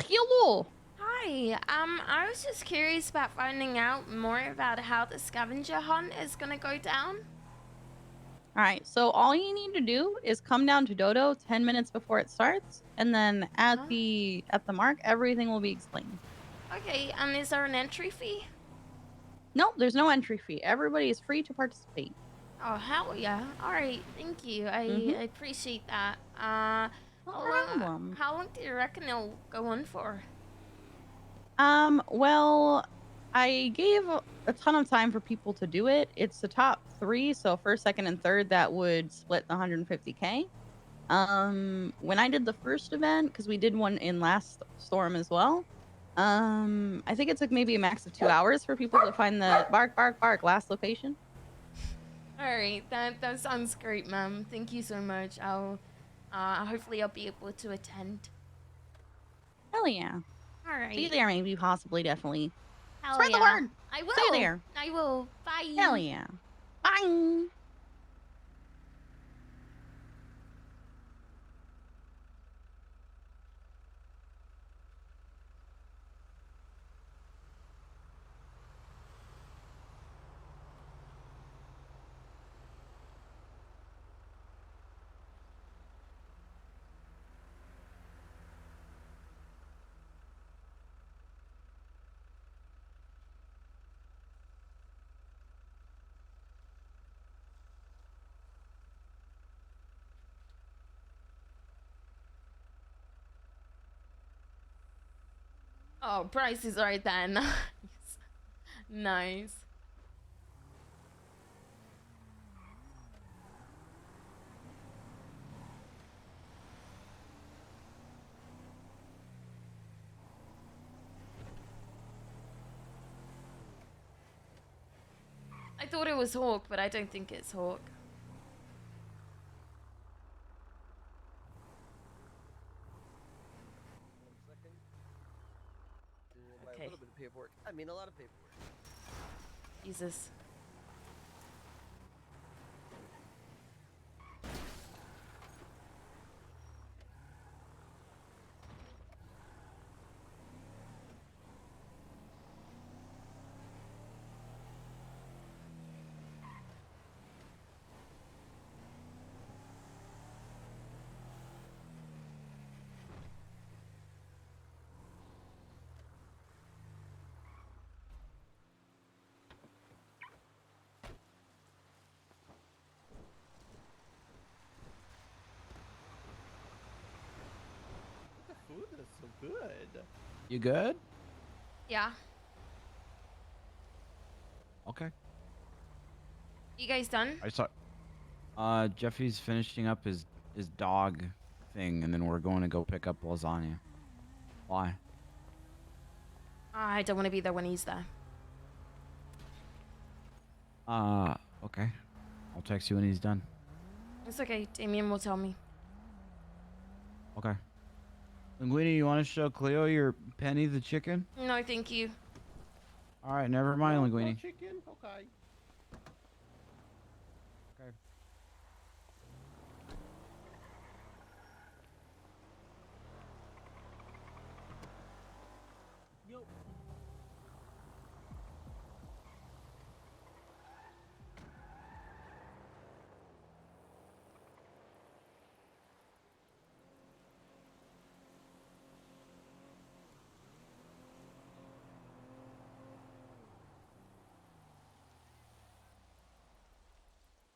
Hello. Hi, I was just curious about finding out more about how the scavenger hunt is gonna go down. All right, so all you need to do is come down to Dodo 10 minutes before it starts, and then at the mark, everything will be explained. Okay, and is there an entry fee? No, there's no entry fee. Everybody is free to participate. Oh, hell yeah. Alright, thank you. I appreciate that. No problem. How long do you reckon it'll go on for? Well, I gave a ton of time for people to do it. It's the top 3, so first, second, and third that would split the 150K. When I did the first event, because we did one in last storm as well, I think it took maybe a max of 2 hours for people to find the bark last location. Alright, that sounds great, ma'am. Thank you so much. Hopefully I'll be able to attend. Hell yeah. Alright. See you there, maybe, possibly, definitely. Hell Spread yeah. the word. I will. See you there. I will. Bye. Hell yeah. Bye. Oh, Bryce is right there. Nice. Nice. I thought it was Hawk, but I don't think it's Hawk. A little bit of paperwork. I mean, a lot of paperwork. Jesus. The food is so good. You good? Yeah. Okay. You guys done? I saw. Jeffy's finishing up his dog thing, and then we're going to go pick up lasagna. Why? I don't want to be there when he's there. Okay. I'll text you when he's done. It's okay. Damien will tell me. Okay. Linguini, you want to show Cleo your Penny the chicken? No, thank you. All right, never mind, Linguini. Chicken? Okay. Okay.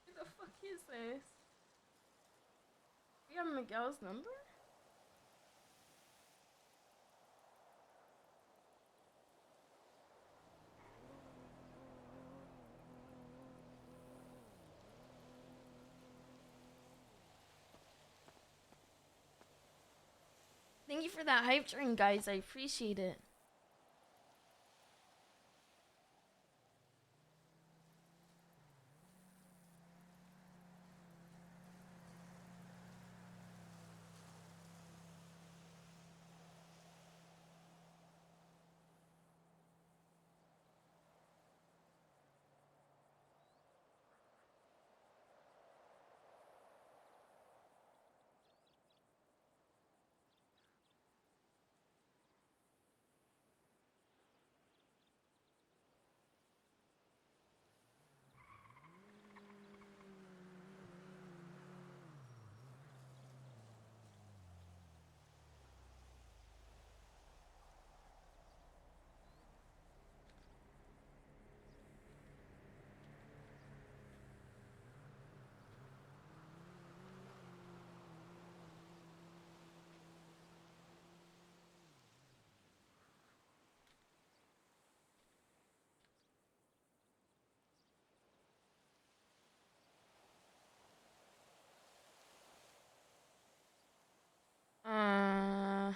Who the fuck is this? We have Miguel's number? Thank you for that hype train, guys. I appreciate it. Uh...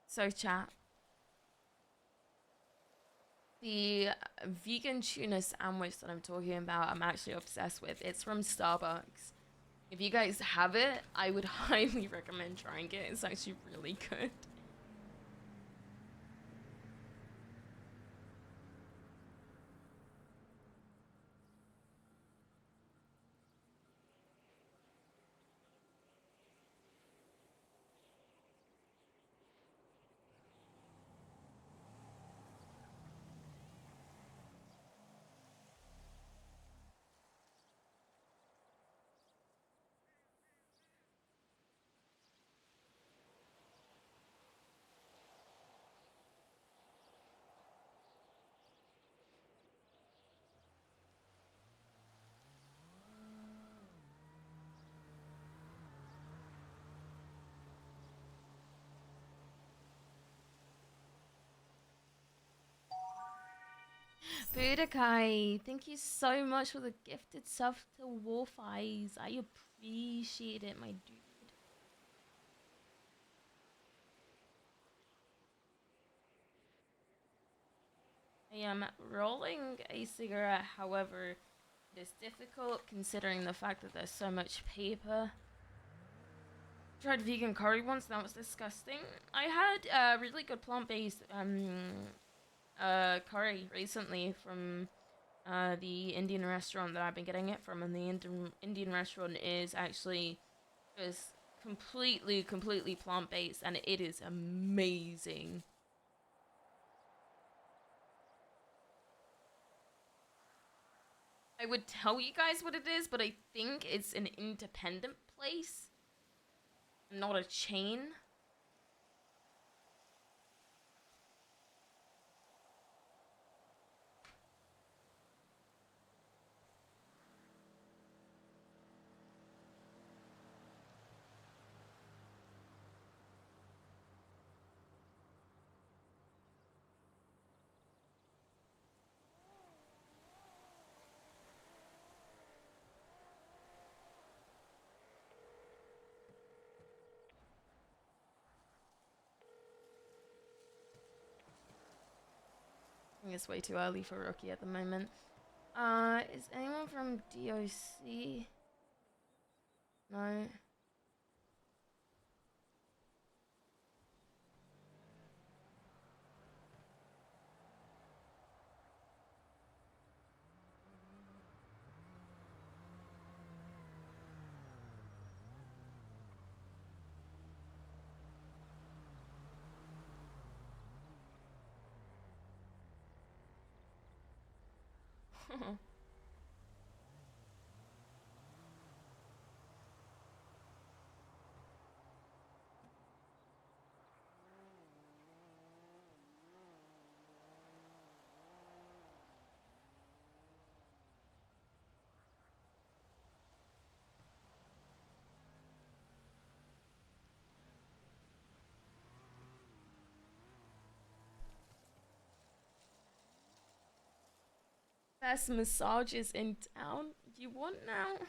So chat. The vegan tuna sandwich that I'm talking about, I'm actually obsessed with. It's from Starbucks. If you guys have it, I would highly recommend trying it. It's actually really good. Budokai, thank you so much for the gifted sub to Wolf Eyes. I appreciate it, my dude. I am rolling a cigarette, however, it is difficult considering the fact that there's so much paper. Tried vegan curry once, that was disgusting. I had really good plant-based curry recently from the Indian restaurant that I've been getting it from, and the Indian restaurant is actually just completely plant-based, and it is amazing. I would tell you guys what it is, but I think it's an independent place, not a chain. I think it's way too early for Rookie at the moment. Is anyone from DOC? No. Best massages in town. Do you want now?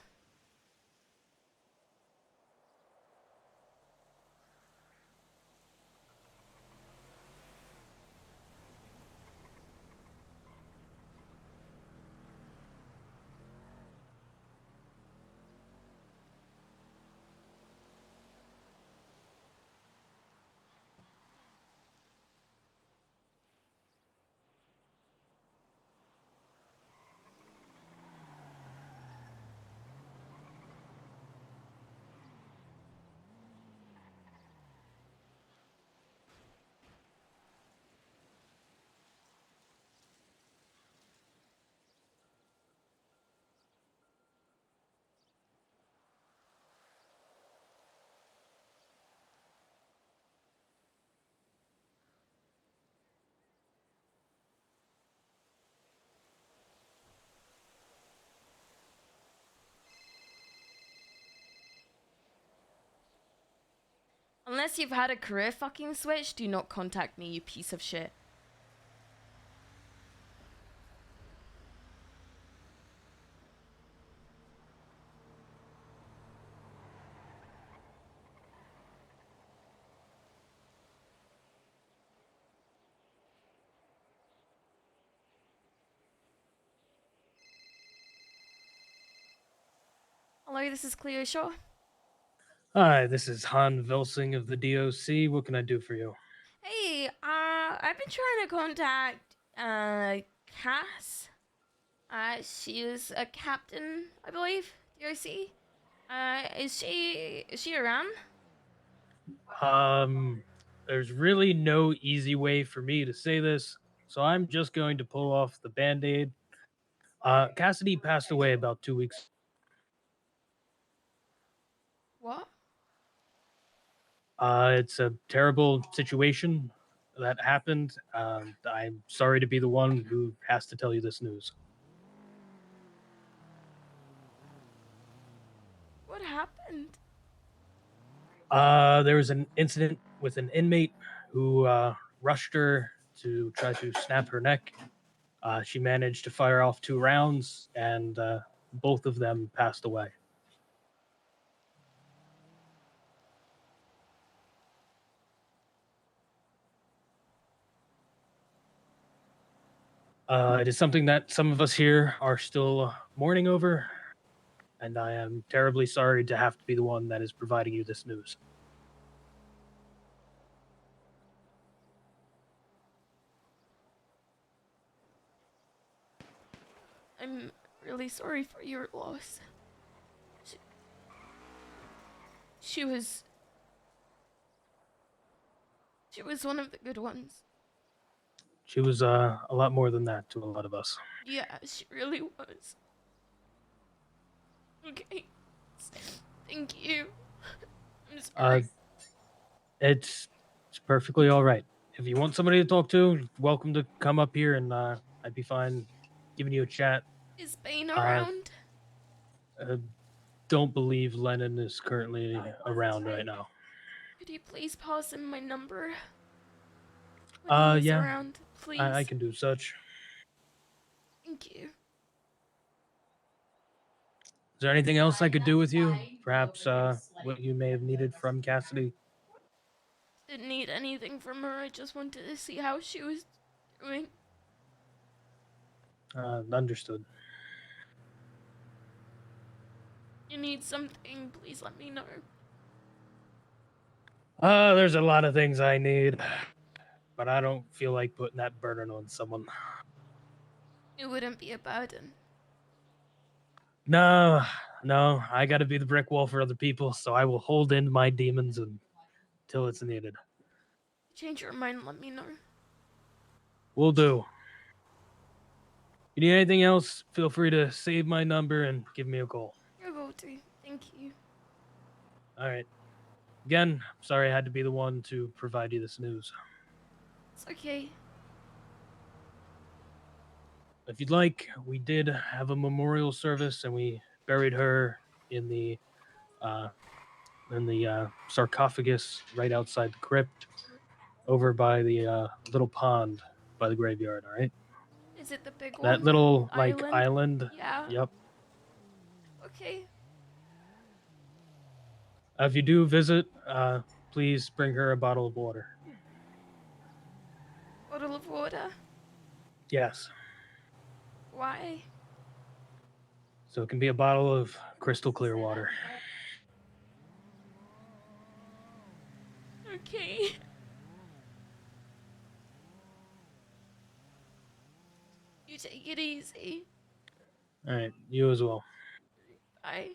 Unless you've had a career fucking switch, do not contact me, you piece of shit. Hello, this is Cleo Shaw. Hi, this is Han Velsing of the DOC. What can I do for you? Hey, I've been trying to contact, Cass. She is a captain, I believe, DOC. Is she around? There's really no easy way for me to say this, so I'm just going to pull off the Band-Aid. Cassidy passed away about 2 weeks. What? It's a terrible situation that happened. I'm sorry to be the one who has to tell you this news. What happened? There was an incident with an inmate who rushed her to try to snap her neck. She managed to fire off 2 rounds, and both of them passed away. It is something that some of us here are still mourning over, and I am terribly sorry to have to be the one that is providing you this news. I'm really sorry for your loss. She was one of the good ones. She was a lot more than that to a lot of us. Yeah, she really was. Okay. Thank you. I'm sorry. It's perfectly all right. If you want somebody to talk to, welcome to come up here, and I'd be fine giving you a chat. Is Bane around? Don't believe Lennon is currently around right now. Could you please pass him my number? When he's Yeah, around, please. I can do such. Thank you. Is there anything else I could do with you? Perhaps what you may have needed from Cassidy? Didn't need anything from her. I just wanted to see how she was doing. Understood. You need something, please let me know. There's a lot of things I need, but I don't feel like putting that burden on someone. It wouldn't be a burden. No, I gotta be the brick wall for other people, so I will hold in my demons until it's needed. Change your mind, let me know. Will do. You need anything else, feel free to save my number and give me a call. I will do. Thank you. Alright. Again, sorry I had to be the one to provide you this news. It's okay. If you'd like, we did have a memorial service and we buried her in the sarcophagus right outside the crypt over by the little pond by the graveyard, alright? Is it the big one? That little, like, island? island? Yeah. Yep. Okay. If you do visit, please bring her a bottle of water. Bottle of water? Yes. Why? So it can be a bottle of crystal clear water. Okay. You take it easy. Alright, you as well. Bye.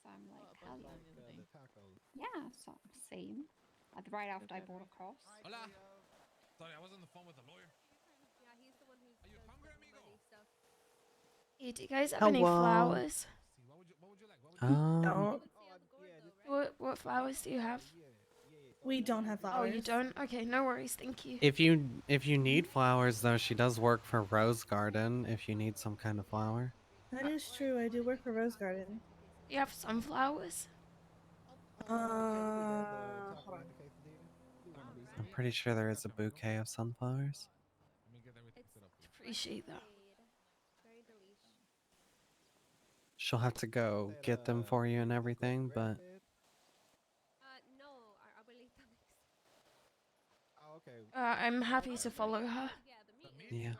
So I'm like, hell yeah. Yeah, so same. Like right after I bought a cross. Hola. Sorry, I was on the phone with the lawyer. Yeah, he's the one who's Are you hungry, amigo? stuff. Hey, do you guys have any flowers? What flowers do you have? We don't have flowers. Oh, you don't? Okay, no worries. Thank you. If you need flowers, though, she does work for Rose Garden. If you need some kind of flower. That is true. I do work for Rose Garden. Do you have sunflowers? Hold on. I'm pretty sure there is a bouquet of sunflowers. Appreciate that. She'll have to go get them for you and everything, but I'm happy to follow her. yeah.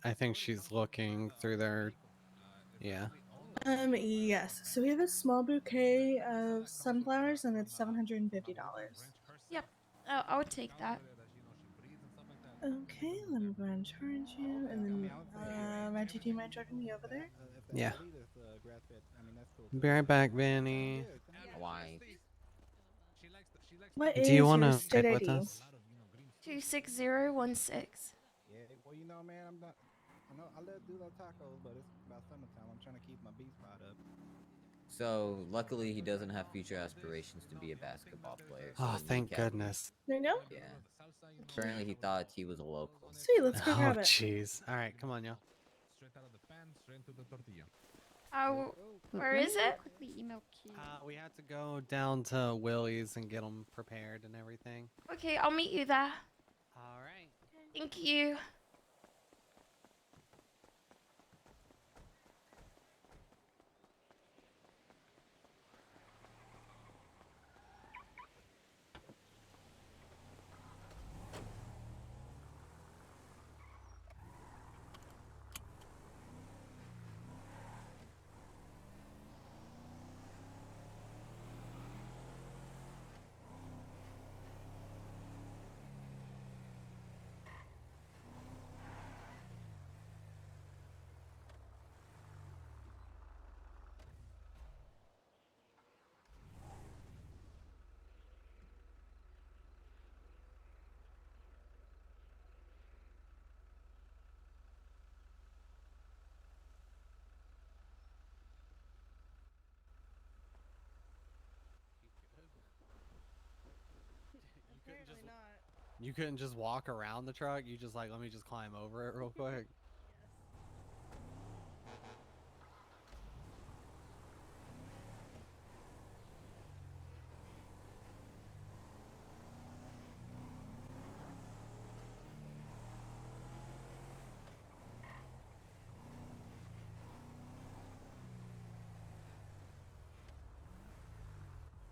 I think she's looking through their yeah. Yes. So we have a small bouquet of sunflowers, and it's $750. Yep, I would take that. Okay, let me go ahead and charge you, and then Reggie, do you mind driving me over there? Yeah. Be right back, Vanny. Why? What Do is you want your to state sit with ID? us? 26016. Yeah, well, you know, man, I love do those tacos, but it's about summertime. I'm trying to keep my beef spot up. So luckily he doesn't have future aspirations to be a basketball player. So Oh, he thank kept- goodness. There you go. Yeah. Apparently he thought he was a local. Sweet, let's go Oh, grab it. jeez. All right, come on, y'all. Straight out of the pan, straight into the tortilla. Oh, where Let is me it? quickly email Q. We had to go down to Willie's and get them prepared and everything. Okay, I'll meet you there. All right. Thank you. You couldn't just walk around the truck. You just like, let me just climb over it real quick.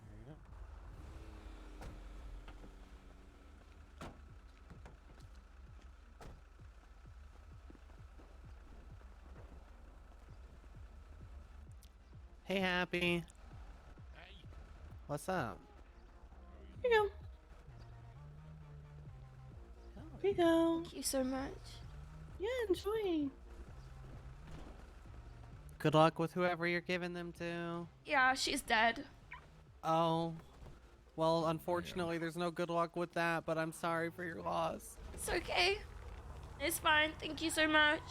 There you go. Hey, Happy. What's up? Here you go. Here you go. Thank you so much. Yeah, enjoy. Good luck with whoever you're giving them to. Yeah, she's dead. Oh. Well, unfortunately, there's no good luck with that, but I'm sorry for your loss. It's okay. It's fine. Thank you so much.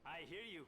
I hear you.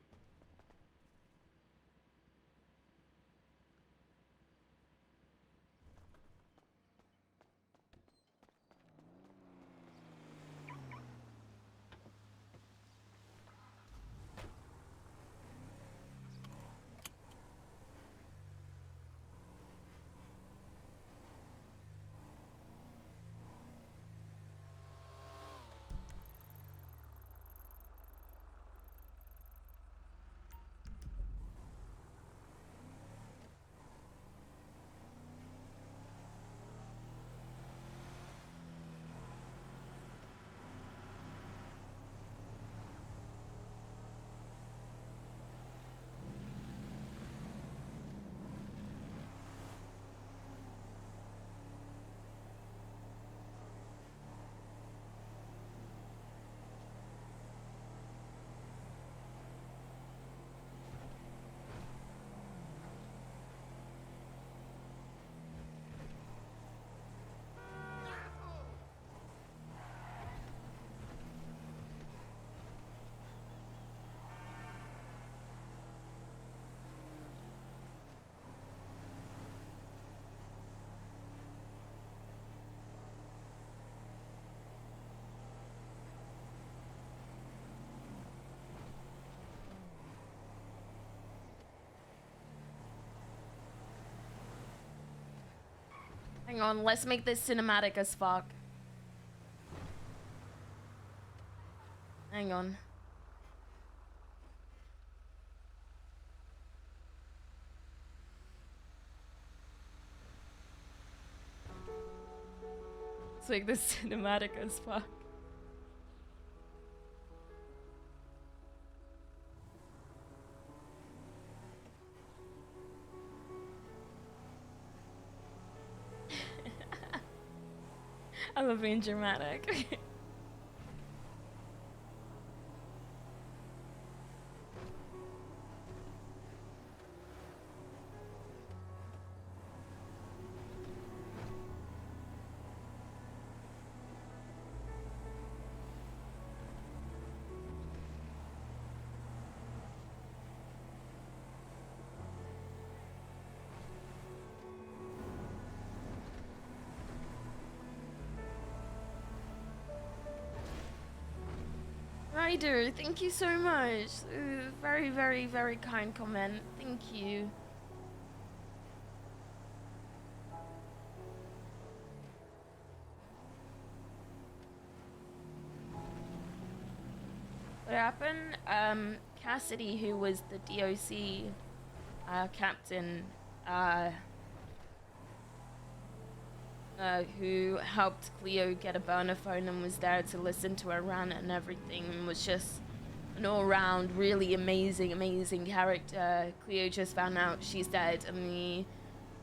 Hang on, let's make this cinematic as fuck. Hang on. Let's make this cinematic as fuck. I love being dramatic. Ryder, thank you so much. Very, very, very kind comment. Thank you. What happened? Cassidy, who was the DOC captain, who helped Cleo get a burner phone and was there to listen to her rant and everything, and was just an all-round really amazing character. Cleo just found out she's dead, and the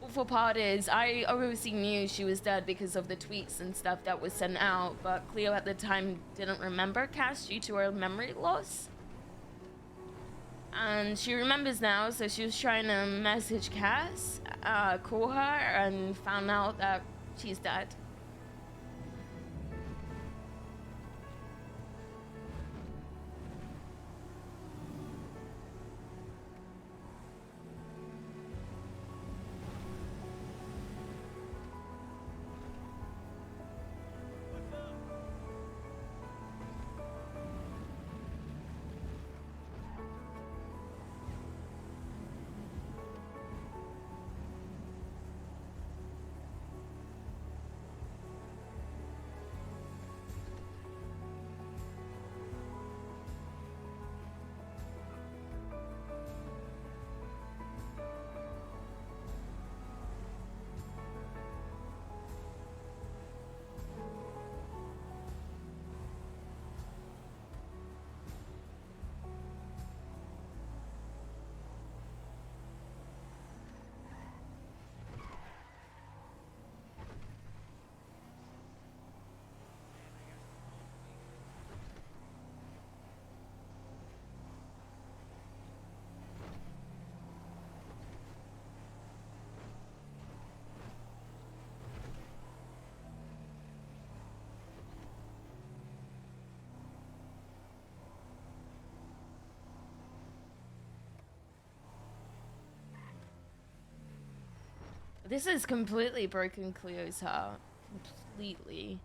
awful part is I obviously knew she was dead because of the tweets and stuff that was sent out, but Cleo at the time didn't remember Cass due to her memory loss. And she remembers now, so she was trying to message Cass, call her, and found out that she's dead. This has completely broken Cleo's heart. Completely.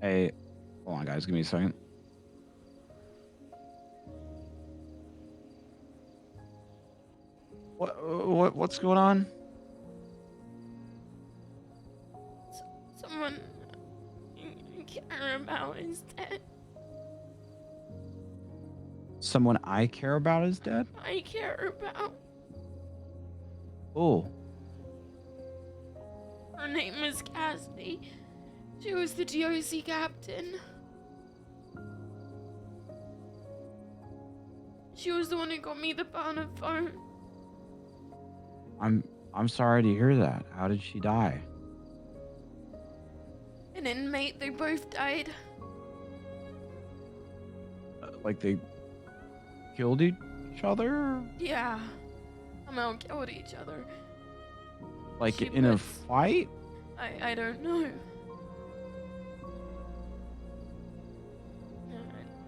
Hey, hold on, guys. Give me a second. What's going on? Someone I care about is dead. Someone I care about is dead? I care about. Oh, Her name is Cassidy. She was the DOC captain. She was the one who got me the burner phone. I'm sorry to hear that. How did she die? An inmate, they both died. Like they killed each other? Yeah. Somehow killed each other. Like She in a was- fight? I don't know.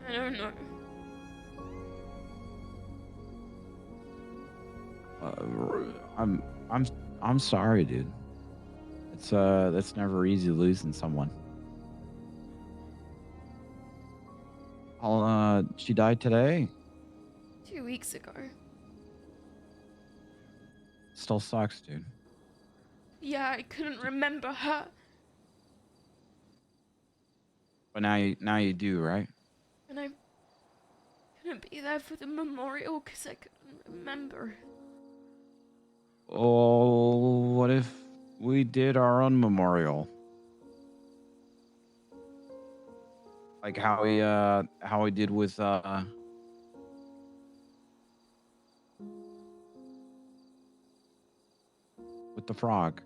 I don't know. I'm sorry, dude. That's never easy losing someone. She died today. 2 weeks ago. Still sucks, dude. Yeah, I couldn't remember her. But now you do, right? And I couldn't be there for the memorial because I couldn't remember. Oh, what if we did our own memorial? Like how we did with the frog.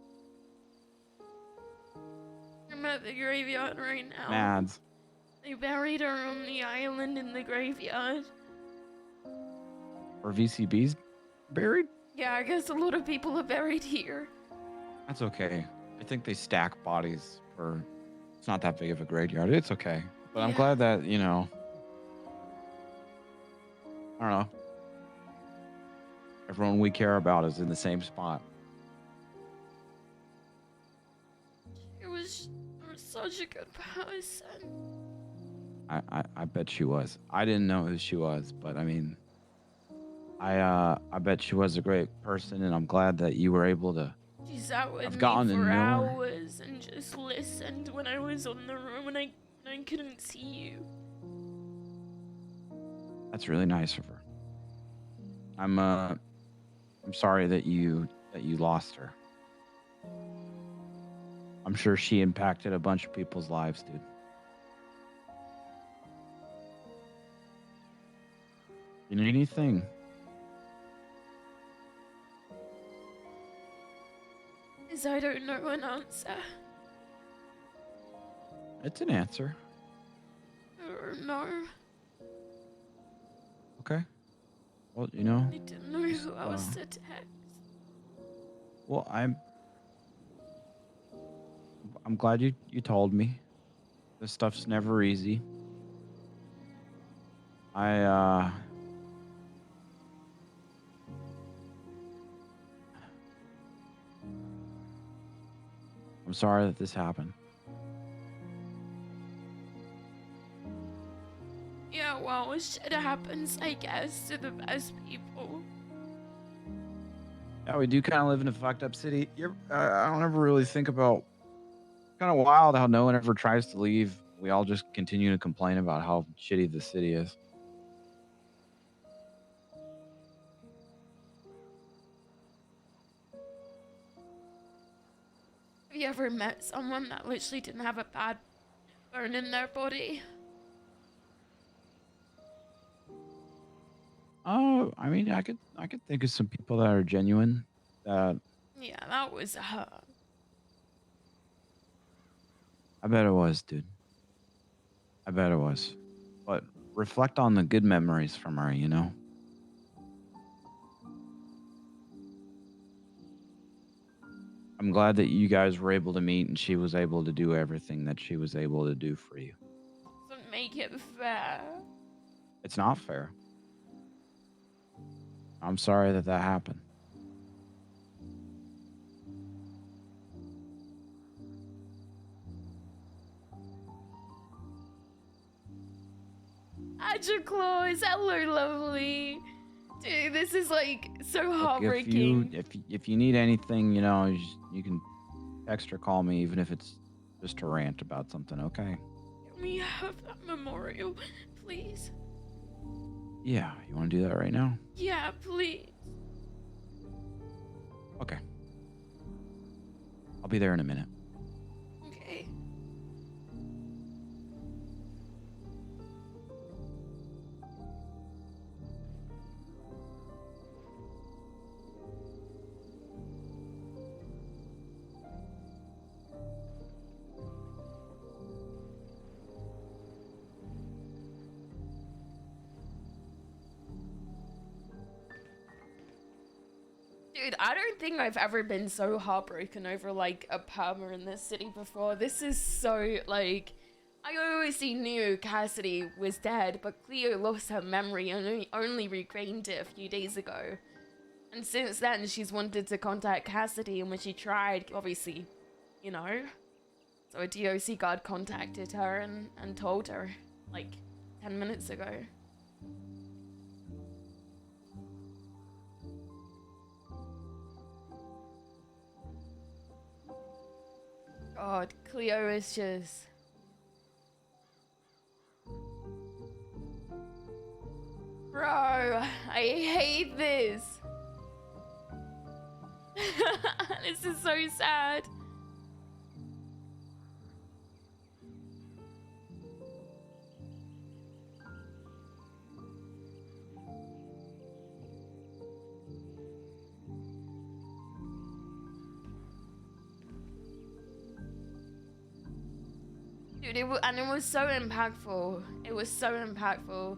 I'm at the graveyard right now. Mads. They buried her on the island in the graveyard. Or VCB's buried? Yeah, I guess a lot of people are buried here. That's okay. I think they stack bodies for. It's not that big of a graveyard. It's okay. But I'm Yeah. glad that, you know. I don't know. Everyone we care about is in the same spot. She was such a good person. I bet she was. I didn't know who she was, but I mean, I bet she was a great person, and I'm glad that you were able to. She sat with I've me gotten to for know her. hours and just listened when I was on the room and I couldn't see you. That's really nice of her. I'm sorry that you lost her. I'm sure she impacted a bunch of people's lives, dude. You need anything? Because I don't know an answer. It's an answer. Or no. Okay. Well, you know. I didn't know who else to text. Well, I'm glad you told me. This stuff's never easy. I'm sorry that this happened. Yeah, well, shit happens, I guess, to the best people. Yeah, we do kind of live in a fucked up city. I don't ever really think about. Kind of wild how no one ever tries to leave. We all just continue to complain about how shitty the city is. Have you ever met someone that literally didn't have a bad burn in their body? Oh, I mean, I could think of some people that are genuine. That Yeah, that was her. I bet it was, dude. I bet it was. But reflect on the good memories from her, you know? I'm glad that you guys were able to meet and she was able to do everything that she was able to do for you. Doesn't make it fair. It's not fair. I'm sorry that happened. Adja Claus, hello, lovely. Dude, this is like so Look, heartbreaking. if you need anything, you know, you can text or call me, even if it's just to rant about something, okay? Can we have that memorial, please? Yeah, you want to do that right now? Yeah, please. Okay. I'll be there in a minute. Okay. Dude, I don't think I've ever been so heartbroken over like a perma in this city before. This is so like, I obviously knew Cassidy was dead, but Cleo lost her memory and only regained it a few days ago. And since then, she's wanted to contact Cassidy, and when she tried, obviously, you know, so a DOC guard contacted her and told her, like, 10 minutes ago. God, Cleo is just... Bro, I hate this. This is so sad. Dude, it was so impactful. It was so impactful.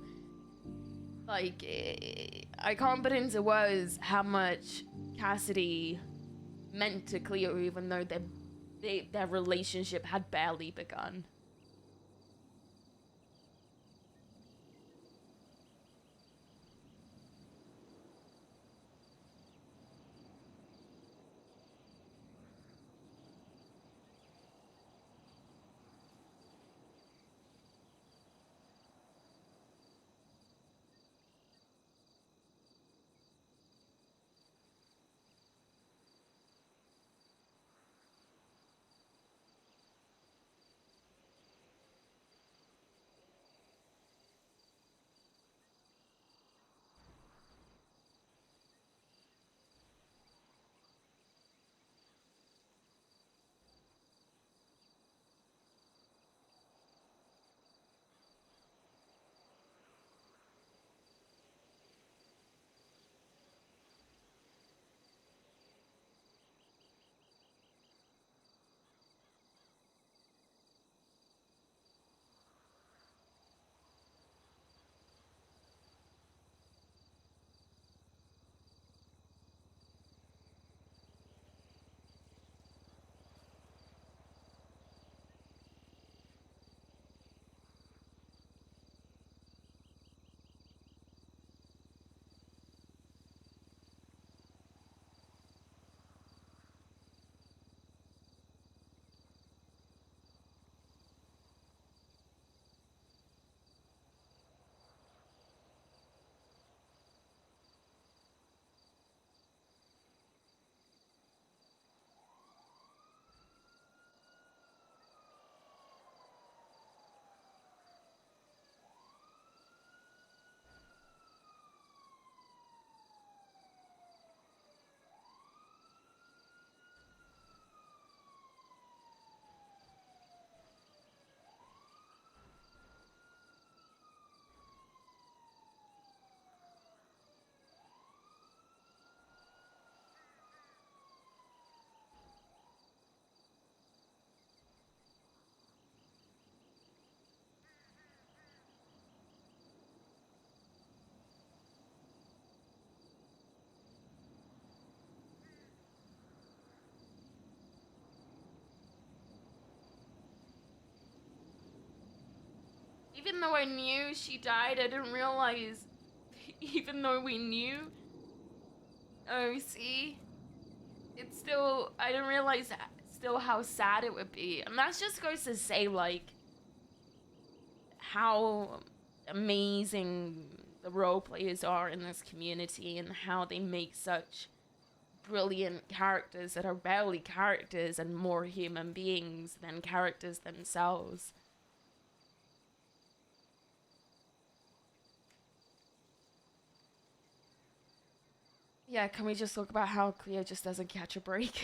Like, I can't put into words how much Cassidy meant to Cleo, even though their relationship had barely begun. Even though I knew she died, I didn't realize, even though we knew, oh, see, it's still, I didn't realize still how sad it would be. And that just goes to say, like, how amazing the role players are in this community and how they make such brilliant characters that are barely characters and more human beings than characters themselves. Yeah, can we just talk about how Cleo just doesn't catch a break?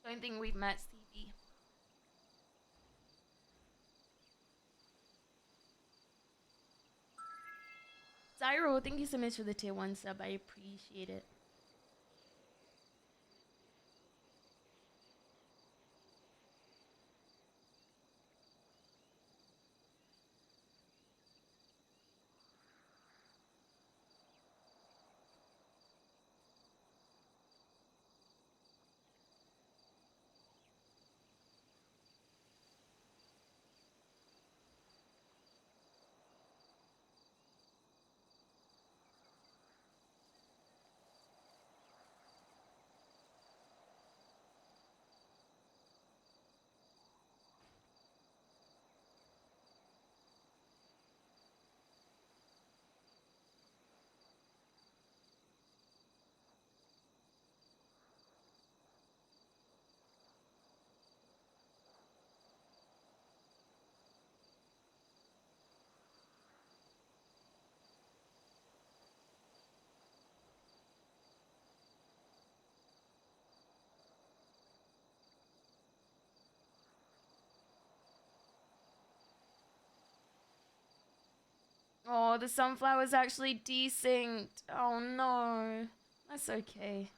Don't think we've met, Stevie. Zyro, thank you so much for the tier 1 sub. I appreciate it. Oh, the sunflower's actually desynced. Oh no. That's okay.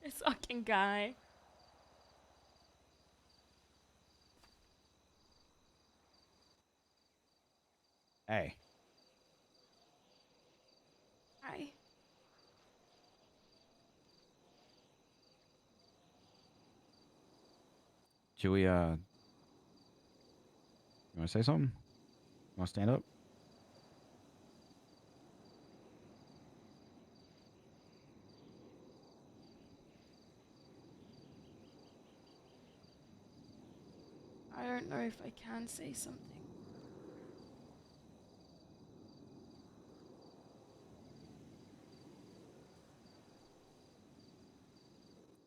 This fucking guy. Hey. Hi. Should we, you want to say something? You want to stand up? I don't know if I can say something.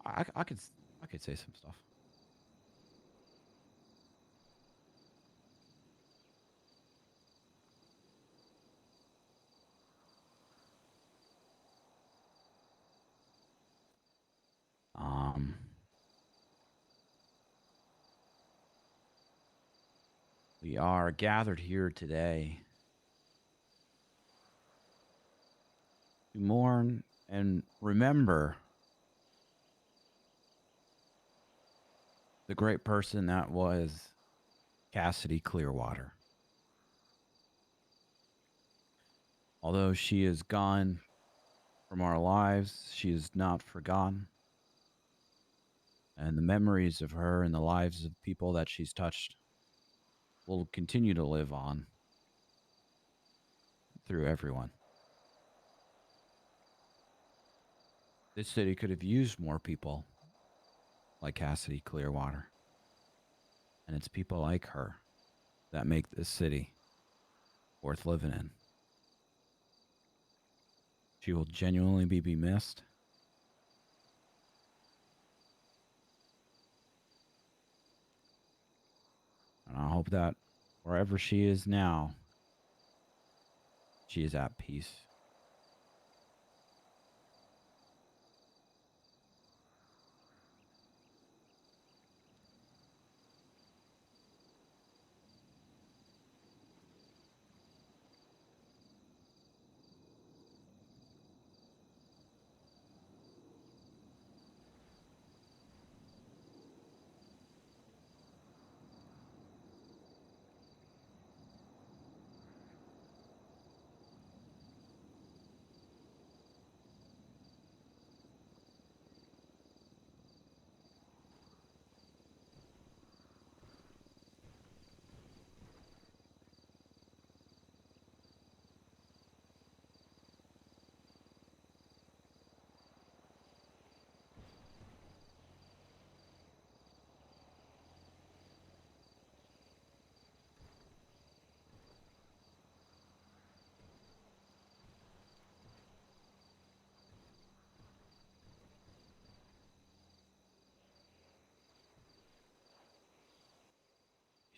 I could say some stuff. We are gathered here today to mourn and remember the great person that was Cassidy Clearwater. Although she is gone from our lives, she is not forgotten. And the memories of her and the lives of people that she's touched will continue to live on through everyone. This city could have used more people like Cassidy Clearwater. And it's people like her that make this city worth living in. She will genuinely be missed. And I hope that wherever she is now, she is at peace.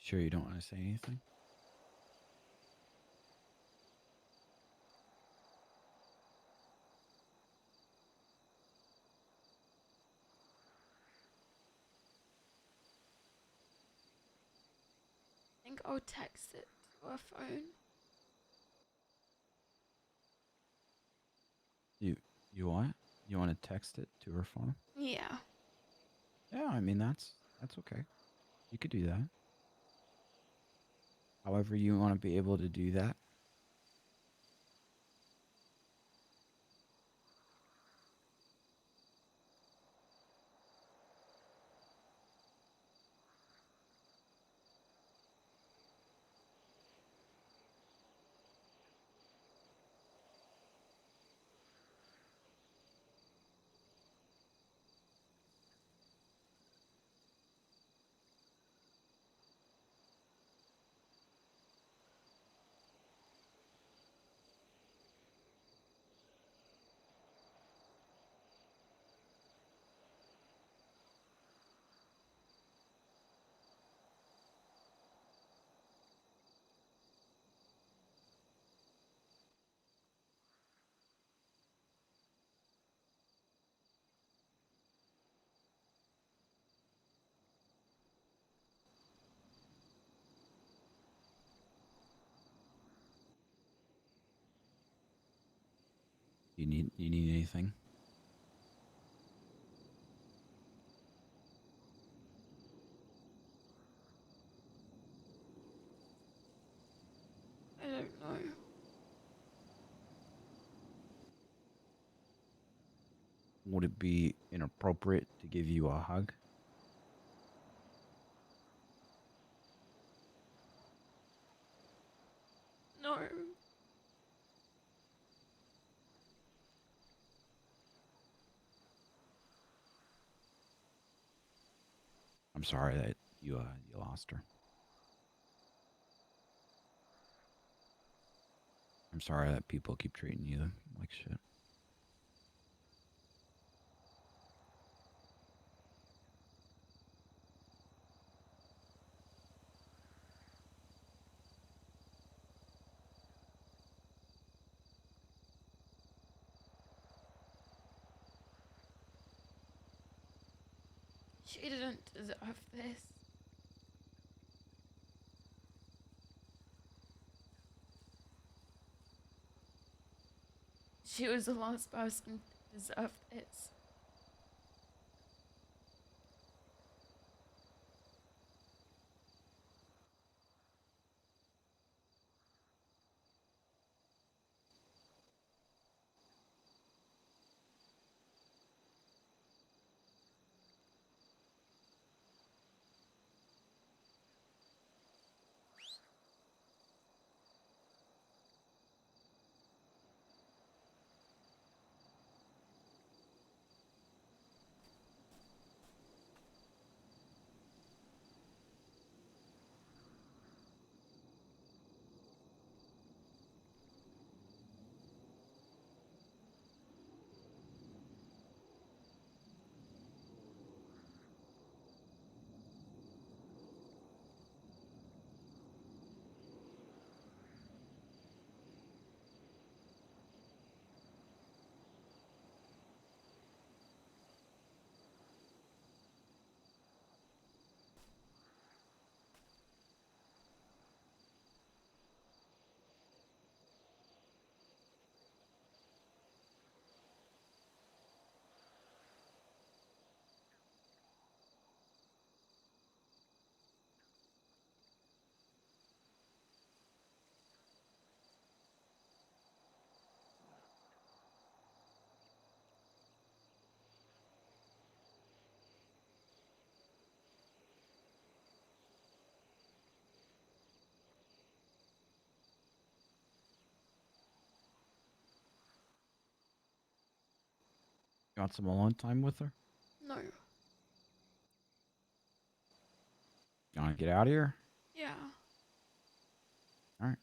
Sure you don't want to say anything? I think I'll text it to her phone. You want? You want to text it to her phone? Yeah. Yeah, I mean that's okay. You could do that. However you want to be able to do that. You need anything? I don't know. Would it be inappropriate to give you a hug? No. I'm sorry that you lost her. I'm sorry that people keep treating you like shit. She didn't deserve this. She was the last person to deserve this. got some alone time with her? No. You want to get out of here? Yeah. All right.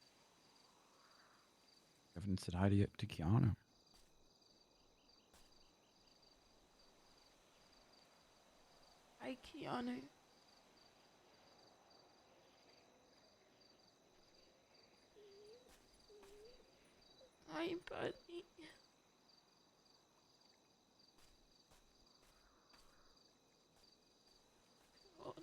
Haven't said hi to Keanu. Hi, Keanu. Hi, buddy. God.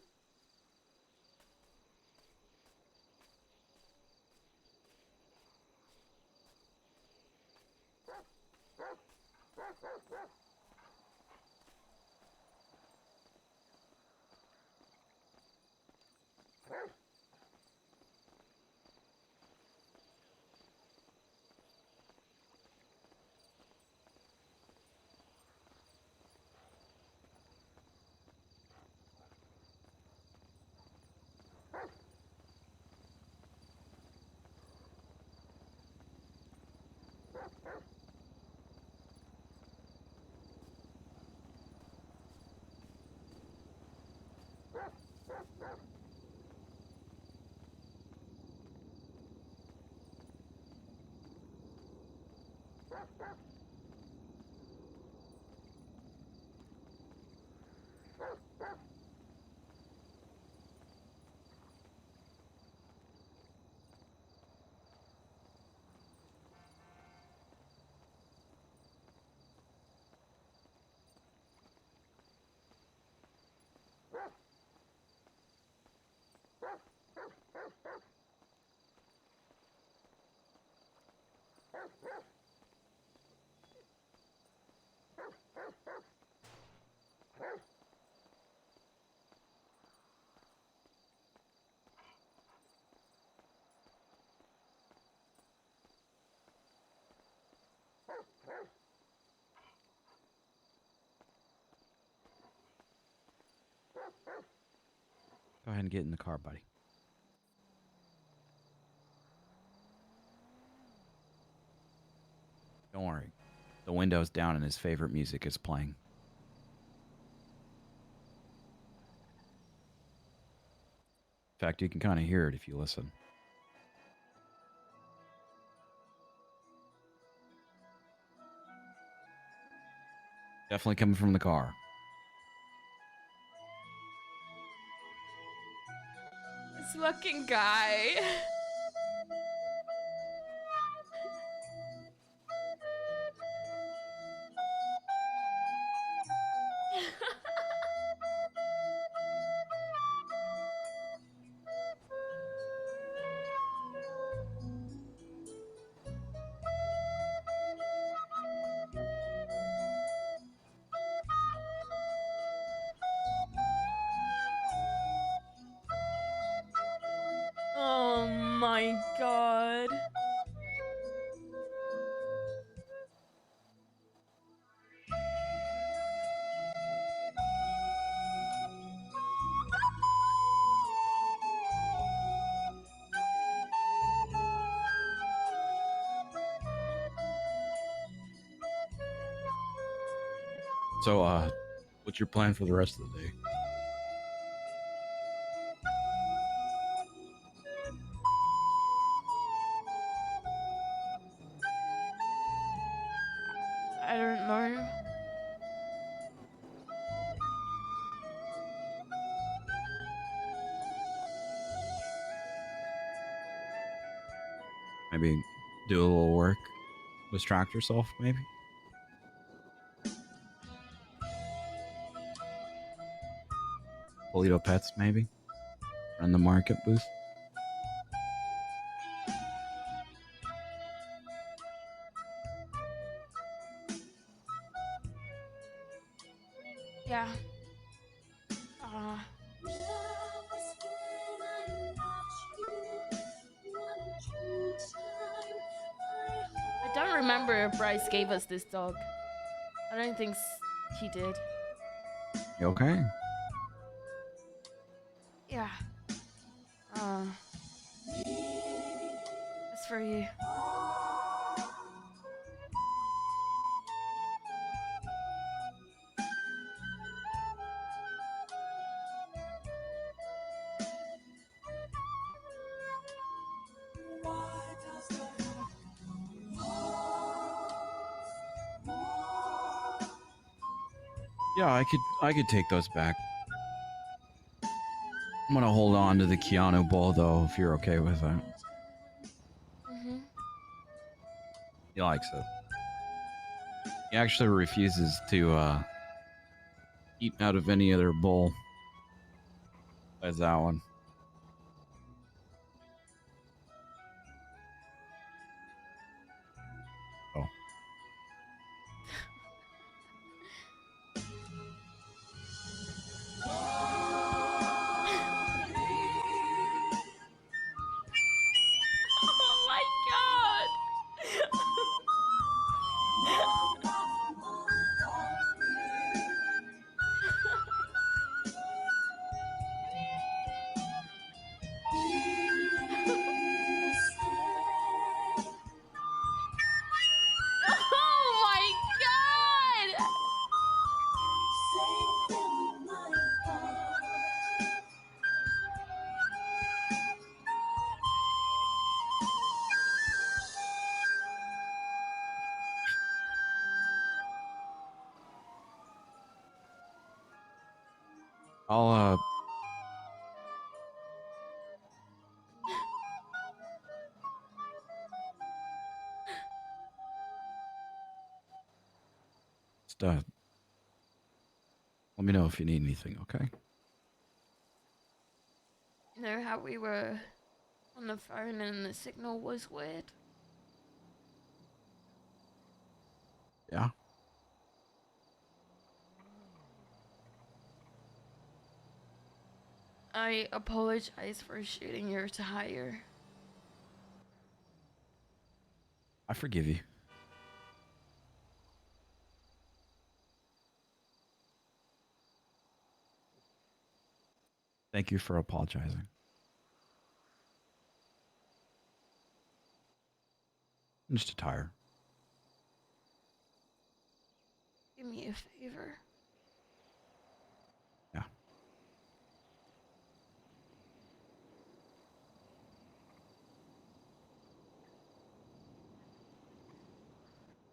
Go ahead and get in the car, buddy. Don't worry. The window's down and his favorite music is playing. In fact, you can kind of hear it if you listen. Definitely coming from the car. This fucking guy. Oh my god. So, what's your plan for the rest of the day? I don't know. Maybe do a little work, distract yourself, maybe? Polito Pets, maybe? Run the market booth? Yeah. I don't remember if Bryce gave us this dog. I don't think he did. You okay? Yeah. It's for you. Yeah, I could take those back. I'm gonna hold on to the Keanu bowl though, if you're okay with that. Mm-hmm. He likes it. He actually refuses to eat out of any other bowl besides that one. Oh. Oh my god! Oh my god! I'll just let me know if you need anything, okay? You know how we were on the phone and the signal was weird? Yeah. I apologize for shooting your tire. I forgive you. Thank you for apologizing. I'm just a tire. Do me a favor.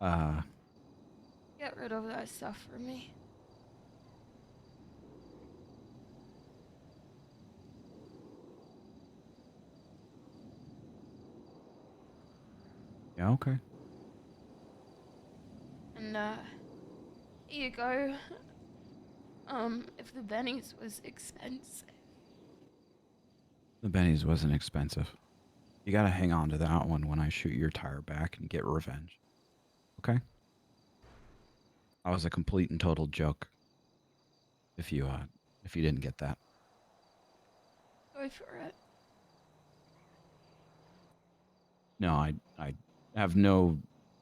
Yeah. Get rid of that stuff for me. Yeah, okay. And here you go. If the Benny's was expensive. The Benny's wasn't expensive. You gotta hang on to that one when I shoot your tire back and get revenge. Okay? That was a complete and total joke. If you didn't get that. Go for it. No, I have no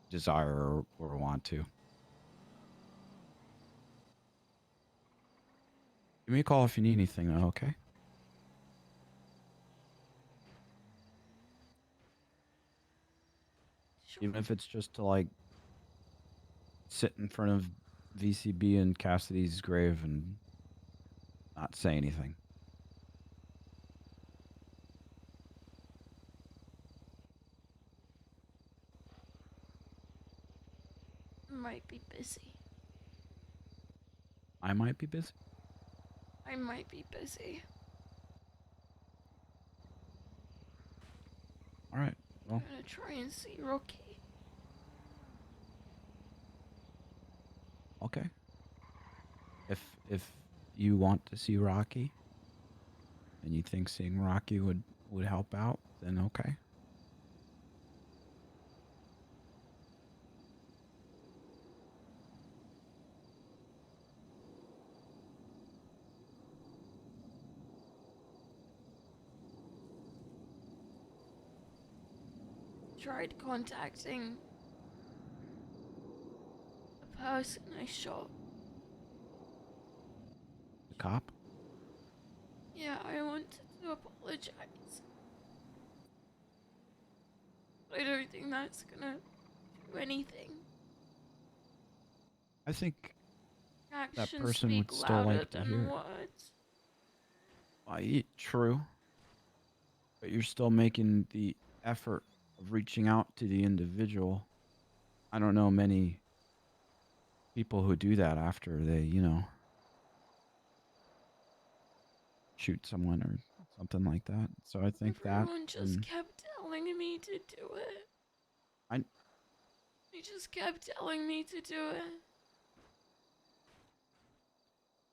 desire or want to. Give me a call if you need anything, though, okay? Sure. Even if it's just to, like, sit in front of VCB and Cassidy's grave and not say anything. Might be busy. I might be busy. I might be busy. All right. Well, I'm gonna try and see Rocky. okay. If you want to see Rocky and you think seeing Rocky would help out, then okay. Tried contacting the person I shot. The cop? Yeah, I wanted to apologize. I don't think that's gonna do anything. I think that Actions person speak would still louder like to than hear it. words. True. But you're still making the effort of reaching out to the individual. I don't know many people who do that after they, you know, shoot someone or something like that. So I think that. Everyone just kept telling me to do it. They just kept telling me to do it.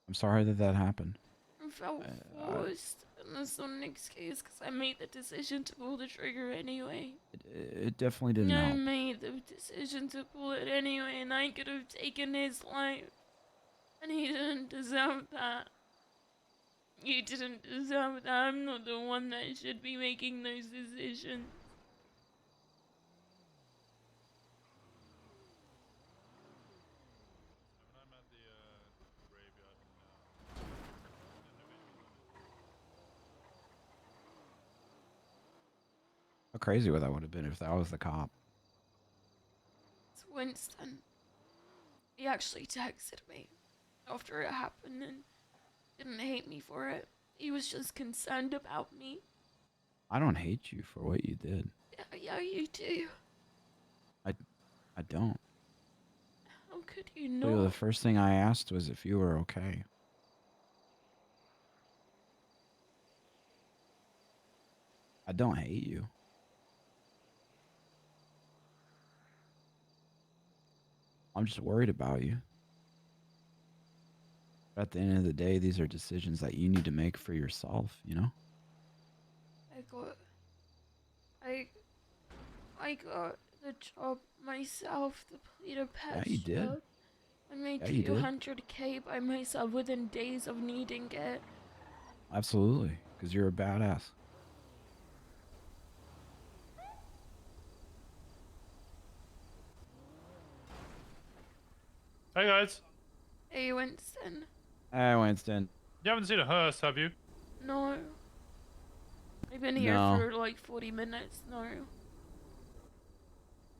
I'm sorry that that happened. I felt forced in the Sonic's case because I made the decision to pull the trigger anyway. It definitely didn't I help. made the decision to pull it anyway, and I could have taken his life. And he didn't deserve that. You didn't deserve that. I'm not the one that should be making those decisions. How crazy would that would have been if that was the cop? It's Winston. He actually texted me after it happened and didn't hate me for it. He was just concerned about me. I don't hate you for what you did. Yeah, you do. I don't. How could you Cleo, the not? first thing I asked was if you were okay. I don't hate you. I'm just worried about you. But at the end of the day, these are decisions that you need to make for yourself, you know? I got the job myself, the Polito Pet Yeah, you did. Shop. I made Yeah, you did. 200K by myself within days of needing it. Absolutely, because you're a badass. Hey guys. Hey, Winston. Hey, Winston. You haven't seen a hearse, have you? No. I've been here No. for like 40 minutes. No.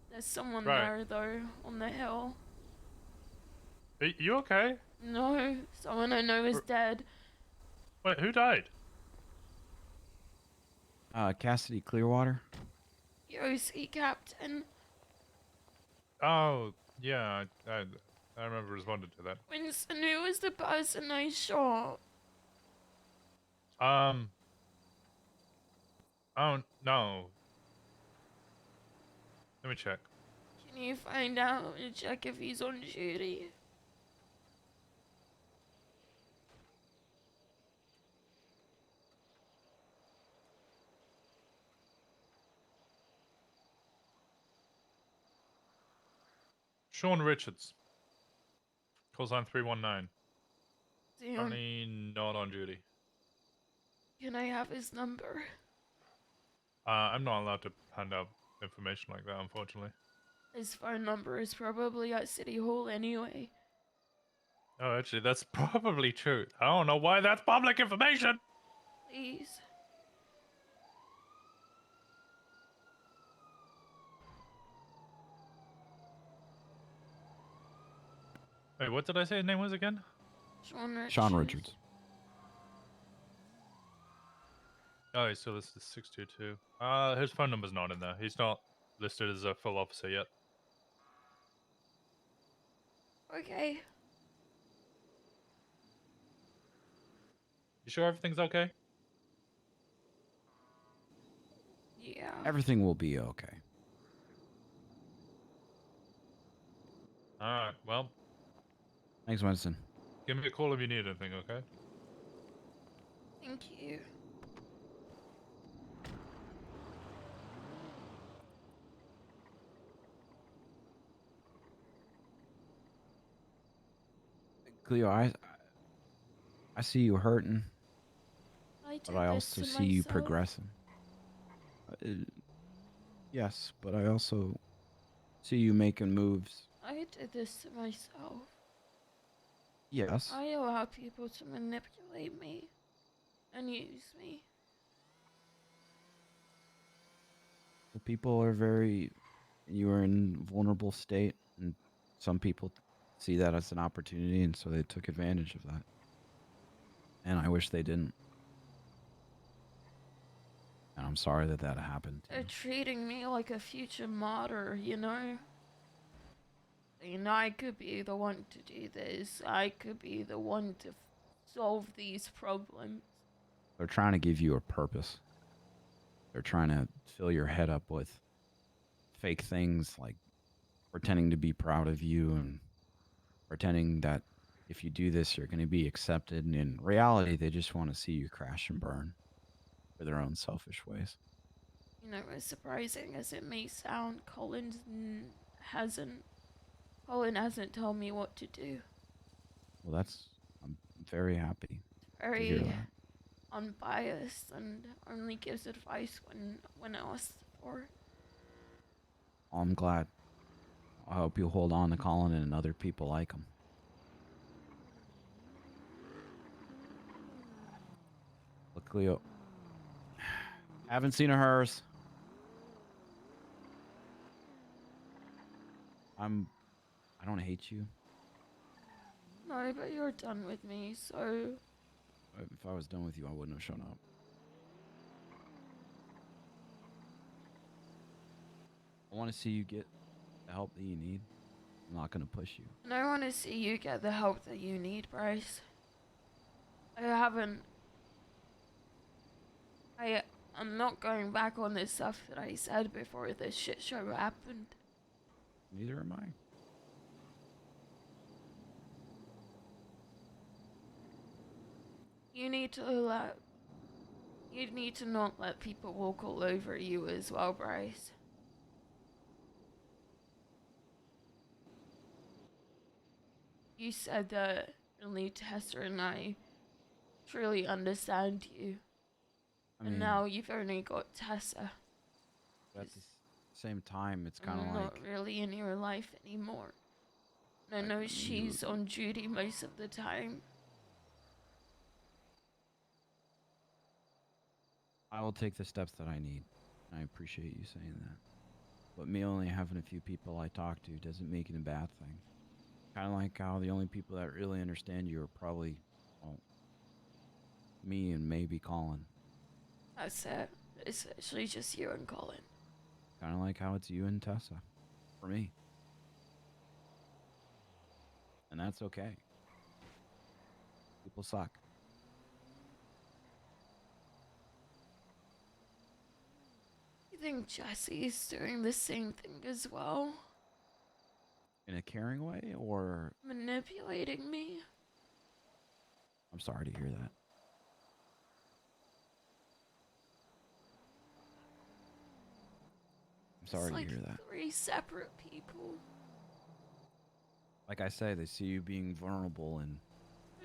There's someone Right. there though, on the hill. Are you okay? No, someone I know is dead. Wait, who died? Cassidy Clearwater. OC Captain. Oh, yeah, I remember responding to that. Winston, who was the person I shot? Oh, no. Let me check. Can you find out and check if he's on duty? Sean Richards. Call sign 319. Damn. Currently not on duty. Can I have his number? I'm not allowed to hand out information like that, unfortunately. His phone number is probably at City Hall anyway. Oh, actually, that's probably true. I don't know why that's public information! Please. Wait, what did I say his name was again? Sean Richards. Oh, he's still listed as 622. His phone number's not in there. He's not listed as a full officer yet. Okay. You sure everything's okay? Yeah. Everything will be okay. Alright, well, Thanks, Winston. give me a call if you need anything, okay? Thank you. Cleo, I see you hurting, I but I also see you progressing. Yes, but I also see you making moves. I did this to myself. Yes. I allow people to manipulate me and use me. People are you are in a vulnerable state, and some people see that as an opportunity, and so they took advantage of that. And I wish they didn't. And I'm sorry that that happened. They're treating me like a future martyr, you know? And I could be the one to do this. I could be the one to solve these problems. They're trying to give you a purpose. They're trying to fill your head up with fake things like pretending to be proud of you and pretending that if you do this, you're going to be accepted. And in reality, they just want to see you crash and burn for their own selfish ways. You know, as surprising as it may sound, Colin hasn't told me what to do. Well, I'm very happy to hear Very that. unbiased and only gives advice when asked for. Well, I'm glad. I hope you hold on to Colin and other people like him. Look, Cleo. Haven't seen a hearse. I don't hate you. No, but you're done with me, so... If I was done with you, I wouldn't have shown up. I want to see you get the help that you need. I'm not going to push you. And I want to see you get the help that you need, Bryce. I'm not going back on the stuff that I said before this shit show happened. Neither am I. You need to not let people walk all over you as well, Bryce. You said that only Tessa and I truly understand you. And now you've only got Tessa. But at the same time, it's kind of like... not really in your life anymore. I know she's on duty most of the time. I will take the steps that I need. I appreciate you saying that. But me only having a few people I talk to doesn't make it a bad thing. Kind of like how the only people that really understand you are probably, well, me and maybe Colin. That's it. It's actually just you and Colin. Kind of like how it's you and Tessa. For me. And that's okay. People suck. You think Jesse's doing the same thing as well? In a caring way, or... Manipulating me? I'm sorry to hear that. I'm sorry to hear that. 3 separate people. Like I say, they see you being vulnerable and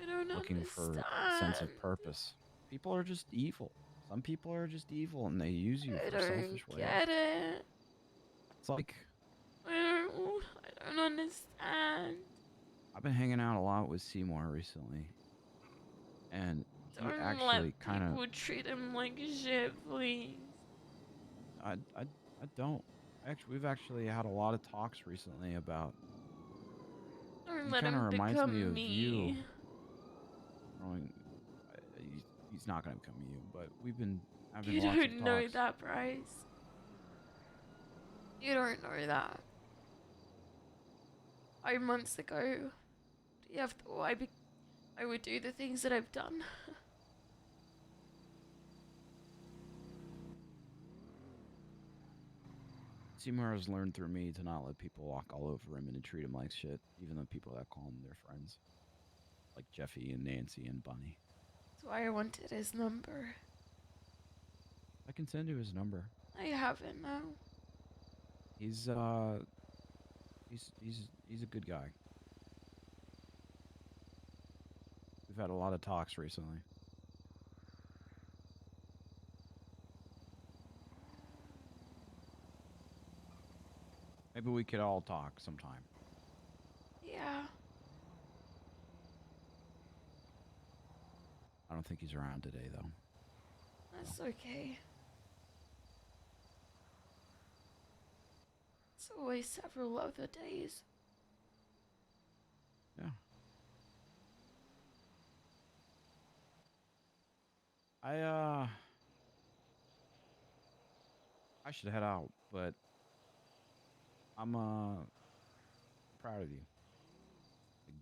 I don't looking for a sense of purpose. People are just evil. Some people are just evil and they use you I for selfish ways. get it. It's like... I don't understand. I've been hanging out a lot with Seymour recently. And he Don't actually let kind of... people treat him like shit, please. I don't. We've actually had a lot of talks recently about... Don't He let kind of him reminds become me of me. you. He's not going to become you, but we've been having You lots of don't know talks. that, Bryce. You don't know that. 5 months ago, do you have thought I would do the things that I've done? Seymour has learned through me to not let people walk all over him and to treat him like shit, even the people that call him their friends. Like Jeffy and Nancy and Bunny. That's why I wanted his number. I can send you his number. I haven't now. He's a good guy. We've had a lot of talks recently. Maybe we could all talk sometime. Yeah. I don't think he's around today, though. That's okay. It's always several other days. Yeah. I should head out, but I'm proud of you. Like,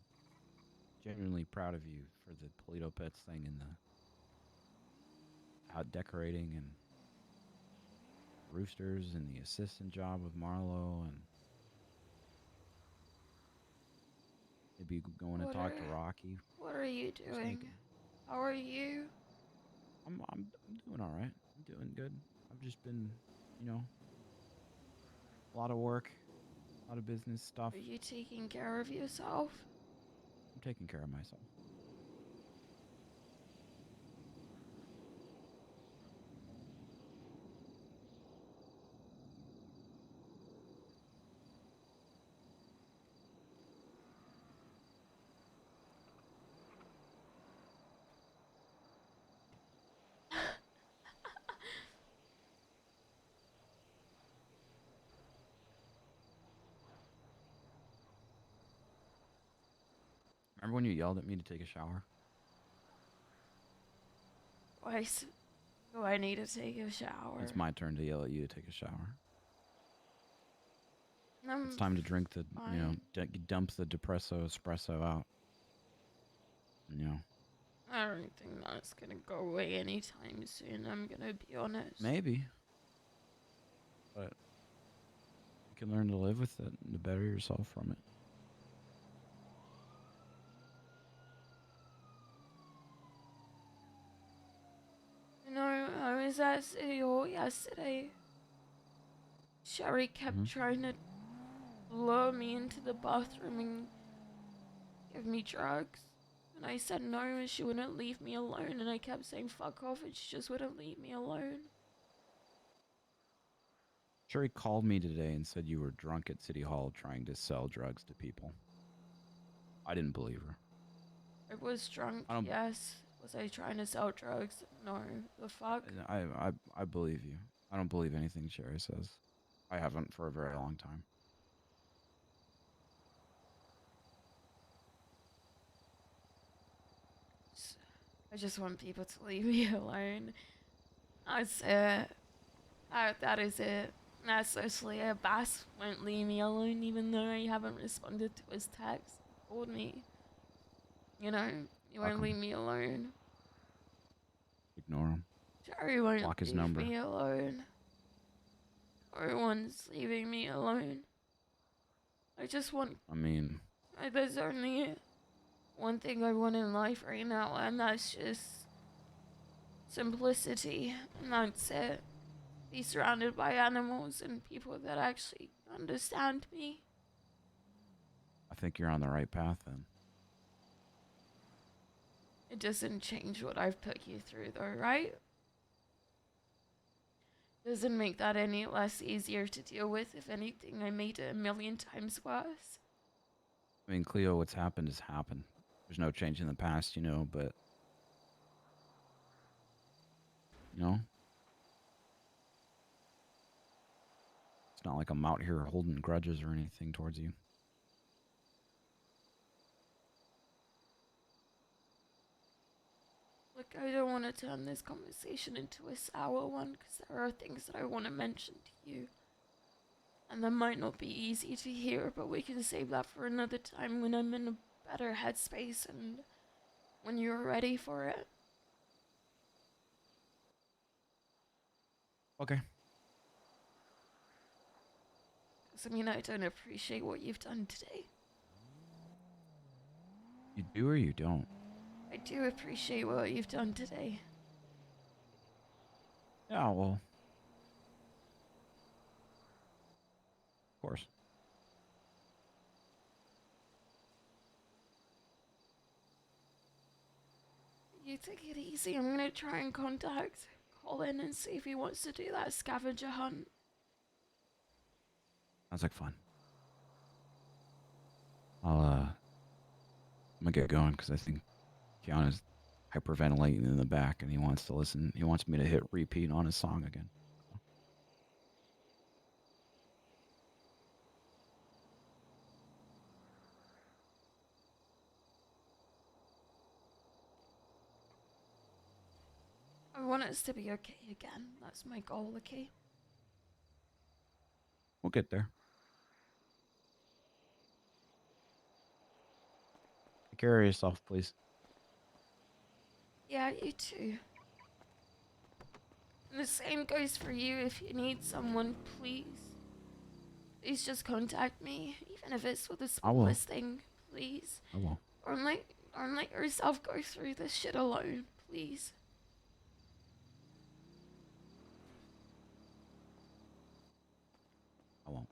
genuinely proud of you for the Polito Pets thing and the out decorating and roosters and the assistant job with Marlo and maybe going to talk to Rocky. What are you doing? How are you? I'm doing all right. I'm doing good. I've just been, you know, a lot of work, a lot of business stuff. Are you taking care of yourself? I'm taking care of myself. Remember when you yelled at me to take a shower? Twice. Do I need to take a shower? It's my turn to yell at you to take a shower. I'm It's time to drink the, you know, fine. dump the depresso espresso out. You know, I don't think that's gonna go away anytime soon, I'm gonna be honest. maybe. But you can learn to live with it and to better yourself from it. You know, I was at City Hall yesterday. Sherry kept trying to lure me into the bathroom and give me drugs. And I said no, and she wouldn't leave me alone. And I kept saying fuck off, and she just wouldn't leave me alone. Sherry called me today and said you were drunk at City Hall trying to sell drugs to people. I didn't believe her. I was drunk, I don't- yes. Was I trying to sell drugs? No. The fuck? I believe you. I don't believe anything Sherry says. I haven't for a very long time. I just want people to leave me alone. That's it. That is it. That's essentially it. Bass won't leave me alone even though I haven't responded to his text. He called me. You know, he won't leave me alone. Ignore him. Jerry won't Block his leave number. me alone. No one's leaving me alone. I just want... I mean, There's only one thing I want in life right now, and that's just simplicity. And that's it. Be surrounded by animals and people that actually understand me. I think you're on the right path then. It doesn't change what I've put you through, though, right? Doesn't make that any less easier to deal with. If anything, I made it 1,000,000 times worse. I mean, Cleo, what's happened has happened. There's no change in the past, you know, but... You know? It's not like I'm out here holding grudges or anything towards you. Look, I don't want to turn this conversation into a sour one, because there are things that I want to mention to you. And that might not be easy to hear, but we can save that for another time when I'm in a better headspace and when you're ready for it. Okay. Because, I mean, I don't appreciate what you've done today. You do or you don't? I do appreciate what you've done today. Yeah, well... Of course. You take it easy. I'm gonna try and contact Colin and see if he wants to do that scavenger hunt. Sounds like fun. I'm gonna get going because I think Keanu's hyperventilating in the back and he wants to listen. He wants me to hit repeat on his song again. I want us to be okay again. That's my goal, okay? We'll get there. care of yourself, please. Yeah, you too. And the same goes for you if you need someone, please. Please just contact me, even if it's for the I will. smallest thing, please. I will. Don't let yourself go through this shit alone, please. I won't.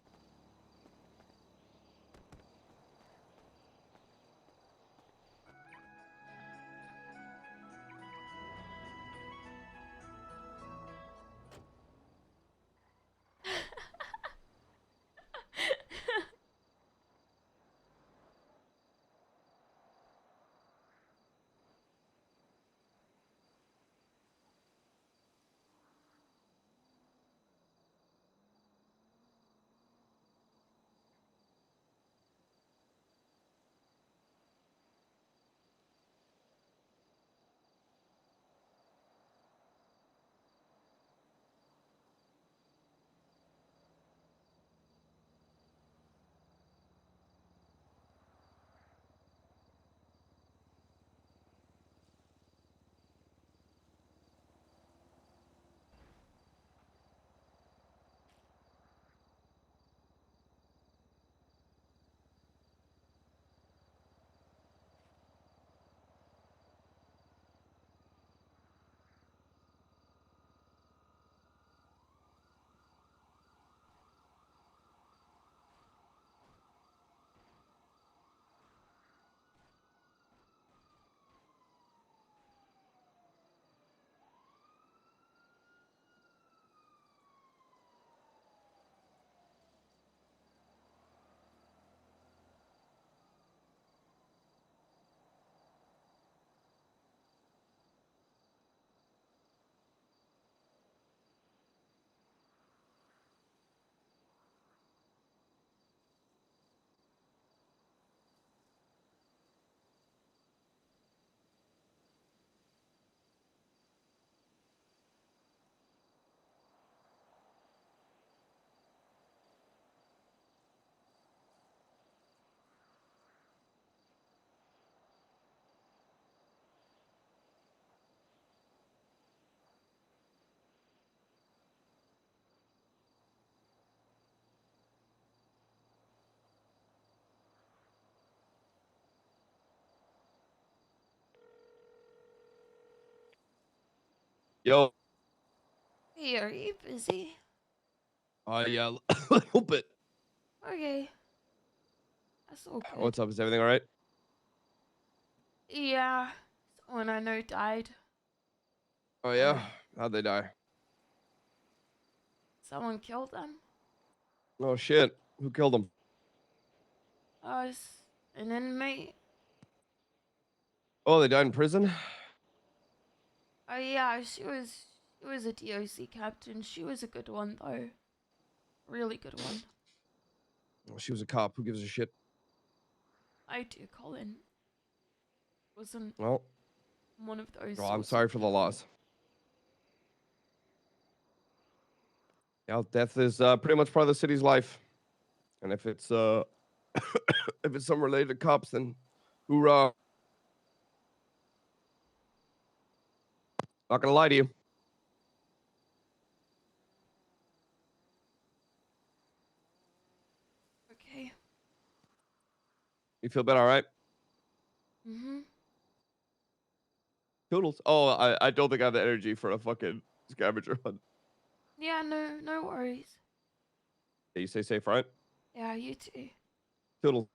Yo. Hey, are you busy? Yeah, a little bit. Okay. That's all good. What's up? Is everything all right? Yeah. Someone I know died. Oh yeah. How'd they die? Someone killed them. Oh shit. Who killed them? Us. An inmate. Oh, they died in prison. Oh yeah, she was a DOC captain. She was a good one though. Really good one. Well, she was a cop. Who gives a shit? I do, Colin. Wasn't Well, one of those. well, I'm sorts of sorry for the people. loss. Yeah, death is pretty much part of the city's life, and if it's if it's something related to cops, then hoorah! Not gonna lie to you. Okay. You feel better, all right? Mhm. Toodles. Oh, I don't think I have the energy for a fucking scavenger hunt. Yeah, no worries. Yeah, you stay safe, right? Yeah, you too. Toodles.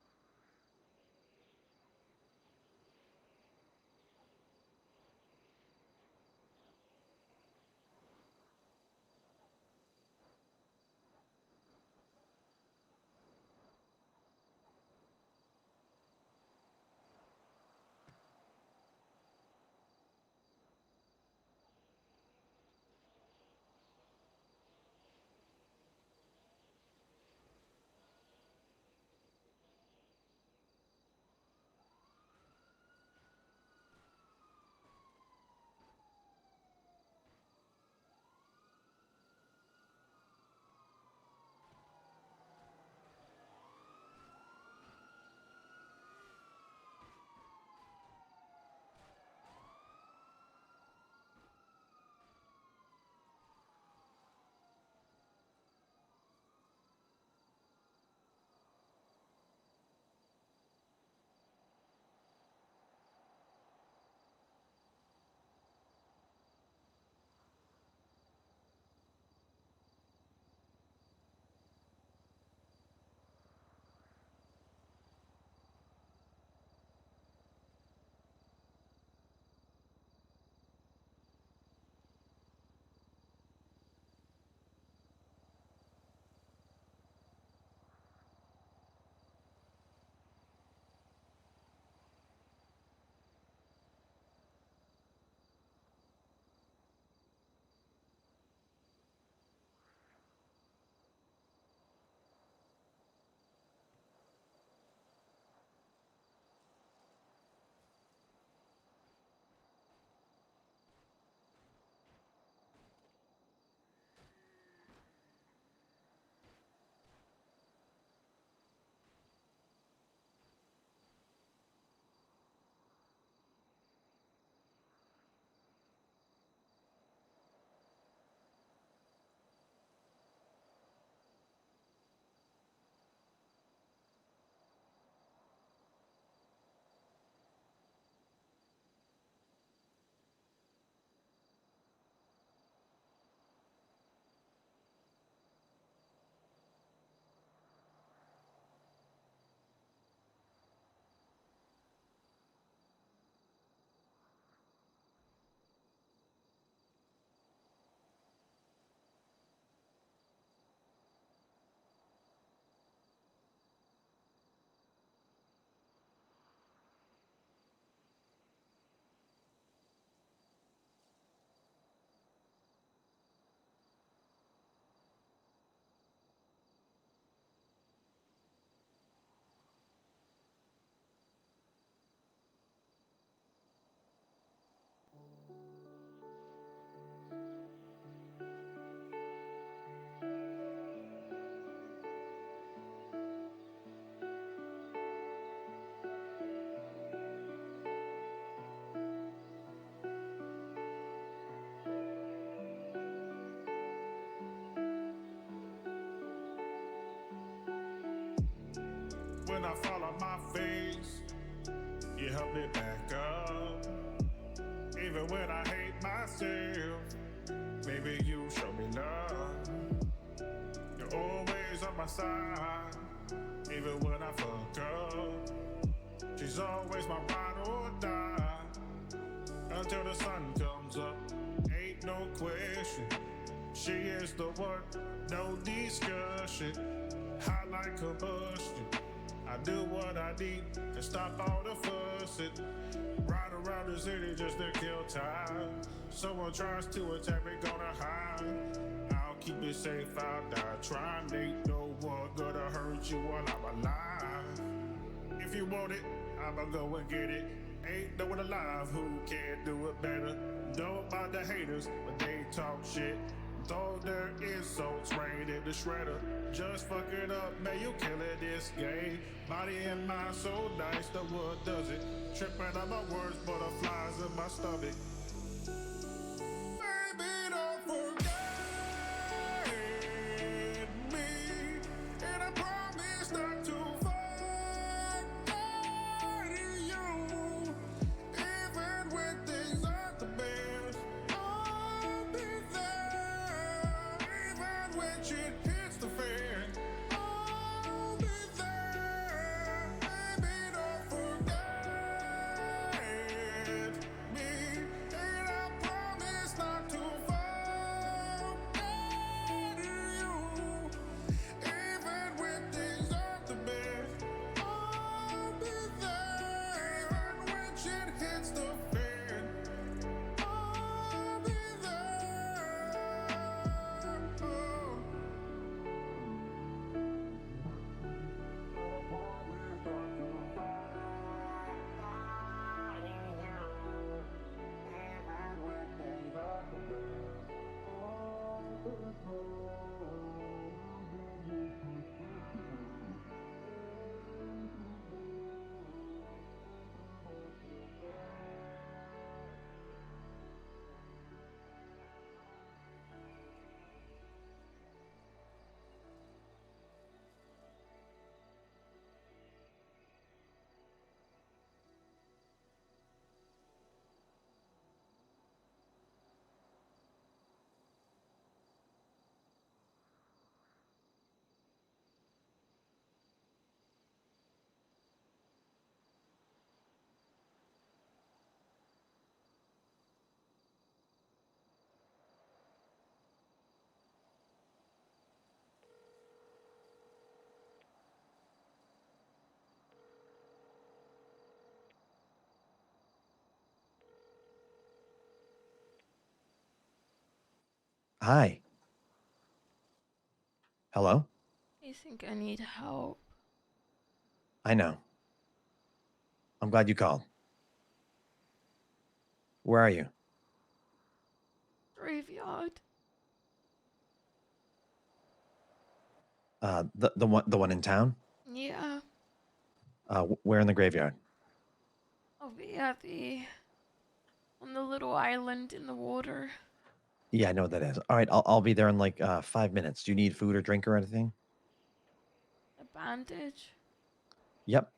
when I fall on my face, you help me back up. Even when I hate myself, maybe you show me love. You're always on my side, even when I fuck up. She's always my ride or die, until the sun comes up. Ain't no question, she is the one, no discussion. Hot like combustion, I do what I need to stop all the fussing. Ride around the city just to kill time. Someone tries to attack me, gonna hide. I'll keep it safe, I'll die trying. Ain't no one gonna hurt you while I'm alive. If you want it, I'ma go and get it. Ain't no one alive who can do it better. Don't mind the haters when they talk shit. Throw their insults right in the shredder. Just fuck it up, man, you killing this game. Body and mind so nice, the wood does it. Tripping on my words, butterflies in my stomach. Baby, don't forget me, and I promise not to forget you. Even when things aren't the best, I'll be there. Even when shit hits the fan, I'll be there. Baby, don't forget me, and I promise not to forget you. Even when things aren't the best, I'll be there. Even when shit hits the fan, I'll be there. Hi. Hello? I think I need help. I know. I'm glad you called. Where are you? Graveyard. The one in town? Yeah, Where in the graveyard? I'll be at on the little island in the water. Yeah, I know what that is. All right, I'll be there in like 5 minutes. Do you need food or drink or anything? A bandage. Yep.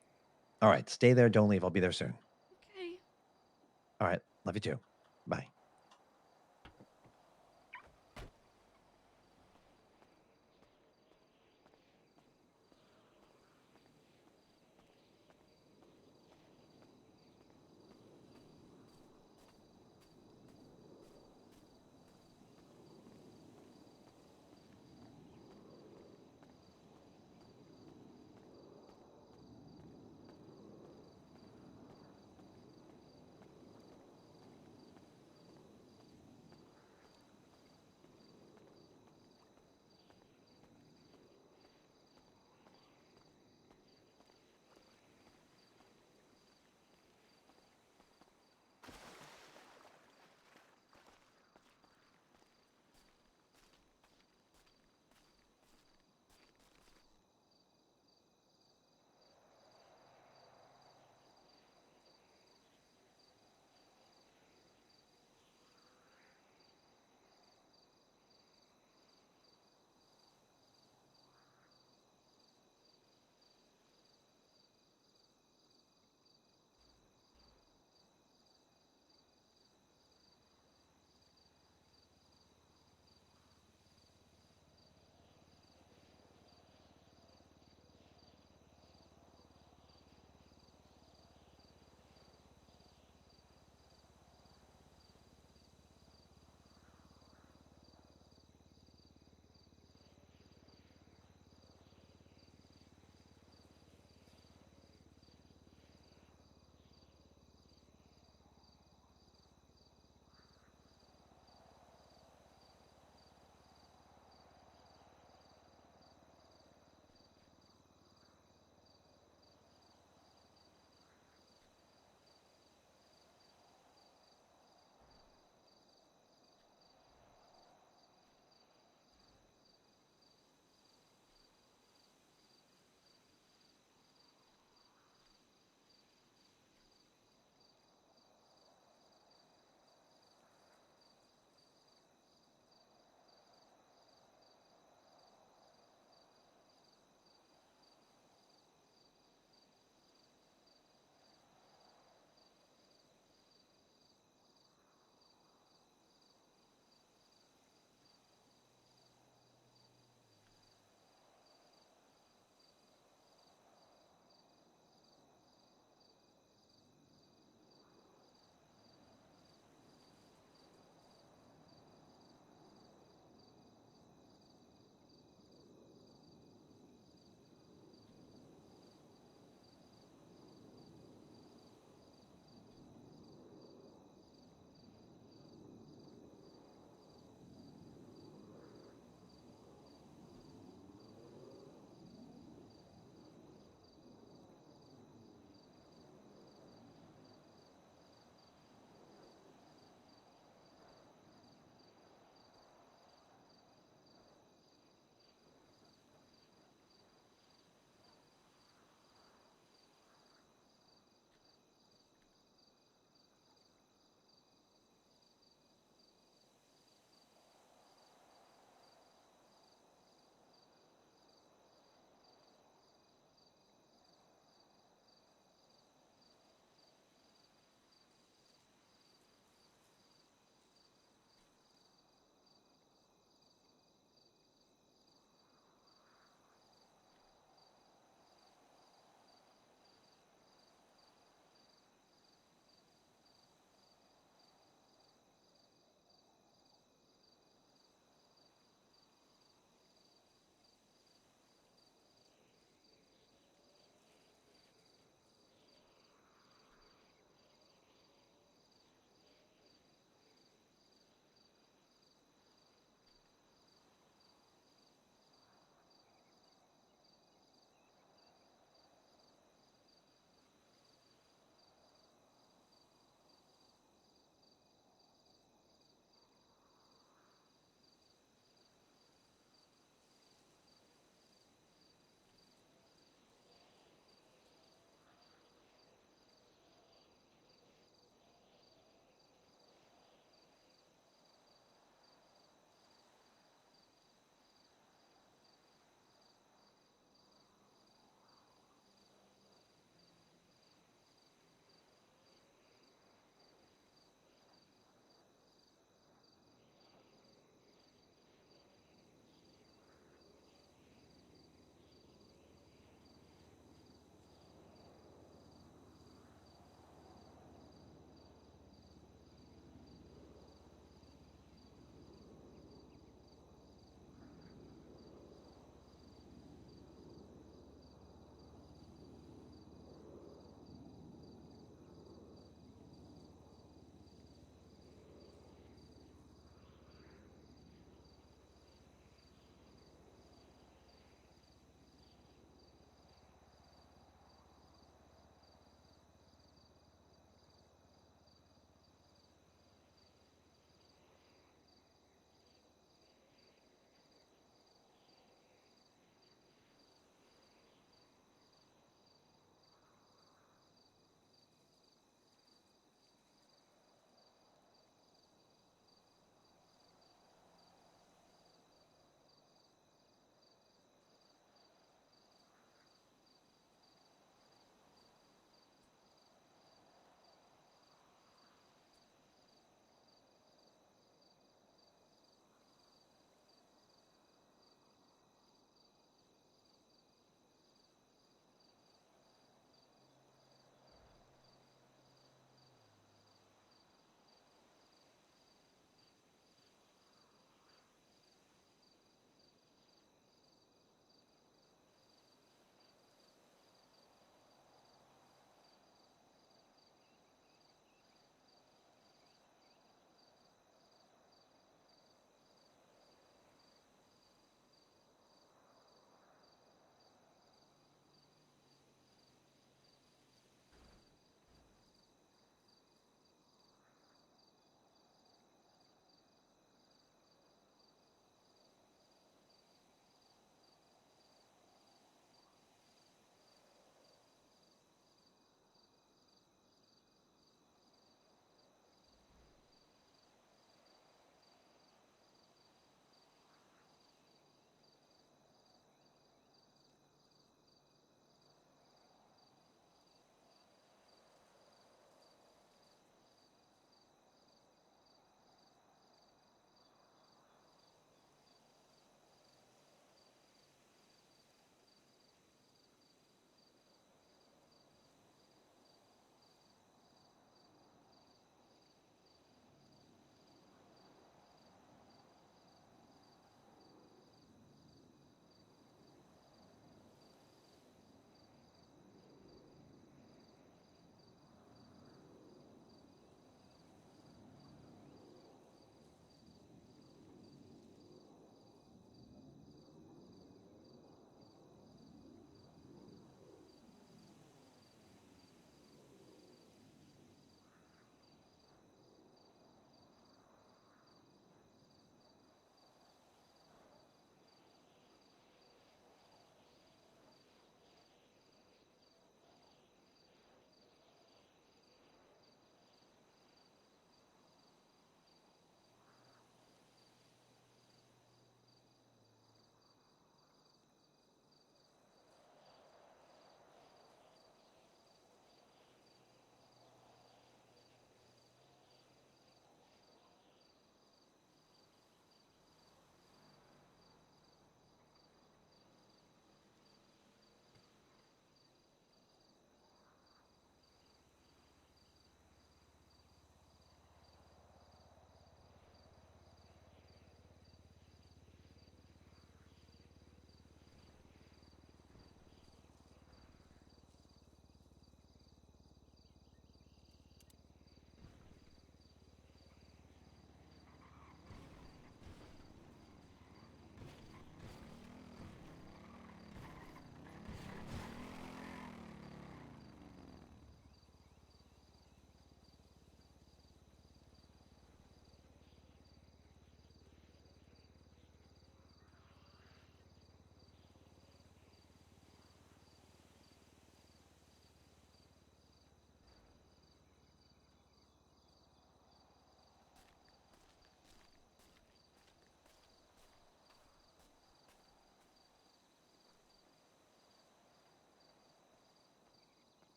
All right, stay there. Don't leave. I'll be there soon. Okay. All right, love you too. Bye.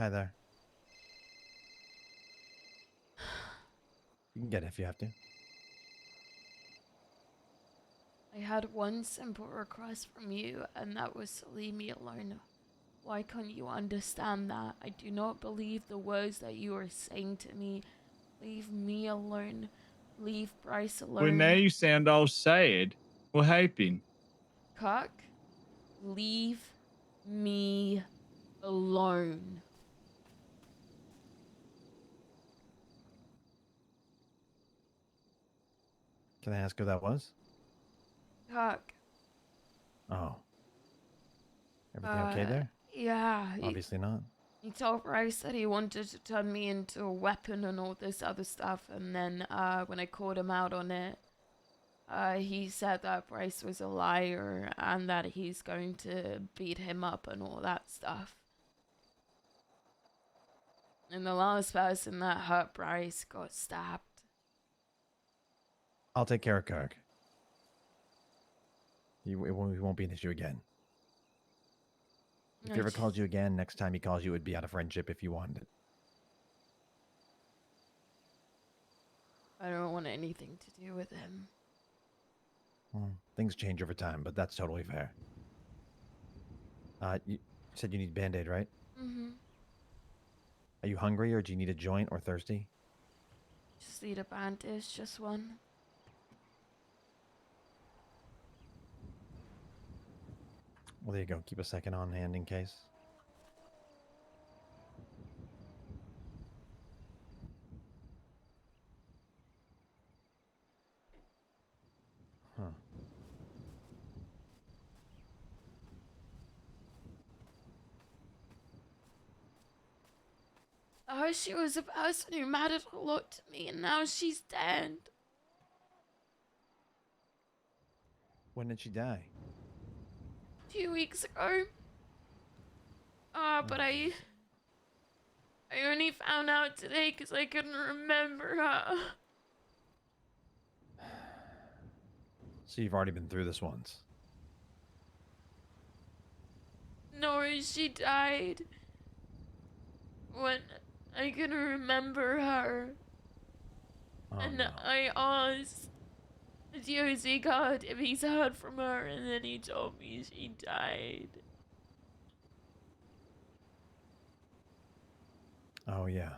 Hi there. You can get it if you have to. I had one simple request from you, and that was to leave me alone. Why can't you understand that? I do not believe the words that you are saying to me. Leave me alone. Leave Bryce alone. Well, now you sound all sad. What happened? Cock, leave me alone. Can I ask who that was? Cock. Oh. Everything okay there? Yeah. Obviously not. He told Bryce that he wanted to turn me into a weapon and all this other stuff, and then when I called him out on it, he said that Bryce was a liar and that he's going to beat him up and all that stuff. And the last person that hurt Bryce got stabbed. I'll take care of Kirk. It won't be an issue again. If he ever calls you again, next time he calls you, it would be out of friendship if you wanted it. I don't want anything to do with him. Well, things change over time, but that's totally fair. You said you need Band-Aid, right? Mm-hmm. Are you hungry, or do you need a joint, or thirsty? Just need a bandage, just one. Well, there you go. Keep a second on hand in case. Huh. Oh, she was a person who mattered a lot to me, and now she's dead. When did she die? 2 weeks ago. But I only found out today because I couldn't remember her. So you've already been through this once. No, she died when I couldn't remember her. Oh, And no. I asked the DOC guard if he's heard from her, and then he told me she died. Oh, yeah.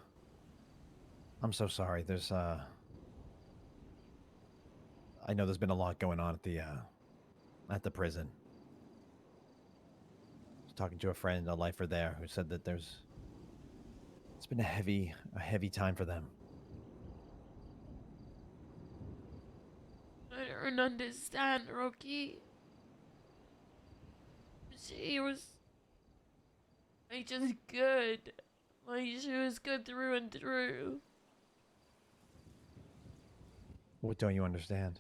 I'm so sorry. There's, I know there's been a lot going on at the prison. I was talking to a friend, a lifer there, who said that it's been a heavy time for them. I don't understand, Rocky. She was like just good. Like she was good through and through. What don't you understand?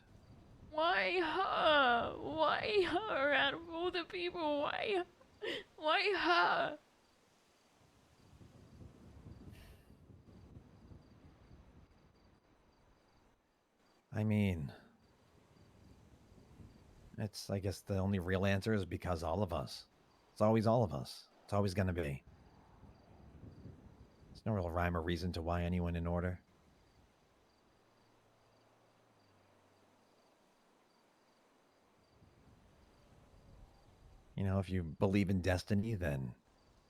Why her? Why her out of all the people? Why her? I mean, I guess the only real answer is because all of us. It's always all of us. It's always going to be. There's no real rhyme or reason to why anyone in order. You know, if you believe in destiny, then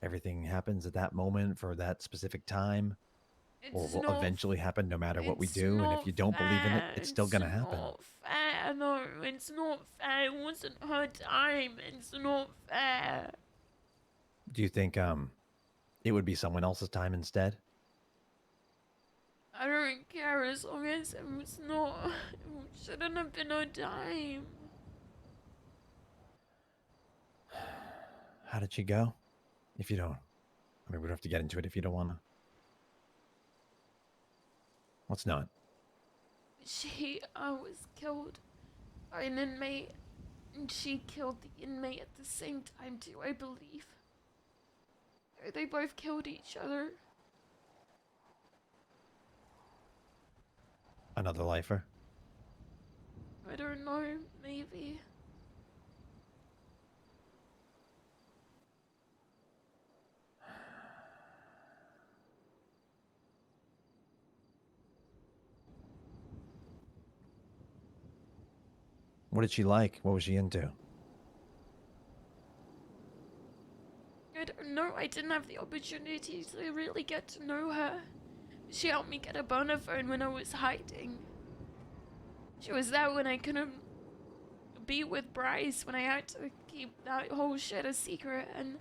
everything happens at that moment for that specific time. Or will eventually happen no matter what we do. And if you don't believe in it, it's still going to happen. It's not fair. No, it's not fair. It wasn't her time. It's not fair. Do you think it would be someone else's time instead? I don't care as long as it was not. It shouldn't have been her time. How did she go? If you don't, I mean, we don't have to get into it if you don't want to. What's not? She was killed by an inmate, and she killed the inmate at the same time too, I believe. They both killed each other. Another lifer? I don't know, maybe. What did she like? What was she into? I don't know. I didn't have the opportunity to really get to know her. She helped me get a burner phone when I was hiding. She was there when I couldn't be with Bryce, when I had to keep that whole shit a secret, and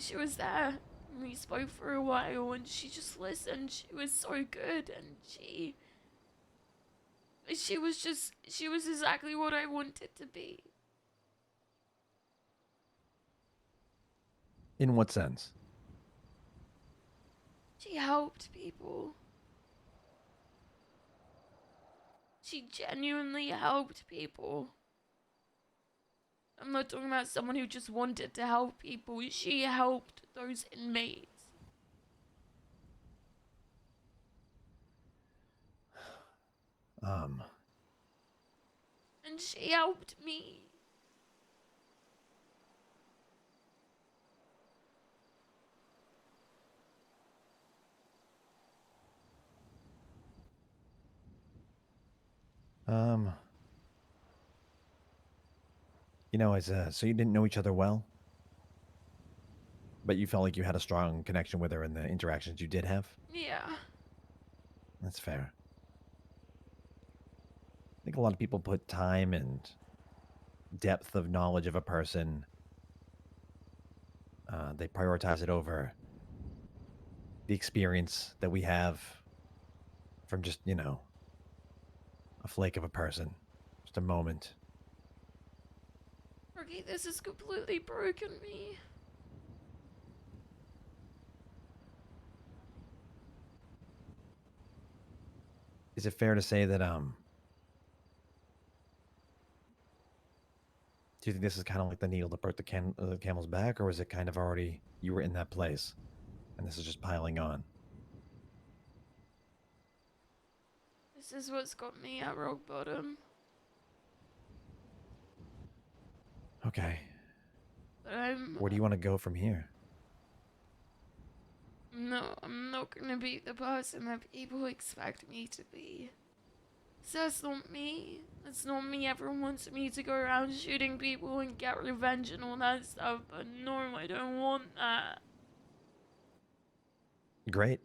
she was there. And we spoke for a while, and she just listened. She was so good, and she was exactly what I wanted to be. In what sense? She helped people. She genuinely helped people. I'm not talking about someone who just wanted to help people. She helped those inmates. And she helped me. You know, so you didn't know each other well, but you felt like you had a strong connection with her in the interactions you did have? Yeah. That's fair. I think a lot of people put time and depth of knowledge of a person, they prioritize it over the experience that we have from just, you know, a flake of a person, just a moment. Okay, this has completely broken me. Is it fair to say that, do you think this is kind of like the needle that broke the camel's back, or is it kind of already, you were in that place, and this is just piling on? This is what's got me at rock bottom. Okay. But Where do you want to go from here? No, I'm not gonna be the person that people expect me to be. So that's not me. That's not me. Everyone wants me to go around shooting people and get revenge and all that stuff, but no, I don't want that. Great.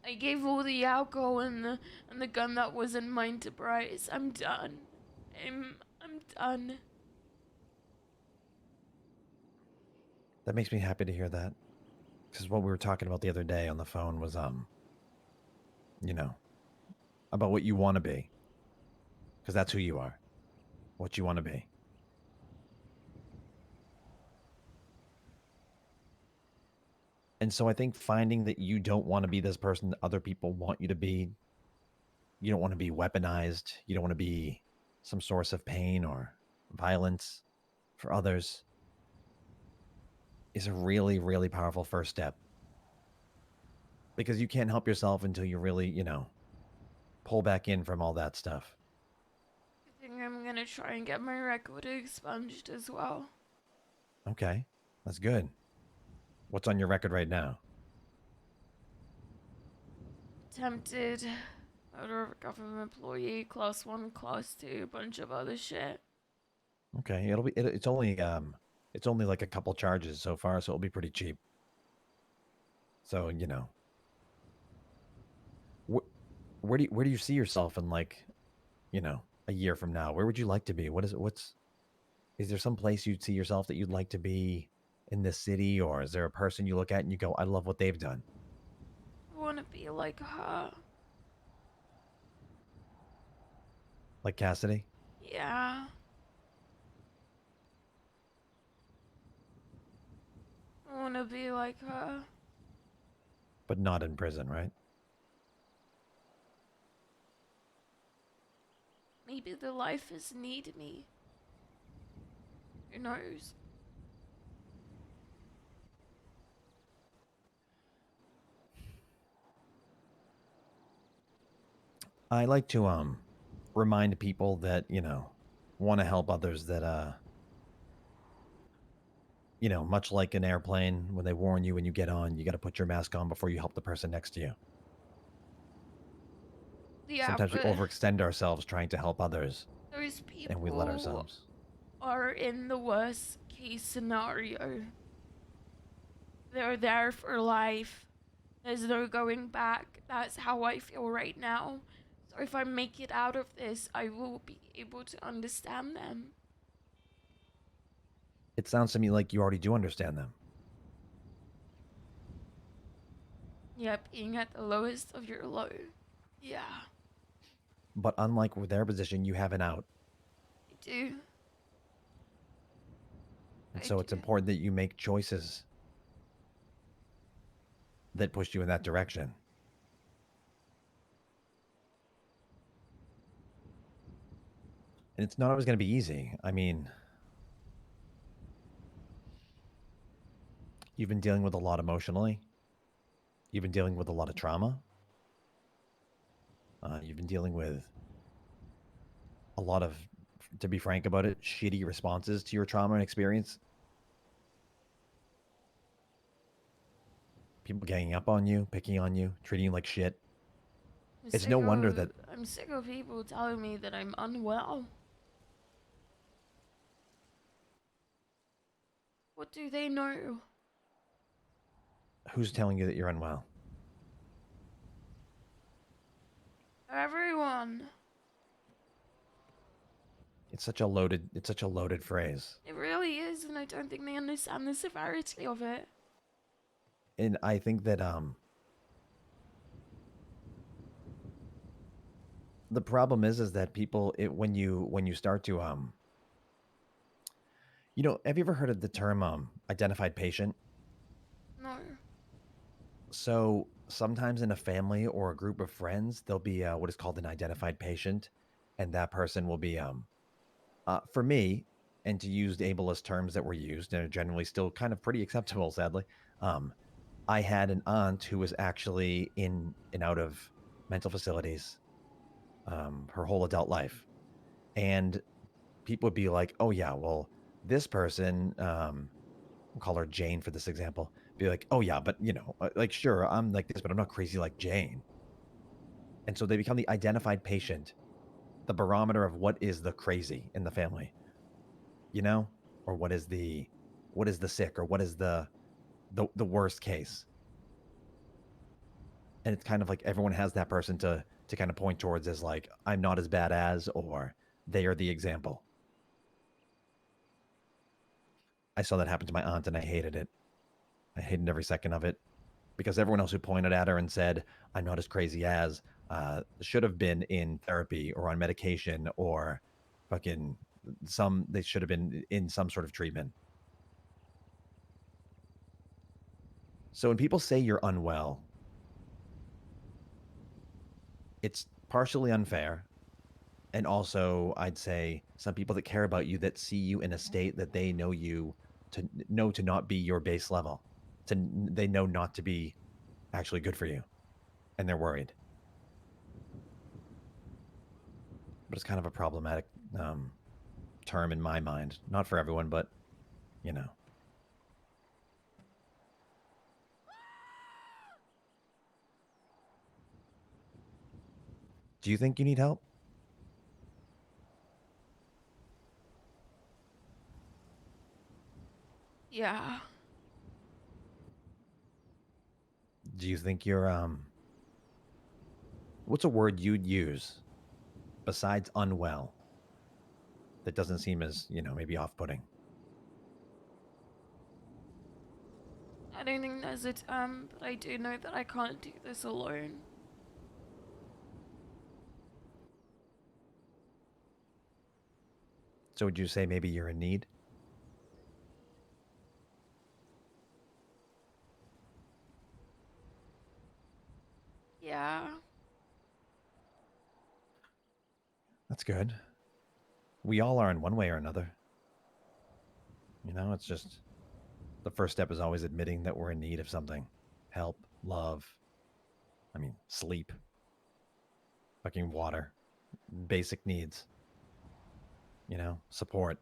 I gave all the alcohol and the gun that wasn't mine to Bryce. I'm done. I'm done. That makes me happy to hear that. Because what we were talking about the other day on the phone was, you know, about what you want to be. Because that's who you are. What you want to be. And so I think finding that you don't want to be this person that other people want you to be, you don't want to be weaponized, you don't want to be some source of pain or violence for others, is a really, really powerful first step. Because you can't help yourself until you really, you know, pull back in from all that stuff. I think I'm gonna try and get my record expunged as well. Okay, that's good. What's on your record right now? Attempted murder of a government employee, class 1, class 2, a bunch of other shit. Okay, it's only like a couple charges so far, so it'll be pretty cheap. So, you know, where do you see yourself in, like, you know, a year from now? Where would you like to be? Is there some place you'd see yourself that you'd like to be in this city, or is there a person you look at and you go, I love what they've done? I wanna be like her. Like Cassidy? Yeah. I wanna be like her. But not in prison, right? Maybe the lifers need me. Who knows? I like to remind people that, you know, want to help others that you know, much like an airplane, when they warn you when you get on, you got to put your mask on before you help the person next to you. Yeah, Sometimes we but overextend ourselves trying to help others, Those people and we let ourselves. are in the worst case scenario. They're there for life. There's no going back. That's how I feel right now. So if I make it out of this, I will be able to understand them. It sounds to me like you already do understand them. Yeah, being at the lowest of your low. Yeah, But unlike with their position, you have an out. I do. And so it's important that you make choices that push you in that direction. And it's not always going to be easy. I mean, you've been dealing with a lot emotionally. You've been dealing with a lot of trauma. You've been dealing with a lot of, to be frank about it, shitty responses to your trauma and experience. People ganging up on you, picking on you, treating you like shit. It's no wonder that I'm sick of people telling me that I'm unwell. What do they know? who's telling you that you're unwell? Everyone. It's such a loaded phrase. It really is, and I don't think they understand the severity of it. And I think that the problem is that people when you start to have you ever heard of the term identified patient? No. So sometimes in a family or a group of friends, there'll be what is called an identified patient, and that person will be for me, and to use the ableist terms that were used and are generally still kind of pretty acceptable, sadly. I had an aunt who was actually in and out of mental facilities her whole adult life. And people would be like, oh, yeah, well, this person, we'll call her Jane for this example, be like, oh, yeah, but, like, sure, I'm like this, but I'm not crazy like Jane. And so they become the identified patient, the barometer of what is the crazy in the family, or what is the sick, or what is the worst case. And it's kind of like everyone has that person to kind of point towards as like, I'm not as bad as, or they are the example. I saw that happen to my aunt and I hated it. I hated every second of it because everyone else who pointed at her and said, I'm not as crazy as, should have been in therapy or on medication or fucking they should have been in some sort of treatment. So when people say you're unwell, it's partially unfair. And also, I'd say some people that care about you, that see you in a state that they know you to not be your base level, they know not to be actually good for you, and they're worried. But it's kind of a problematic term in my mind. Not for everyone, but Do you think you need help? Yeah. Do you think you're what's a word you'd use besides unwell that doesn't seem as, maybe off-putting? I don't think there's a term, but I do know that I can't do this alone. So would you say maybe you're in need? Yeah. That's good. We all are in one way or another. It's just the first step is always admitting that we're in need of something. Help, love, sleep, fucking water, basic needs, support.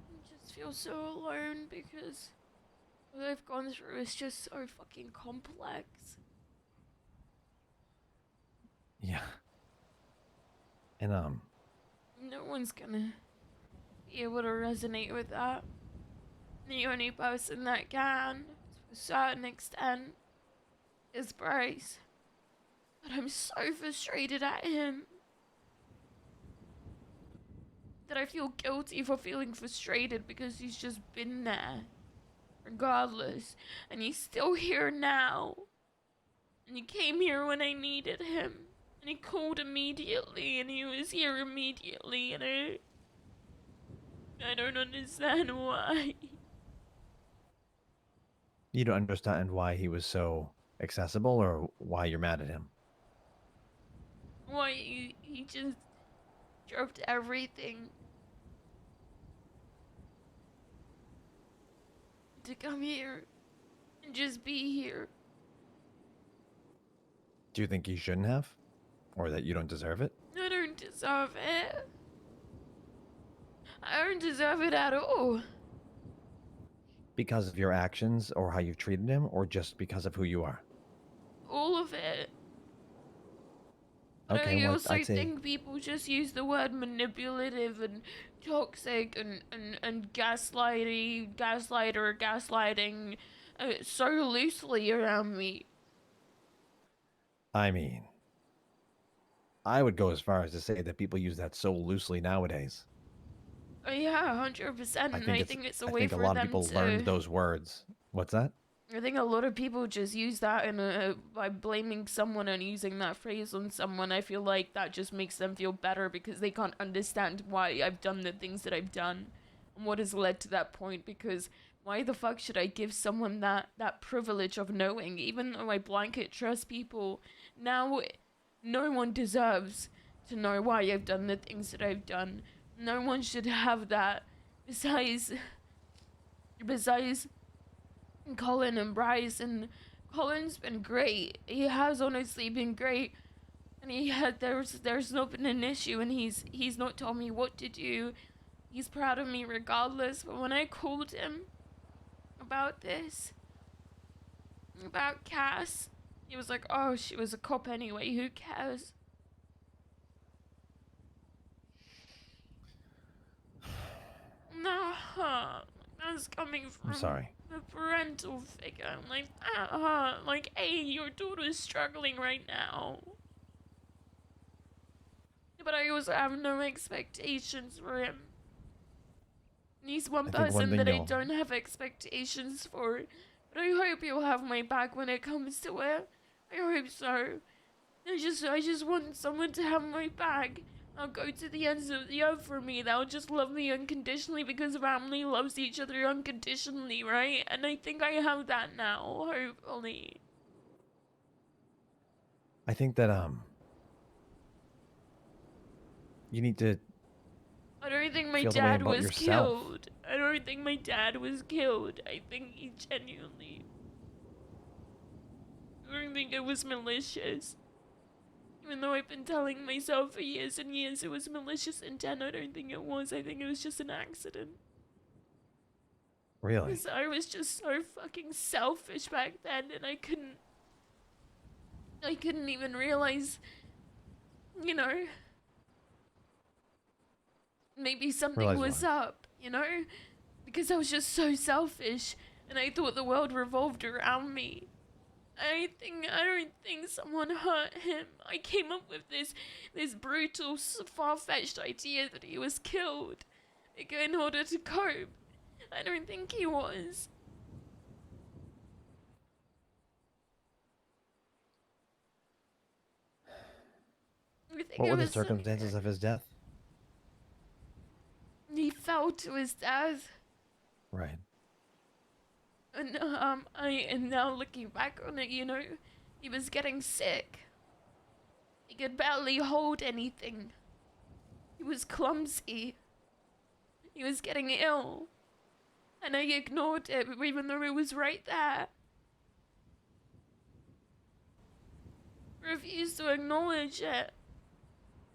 I just feel so alone because what I've gone through is just so fucking complex. Yeah. And No one's gonna be able to resonate with that. The only person that can, to a certain extent, is Bryce. But I'm so frustrated at him that I feel guilty for feeling frustrated because he's just been there, regardless. And he's still here now. And he came here when I needed him. And he called immediately, and he was here immediately, and I don't understand why. You don't understand why he was so accessible or why you're mad at him. Why he just dropped everything to come here and just be here. Do you think he shouldn't have? Or that you don't deserve it? I don't deserve it. I don't deserve it at all. Because of your actions or how you've treated him, or just because of who you are? All of it. But Okay, I well, also I'd say think people just use the word manipulative and toxic and gaslighting so loosely around me. I mean, I would go as far as to say that people use that so loosely nowadays. Yeah, 100%. And I think it's a I way think for a lot of them people to... learned those words. What's that? I think a lot of people just use that by blaming someone and using that phrase on someone. I feel like that just makes them feel better because they can't understand why I've done the things that I've done and what has led to that point. Because why the fuck should I give someone that privilege of knowing? Even though I blanket trust people, now no one deserves to know why I've done the things that I've done. No one should have that. Besides Colin and Bryce, and Colin's been great. He has honestly been great, and there's not been an issue, and he's not told me what to do. He's proud of me regardless. But when I called him about this, about Cass, he was like, "Oh, she was a cop anyway. Who cares?" Nah, that's coming from I'm sorry. the parental figure. Like, that hurt. Like, hey, your daughter's struggling right now. But I also have no expectations for him. He's one person that I don't have expectations for. But I hope you'll have my back when it comes to it. I hope so. I just want someone to have my back. I'll go to the ends of the earth for me. They'll just love me unconditionally because family loves each other unconditionally, right? And I think I have that now, hopefully. I think that you need to I don't think my feel the way dad about was yourself. killed. I don't think my dad was killed. I think he genuinely... I don't think it was malicious. Even though I've been telling myself for years and years it was malicious intent, I don't think it was. I think it was just an accident. Really? Because I was just so fucking selfish back then, and I couldn't even realize, you know, maybe something was up, you know? Because I was just so selfish, and I thought the world revolved around me. I don't think someone hurt him. I came up with this brutal, far-fetched idea that he was killed in order to cope. I don't think he was. I think What it were the was circumstances of his death? he fell to his death. Right. And now looking back on it, you know, he was getting sick. He could barely hold anything. He was clumsy. He was getting ill. And I ignored it, even though it was right there. Refused to acknowledge it.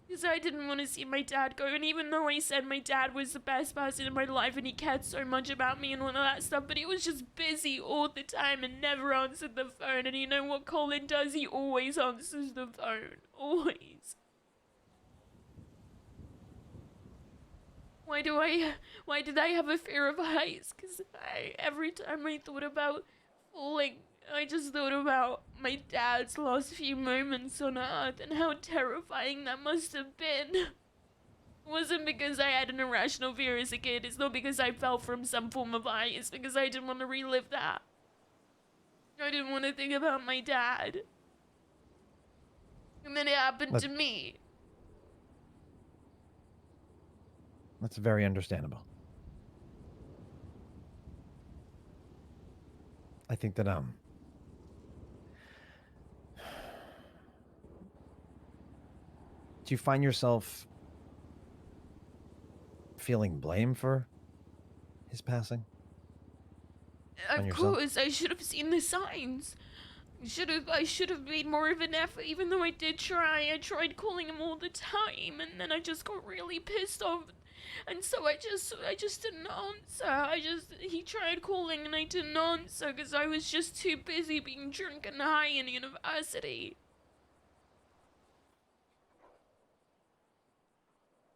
Because I didn't want to see my dad go, and even though I said my dad was the best person in my life and he cared so much about me and all of that stuff, but he was just busy all the time and never answered the phone. And you know what Colin does? He always answers the phone. Always. Why did I have a fear of heights? Because every time I thought about falling, I just thought about my dad's last few moments on Earth and how terrifying that must have been. It wasn't because I had an irrational fear as a kid. It's not because I fell from some form of height. It's because I didn't want to relive that. I didn't want to think about my dad. And then it happened to me. That's very understandable. I think that do you find yourself feeling blame for his passing? On Of yourself? course, I should have seen the signs. I should have made more of an effort, even though I did try. I tried calling him all the time, and then I just got really pissed off, and so I just didn't answer. He tried calling, and I didn't answer because I was just too busy being drunk and high in university.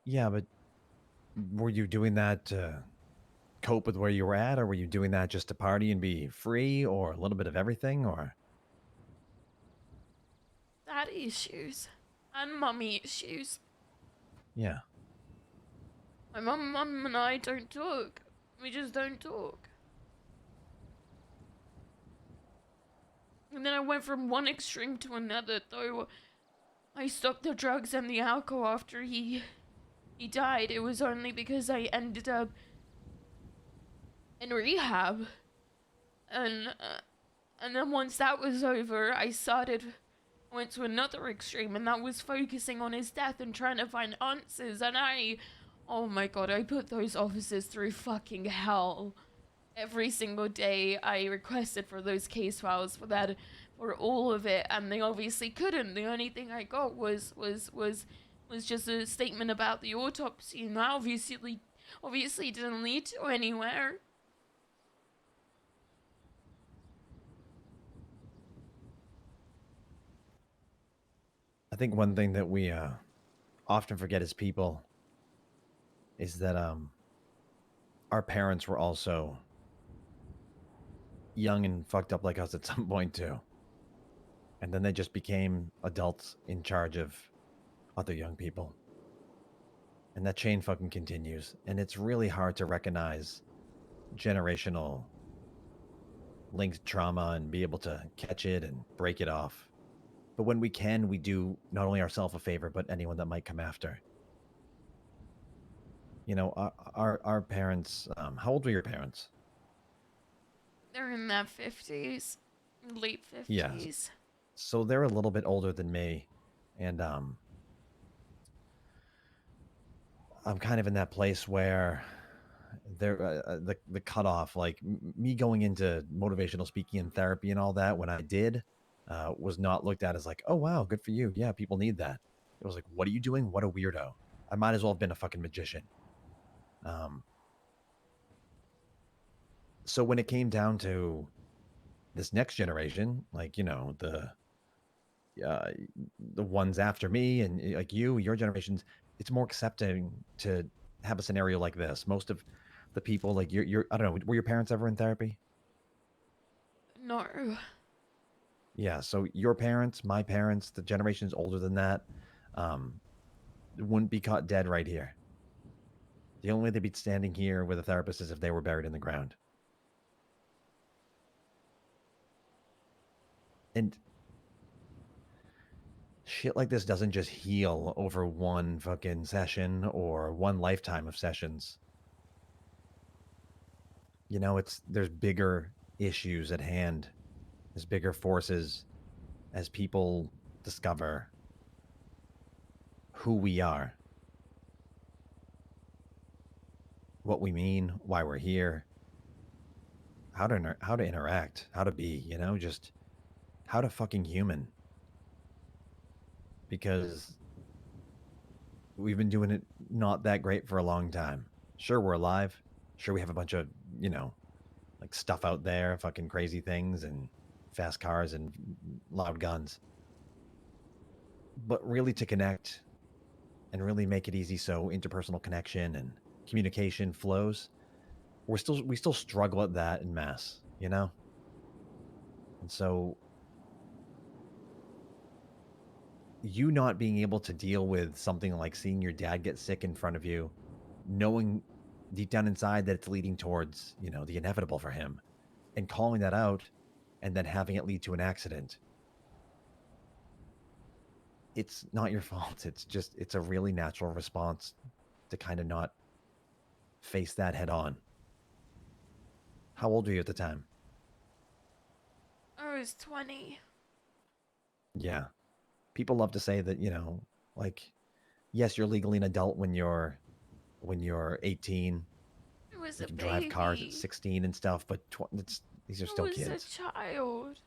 Yeah, but were you doing that to cope with where you were at, or were you doing that just to party and be free, or a little bit of everything, or? Daddy issues and mummy issues. Yeah. My mum and I don't talk. We just don't talk. And then I went from one extreme to another, though I stopped the drugs and the alcohol after he died. It was only because I ended up in rehab. And then once that was over, I went to another extreme, and that was focusing on his death and trying to find answers. And oh my god, I put those officers through fucking hell. Every single day I requested for those case files for all of it, and they obviously couldn't. The only thing I got was just a statement about the autopsy, and that obviously didn't lead to anywhere. I think one thing that we often forget as people is that our parents were also young and fucked up like us at some point too. And then they just became adults in charge of other young people. And that chain fucking continues. And it's really hard to recognize generational linked trauma and be able to catch it and break it off. But when we can, we do not only ourselves a favor, but anyone that might come after. You know, our parents, how old were your parents? They're in their 50s, late 50s. Yeah. So they're a little bit older than me. And I'm kind of in that place where they're the cutoff, like me going into motivational speaking and therapy and all that when I did, was not looked at as like, oh, wow, good for you. Yeah, people need that. It was like, what are you doing? What a weirdo. I might as well have been a fucking magician. So when it came down to this next generation, like, you know, the ones after me and like your generations, it's more accepting to have a scenario like this. Most of the people, like you're I don't know, were your parents ever in therapy? No. Yeah, so your parents, my parents, the generations older than that, wouldn't be caught dead right here. The only way they'd be standing here with a therapist is if they were buried in the ground. And shit like this doesn't just heal over one fucking session or one lifetime of sessions. You know, there's bigger issues at hand. There's bigger forces as people discover who we are, what we mean, why we're here, how to interact, how to be, you know, just how to fucking human. Because we've been doing it not that great for a long time. Sure, we're alive. Sure, we have a bunch of, you know, like stuff out there, fucking crazy things and fast cars and loud guns. But really to connect and really make it easy so interpersonal connection and communication flows, we still struggle at that in mass, you know? And so you not being able to deal with something like seeing your dad get sick in front of you, knowing deep down inside that it's leading towards, you know, the inevitable for him, and calling that out and then having it lead to an accident. It's not your fault. It's a really natural response to kind of not face that head on. How old were you at the time? I was 20. Yeah. People love to say that, you know, like, yes, you're legally an adult when you're 18. I was You a can drive cars at baby. 16 and stuff, but these are I still was a kids. child.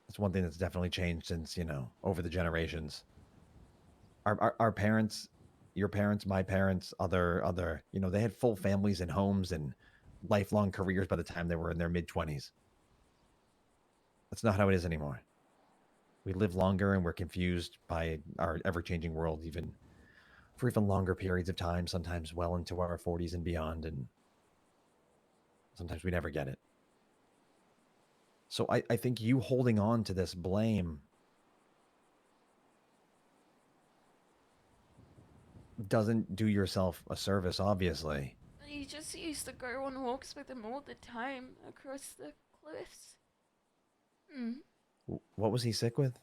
That's one thing that's definitely changed since, you know, over the generations. Our parents, your parents, my parents, other, you know, they had full families and homes and lifelong careers by the time they were in their mid-20s. That's not how it is anymore. We live longer and we're confused by our ever-changing world, even for even longer periods of time, sometimes well into our 40s and beyond, and sometimes we never get it. So I think you holding on to this blame doesn't do yourself a service, obviously. I just used to go on walks with him all the time across the cliffs. What was he sick with?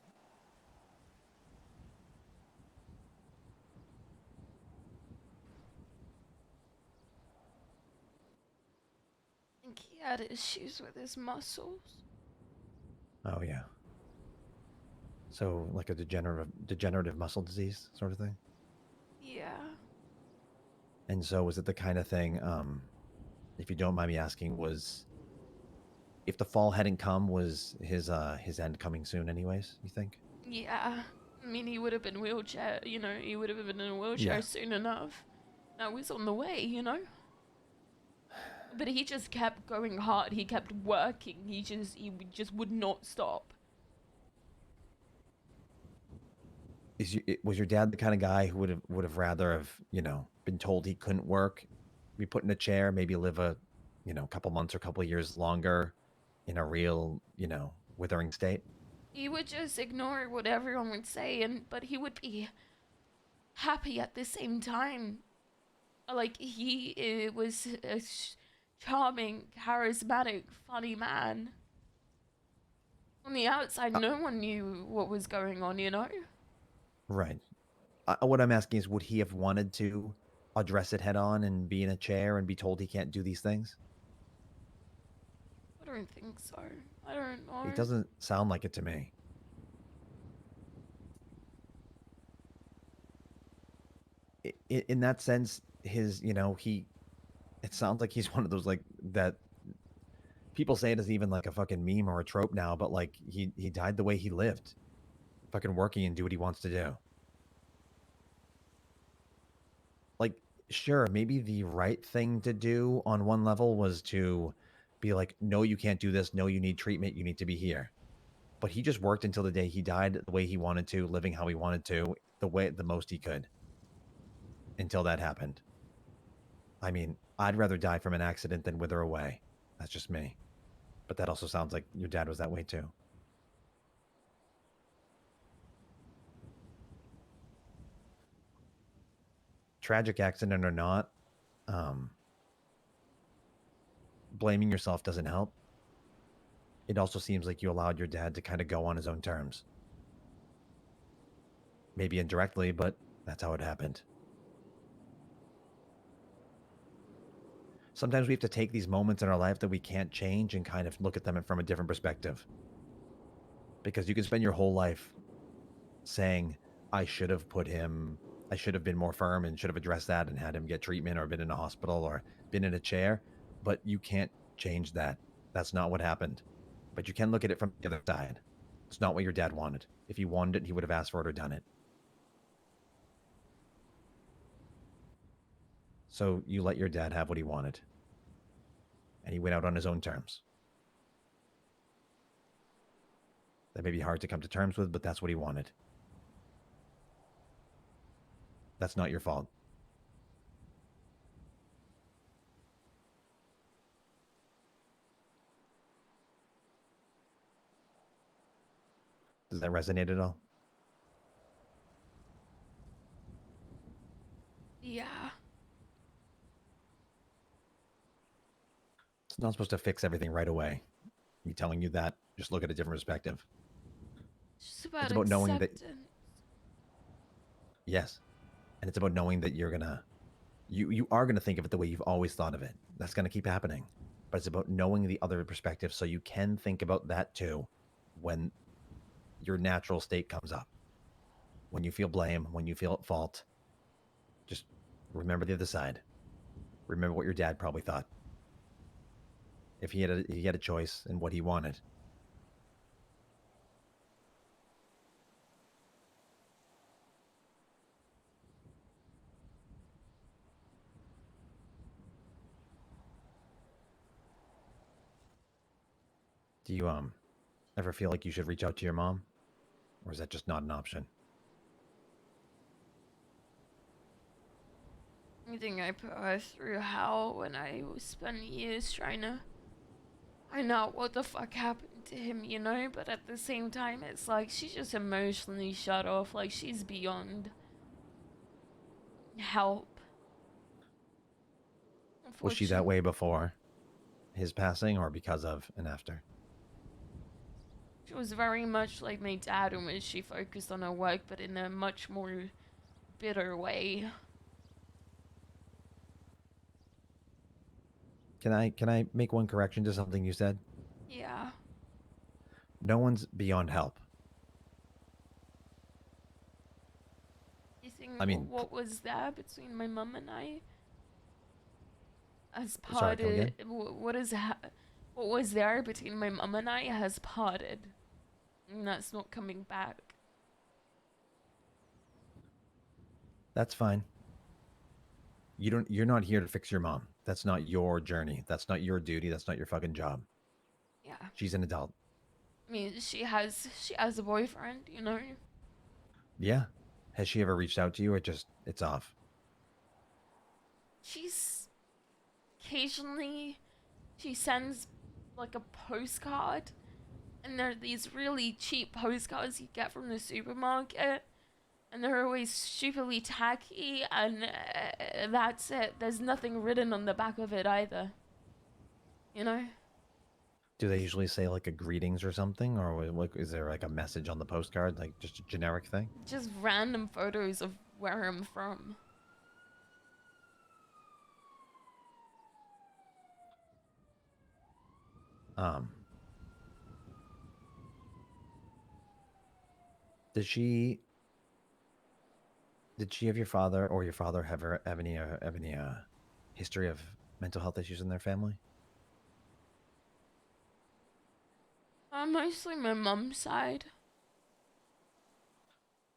I think he had issues with his muscles. Oh, yeah. So, like a degenerative muscle disease sort of thing? Yeah. And so was it the kind of thing, if you don't mind me asking, was if the fall hadn't come, was his end coming soon anyways, you think? Yeah. I mean, he would have been wheelchair, you know, he would have been in a wheelchair Yeah. soon enough. That was on the way, you know? But he just kept going hard. He kept working. He just would not stop. Was your dad the kind of guy who would have rather have, you know, been told he couldn't work, be put in a chair, maybe live a, you know, couple months or couple years longer in a real, you know, withering state? He would just ignore what everyone would say, but he would be happy at the same time. Like, he was a charming, charismatic, funny man. On the outside, no one knew what was going on, you know? Right. What I'm asking is, would he have wanted to address it head on and be in a chair and be told he can't do these things? I don't think so. I don't know. It doesn't sound like it to me. In that sense, his, you know, it sounds like he's one of those, like, that people say it is even like a fucking meme or a trope now, but like he died the way he lived, fucking working and do what he wants to do. Like, sure, maybe the right thing to do on one level was to be like, no, you can't do this. No, you need treatment. You need to be here. But he just worked until the day he died the way he wanted to, living how he wanted to, the most he could until that happened. I mean, I'd rather die from an accident than wither away. That's just me. But that also sounds like your dad was that way too. Tragic accident or not, blaming yourself doesn't help. It also seems like you allowed your dad to kind of go on his own terms. Maybe indirectly, but that's how it happened. Sometimes we have to take these moments in our life that we can't change and kind of look at them from a different perspective. Because you can spend your whole life saying, I should have been more firm and should have addressed that and had him get treatment or been in a hospital or been in a chair, but you can't change that. That's not what happened. But you can look at it from the other side. It's not what your dad wanted. If he wanted it, he would have asked for it or done it. So you let your dad have what he wanted. And he went out on his own terms. That may be hard to come to terms with, but that's what he wanted. That's not your fault. Does that resonate at all? Yeah. It's not supposed to fix everything right away. Me telling you that, just look at a different perspective. It's about It's about knowing that, acceptance. yes. And it's about knowing that you're gonna, you are gonna think of it the way you've always thought of it. That's gonna keep happening. But it's about knowing the other perspective so you can think about that too when your natural state comes up. When you feel blame, when you feel at fault, just remember the other side. Remember what your dad probably thought. If he had a choice in what he wanted. Do you ever feel like you should reach out to your mom? Or is that just not an option? I think I put her through hell when I spent years trying to find out what the fuck happened to him, you know? But at the same time, it's like she's just emotionally shut off. Like, she's beyond help. Was she that way before his passing or because of and after? She was very much like my dad, in which she focused on her work, but in a much more bitter way. Can I make one correction to something you said? Yeah. No one's beyond help. You think I mean, what was there between my mum and I? Has Sorry, come again? parted. What was there between my mum and I has parted. And that's not coming back. That's fine. You're not here to fix your mom. That's not your journey. That's not your duty. That's not your fucking job. Yeah. She's an adult. I mean, she has a boyfriend, you know? Yeah. Has she ever reached out to you or just it's off? She's occasionally she sends like a postcard, and they're these really cheap postcards you get from the supermarket, and they're always stupidly tacky, and that's it. There's nothing written on the back of it either, you know? Do they usually say like a greetings or something, or like is there like a message on the postcard, like just a generic thing? Just random photos of where I'm from. Did she have your father or your father have any history of mental health issues in their family? Mostly my mum's side.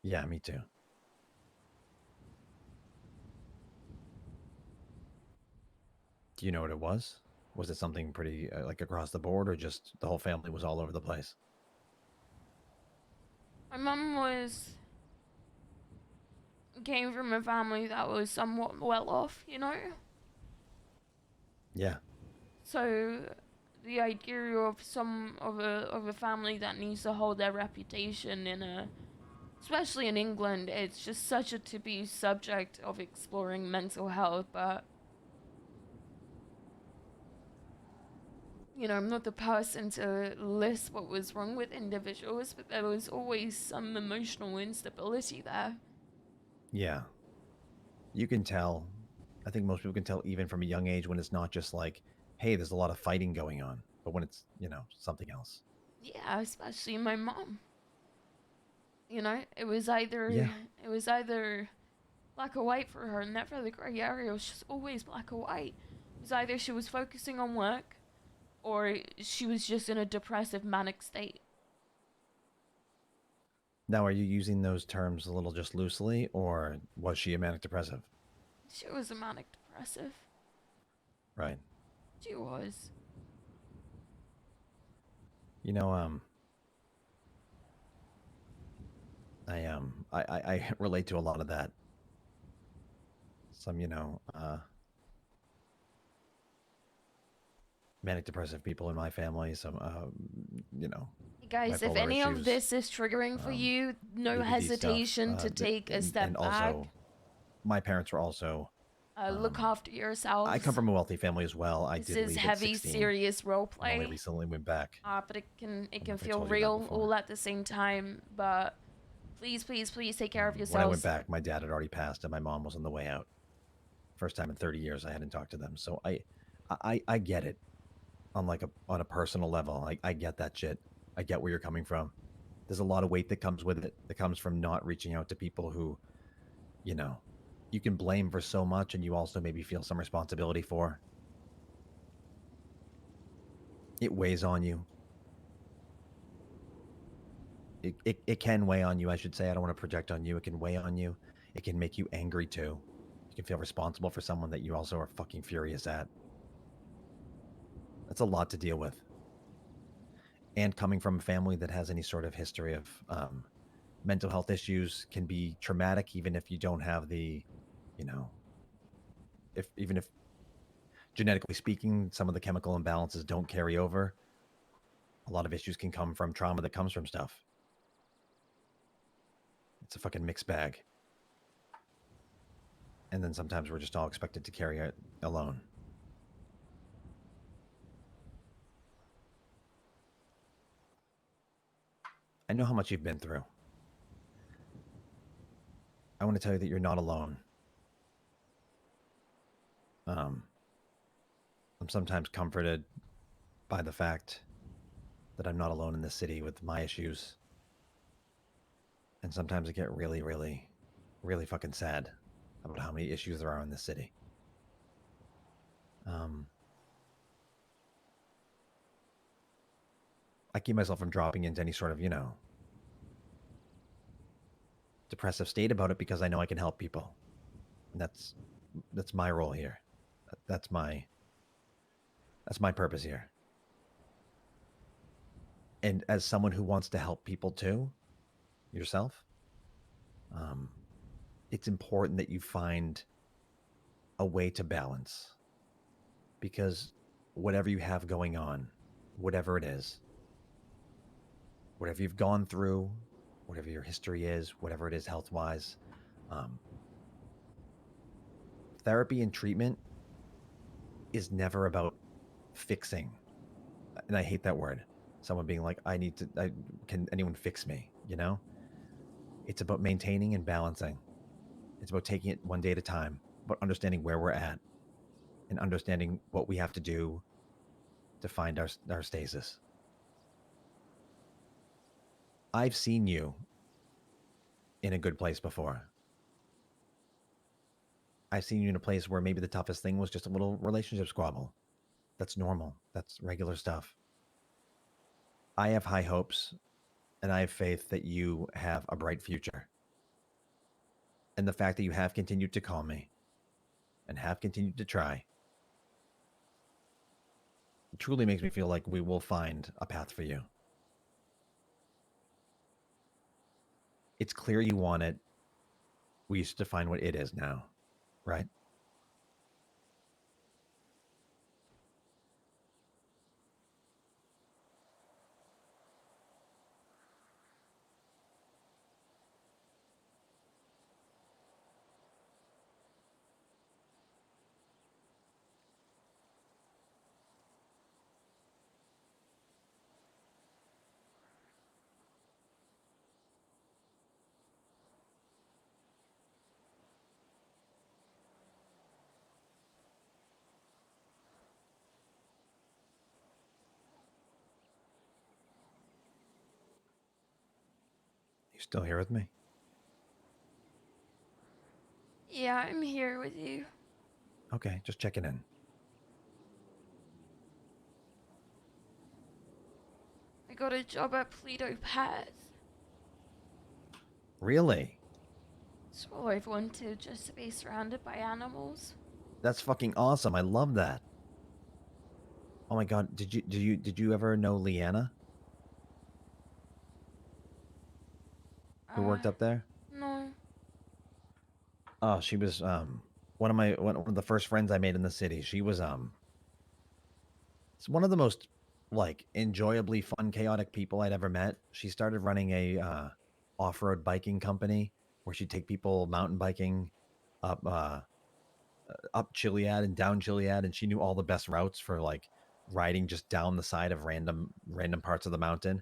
Yeah, me too. Do you know what it was? Was it something pretty like across the board, or just the whole family was all over the place? My mum came from a family that was somewhat well off, you know? Yeah. So the idea of a family that needs to hold their reputation especially in England, it's just such a taboo subject of exploring mental health, but you know, I'm not the person to list what was wrong with individuals, but there was always some emotional instability there. Yeah. You can tell. I think most people can tell even from a young age when it's not just like, hey, there's a lot of fighting going on, but when it's, something else. Yeah, especially my mom. You know, it was either Yeah. black or white for her, never the grey area. It was just always black or white. It was either she was focusing on work, or she was just in a depressive, manic state. Now, are you using those terms a little just loosely, or was she a manic depressive? She was a manic depressive. Right. She was. I relate to a lot of that. some, you know, manic depressive people in my family, some, you know, Hey guys, if bipolar any of issues, this is triggering for you, no ADD hesitation stuff, to take a step and back. also, my parents were also. Look after yourselves. I come from a wealthy family as well. I This did is leave at heavy, 16. serious And only roleplay. recently went back. But it can I feel told you that real before. all at the same time. But please, please, please take care of When I yourselves. went back, my dad had already passed, and my mom was on the way out. First time in 30 years I hadn't talked to them. So I get it on on a personal level. I get that shit. I get where you're coming from. There's a lot of weight that comes with it. That comes from not reaching out to people who, you know, you can blame for so much, and you also maybe feel some responsibility for. It weighs on you. It can weigh on you, I should say. I don't want to project on you. It can weigh on you. It can make you angry too. You can feel responsible for someone that you also are fucking furious at. That's a lot to deal with. And coming from a family that has any sort of history of mental health issues can be traumatic, even if you don't have the, you know, even if genetically speaking, some of the chemical imbalances don't carry over. A lot of issues can come from trauma that comes from stuff. It's a fucking mixed bag. And then sometimes we're just all expected to carry it alone. I know how much you've been through. I want to tell you that you're not alone. I'm sometimes comforted by the fact that I'm not alone in this city with my issues. And sometimes I get really, really, really fucking sad about how many issues there are in this city. I keep myself from dropping into any sort of, you know, depressive state about it because I know I can help people. And that's my role here. That's my purpose here. And as someone who wants to help people too, yourself, it's important that you find a way to balance. Because whatever you have going on, whatever it is, whatever you've gone through, whatever your history is, whatever it is health-wise, therapy and treatment is never about fixing. And I hate that word. Someone being like, can anyone fix me? You know? It's about maintaining and balancing. It's about taking it one day at a time, but understanding where we're at and understanding what we have to do to find our stasis. I've seen you in a good place before. I've seen you in a place where maybe the toughest thing was just a little relationship squabble. That's normal. That's regular stuff. I have high hopes, and I have faith that you have a bright future. And the fact that you have continued to call me and have continued to try, it truly makes me feel like we will find a path for you. It's clear you want it. We used to find what it is now, right? You still here with me? Yeah, I'm here with you. Okay, just checking in. I got a job at Pluto Pets. Really? It's all I've wanted, just to be surrounded by animals. That's fucking awesome. I love that. Oh my god, did you ever know Leanna? Who worked up there? No. Oh, she was one of the first friends I made in the city. She was it's one of the most like enjoyably fun, chaotic people I'd ever met. She started running a off-road biking company where she'd take people mountain biking up Chiliad and down Chiliad, and she knew all the best routes for like riding just down the side of random parts of the mountain.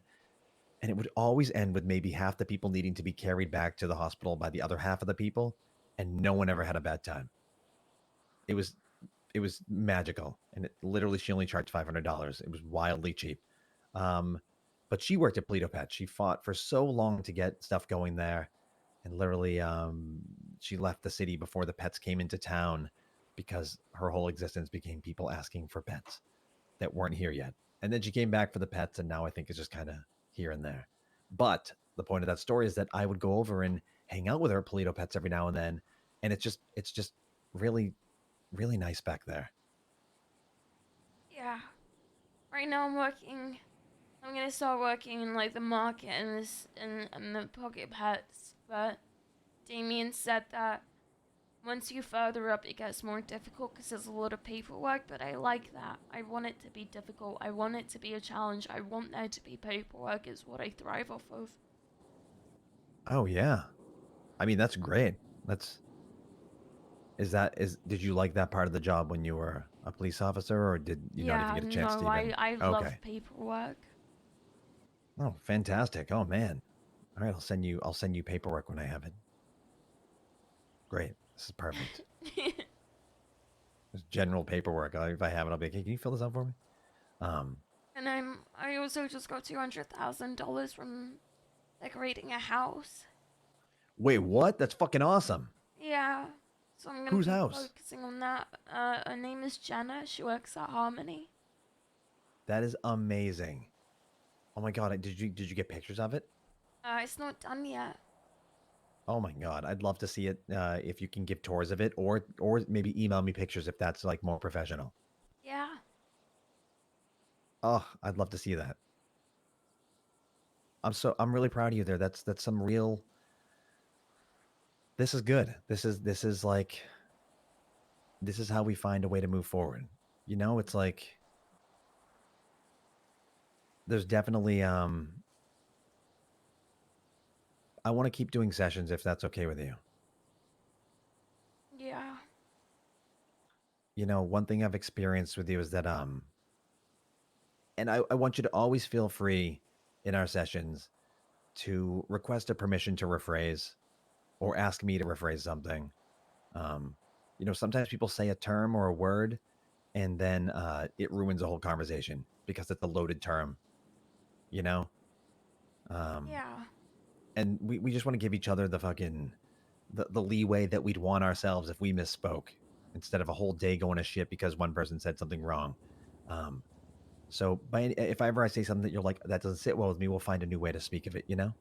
And it would always end with maybe half the people needing to be carried back to the hospital by the other half of the people, and no one ever had a bad time. It was magical, and it literally she only charged $500. It was wildly cheap. But she worked at Polito Pet. She fought for so long to get stuff going there, and literally she left the city before the pets came into town because her whole existence became people asking for pets that weren't here yet. And then she came back for the pets, and now I think it's just kind of here and there. But the point of that story is that I would go over and hang out with her at Polito Pets every now and then, and it's just really really nice back there. Yeah. Right now I'm working. I'm gonna start working in like the market and and the pocket pets. But Damien said that once you further up, it gets more difficult because there's a lot of paperwork. But I like that. I want it to be difficult. I want it to be a challenge. I want there to be paperwork. Is what I thrive off of. Oh yeah, I mean that's great. Did you like that part of the job when you were a police officer, or did you not even get a chance to even? I love paperwork. Oh, fantastic! Oh man, all right, I'll send you paperwork when I have it. Great, this is perfect. Just general paperwork. If I have it, I'll be like, hey, can you fill this out for me? And I also just got $200,000 from decorating a house. Wait, what? That's fucking awesome. Yeah. So I'm gonna Whose be house? focusing on that. Her name is Jenna. She works at Harmony. That is amazing. Oh my god, did you get pictures of it? It's not done yet. Oh my god, I'd love to see it. If you can give tours of it, or maybe email me pictures if that's like more professional. Yeah. Oh, I'd love to see that. I'm really proud of you there. That's some real. This is good. This is like. This is how we find a way to move forward. You know, it's like. There's definitely I want to keep doing sessions if that's okay with you. Yeah. You know, one thing I've experienced with you is that and I want you to always feel free in our sessions to request a permission to rephrase or ask me to rephrase something. You know, sometimes people say a term or a word and then it ruins the whole conversation because it's a loaded term, you know? Yeah. And we just want to give each other the fucking the leeway that we'd want ourselves if we misspoke instead of a whole day going to shit because one person said something wrong. So if I say something that you're like, that doesn't sit well with me, we'll find a new way to speak of it, you know?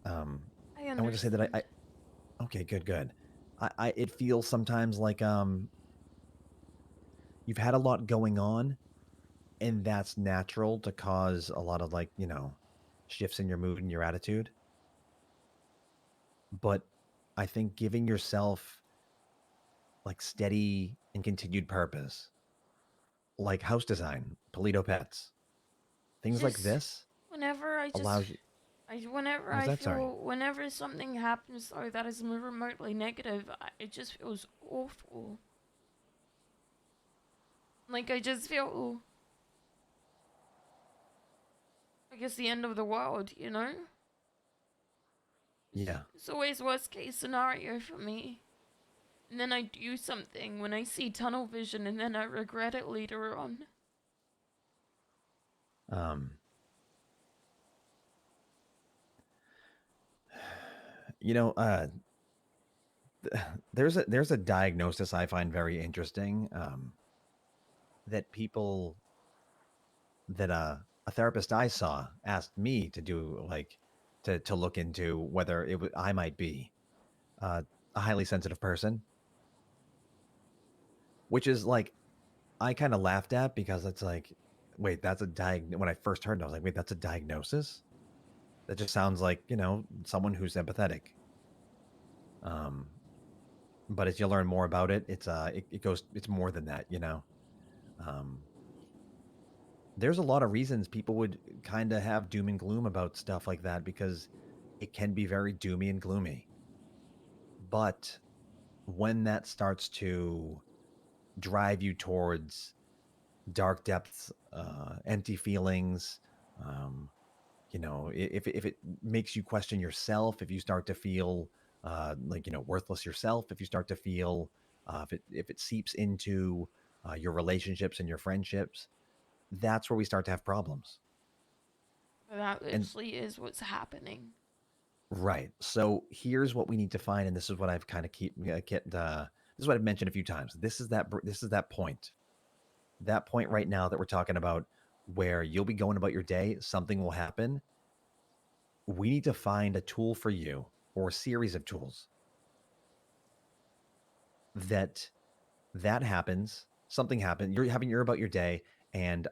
I want to say that I okay, good. It feels sometimes like you've had a lot going on, and that's natural to cause a lot of like, you know, shifts in your mood and your attitude. But I think giving yourself like steady and continued purpose, like house design, Polito Pets, things like this, Whenever I just allows you. whenever What's I that? Sorry. feel whenever something happens though that is remotely negative, it just feels awful. Like I just feel like it's the end of the world, you know? Yeah. It's always worst case scenario for me. And then I do something when I see tunnel vision and then I regret it later on. You know, there's a diagnosis I find very interesting. That people that a therapist I saw asked me to do like to look into whether I might be a highly sensitive person, which is like I kind of laughed at because it's like, wait, that's a when I first heard it, I was like, wait, that's a diagnosis? That just sounds like, you know, someone who's empathetic. But as you learn more about it, it's more than that, you know. There's a lot of reasons people would kind of have doom and gloom about stuff like that because it can be very doomy and gloomy. But when that starts to drive you towards dark depths, empty feelings, you know, if it makes you question yourself, if you start to feel like, you know, worthless yourself, if you start to feel if it seeps into your relationships and your friendships, that's where we start to have problems. That And literally is what's happening. right. So here's what we need to find, and this is what I've kind of this is what I've mentioned a few times. This is that point. That point right now that we're talking about where you'll be going about your day, something will happen. We need to find a tool for you or a series of tools that happens, something happens, you're about your day, and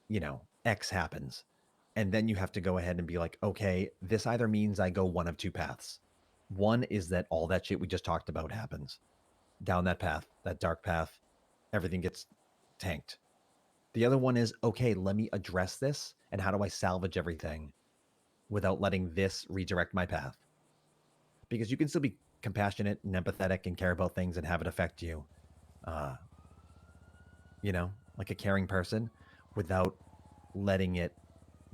you know, X happens. And then you have to go ahead and be like, okay, this either means I go one of two paths. One is that all that shit we just talked about happens. Down that path, that dark path, everything gets tanked. The other one is, okay, let me address this, and how do I salvage everything without letting this redirect my path? Because you can still be compassionate and empathetic and care about things and have it affect you, you know, like a caring person, without letting it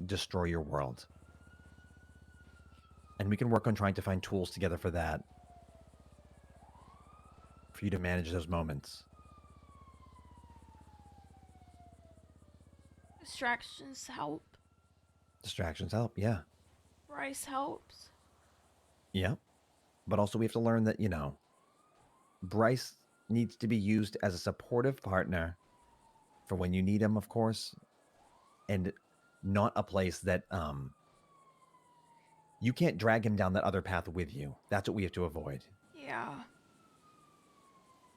destroy your world. And we can work on trying to find tools together for that, for you to manage those moments. Distractions help. Distractions help, yeah. Bryce helps. Yeah. But also we have to learn that, you know, Bryce needs to be used as a supportive partner for when you need him, of course, and not a place that you can't drag him down that other path with you. That's what we have to avoid. Yeah.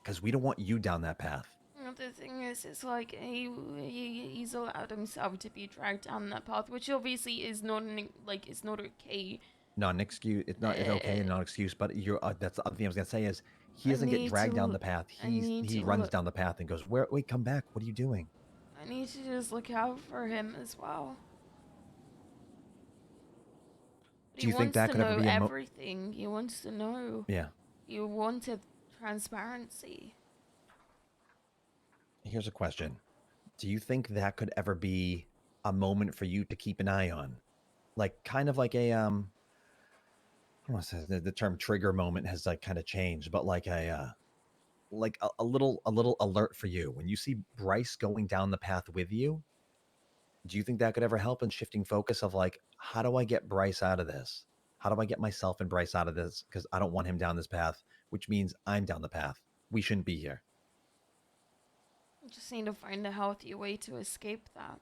Because we don't want you down that path. Well, the thing is, it's like he's allowed himself to be dragged down that path, which obviously is not it's not okay. Not an excuse. It's okay and not an excuse. But that's the other thing I was gonna say is he doesn't get dragged down the path. He runs down the path and goes, wait, come back. What are you doing? I need to just look out for him as well. Do you think that could ever be everything? He wants to know. Yeah. He wanted transparency. Here's a question. Do you think that could ever be a moment for you to keep an eye on? Like kind of like a I don't want to say the term trigger moment has like kind of changed, but like a little alert for you. When you see Bryce going down the path with you, do you think that could ever help in shifting focus of like, how do I get Bryce out of this? How do I get myself and Bryce out of this? Because I don't want him down this path, which means I'm down the path. We shouldn't be here. I just need to find a healthy way to escape that.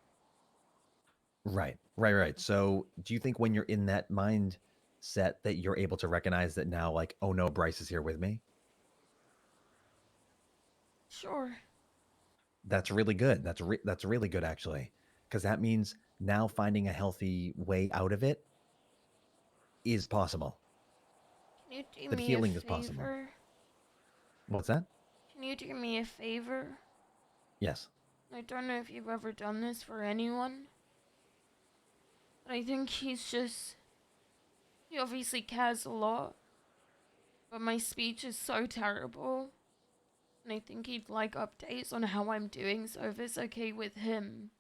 Right. So do you think when you're in that mindset that you're able to recognize that now, like, oh no, Bryce is here with me? Sure. That's really good. That's really good, actually. Because that means now finding a healthy way out of it is possible. Can you do That me healing a is possible. favor? What's that? Can you do me a favor? Yes. I don't know if you've ever done this for anyone, but I think he obviously cares a lot, but my speech is so terrible, and I think he'd like updates on how I'm doing, so if it's okay with him,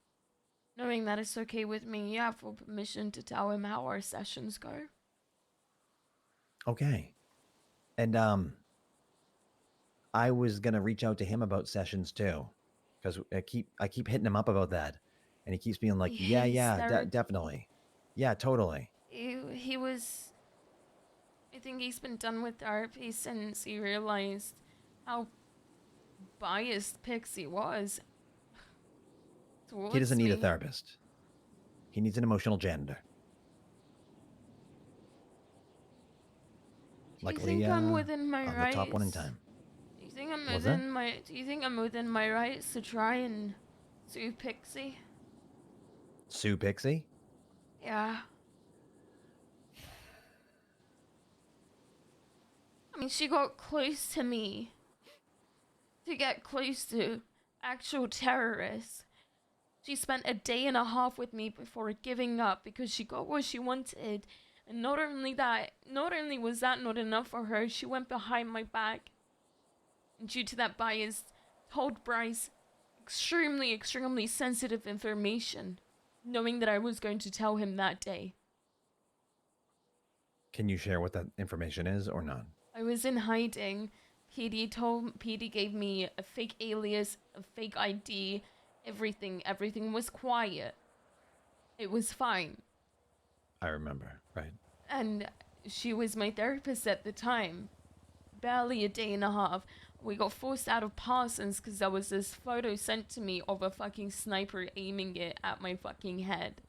knowing that it's okay with me, you have full permission to tell him how our sessions go. Okay. And I was gonna reach out to him about sessions too, because I keep hitting him up about that, and he keeps being like, definitely, yeah, totally. He was. I think he's been done with therapy since he realized how biased Pixie was. He doesn't need a me. therapist. He needs an emotional janitor. Luckily, think I'm within my I'm the top one in rights? time. Do you think I'm What's that? within my? Do you think I'm within my rights to try and sue Pixie? Sue Pixie? Yeah. I mean, she got close to me. To get close to actual terrorists. She spent a day and a half with me before giving up because she got what she wanted. And not only was that not enough for her, she went behind my back. And due to that bias, told Bryce extremely, extremely sensitive information, knowing that I was going to tell him that day. Can you share what that information is or not? I was in hiding. PD gave me a fake alias, a fake ID, everything. Everything was quiet. It was fine. I remember, right? And she was my therapist at the time. Barely a day and a half. We got forced out of Parsons because there was this photo sent to me of a fucking sniper aiming it at my fucking head.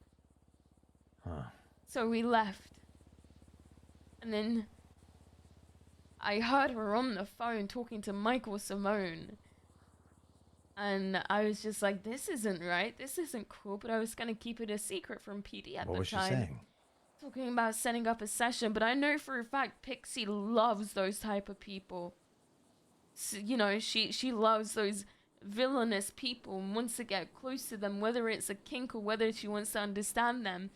Huh. So we left. And then I heard her on the phone talking to Michael Simone. And I was just like, this isn't right. This isn't cool. But I was going to keep it a secret from PD at What the was she time. saying? Talking about setting up a session. But I know for a fact Pixie loves those type of people. So, you know, she loves those villainous people and wants to get close to them, whether it's a kink or whether she wants to understand them.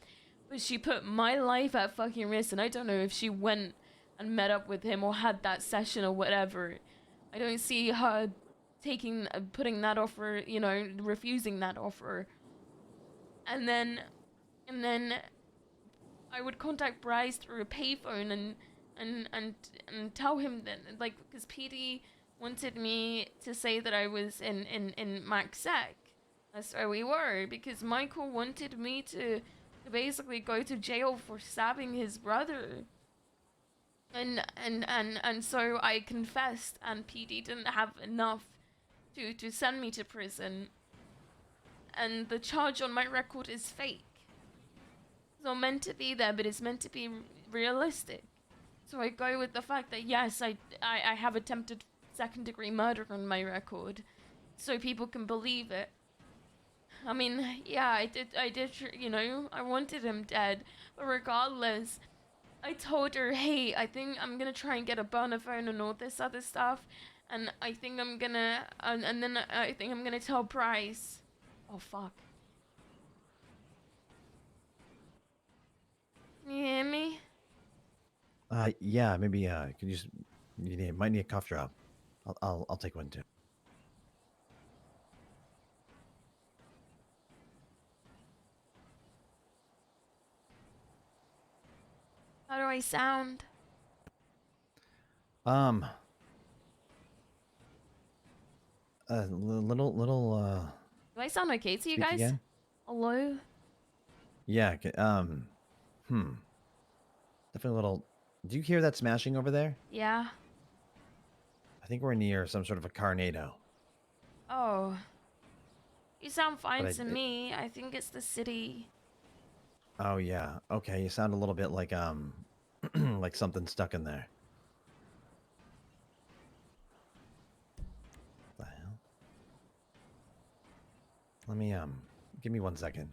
But she put my life at fucking risk, and I don't know if she went and met up with him or had that session or whatever. I don't see her putting that offer, you know, refusing that offer. And then I would contact Bryce through a payphone and tell him that, like, because PD wanted me to say that I was in MaxSec. That's where we were, because Michael wanted me to basically go to jail for stabbing his brother. And so I confessed, and PD didn't have enough to send me to prison. And the charge on my record is fake. It's not meant to be there, but it's meant to be realistic. So I go with the fact that yes, I have attempted second-degree murder on my record, so people can believe it. I mean, yeah, I did, you know, I wanted him dead, but regardless, I told her, hey, I think I'm gonna try and get a burner phone and all this other stuff, and I think I'm gonna, and then I think I'm gonna tell Bryce. Oh, fuck. Can you hear me? Yeah, maybe, could you just, might need a cough drop. I'll take one too. How do I sound? Little, Do I sound okay to you speak guys? again? Hello? Yeah, definitely a little, do you hear that smashing over there? Yeah. I think we're near some sort of a carnado. Oh. You sound fine But to me. I think it's the city. Oh, yeah. Okay, you sound a little bit like, like something stuck in there. What the hell? Let me, give me 1 second.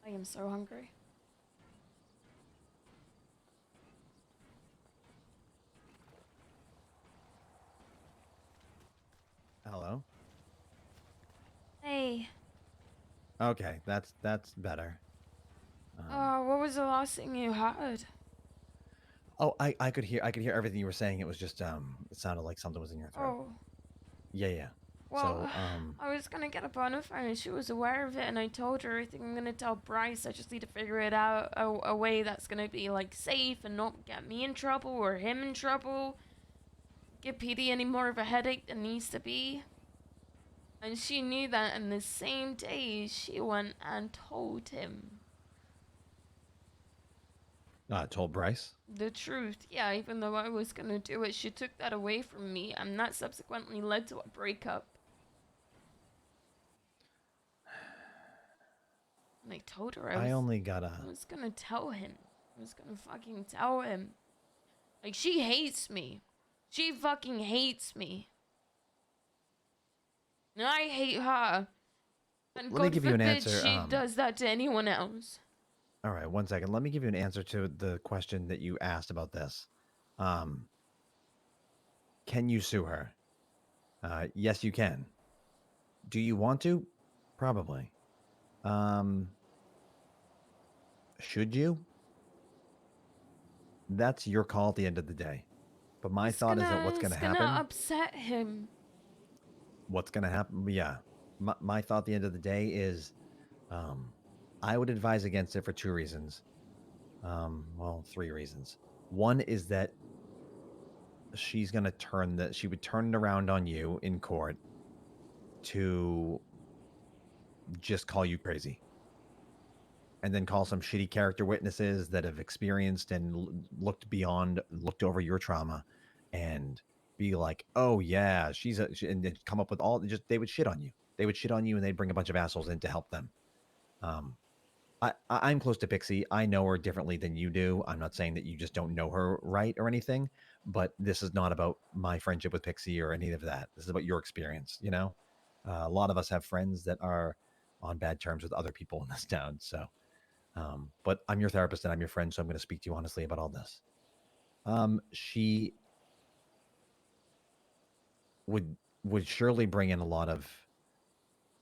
I am so hungry. Hello? Hey. Okay, that's better. What was the last thing you heard? Oh, I could hear everything you were saying. It was just it sounded like something was in your throat. Oh. Yeah. Well, So, I was gonna get up on her phone and she was aware of it, and I told her everything I'm gonna tell Bryce. I just need to figure it out a way that's gonna be like safe and not get me in trouble or him in trouble. Give PD any more of a headache than needs to be. And she knew that, and the same day she went and told him told Bryce. the truth. Yeah, even though I was gonna do it, she took that away from me, and that subsequently led to a breakup. And I told her I was gonna tell him. I was gonna fucking tell him. Like, she hates me. She fucking hates me. And I hate her. And Let me God give you an forbid answer, she does that to anyone else. All right, 1 second. Let me give you an answer to the question that you asked about this. Can you sue her? Yes, you can. Do you want to? Probably. Should you? That's your call at the end of the day. But my thought is that what's going to happen... It's gonna upset him. What's going to happen? Yeah. My thought at the end of the day is I would advise against it for 2 reasons. Well, 3 reasons. One is that she's going to she would turn it around on you in court to just call you crazy. And then call some shitty character witnesses that have experienced and looked over your trauma and be like, oh yeah, and then come up with they would shit on you. They would shit on you and they'd bring a bunch of assholes in to help them. I'm close to Pixie. I know her differently than you do. I'm not saying that you just don't know her right or anything, but this is not about my friendship with Pixie or any of that. This is about your experience, you know? A lot of us have friends that are on bad terms with other people in this town, so... but I'm your therapist and I'm your friend, so I'm going to speak to you honestly about all this. She would surely bring in a lot of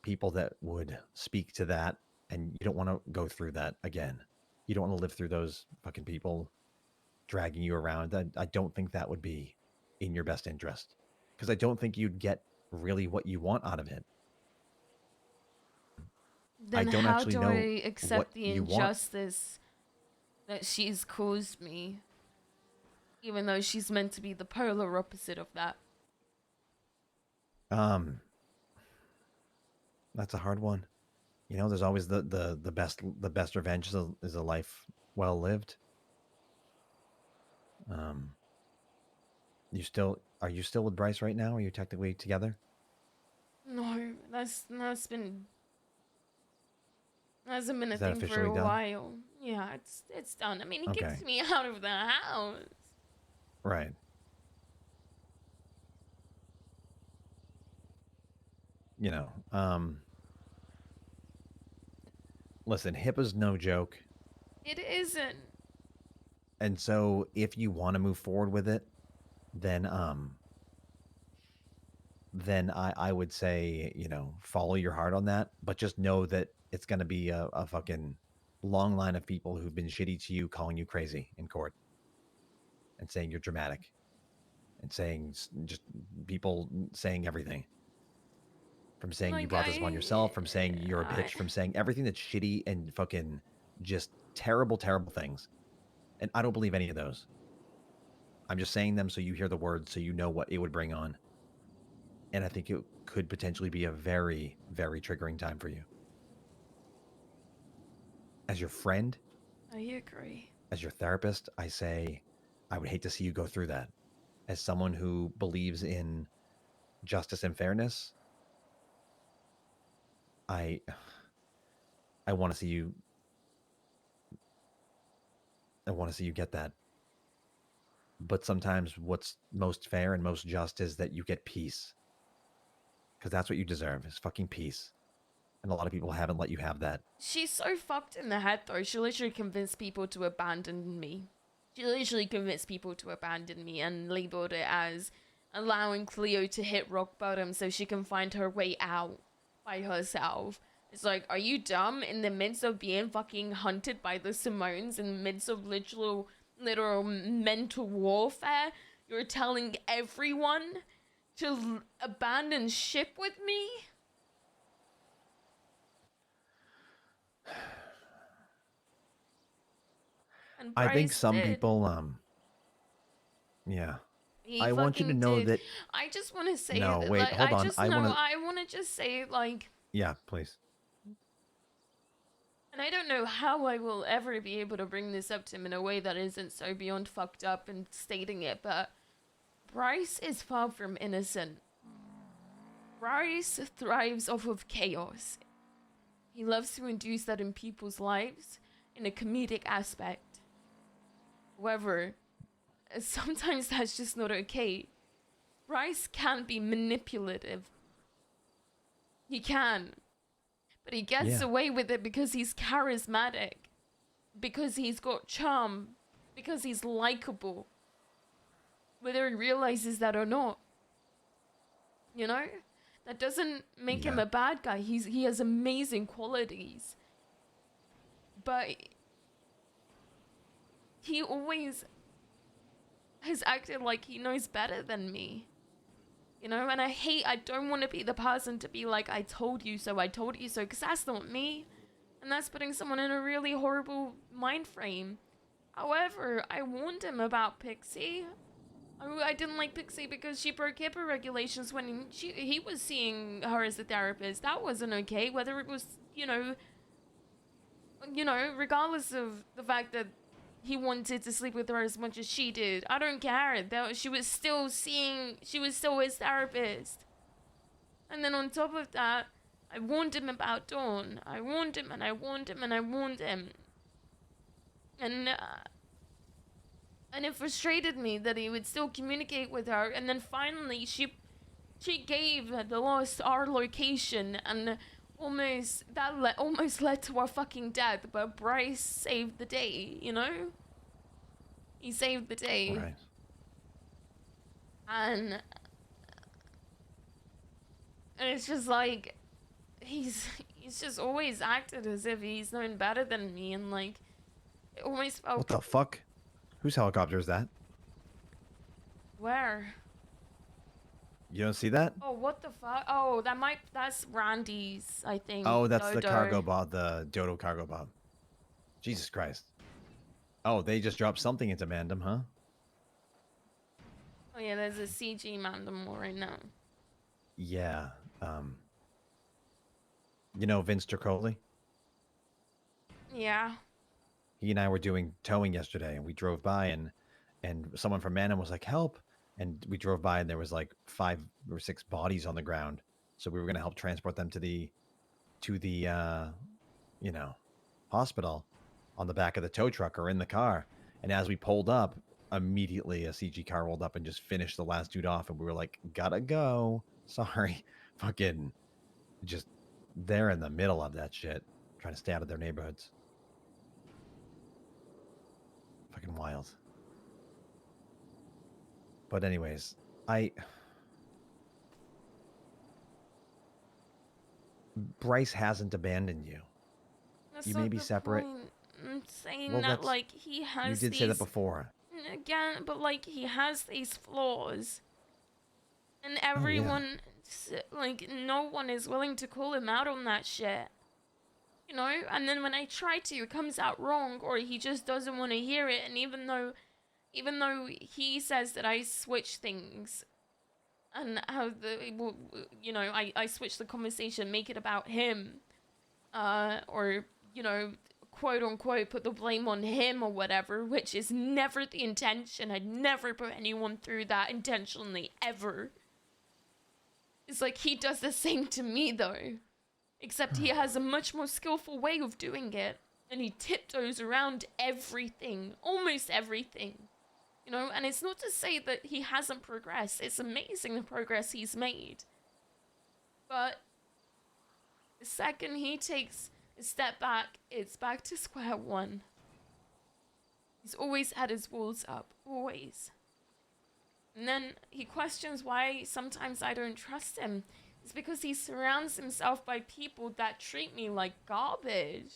people that would speak to that, and you don't want to go through that again. You don't want to live through those fucking people dragging you around. I don't think that would be in your best interest, because I don't think you'd get really what you want out of it. Then I don't how actually do know I accept what the you want. injustice that she's caused me, even though she's meant to be the polar opposite of that? That's a hard one. You know, there's always the best revenge is a life well lived. Are you still with Bryce right now? Are you technically together? No, hasn't been a Is that thing for officially a done? while. Yeah, it's done. I mean, he Okay. kicks me out of the house. Right. You know, listen, HIPAA's no joke. It isn't. And so if you want to move forward with it, then I would say, you know, follow your heart on that, but just know that it's going to be a fucking long line of people who've been shitty to you, calling you crazy in court and saying you're dramatic and saying just people saying everything. From saying you brought this upon yourself, from saying you're a bitch, from saying everything that's shitty and fucking just terrible, terrible things. And I don't believe any of those. I'm just saying them so you hear the words, so you know what it would bring on. And I think it could potentially be a very, very triggering time for you. As your friend, I agree. as your therapist, I say I would hate to see you go through that. As someone who believes in justice and fairness, I want to see you. I want to see you get that. But sometimes what's most fair and most just is that you get peace. Because that's what you deserve, is fucking peace. And a lot of people haven't let you have that. She's so fucked in the head, though. She literally convinced people to abandon me. She literally convinced people to abandon me and labeled it as allowing Cleo to hit rock bottom so she can find her way out by herself. It's like, are you dumb? In the midst of being fucking hunted by the Simones, in the midst of literal mental warfare, you're telling everyone abandon ship with me? And I think Bryce some did. people, yeah. He I want you to fucking know did. that. I just want to say No, that, wait, like, hold on. I want to. I want to just say, like, Yeah, please. and I don't know how I will ever be able to bring this up to him in a way that isn't so beyond fucked up and stating it, but Bryce is far from innocent. Bryce thrives off of chaos. He loves to induce that in people's lives in a comedic aspect. However, sometimes that's just not okay. Bryce can be manipulative. He can. But he gets away with it because he's charismatic. Because he's got charm. Because he's likable. Whether he realizes that or not. You know? That doesn't make him a bad guy. He has amazing qualities. But he always has acted like he knows better than me. You know, and I don't want to be the person to be like, I told you so, because that's not me. And that's putting someone in a really horrible mind frame. However, I warned him about Pixie. I didn't like Pixie because she broke HIPAA regulations when he was seeing her as a therapist. That wasn't okay, whether it was, you know, regardless of the fact that he wanted to sleep with her as much as she did. I don't care. She was still his therapist. And then on top of that, I warned him about Dawn. I warned him and I warned him and I warned him. And it frustrated me that he would still communicate with her. And then finally, she gave the lost our location, and almost led to our fucking death. But Bryce saved the day, you know. He saved the day. Right. And it's just like he's just always acted as if he's known better than me, and like it almost felt. What the fuck? Whose helicopter is that? Where? You don't see that? Oh, what the fuck? Oh, that's Randy's, I think. Oh, that's the Dodo. cargo bot, the Dodo cargo bot. Jesus Christ. Oh, they just dropped something into Mandem, huh? Oh yeah, there's a CG Mandem right now. Yeah. You know Vince Tricoli? Yeah. He and I were doing towing yesterday, and we drove by, and someone from Mandem was like, help. And we drove by, and there was like 5 or 6 bodies on the ground. So we were going to help transport them to the you know, hospital on the back of the tow truck or in the car. And as we pulled up, immediately a CG car rolled up and just finished the last dude off. And we were like, gotta go. Sorry. Fucking just they're in the middle of that shit, trying to stay out of their neighborhoods. Fucking wild. But anyways, Bryce hasn't abandoned you. That's You not may be the separate. point. I'm saying Well, that that's- like he has. You did say that before. Again, but like he has these flaws, and everyone, like no one is willing to call him out on that shit. You know, and then when I try to, it comes out wrong, or he just doesn't want to hear it. And even though he says that I switch things, and how I switch the conversation, make it about him, or quote unquote put the blame on him or whatever, which is never the intention. I'd never put anyone through that intentionally, ever. It's like he does the same to me though, except he has a much more skillful way of doing it, and he tiptoes around everything, almost everything. You know, and it's not to say that he hasn't progressed. It's amazing the progress he's made. But the second he takes a step back, it's back to square one. He's always had his walls up, always. And then he questions why sometimes I don't trust him. It's because he surrounds himself by people that treat me like garbage.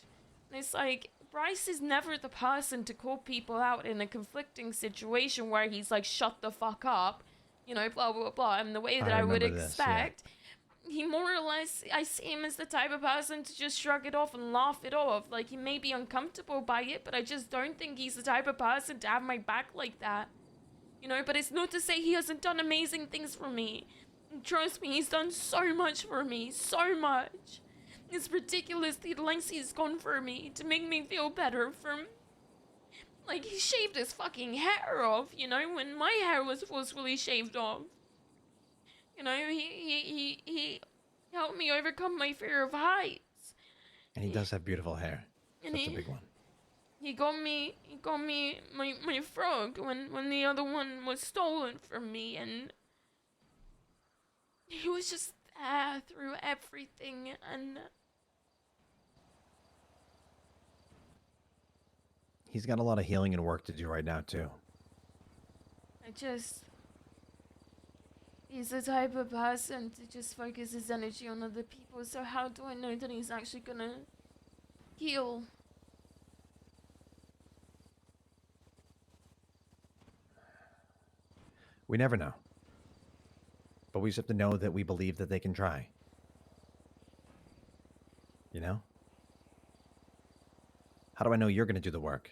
And it's like, Bryce is never the person to call people out in a conflicting situation where he's like, shut the fuck up. you know, blah, blah, blah, and the way that I I would remember this, yeah. expect. He more or less, I see him as the type of person to just shrug it off and laugh it off. Like, he may be uncomfortable by it, but I just don't think he's the type of person to have my back like that. You know, but it's not to say he hasn't done amazing things for me. And trust me, he's done so much for me, so much. It's ridiculous the lengths he's gone for me to make me feel better from... Like, he shaved his fucking hair off, you know, when my hair was forcefully shaved off. You know, he helped me overcome my fear of heights. And he does have beautiful hair. And That's a big one. He got me my frog when the other one was stolen from me, and he was just there through everything, and He's got a lot of healing and work to do right now, too. he's the type of person to just focus his energy on other people, so how do I know that he's actually gonna heal? We never know. But we just have to know that we believe that they can try. You know? How do I know you're going to do the work?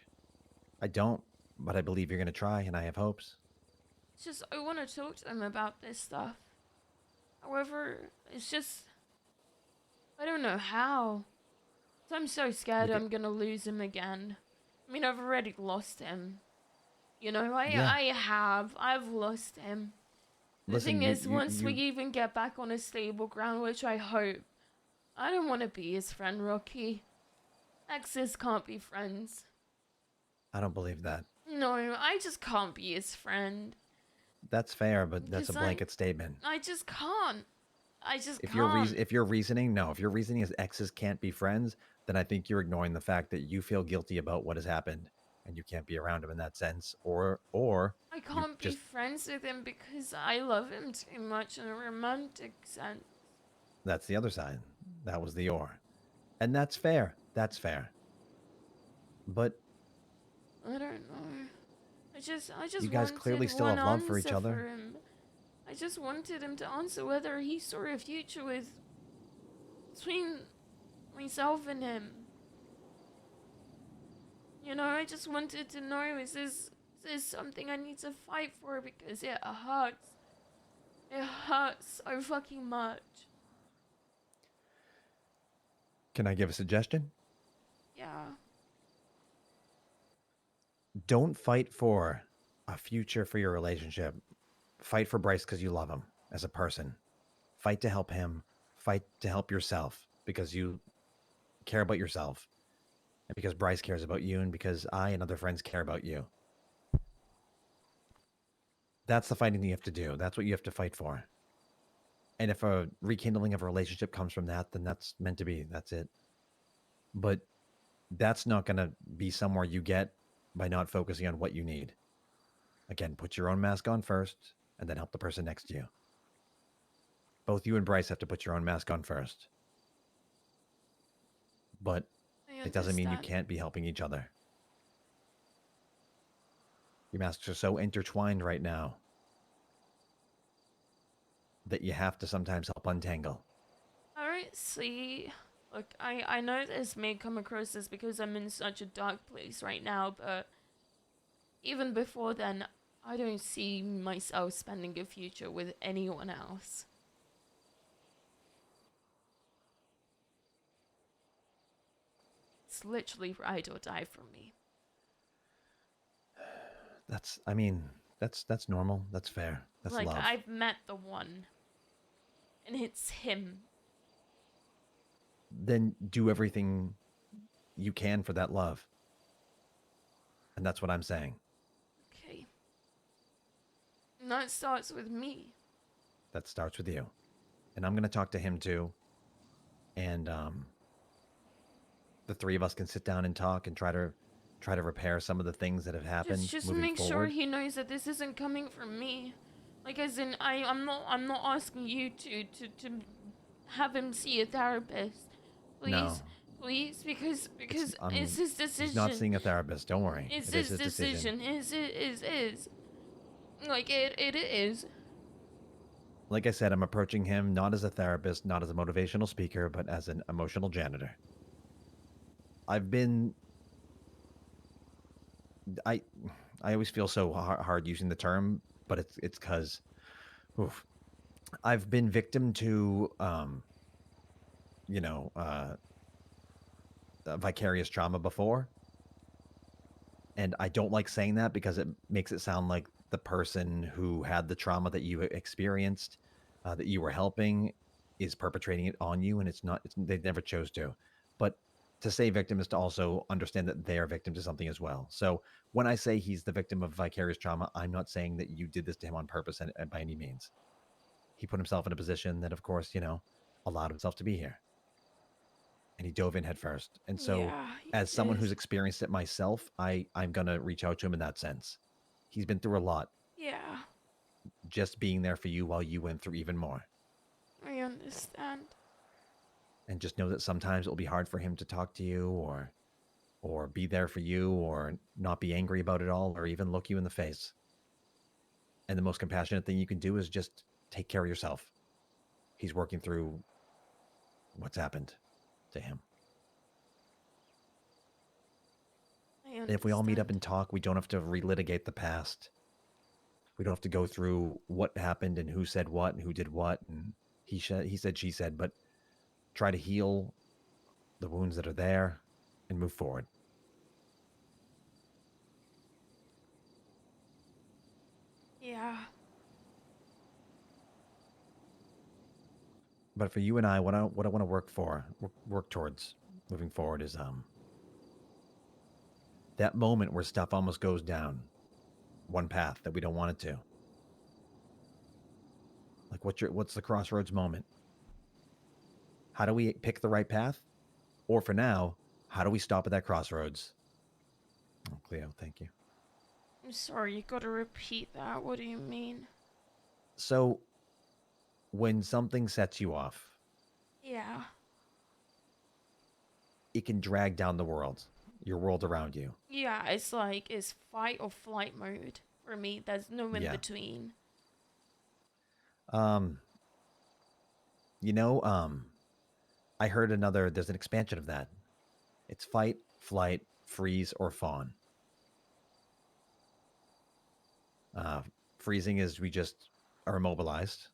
I don't, but I believe you're going to try, and I have hopes. It's just, I want to talk to them about this stuff. However, it's just, I don't know how. I'm so scared I'm gonna lose him again. I mean, I've already lost him. You know, I've lost him. The thing is, once we even get back on a stable ground, which I hope, I don't want to be his friend, Rocky. Exes can't be friends. I don't believe that. No, I just can't be his friend. That's fair, but that's a blanket statement. I just can't. If your reasoning is exes can't be friends, then I think you're ignoring the fact that you feel guilty about what has happened, and you can't be around him in that sense, or I can't be friends with him because I love him too much in a romantic sense. That's the other side. That was the or, and that's fair. That's fair. But I don't know. I just you guys clearly still have love for each other. For him. I just wanted him to answer whether he saw a future between myself and him. You know, I just wanted to know, is this something I need to fight for, because it hurts. It hurts so fucking much. Can I give a suggestion? Yeah. Don't fight for a future for your relationship. Fight for Bryce because you love him as a person. Fight to help him. Fight to help yourself because you care about yourself. And because Bryce cares about you, and because I and other friends care about you. That's the fighting you have to do. That's what you have to fight for. And if a rekindling of a relationship comes from that, then that's meant to be. That's it. But that's not going to be somewhere you get by not focusing on what you need. Again, put your own mask on first, and then help the person next to you. Both you and Bryce have to put your own mask on first. But it doesn't mean you can't be helping each other. Your masks are so intertwined right now that you have to sometimes help untangle. Alright, see. Look, I know this may come across as because I'm in such a dark place right now, but even before then, I don't see myself spending a future with anyone else. It's literally ride or die for me. That's normal. That's fair. That's like, love. I've met the one. And it's him. Then do everything you can for that love. And that's what I'm saying. Okay. And that starts with me. That starts with you. And I'm going to talk to him too. And the three of us can sit down and talk and try to repair some of the things that have happened. Just moving make forward. sure he knows that this isn't coming from me. Like, as in, I'm not asking you to have him see a therapist. Please, No. please, because it's his decision. He's not seeing a therapist. Don't worry. It's It is his decision. Is. Like, it is. like I said, I'm approaching him not as a therapist, not as a motivational speaker, but as an emotional janitor. I've been I always feel so hard using the term, but it's because I've been victim to vicarious trauma before, and I don't like saying that because it makes it sound like the person who had the trauma that you experienced, that you were helping, is perpetrating it on you, and it's not. They never chose to. But to say victim is to also understand that they are victim to something as well. So when I say he's the victim of vicarious trauma, I'm not saying that you did this to him on purpose and by any means. He put himself in a position that, of course, allowed himself to be here. And he dove in head first. And so Yeah, he as someone did. who's experienced it myself, I'm going to reach out to him in that sense. He's been through a lot. Yeah, Just being there for you while you went through even more. I understand. And just know that sometimes it'll be hard for him to talk to you or be there for you or not be angry about it all or even look you in the face. And the most compassionate thing you can do is just take care of yourself. He's working through what's happened to him. And if we all meet up and talk, we don't have to relitigate the past. We don't have to go through what happened and who said what and who did what and he said, she said, but try to heal the wounds that are there and move forward. Yeah. But for you and I, what I want to work towards moving forward is that moment where stuff almost goes down one path that we don't want it to. Like what's the crossroads moment? How do we pick the right path? Or for now, how do we stop at that crossroads? Oh, Cleo, thank you. I'm sorry, you gotta repeat that. What do you mean? So when something sets you off, Yeah. it can drag down the world, your world around you. Yeah, it's like, it's fight or flight mode. For me, there's no in Yeah. between. I heard there's an expansion of that. It's fight, flight, freeze, or fawn. Freezing is we just are immobilized.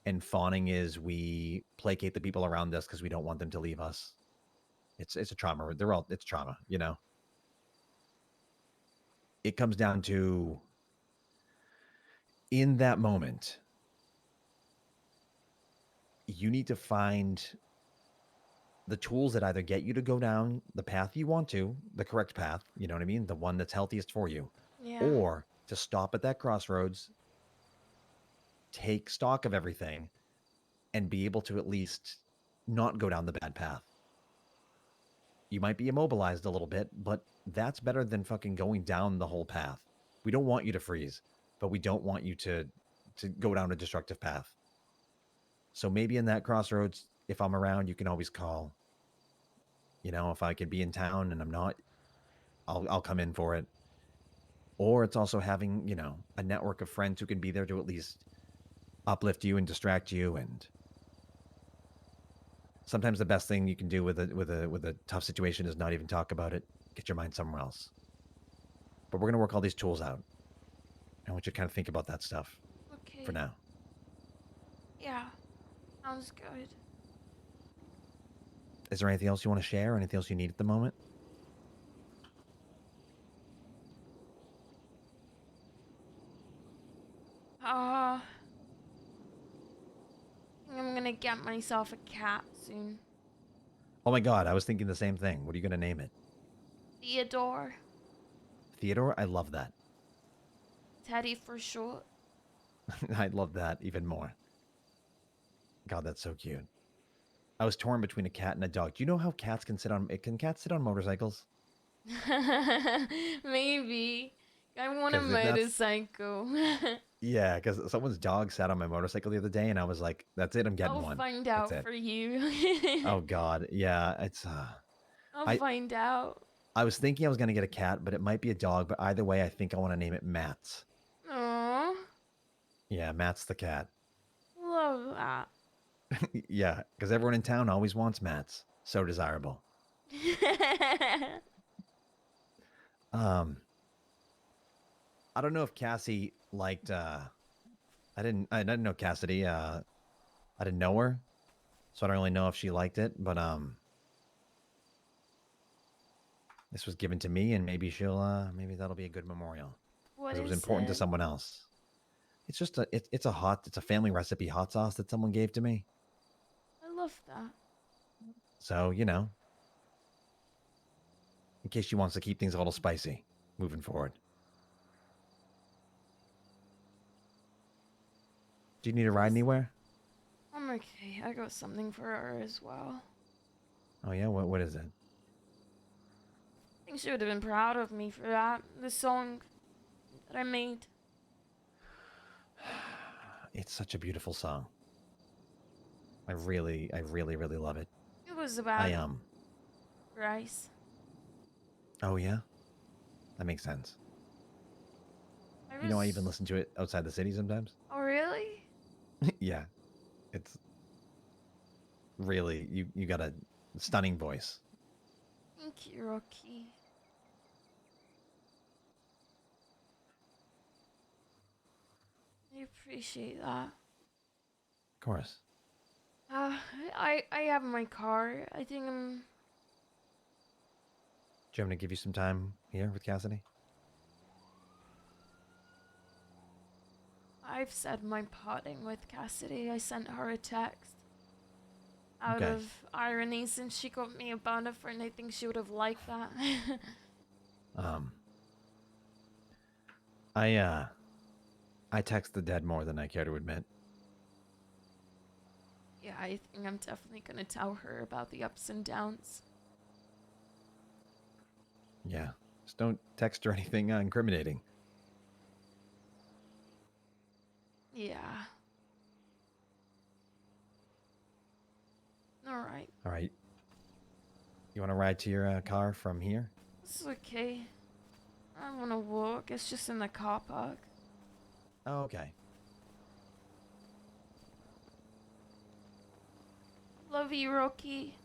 And fawning is we placate the people around us because we don't want them to leave us. It's a trauma. It's trauma, It comes down to, in that moment, you need to find the tools that either get you to go down the path you want to, the correct path, you know what I mean? The one that's healthiest for you. Yeah. Or to stop at that crossroads, take stock of everything, and be able to at least not go down the bad path. You might be immobilized a little bit, but that's better than fucking going down the whole path. We don't want you to freeze, but we don't want you to go down a destructive path. So maybe in that crossroads, if I'm around, you can always call. If I could be in town and I'm not, I'll come in for it. Or it's also having, a network of friends who can be there to at least uplift you and distract you. And sometimes the best thing you can do with a tough situation is not even talk about it. Get your mind somewhere else. But we're going to work all these tools out. I want you to kind of think about that stuff for now. Yeah. Sounds good. Is there anything else you want to share? Anything else you need at the moment? I'm gonna get myself a cat soon. Oh my God, I was thinking the same thing. What are you going to name it? Theodore. Theodore? I love that. Teddy for short. I love that even more. God, that's so cute. I was torn between a cat and a dog. Do you know how cats can can cats sit on motorcycles? Maybe. I want a 'Cause if that's- motorcycle. Yeah, because someone's dog sat on my motorcycle the other day, and I was like, "That's it, I'm getting I'll one." find That's out it. for you. Oh God, yeah, it's. I'll find out. I was thinking I was gonna get a cat, but it might be a dog. But either way, I think I want to name it Mats. Aww. Yeah, Matt's the cat. love that. Yeah, because everyone in town always wants mats. So desirable. I don't know if Cassie liked. I didn't know Cassidy. I didn't know her, so I don't really know if she liked it. But this was given to me, and maybe maybe that'll be a good memorial. What Because it was is important to it? someone else. It's just it's a family recipe hot sauce that someone gave to me. I love that. So, you know, in case she wants to keep things a little spicy moving forward. Do you need a ride anywhere? I'm okay. I got something for her as well. Oh yeah, what is it? I think she would have been proud of me for that. The song that I made. It's such a beautiful song. I really love it. It was about Bryce. Oh yeah? That makes sense. You know, I even listen to it outside the city sometimes. Oh really? Yeah. It's really you got a stunning voice. Thank you, Rocky. I appreciate that. Of course. I have my car. I think I'm. Do you want me to give you some time here with Cassidy? I've said my parting with Cassidy. I sent her a text out Okay. of irony since she got me a banner for, and I think she would have liked that. I text the dead more than I care to admit. Yeah, I think I'm definitely gonna tell her about the ups and downs. Yeah. Just don't text her anything incriminating. Yeah. Alright. All right. You want to ride to your car from here? It's okay. I wanna walk. It's just in the car park. Oh, okay. Love you, Rocky.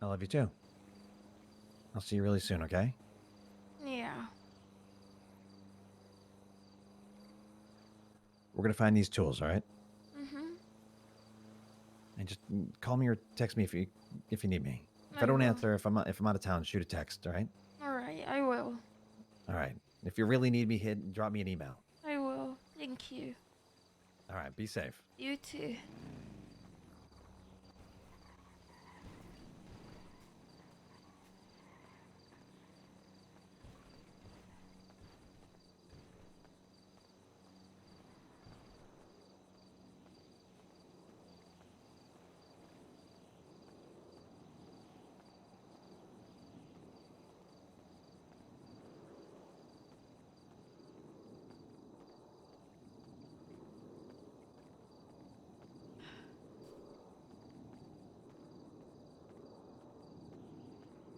I love you too. I'll see you really soon, okay? Yeah. We're gonna find these tools, all right? Mm-hmm. And just call me or text me if you need me. If I I don't will. answer, if I'm out of town, shoot a text, all right? Alright, I will. All right. If you really need me, drop me an email. I will. Thank you. All right. Be safe. You too.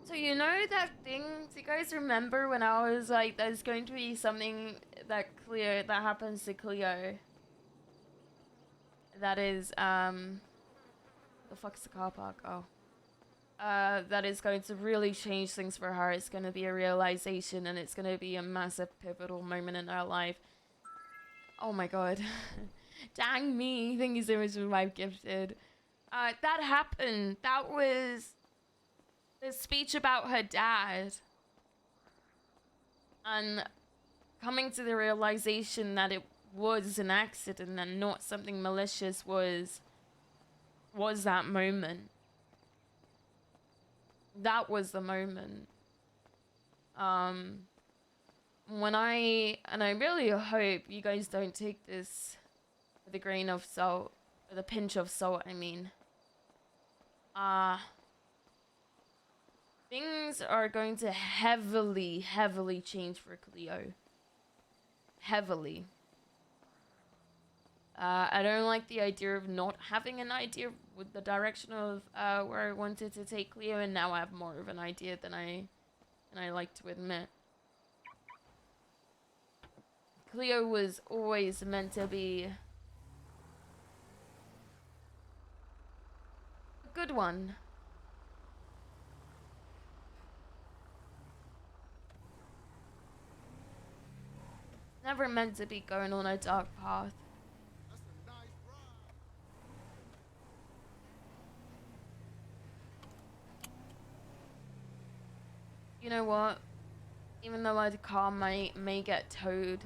So you know that thing? Do you guys remember when I was like, "There's going to be something that happens to Cleo"? That is the fuck's the car park? Oh, that is going to really change things for her. It's going to be a realization, and it's going to be a massive pivotal moment in her life. Oh my god, dang me! Thank you so much for my gifted. That happened. That was the speech about her dad, and coming to the realization that it was an accident and not something malicious was that moment. That was the moment. When I really hope you guys don't take this with a grain of salt, with a pinch of salt, I mean. Things are going to heavily change for Cleo. Heavily. I don't like the idea of not having an idea with the direction of where I wanted to take Cleo, and now I have more of an idea than I like to admit. Cleo was always meant to be a good one. Never meant to be going on a dark path. You know what? Even though the car may get towed.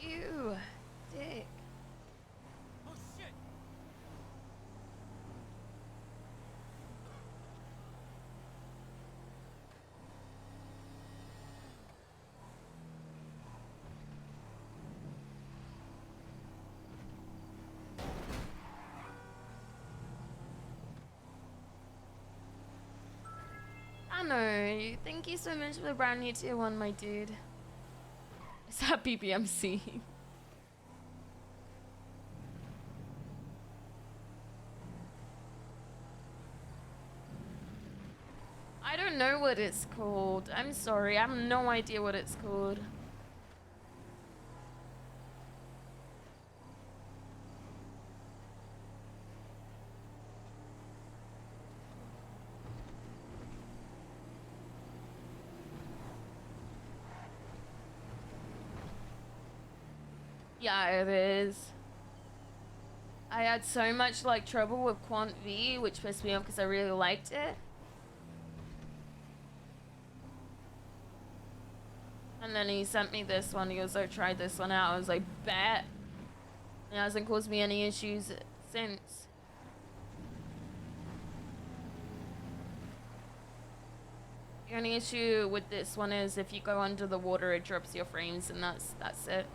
You dick. Oh shit! I know. Thank you so much for the brand new tier 1, my dude. Is that BBMC? I don't know what it's called. I'm sorry. I have no idea what it's called. Yeah, it is. I had so much like trouble with Quant V, which pissed me off because I really liked it. And then he sent me this one. He goes, "Oh, try this one out." I was like, bet. It hasn't caused me any issues since. The only issue with this one is if you go under the water, it drops your frames, and that's it.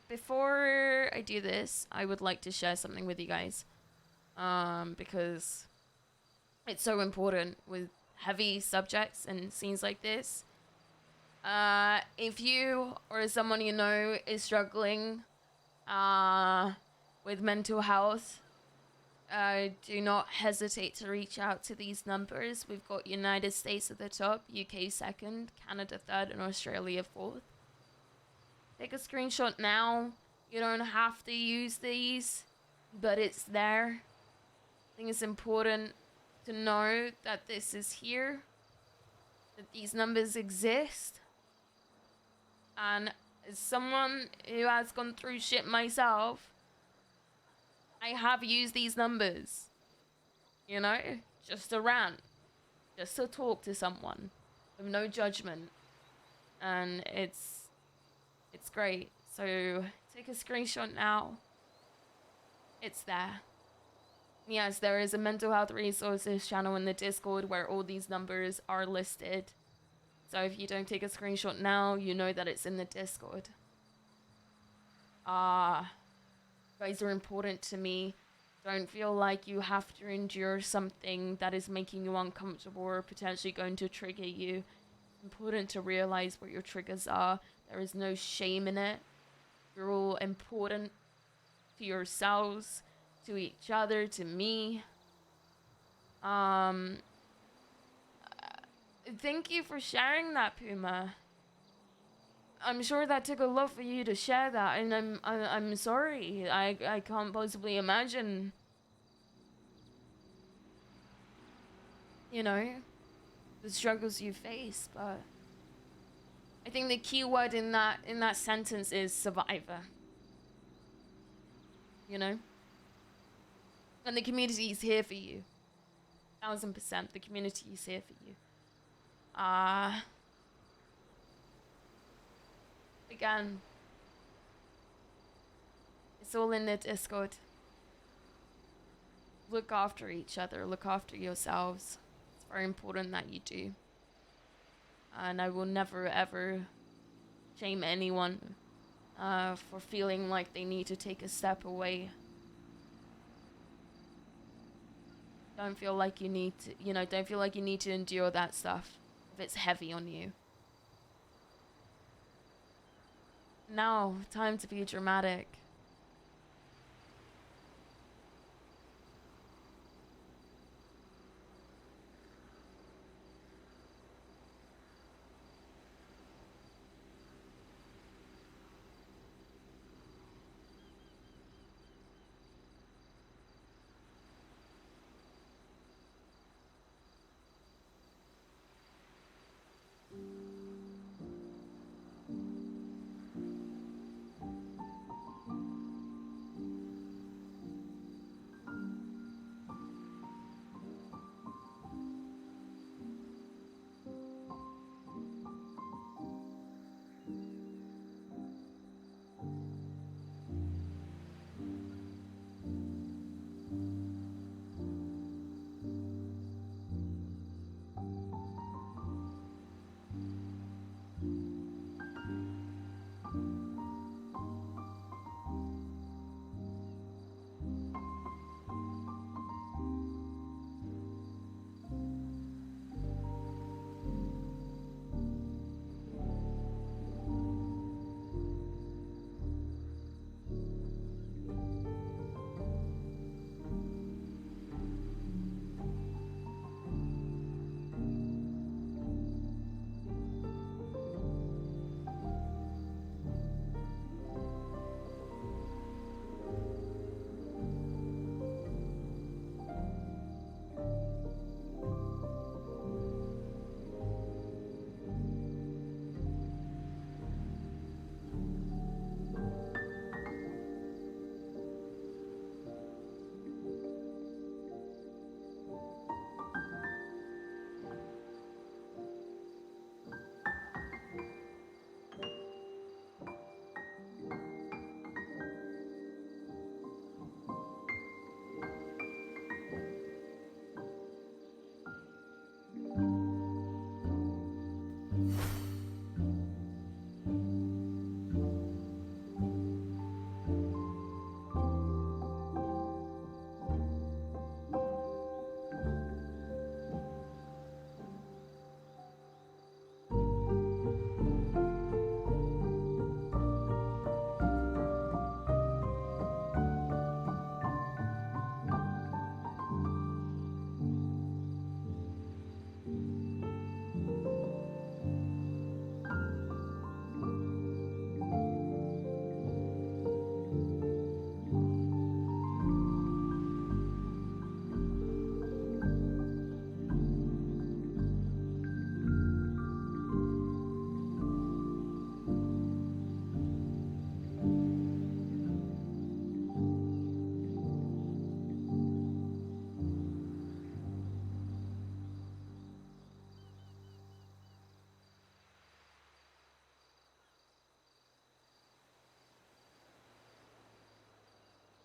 Before I do this, I would like to share something with you guys. Because it's so important with heavy subjects and scenes like this. If you or someone you know is struggling with mental health, do not hesitate to reach out to these numbers. We've got United States at the top, UK second, Canada third, and Australia fourth. Take a screenshot now. You don't have to use these, but it's there. I think it's important to know that this is here, that these numbers exist. And as someone who has gone through shit myself, I have used these numbers, you know, just to rant, just to talk to someone with no judgment. And it's great. So take a screenshot now. It's there. Yes, there is a mental health resources channel in the Discord where all these numbers are listed. So if you don't take a screenshot now, you know that it's in the Discord. You guys are important to me. Don't feel like you have to endure something that is making you uncomfortable or potentially going to trigger you. It's important to realize what your triggers are. There is no shame in it. You're all important to yourselves, to each other, to me. Thank you for sharing that, Puma. I'm sure that took a lot for you to share that, and I'm sorry. I can't possibly imagine, you know, the struggles you face, but I think the key word in that sentence is survivor. You know? And the community is here for you. 1000%. The community is here for you. Again, it's all in the Discord. Look after each other. Look after yourselves. It's very important that you do. And I will never, ever shame anyone for feeling like they need to take a step away. Don't feel like you need to, don't feel like you need to endure that stuff if it's heavy on you. Now, time to be dramatic.